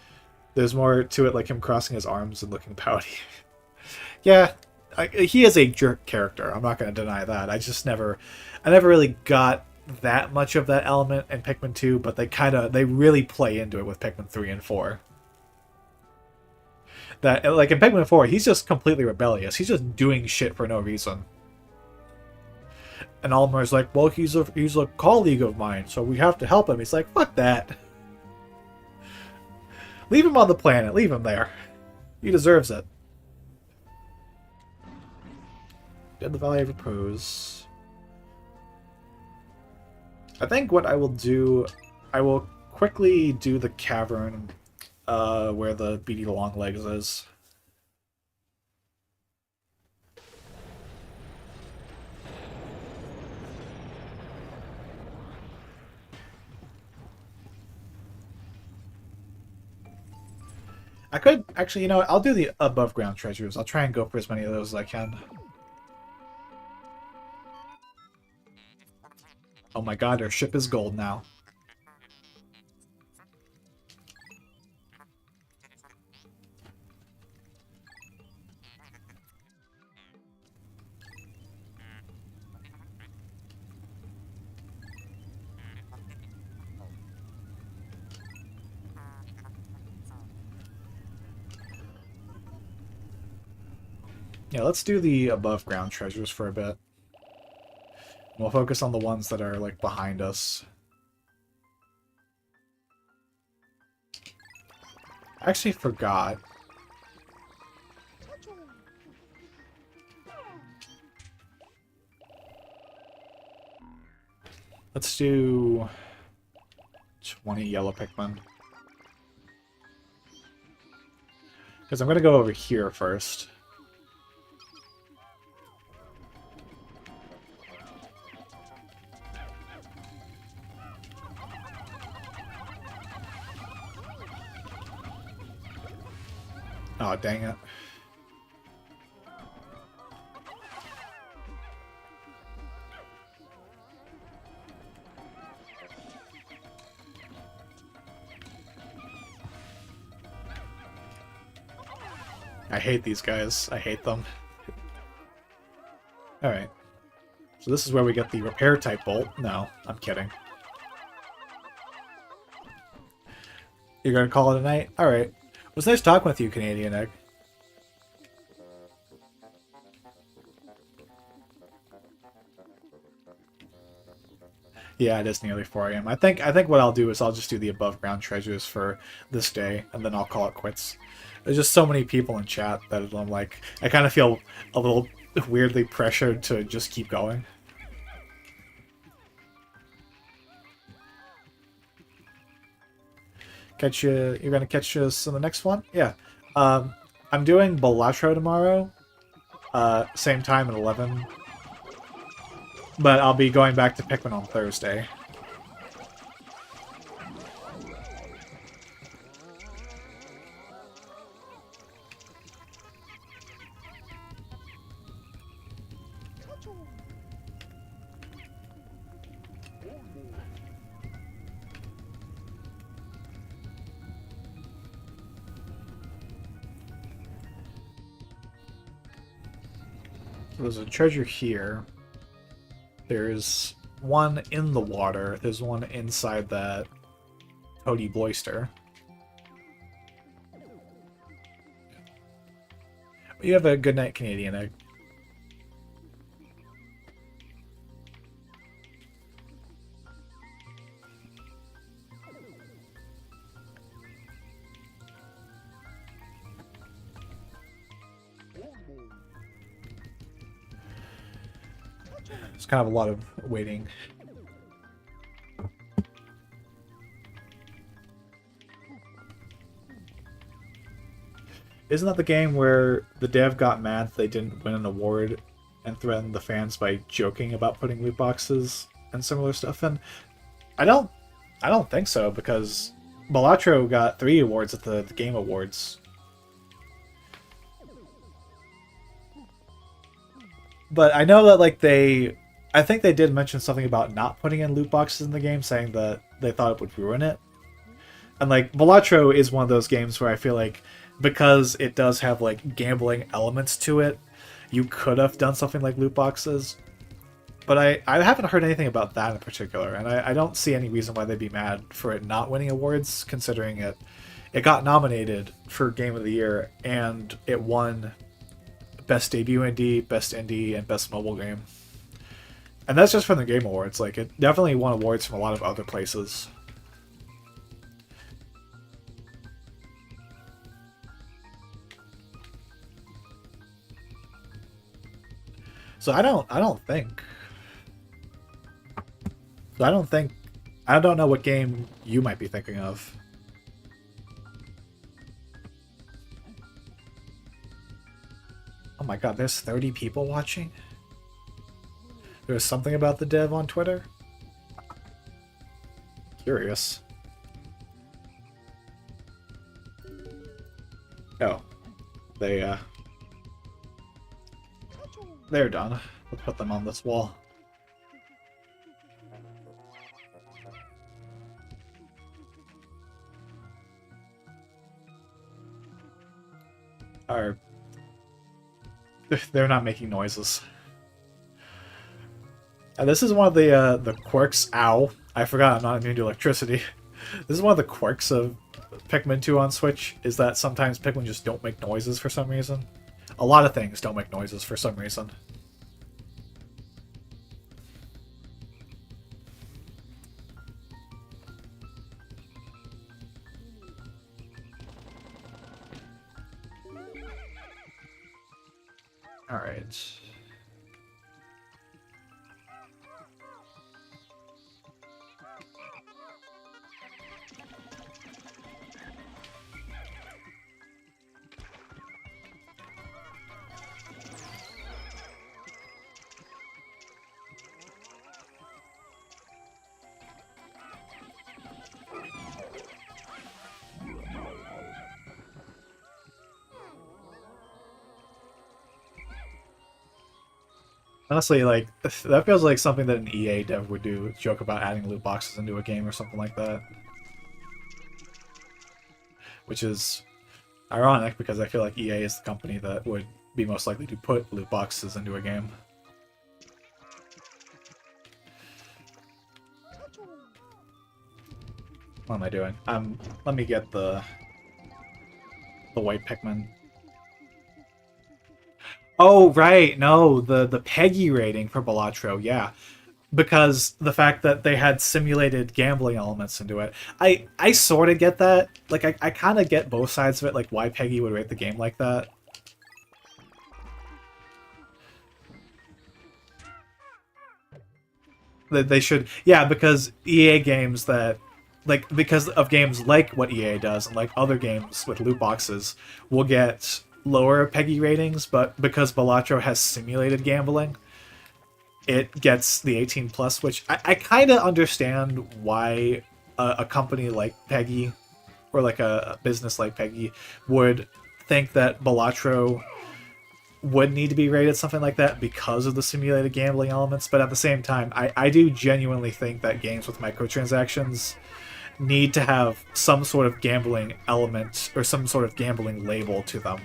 There's more to it, like him crossing his arms and looking pouty. Yeah, he is a jerk character. I'm not going to deny that. I never really got that much of that element in Pikmin 2, but they really play into it with Pikmin 3 and 4. That, like in Pikmin 4, he's just completely rebellious. He's just doing shit for no reason. And Olimar's like, well, he's a colleague of mine, so we have to help him. He's like, fuck that. Leave him on the planet. Leave him there. He deserves it. Dead the Valley of Repose. I think what I will do... I will quickly do the cavern where the beady Longlegs is. I could, actually, you know, I'll do the above ground treasures. I'll try and go for as many of those as I can. Oh my god, our ship is gold now. Yeah, let's do the above ground treasures for a bit. We'll focus on the ones that are, like, behind us. I actually forgot. Let's do 20 yellow Pikmin. Because I'm going to go over here first. Oh, dang it. I hate these guys. I hate them. Alright. So this is where we get the repair type bolt. No, I'm kidding. You're gonna call it a night? Alright. It was nice talking with you, Canadian Egg. Yeah, it is nearly 4 a.m. I think what I'll do is I'll just do the above ground treasures for this day, and then I'll call it quits. There's just so many people in chat that I'm like, I kind of feel a little weirdly pressured to just keep going. You're gonna catch us in the next one? Yeah. I'm doing Balatro tomorrow. Same time at 11. But I'll be going back to Pikmin on Thursday. So there's a treasure here. There's one in the water. There's one inside that Toady Bloister. You have a good night, Canadian Egg. It's kind of a lot of waiting. Isn't that the game where the dev got mad that they didn't win an award and threatened the fans by joking about putting loot boxes and similar stuff in? I don't think so, because Balatro got 3 awards at the Game Awards. But I know that, like, I think they did mention something about not putting in loot boxes in the game, saying that they thought it would ruin it. And, like, Balatro is one of those games where I feel like, because it does have, like, gambling elements to it, you could have done something like loot boxes. But I haven't heard anything about that in particular, and I don't see any reason why they'd be mad for it not winning awards, considering it got nominated for Game of the Year, and it won Best Debut Indie, Best Indie, and Best Mobile Game. And that's just from the Game Awards. Like, it definitely won awards from a lot of other places. So I don't think. So I don't know what game you might be thinking of. Oh my god, there's 30 people watching? There's something about the dev on Twitter? Curious. Oh. They're done. We'll put them on this wall. are they're not making noises. This is one of the quirks. Ow! I forgot I'm not immune to electricity. This is one of the quirks of Pikmin 2 on Switch, is that sometimes Pikmin just don't make noises for some reason. A lot of things don't make noises for some reason. Alright. Honestly, like, that feels like something that an EA dev would do, joke about adding loot boxes into a game or something like that. Which is ironic, because I feel like EA is the company that would be most likely to put loot boxes into a game. What am I doing? Let me get the white Pikmin. Oh, right, no, the Peggy rating for Balatro, yeah. Because the fact that they had simulated gambling elements into it. I sort of get that. Like, I kind of get both sides of it, like why Peggy would rate the game like that. That they should, yeah, because EA games that, like, because of games like what EA does, and like other games with loot boxes, will get lower Peggy ratings, but because Balatro has simulated gambling, it gets the 18 plus, which I kind of understand why a company like Peggy, or like a business like Peggy, would think that Balatro would need to be rated something like that because of the simulated gambling elements, but at the same time, I do genuinely think that games with microtransactions need to have some sort of gambling element or some sort of gambling label to them.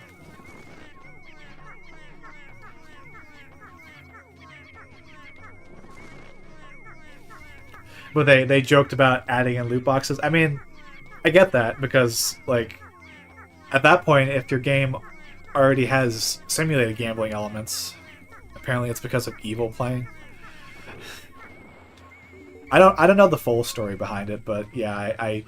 But they joked about adding in loot boxes. I mean, I get that, because, like, at that point, if your game already has simulated gambling elements, apparently it's because of evil playing. I don't know the full story behind it, but yeah,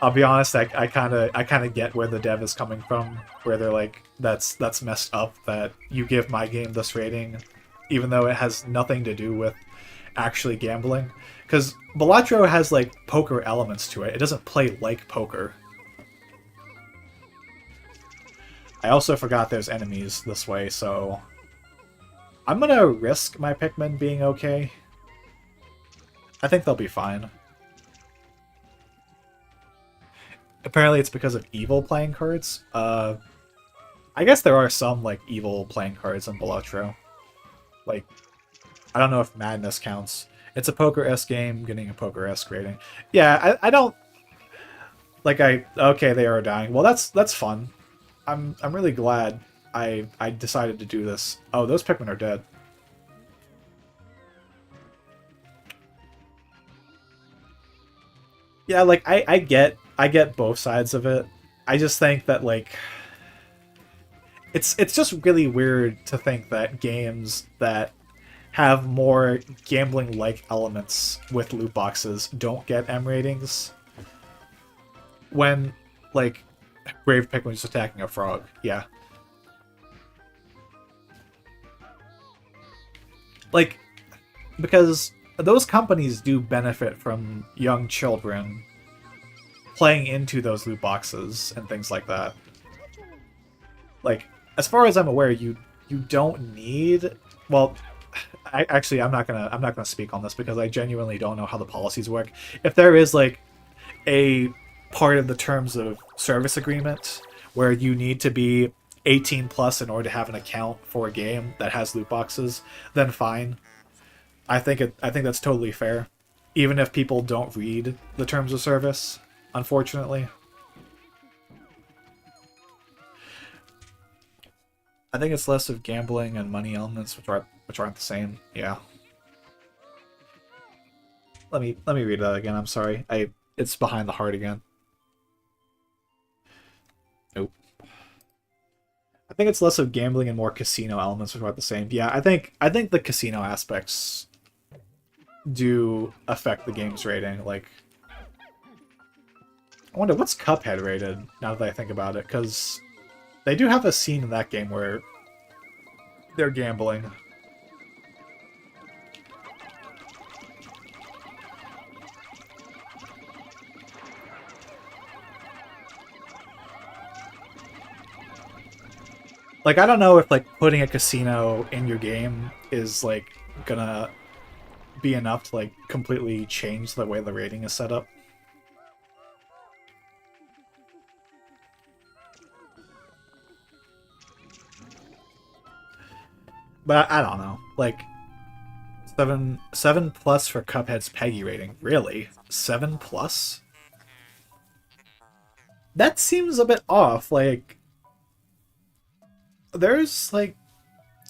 I'll be honest, I kind of get where the dev is coming from, where they're like, that's messed up that you give my game this rating, even though it has nothing to do with actually gambling. Because Balatro has, like, poker elements to it. It doesn't play like poker. I also forgot there's enemies this way, so I'm gonna risk my Pikmin being okay. I think they'll be fine. Apparently it's because of evil playing cards. I guess there are some, like, evil playing cards in Balatro. Like, I don't know if Madness counts. It's a poker-esque game, getting a poker-esque rating. Yeah, I don't... Like, okay, they are dying. Well, that's fun. I'm really glad I decided to do this. Oh, those Pikmin are dead. Yeah, like, I get both sides of it. I just think that, like, it's just really weird to think that games that have more gambling-like elements with loot boxes don't get M ratings. When, like, Brave Pikmin just attacking a frog, yeah. Like, because those companies do benefit from young children playing into those loot boxes and things like that. Like, as far as I'm aware, you don't need, well, I'm not gonna speak on this because I genuinely don't know how the policies work. If there is, like, a part of the terms of service agreement where you need to be 18 plus in order to have an account for a game that has loot boxes, then fine. I think that's totally fair, even if people don't read the terms of service, unfortunately. I think it's less of gambling and money elements, which aren't the same. Yeah. Let me read that again. I'm sorry. It's behind the heart again. Nope. I think it's less of gambling and more casino elements, which are the same. Yeah, I think the casino aspects do affect the game's rating. Like, I wonder what's Cuphead rated now that I think about it, because they do have a scene in that game where they're gambling. Like, I don't know if like putting a casino in your game is like gonna be enough to like completely change the way the rating is set up. But I don't know. Like, seven plus for Cuphead's Peggy rating. Really? 7 plus? That seems a bit off. Like, there's like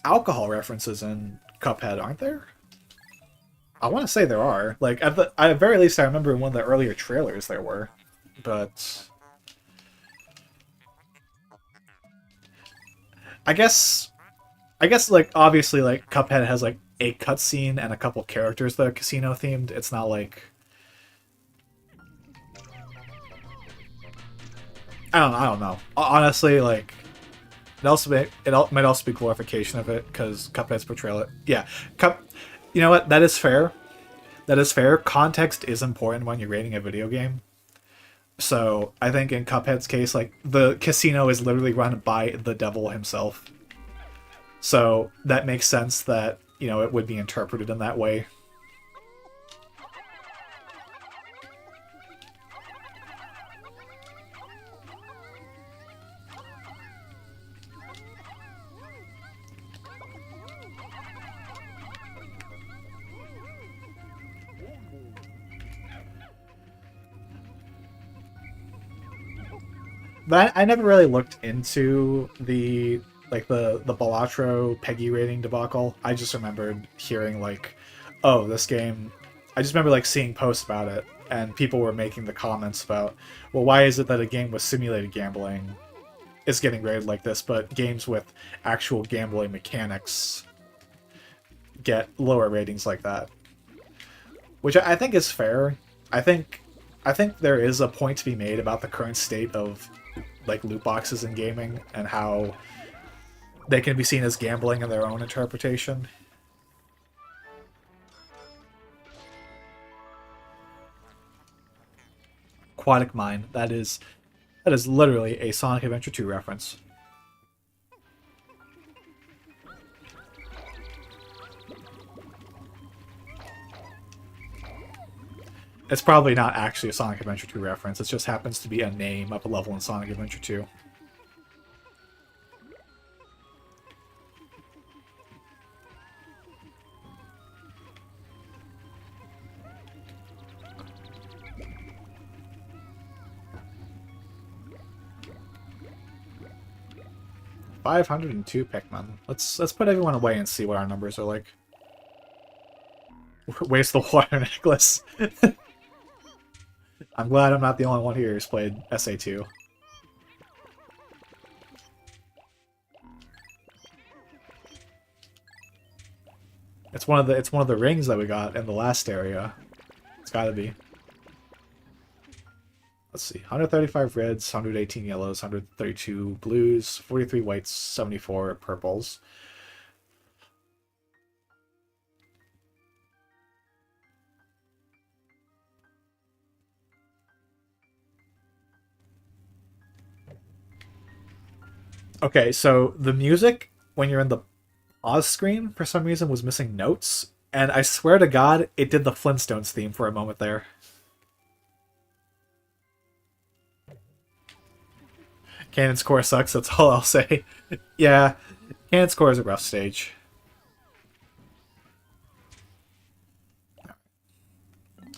alcohol references in Cuphead, aren't there? I want to say there are. Like, at the very least, I remember in one of the earlier trailers there were. But I guess like obviously like Cuphead has like a cutscene and a couple characters that are casino themed. It's not like, I don't know. Honestly, like might also be glorification of it because Cuphead's portrayal. Yeah, You know what? That is fair. That is fair. Context is important when you're rating a video game. So I think in Cuphead's case, like the casino is literally run by the devil himself. So that makes sense that, it would be interpreted in that way. But I never really looked into the Balatro Peggy rating debacle. I just remembered hearing like, oh, this game. I just remember like seeing posts about it, and people were making the comments about, well, why is it that a game with simulated gambling is getting rated like this, but games with actual gambling mechanics get lower ratings like that? Which I think is fair. I think there is a point to be made about the current state of like loot boxes in gaming and how they can be seen as gambling in their own interpretation. Aquatic Mine. That is literally a Sonic Adventure 2 reference. It's probably not actually a Sonic Adventure 2 reference. It just happens to be a name of a level in Sonic Adventure 2. $502 Pikmin. Let's put everyone away and see what our numbers are like. Waste the water necklace. I'm glad I'm not the only one here who's played SA2. It's one of the rings that we got in the last area. It's gotta be. Let's see. 135 reds, 118 yellows, 132 blues, 43 whites, 74 purples. Okay, so the music, when you're in the pause screen, for some reason was missing notes, and I swear to God, it did the Flintstones theme for a moment there. Canon's Core sucks, that's all I'll say. Yeah, Canon's Core is a rough stage.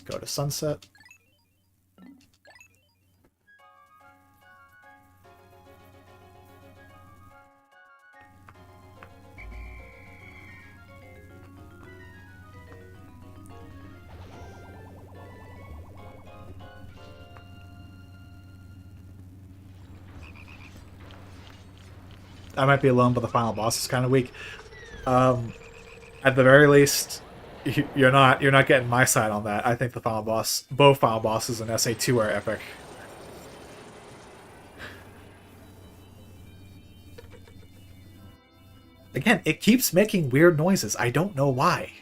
Go to Sunset. I might be alone, but the final boss is kind of weak. At the very least, you're not getting my side on that. I think the final boss, both final bosses in SA2 are epic. Again, it keeps making weird noises. I don't know why.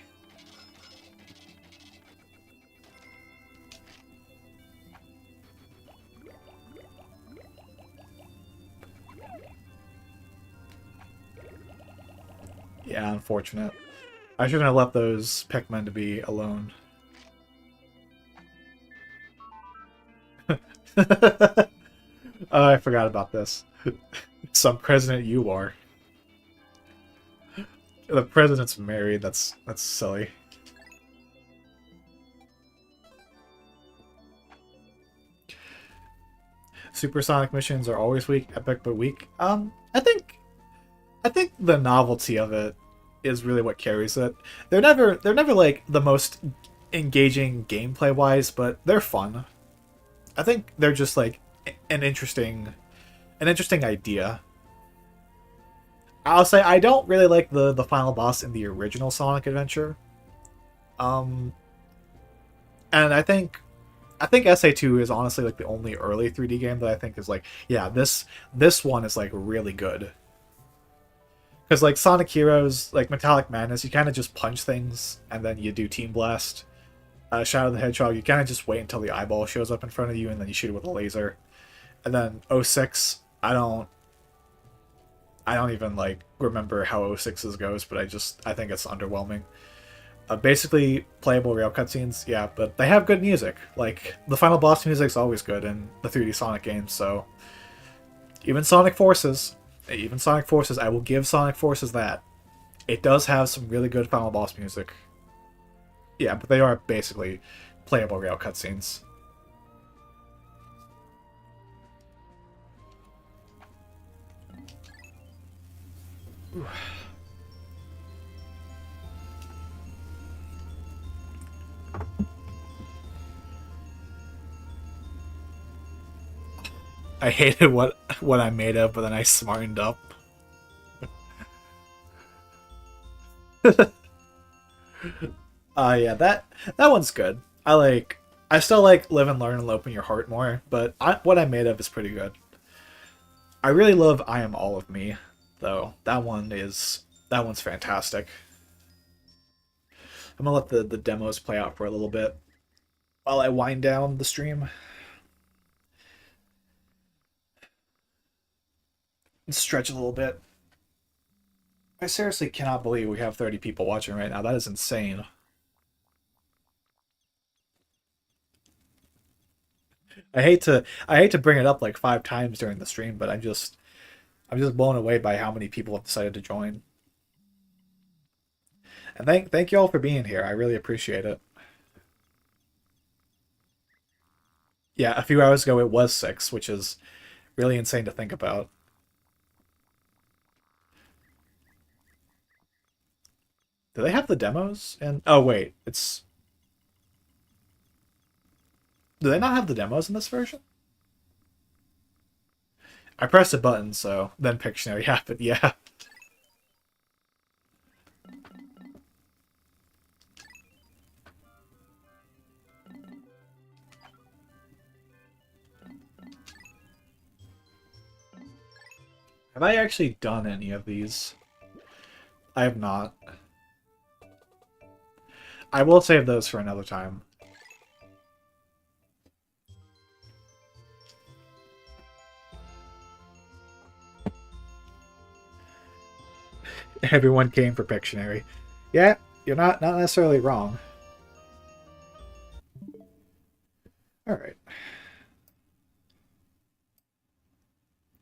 Yeah, unfortunate. I shouldn't have left those Pikmin to be alone. Oh, I forgot about this. Some president you are. The president's married. That's silly. Supersonic missions are always weak, epic but weak. I think the novelty of it is really what carries it. They're never like the most engaging gameplay wise, but they're fun. I think they're just like an interesting idea. I'll say I don't really like the final boss in the original Sonic Adventure. Um and I think SA2 is honestly like the only early 3D game that I think is like, yeah, this one is like really good. Because like Sonic Heroes, like Metallic Madness, you kind of just punch things and then you do Team Blast. Shadow the Hedgehog, you kind of just wait until the eyeball shows up in front of you and then you shoot it with a laser. And then 06, I don't even like remember how 06's goes, but I think it's underwhelming. Basically playable rail cutscenes, yeah, but they have good music. Like the final boss music's always good in the 3D Sonic games, so even Sonic Forces, I will give Sonic Forces that. It does have some really good final boss music. Yeah, but they are basically playable rail cutscenes. I hated what I made of, but then I smartened up. Yeah, that one's good. I still like Live and Learn and Open Your Heart more, but what I made of is pretty good. I really love I Am All of Me, though. That one's fantastic. I'm gonna let the demos play out for a little bit while I wind down the stream and stretch a little bit. I seriously cannot believe we have 30 people watching right now. That is insane. I hate to bring it up like 5 times during the stream, but I'm just blown away by how many people have decided to join. And thank you all for being here. I really appreciate it. Yeah, a few hours ago it was 6, which is really insane to think about. Do they have the demos? And oh wait, it's do they not have the demos in this version? I pressed a button, so then Pictionary happened. Yeah. Have I actually done any of these? I have not. I will save those for another time. Everyone came for Pictionary. Yeah, you're not necessarily wrong. Alright.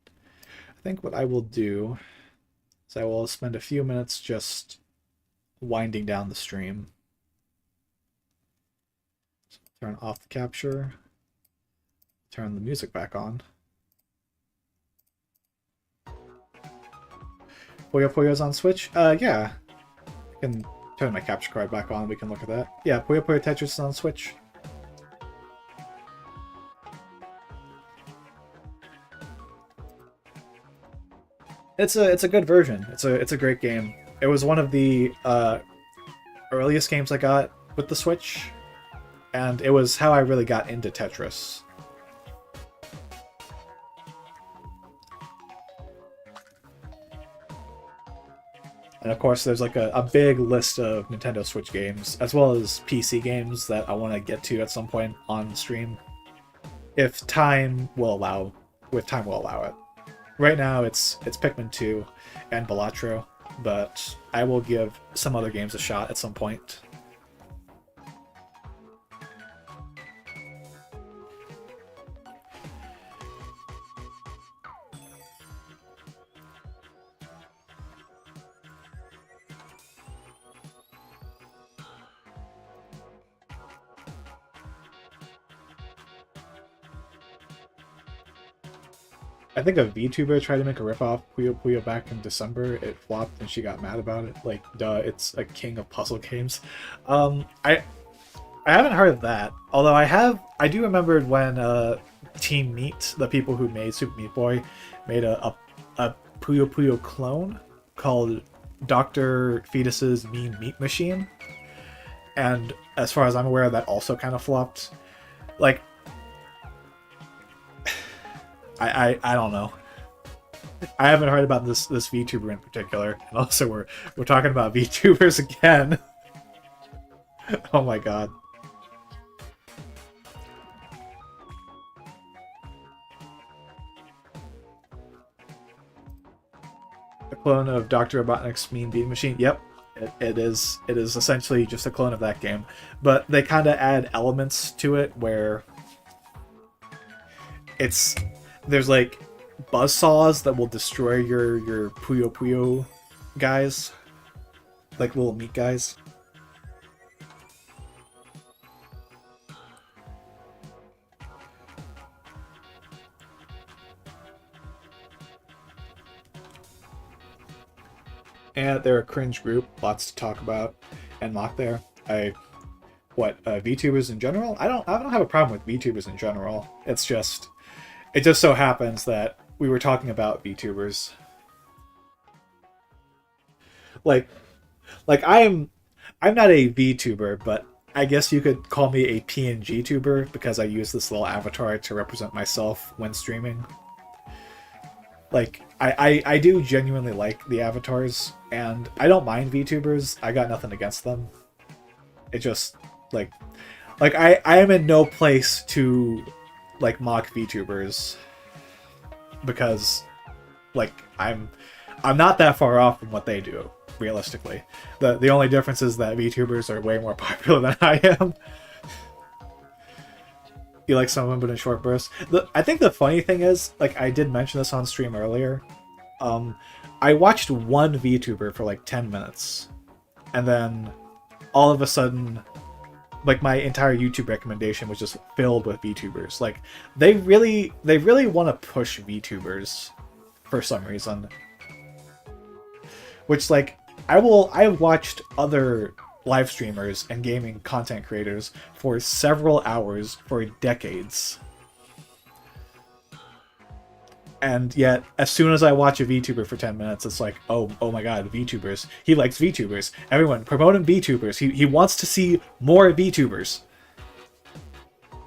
I think what I will do is I will spend a few minutes just winding down the stream. Turn off the capture. Turn the music back on. Puyo Puyo's on Switch? Yeah. I can turn my capture card back on. We can look at that. Yeah, Puyo Puyo Tetris is on Switch. It's a good version. It's a great game. It was one of the earliest games I got with the Switch, and it was how I really got into Tetris. And of course, there's like a big list of Nintendo Switch games, as well as PC games that I want to get to at some point on stream, if time will allow. If time will allow it. Right now, it's Pikmin 2 and Balatro, but I will give some other games a shot at some point. I think a VTuber tried to make a ripoff Puyo Puyo back in December. It flopped and she got mad about it. Like, duh, it's a king of puzzle games. I haven't heard of that. Although I do remember when Team Meat, the people who made Super Meat Boy, made a Puyo Puyo clone called Dr. Fetus's Mean Meat Machine. And as far as I'm aware, that also kind of flopped. Like, I don't know. I haven't heard about this VTuber in particular, and also we're talking about VTubers again. Oh my god. A clone of Dr. Robotnik's Mean Bean Machine. Yep, it is. It is essentially just a clone of that game, but they kind of add elements to it where there's like buzzsaws that will destroy your Puyo Puyo guys, like little meat guys. And they're a cringe group, lots to talk about and mock there. VTubers in general? I don't have a problem with VTubers in general. It just so happens that we were talking about VTubers. Like I'm not a VTuber, but I guess you could call me a PNG tuber because I use this little avatar to represent myself when streaming. Like, I do genuinely like the avatars, and I don't mind VTubers. I got nothing against them. It just, I am in no place to, like, mock VTubers. Because, like, I'm not that far off from what they do, realistically. The only difference is that VTubers are way more popular than I am. You like some of them, but in short bursts. I think the funny thing is, like, I did mention this on stream earlier. I watched one VTuber for like 10 minutes, and then all of a sudden, like, my entire YouTube recommendation was just filled with VTubers. Like, they really want to push VTubers for some reason. Which, like, I've watched other live streamers and gaming content creators for several hours for decades. And yet, as soon as I watch a VTuber for 10 minutes, it's like, oh my god, VTubers. He likes VTubers. Everyone, promote him VTubers. He wants to see more VTubers.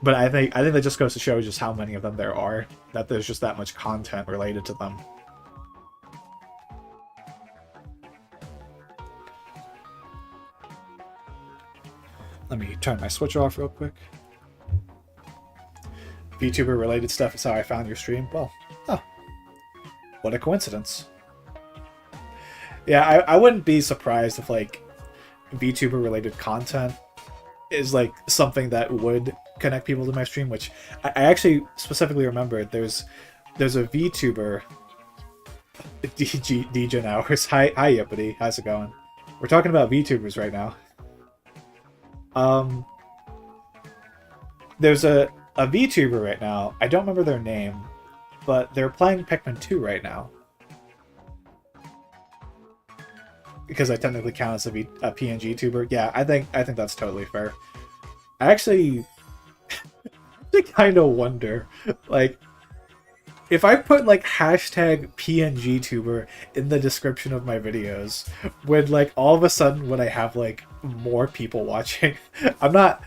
But I think that just goes to show just how many of them there are, that there's just that much content related to them. Let me turn my Switch off real quick. VTuber related stuff is how I found your stream. Well, oh, what a coincidence. Yeah, I wouldn't be surprised if, like, VTuber related content is, like, something that would connect people to my stream, which I actually specifically remembered. There's a VTuber, DJ Hours. Hi Yippity, how's it going? We're talking about VTubers right now. There's a VTuber right now. I don't remember their name, but they're playing Pikmin 2 right now. Because I technically count as a PNG tuber. Yeah, I think that's totally fair. I actually kind of wonder, like, if I put like hashtag PNG tuber in the description of my videos, would like all of a sudden would I have like more people watching? I'm not.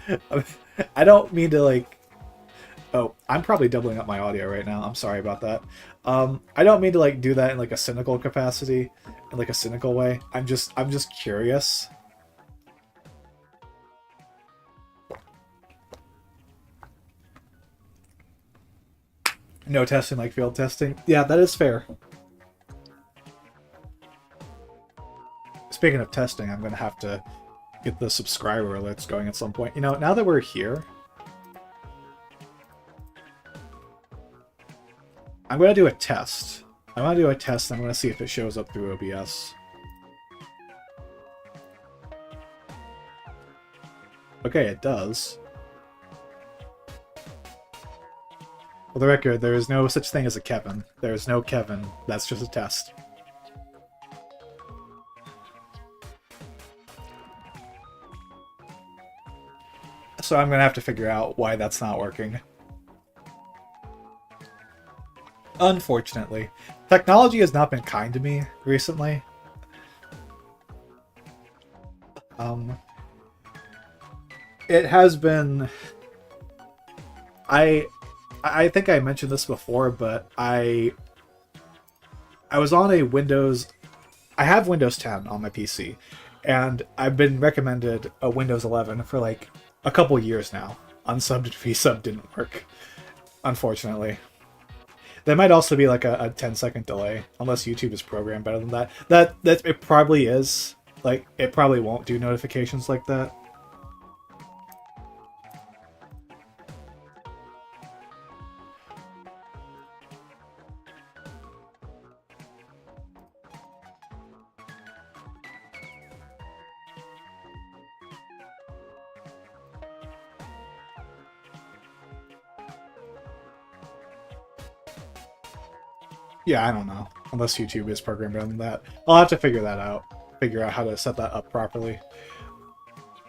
I don't mean to like. Oh, I'm probably doubling up my audio right now. I'm sorry about that. I don't mean to like do that in like a cynical capacity, in like a cynical way. I'm just curious. No testing like field testing. Yeah, that is fair. Speaking of testing, I'm gonna have to get the subscriber alerts going at some point. You know, now that we're here, I'm gonna do a test. I'm gonna do a test. And I'm gonna see if it shows up through OBS. Okay, it does. For the record, there is no such thing as a Kevin. There is no Kevin. That's just a test. So I'm gonna have to figure out why that's not working. Unfortunately. Technology has not been kind to me recently. It has been... I think I mentioned this before, but I was on a Windows... I have Windows 10 on my PC, and I've been recommended a Windows 11 for like a couple years now. Unsubbed and resub didn't work, unfortunately. There might also be like a 10-second delay, unless YouTube is programmed better than that. That it probably is. Like, it probably won't do notifications like that. Yeah, I don't know. Unless YouTube is programmed better than that. I'll have to figure that out. Figure out how to set that up properly.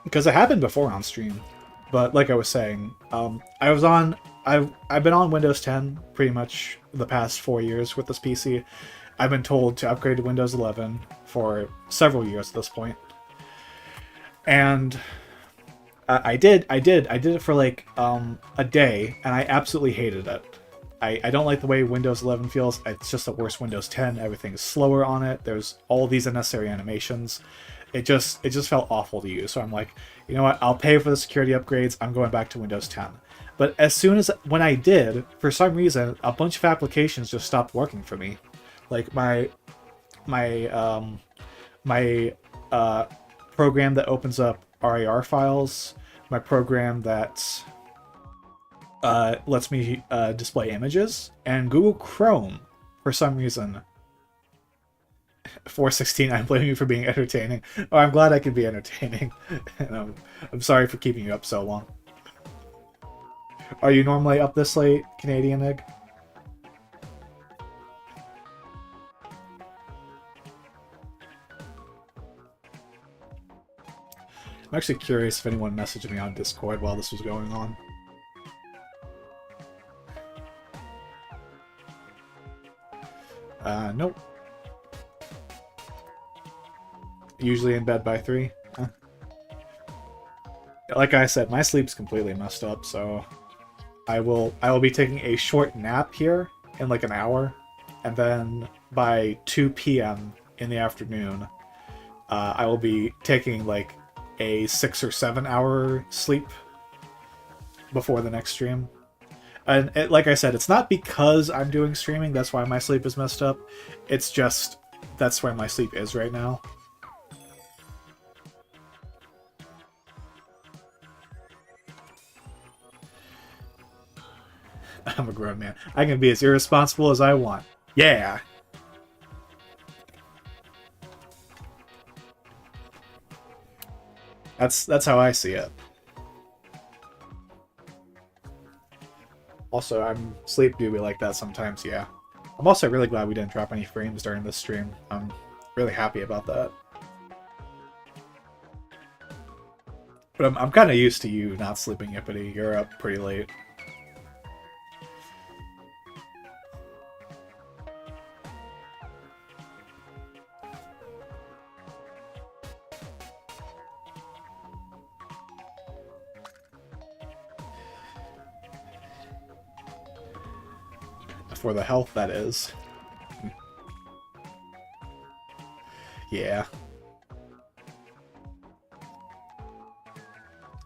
Because it happened before on stream. But like I was saying, I've been on Windows 10 pretty much the past 4 years with this PC. I've been told to upgrade to Windows 11 for several years at this point. And I did it for like a day, and I absolutely hated it. I don't like the way Windows 11 feels. It's just the worst Windows 10. Everything's slower on it. There's all these unnecessary animations. It just felt awful to use. So I'm like, you know what? I'll pay for the security upgrades. I'm going back to Windows 10. But as soon as when I did, for some reason, a bunch of applications just stopped working for me. Like my program that opens up RAR files, my program that lets me display images, and Google Chrome, for some reason. 416, I'm blaming you for being entertaining. Oh, I'm glad I could be entertaining. And I'm sorry for keeping you up so long. Are you normally up this late, Canadian Egg? I'm actually curious if anyone messaged me on Discord while this was going on. Nope. Usually in bed by 3. Huh. Like I said, my sleep's completely messed up, so I will be taking a short nap here in like an hour, and then by 2 p.m. in the afternoon, I will be taking like a 6 or 7 hour sleep before the next stream. And like I said, it's not because I'm doing streaming, that's why my sleep is messed up. It's just, that's where my sleep is right now. I'm a grown man. I can be as irresponsible as I want. Yeah! That's how I see it. Also, I'm sleep dooby like that sometimes, yeah. I'm also really glad we didn't drop any frames during this stream. I'm really happy about that. But I'm kind of used to you not sleeping, Yippity. You're up pretty late. for the health, that is. Yeah.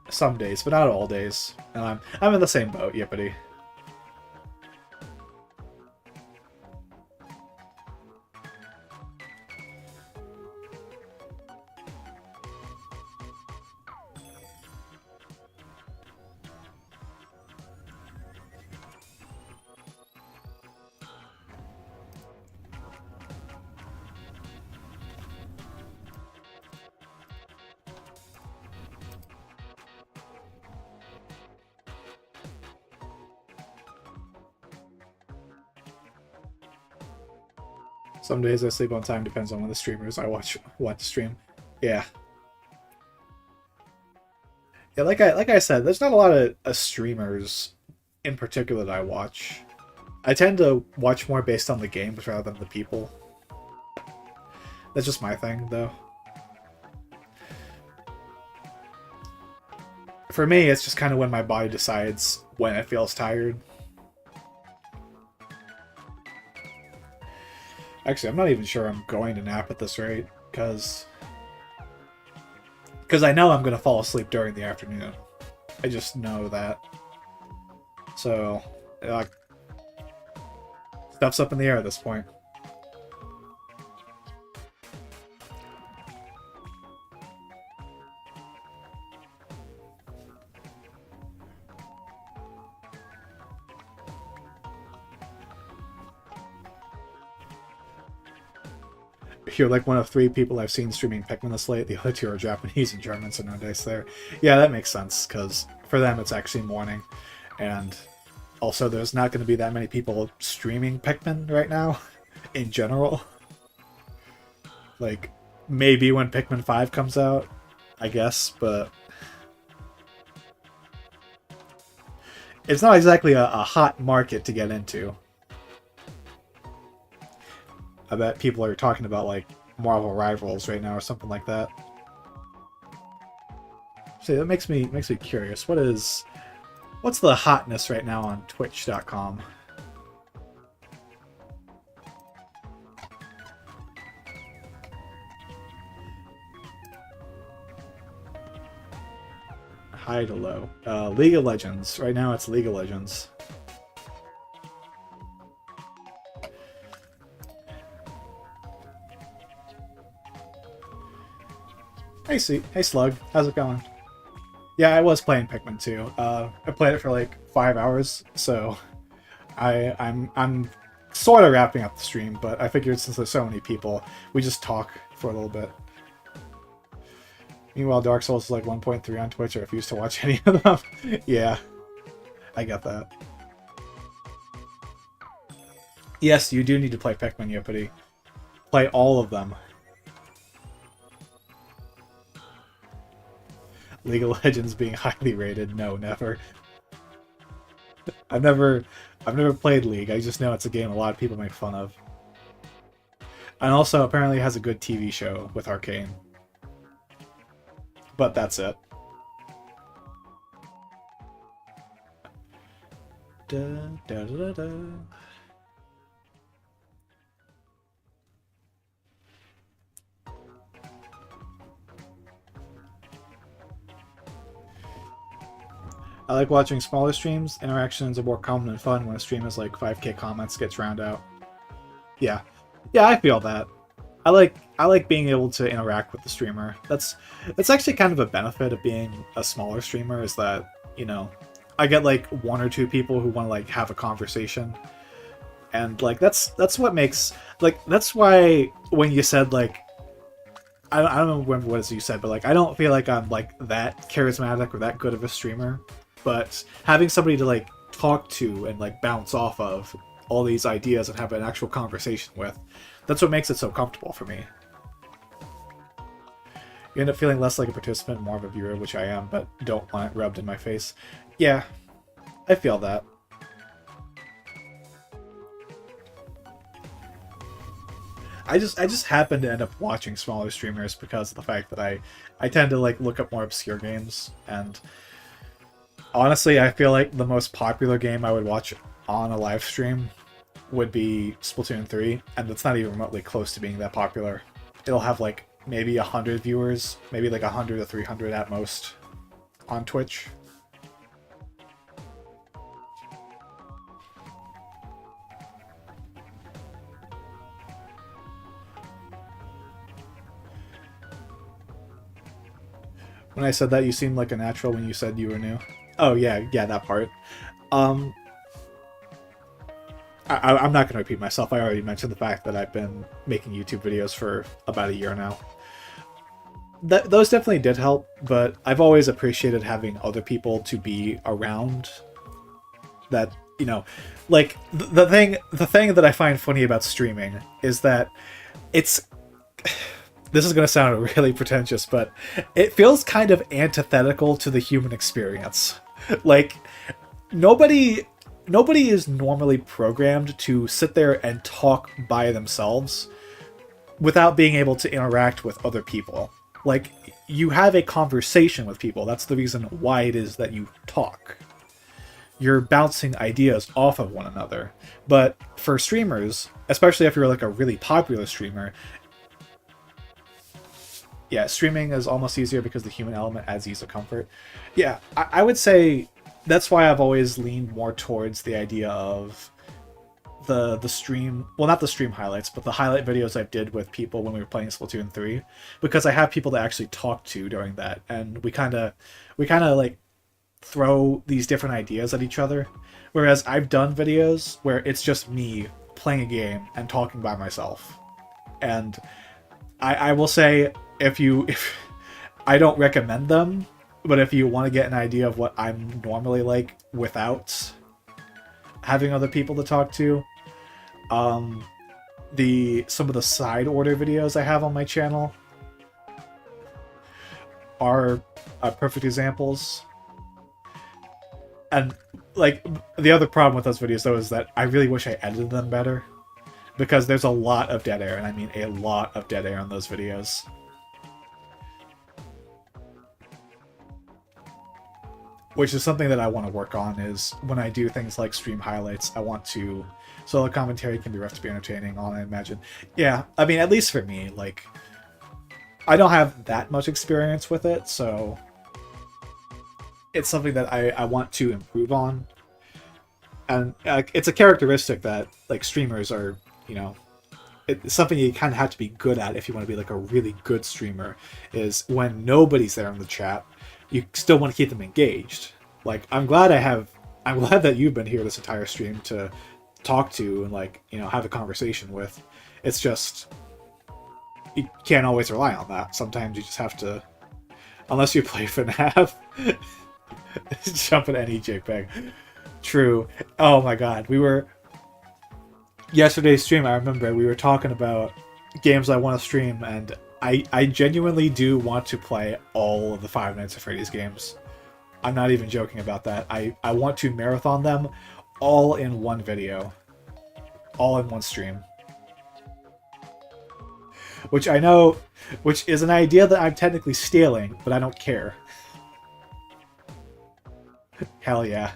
Some days, but not all days. And I'm in the same boat, yippity. Some days I sleep on time, depends on when the streamers I watch stream. Yeah. Yeah, like I said, there's not a lot of streamers in particular that I watch. I tend to watch more based on the games rather than the people. That's just my thing, though. For me, it's just kind of when my body decides when it feels tired. Actually, I'm not even sure I'm going to nap at this rate, because I know I'm going to fall asleep during the afternoon. I just know that. So, stuff's up in the air at this point. You're like one of 3 people I've seen streaming Pikmin this late. The other 2 are Japanese and German, so no dice there. Yeah, that makes sense, because for them it's actually morning. And also there's not going to be that many people streaming Pikmin right now, in general. Like, maybe when Pikmin 5 comes out, I guess, but... it's not exactly a hot market to get into. I bet people are talking about, like, Marvel Rivals right now or something like that. See, that makes me curious. What's the hotness right now on Twitch.com? High to low. League of Legends. Right now it's League of Legends. Hey Slug, how's it going? Yeah, I was playing Pikmin 2. I played it for like 5 hours, so I'm sort of wrapping up the stream, but I figured since there's so many people, we just talk for a little bit. Meanwhile, Dark Souls is like 1.3 on Twitch. I refuse to watch any of them. Yeah, I get that. Yes, you do need to play Pikmin, Yippity. Play all of them. League of Legends being highly rated. No, never. I've never played League. I just know it's a game a lot of people make fun of. And also, apparently has a good TV show with Arcane. But that's it. Da, da, da, da. I like watching smaller streams. Interactions are more common and fun when a stream is like 5k comments, gets drowned out. Yeah. Yeah, I feel that. I like being able to interact with the streamer. That's actually kind of a benefit of being a smaller streamer, is that, you know, I get like 1 or 2 people who want to like have a conversation. And like that's what makes, like, that's why when you said like, I don't remember what you said, but like I don't feel like I'm like that charismatic or that good of a streamer. But having somebody to like talk to and like bounce off of all these ideas and have an actual conversation with, that's what makes it so comfortable for me. You end up feeling less like a participant, more of a viewer, which I am, but don't want it rubbed in my face. Yeah, I feel that. I just happen to end up watching smaller streamers because of the fact that I tend to like look up more obscure games, and honestly, I feel like the most popular game I would watch on a live stream would be Splatoon 3, and it's not even remotely close to being that popular. It'll have like maybe 100 viewers, maybe like 100 to 300 at most on Twitch. When I said that, you seemed like a natural when you said you were new. Oh, yeah, that part. I'm not going to repeat myself. I already mentioned the fact that I've been making YouTube videos for about a year now. Those definitely did help, but I've always appreciated having other people to be around. That, you know, like, the thing that I find funny about streaming is that it's... This is going to sound really pretentious, but it feels kind of antithetical to the human experience. Like, nobody is normally programmed to sit there and talk by themselves without being able to interact with other people. Like, you have a conversation with people. That's the reason why it is that you talk. You're bouncing ideas off of one another. But for streamers, especially if you're like a really popular streamer, yeah, streaming is almost easier because the human element adds ease of comfort. Yeah, I would say that's why I've always leaned more towards the idea of the stream, well, not the stream highlights, but the highlight videos I did with people when we were playing Splatoon 3, because I have people to actually talk to during that, and we kind of like throw these different ideas at each other. Whereas I've done videos where it's just me playing a game and talking by myself, and I will say, if I don't recommend them, but if you want to get an idea of what I'm normally like without having other people to talk to, some of the side order videos I have on my channel are perfect examples. And like, the other problem with those videos though is that I really wish I edited them better, because there's a lot of dead air, and I mean a lot of dead air on those videos. Which is something that I want to work on, is when I do things like stream highlights, I want to... Solo commentary can be rough to be entertaining on, I imagine. Yeah, I mean, at least for me, like... I don't have that much experience with it, so... It's something that I want to improve on. And it's a characteristic that, like, streamers are, you know... It's something you kind of have to be good at if you want to be, like, a really good streamer, is when nobody's there in the chat, you still want to keep them engaged. Like, I'm glad that you've been here this entire stream to talk to and, like, you know, have a conversation with. It's just, you can't always rely on that. Sometimes you just have to, unless you play FNAF, jump at any JPEG. True. Oh my god, yesterday's stream, I remember we were talking about games I want to stream, and I genuinely do want to play all of the Five Nights at Freddy's games. I'm not even joking about that. I want to marathon them all in one video. All in one stream. Which I know, which is an idea that I'm technically stealing, but I don't care. Hell yeah.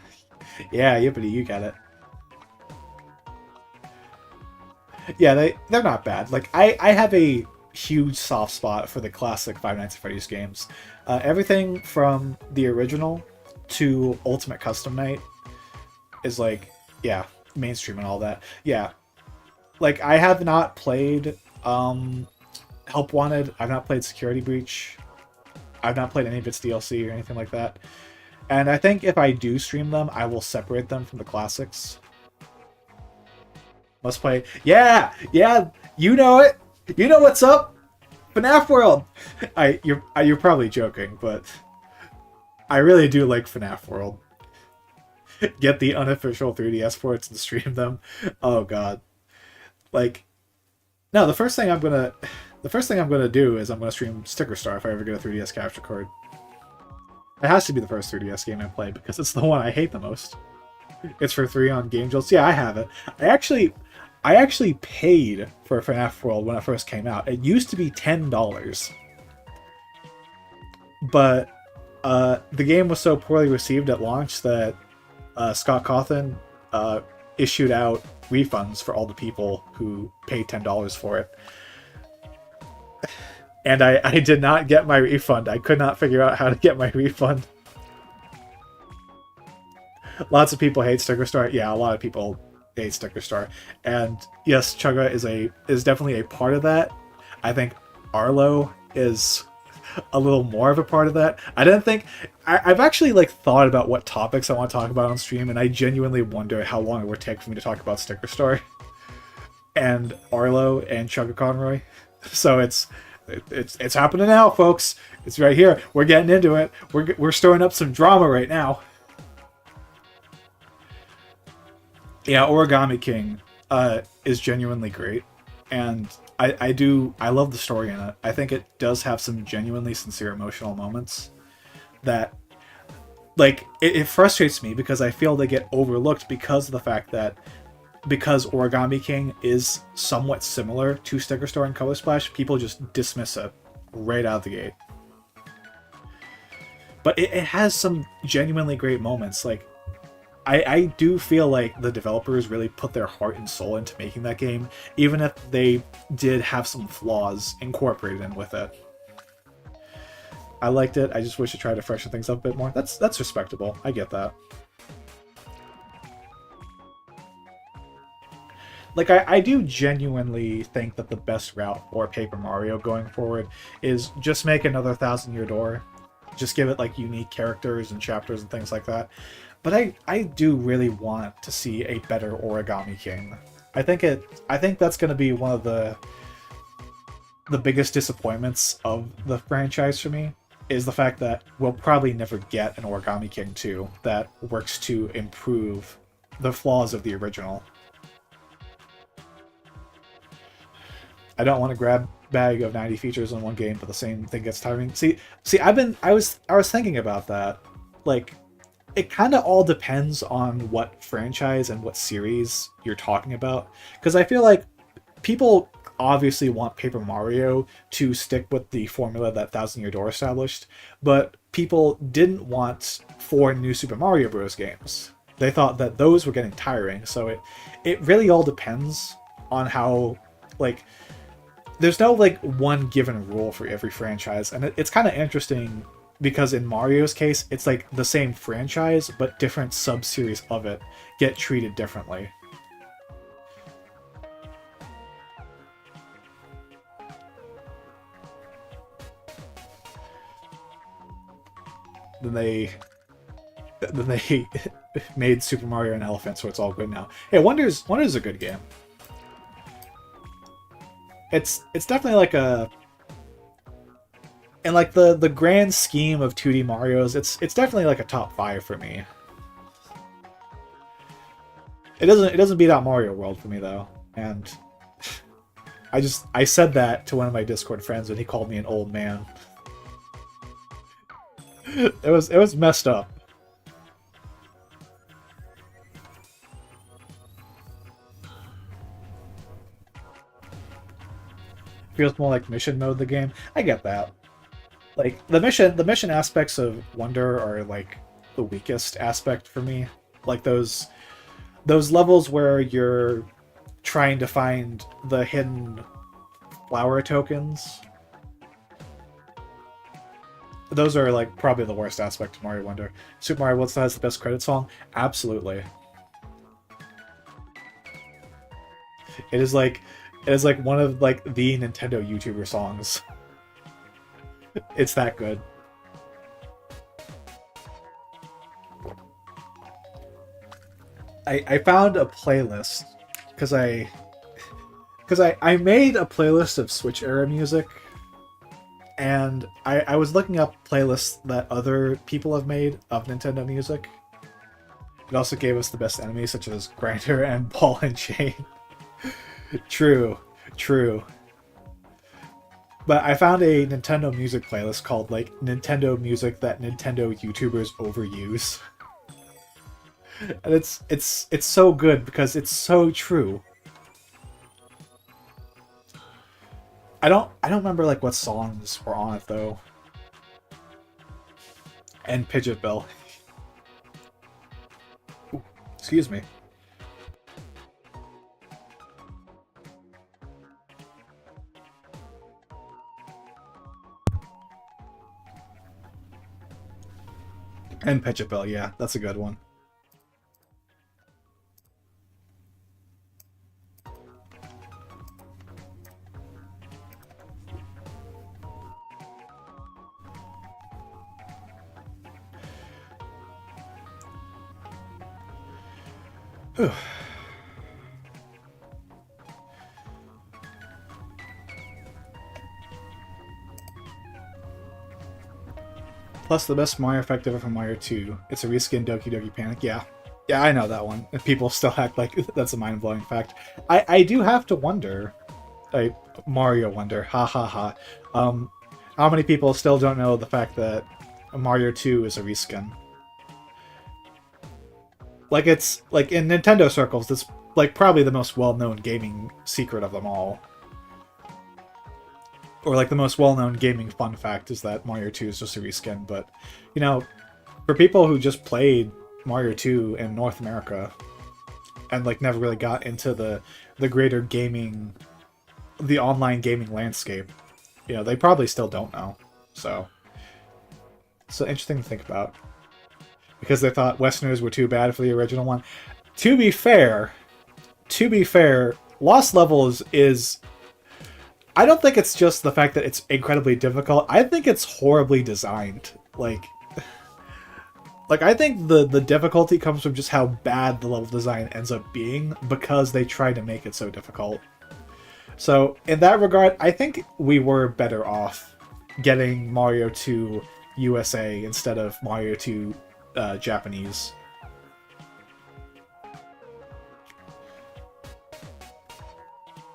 Yeah, yippity, you get it. Yeah, they're not bad. Like, I have a huge soft spot for the classic Five Nights at Freddy's games. Everything from the original to Ultimate Custom Night is like, yeah, mainstream and all that. Yeah, like, I have not played Help Wanted. I've not played Security Breach. I've not played any of its DLC or anything like that. And I think if I do stream them, I will separate them from the classics. Must play. Yeah, you know it. You know what's up, FNAF World. You're probably joking, but I really do like FNAF World. Get the unofficial 3DS ports and stream them. Oh god. Like, no. The first thing I'm gonna do is I'm gonna stream Sticker Star if I ever get a 3DS capture card. It has to be the first 3DS game I play because it's the one I hate the most. It's for 3 on Game Jolts. Yeah, I have it. I actually paid for FNAF World when it first came out. It used to be $10. But the game was so poorly received at launch that Scott Cawthon issued out refunds for all the people who paid $10 for it. And I did not get my refund. I could not figure out how to get my refund. Lots of people hate Sticker Star. Yeah, a lot of people hate Sticker Star. And yes, Chugga is definitely a part of that. I think Arlo is a little more of a part of that. I didn't think... I've actually like thought about what topics I want to talk about on stream, and I genuinely wonder how long it would take for me to talk about Sticker Star and Arlo and Chugga Conroy. So it's happening now, folks. It's right here. We're getting into it. We're stirring up some drama right now. Yeah, Origami King is genuinely great, and I love the story in it. I think it does have some genuinely sincere emotional moments that, like, it frustrates me because I feel they get overlooked because of the fact that because Origami King is somewhat similar to Sticker Star and Color Splash, people just dismiss it right out of the gate. But it has some genuinely great moments. Like, I do feel like the developers really put their heart and soul into making that game, even if they did have some flaws incorporated in with it. I liked it. I just wish it tried to freshen things up a bit more. That's respectable. I get that. Like, I do genuinely think that the best route for Paper Mario going forward is just make another 1000-Year Door. Just give it, like, unique characters and chapters and things like that. But I do really want to see a better Origami King. I think that's going to be one of the biggest disappointments of the franchise for me, is the fact that we'll probably never get an Origami King 2 that works to improve the flaws of the original. I don't want to grab bag of 90 features in one game, but the same thing gets tiring. See, I was thinking about that. Like, it kind of all depends on what franchise and what series you're talking about. Because I feel like people obviously want Paper Mario to stick with the formula that 1000-Year Door established, but people didn't want 4 new Super Mario Bros. Games. They thought that those were getting tiring, so it really all depends on how, like, there's no, like, one given rule for every franchise, and it's kind of interesting because in Mario's case, it's like the same franchise, but different sub-series of it get treated differently. Then they made Super Mario an elephant, so it's all good now. Hey, Wonder's a good game. It's definitely like a... in like the grand scheme of 2D Marios, it's definitely like a top 5 for me. It doesn't beat out Mario World for me though, and I said that to one of my Discord friends and he called me an old man. It was messed up. Feels more like mission mode the game. I get that. Like, the mission aspects of Wonder are like the weakest aspect for me. Like those levels where you're trying to find the hidden flower tokens. Those are like probably the worst aspect of Mario Wonder. Super Mario World still has the best credit song? Absolutely. It is like one of like the Nintendo YouTuber songs. It's that good. I found a playlist because I made a playlist of Switch era music, and I was looking up playlists that other people have made of Nintendo music. It also gave us the best enemies such as Grinder and Ball and Chain. True. But I found a Nintendo music playlist called, like, Nintendo music that Nintendo YouTubers overuse. And it's so good because it's so true. I don't remember like what songs were on it though. And Pidgeot Bell. Ooh, excuse me. And Pitch Bill, yeah, that's a good one. Plus, the best Mario effect ever from Mario 2. It's a reskin Doki Doki Panic. Yeah. Yeah, I know that one. And people still act like that's a mind-blowing fact. I do have to wonder, like, Mario wonder, ha ha ha. How many people still don't know the fact that Mario 2 is a reskin? Like, it's, like, in Nintendo circles, it's, like, probably the most well-known gaming secret of them all. Or, like, the most well-known gaming fun fact is that Mario 2 is just a reskin, but, you know, for people who just played Mario 2 in North America and, like, never really got into the greater gaming, the online gaming landscape, you know, they probably still don't know. So, it's interesting to think about. Because they thought Westerners were too bad for the original one. To be fair, Lost Levels is... I don't think it's just the fact that it's incredibly difficult. I think it's horribly designed. Like I think the difficulty comes from just how bad the level design ends up being because they try to make it so difficult. So in that regard, I think we were better off getting Mario 2 USA instead of Mario 2 Japanese.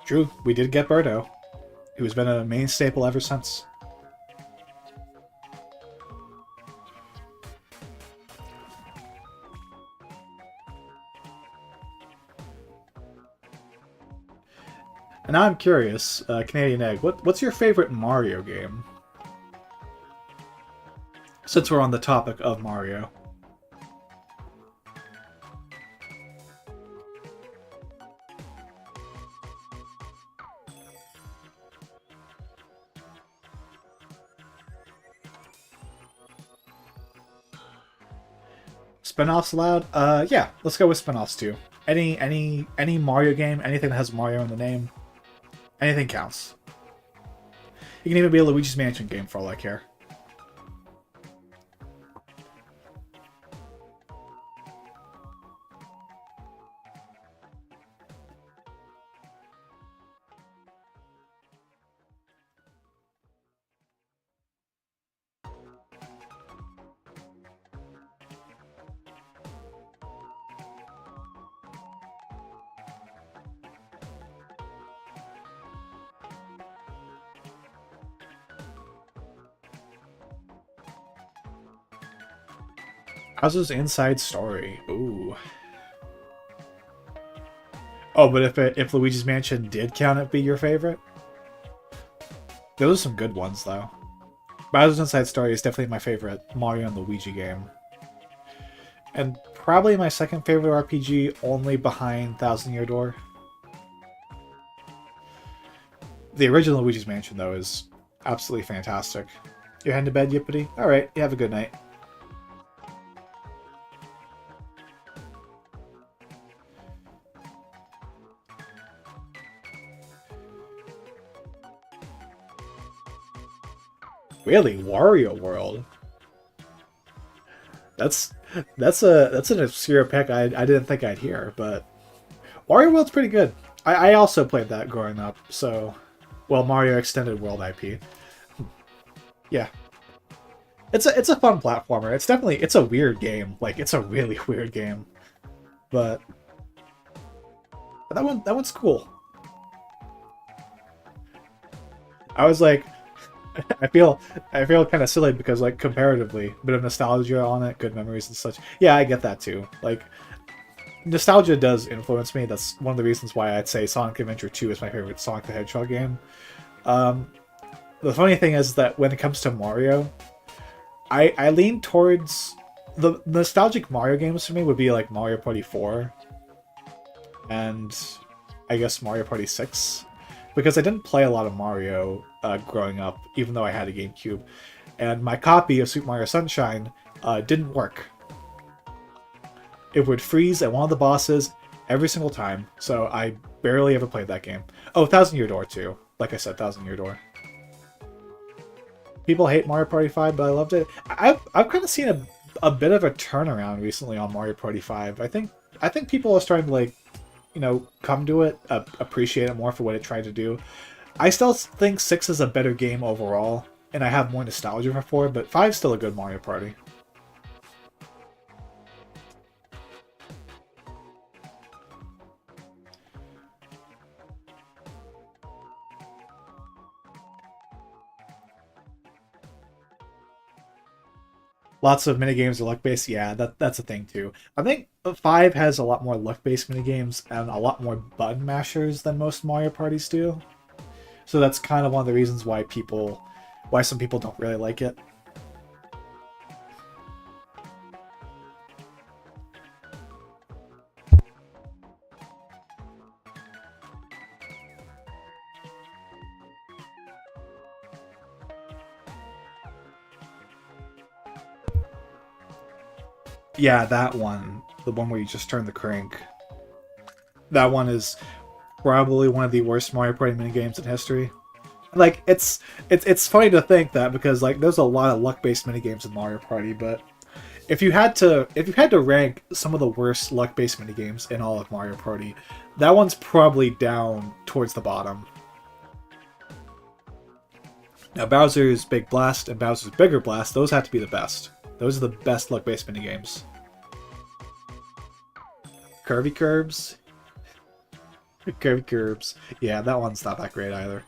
True, we did get Birdo, who's been a main staple ever since. And now I'm curious, Canadian Egg, what's your favorite Mario game? Since we're on the topic of Mario. Spinoffs allowed? Yeah, let's go with spinoffs too. Any Mario game, anything that has Mario in the name, anything counts. You can even be a Luigi's Mansion game for all I care. How's Inside Story? Ooh. Oh, but if Luigi's Mansion did count it be your favorite? Those are some good ones, though. Bowser's Inside Story is definitely my favorite Mario and Luigi game. And probably my second favorite RPG, only behind Thousand Year Door. The original Luigi's Mansion, though, is absolutely fantastic. You're heading to bed, Yippity? Alright, you have a good night. Really, Wario World? That's an obscure pick I didn't think I'd hear, but Wario World's pretty good. I also played that growing up, so well, Mario Extended World IP. Yeah. It's a fun platformer. It's a weird game. Like, it's a really weird game. But that one's cool. I was like, I feel kind of silly because, like, comparatively, a bit of nostalgia on it, good memories and such. Yeah, I get that too. Like, nostalgia does influence me. That's one of the reasons why I'd say Sonic Adventure 2 is my favorite Sonic the Hedgehog game. The funny thing is that when it comes to Mario, I lean towards the nostalgic Mario games. For me would be like Mario Party 4 and I guess Mario Party 6, because I didn't play a lot of Mario growing up, even though I had a GameCube. And my copy of Super Mario Sunshine didn't work. It would freeze at one of the bosses every single time, so I barely ever played that game. Oh, Thousand Year Door too. Like I said, Thousand Year Door. People hate Mario Party 5, but I loved it. I've kind of seen a bit of a turnaround recently on Mario Party 5. I think people are starting to, like, you know, come to it, appreciate it more for what it tried to do. I still think 6 is a better game overall, and I have more nostalgia for 4, but 5 is still a good Mario Party. Lots of minigames are luck-based. Yeah, that's a thing too. I think 5 has a lot more luck-based minigames and a lot more button mashers than most Mario parties do. So that's kind of one of the reasons why some people don't really like it. Yeah, that one, the one where you just turn the crank. That one is probably one of the worst Mario Party minigames in history. Like, it's funny to think that, because like there's a lot of luck-based minigames in Mario Party, but if you had to rank some of the worst luck-based minigames in all of Mario Party, that one's probably down towards the bottom. Now, Bowser's Big Blast and Bowser's Bigger Blast, those have to be the best. Those are the best luck-based minigames. Curvy Curbs? Curvy Curbs. Yeah, that one's not that great either.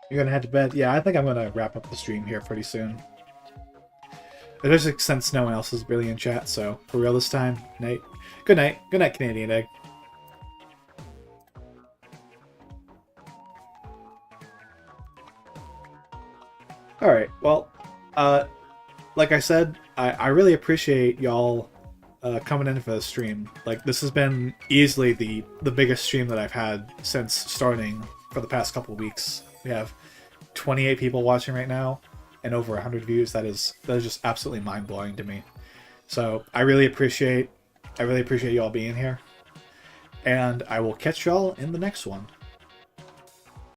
You're gonna head to bed? Yeah, I think I'm gonna wrap up the stream here pretty soon. Especially since no one else is really in chat, so for real this time, night. Good night. Good night, Canadian Egg. Alright, well, like I said, I really appreciate y'all coming in for the stream. Like, this has been easily the biggest stream that I've had since starting for the past couple of weeks. We have 28 people watching right now and over 100 views. That is just absolutely mind-blowing to me. So I really appreciate y'all being here. And I will catch y'all in the next one.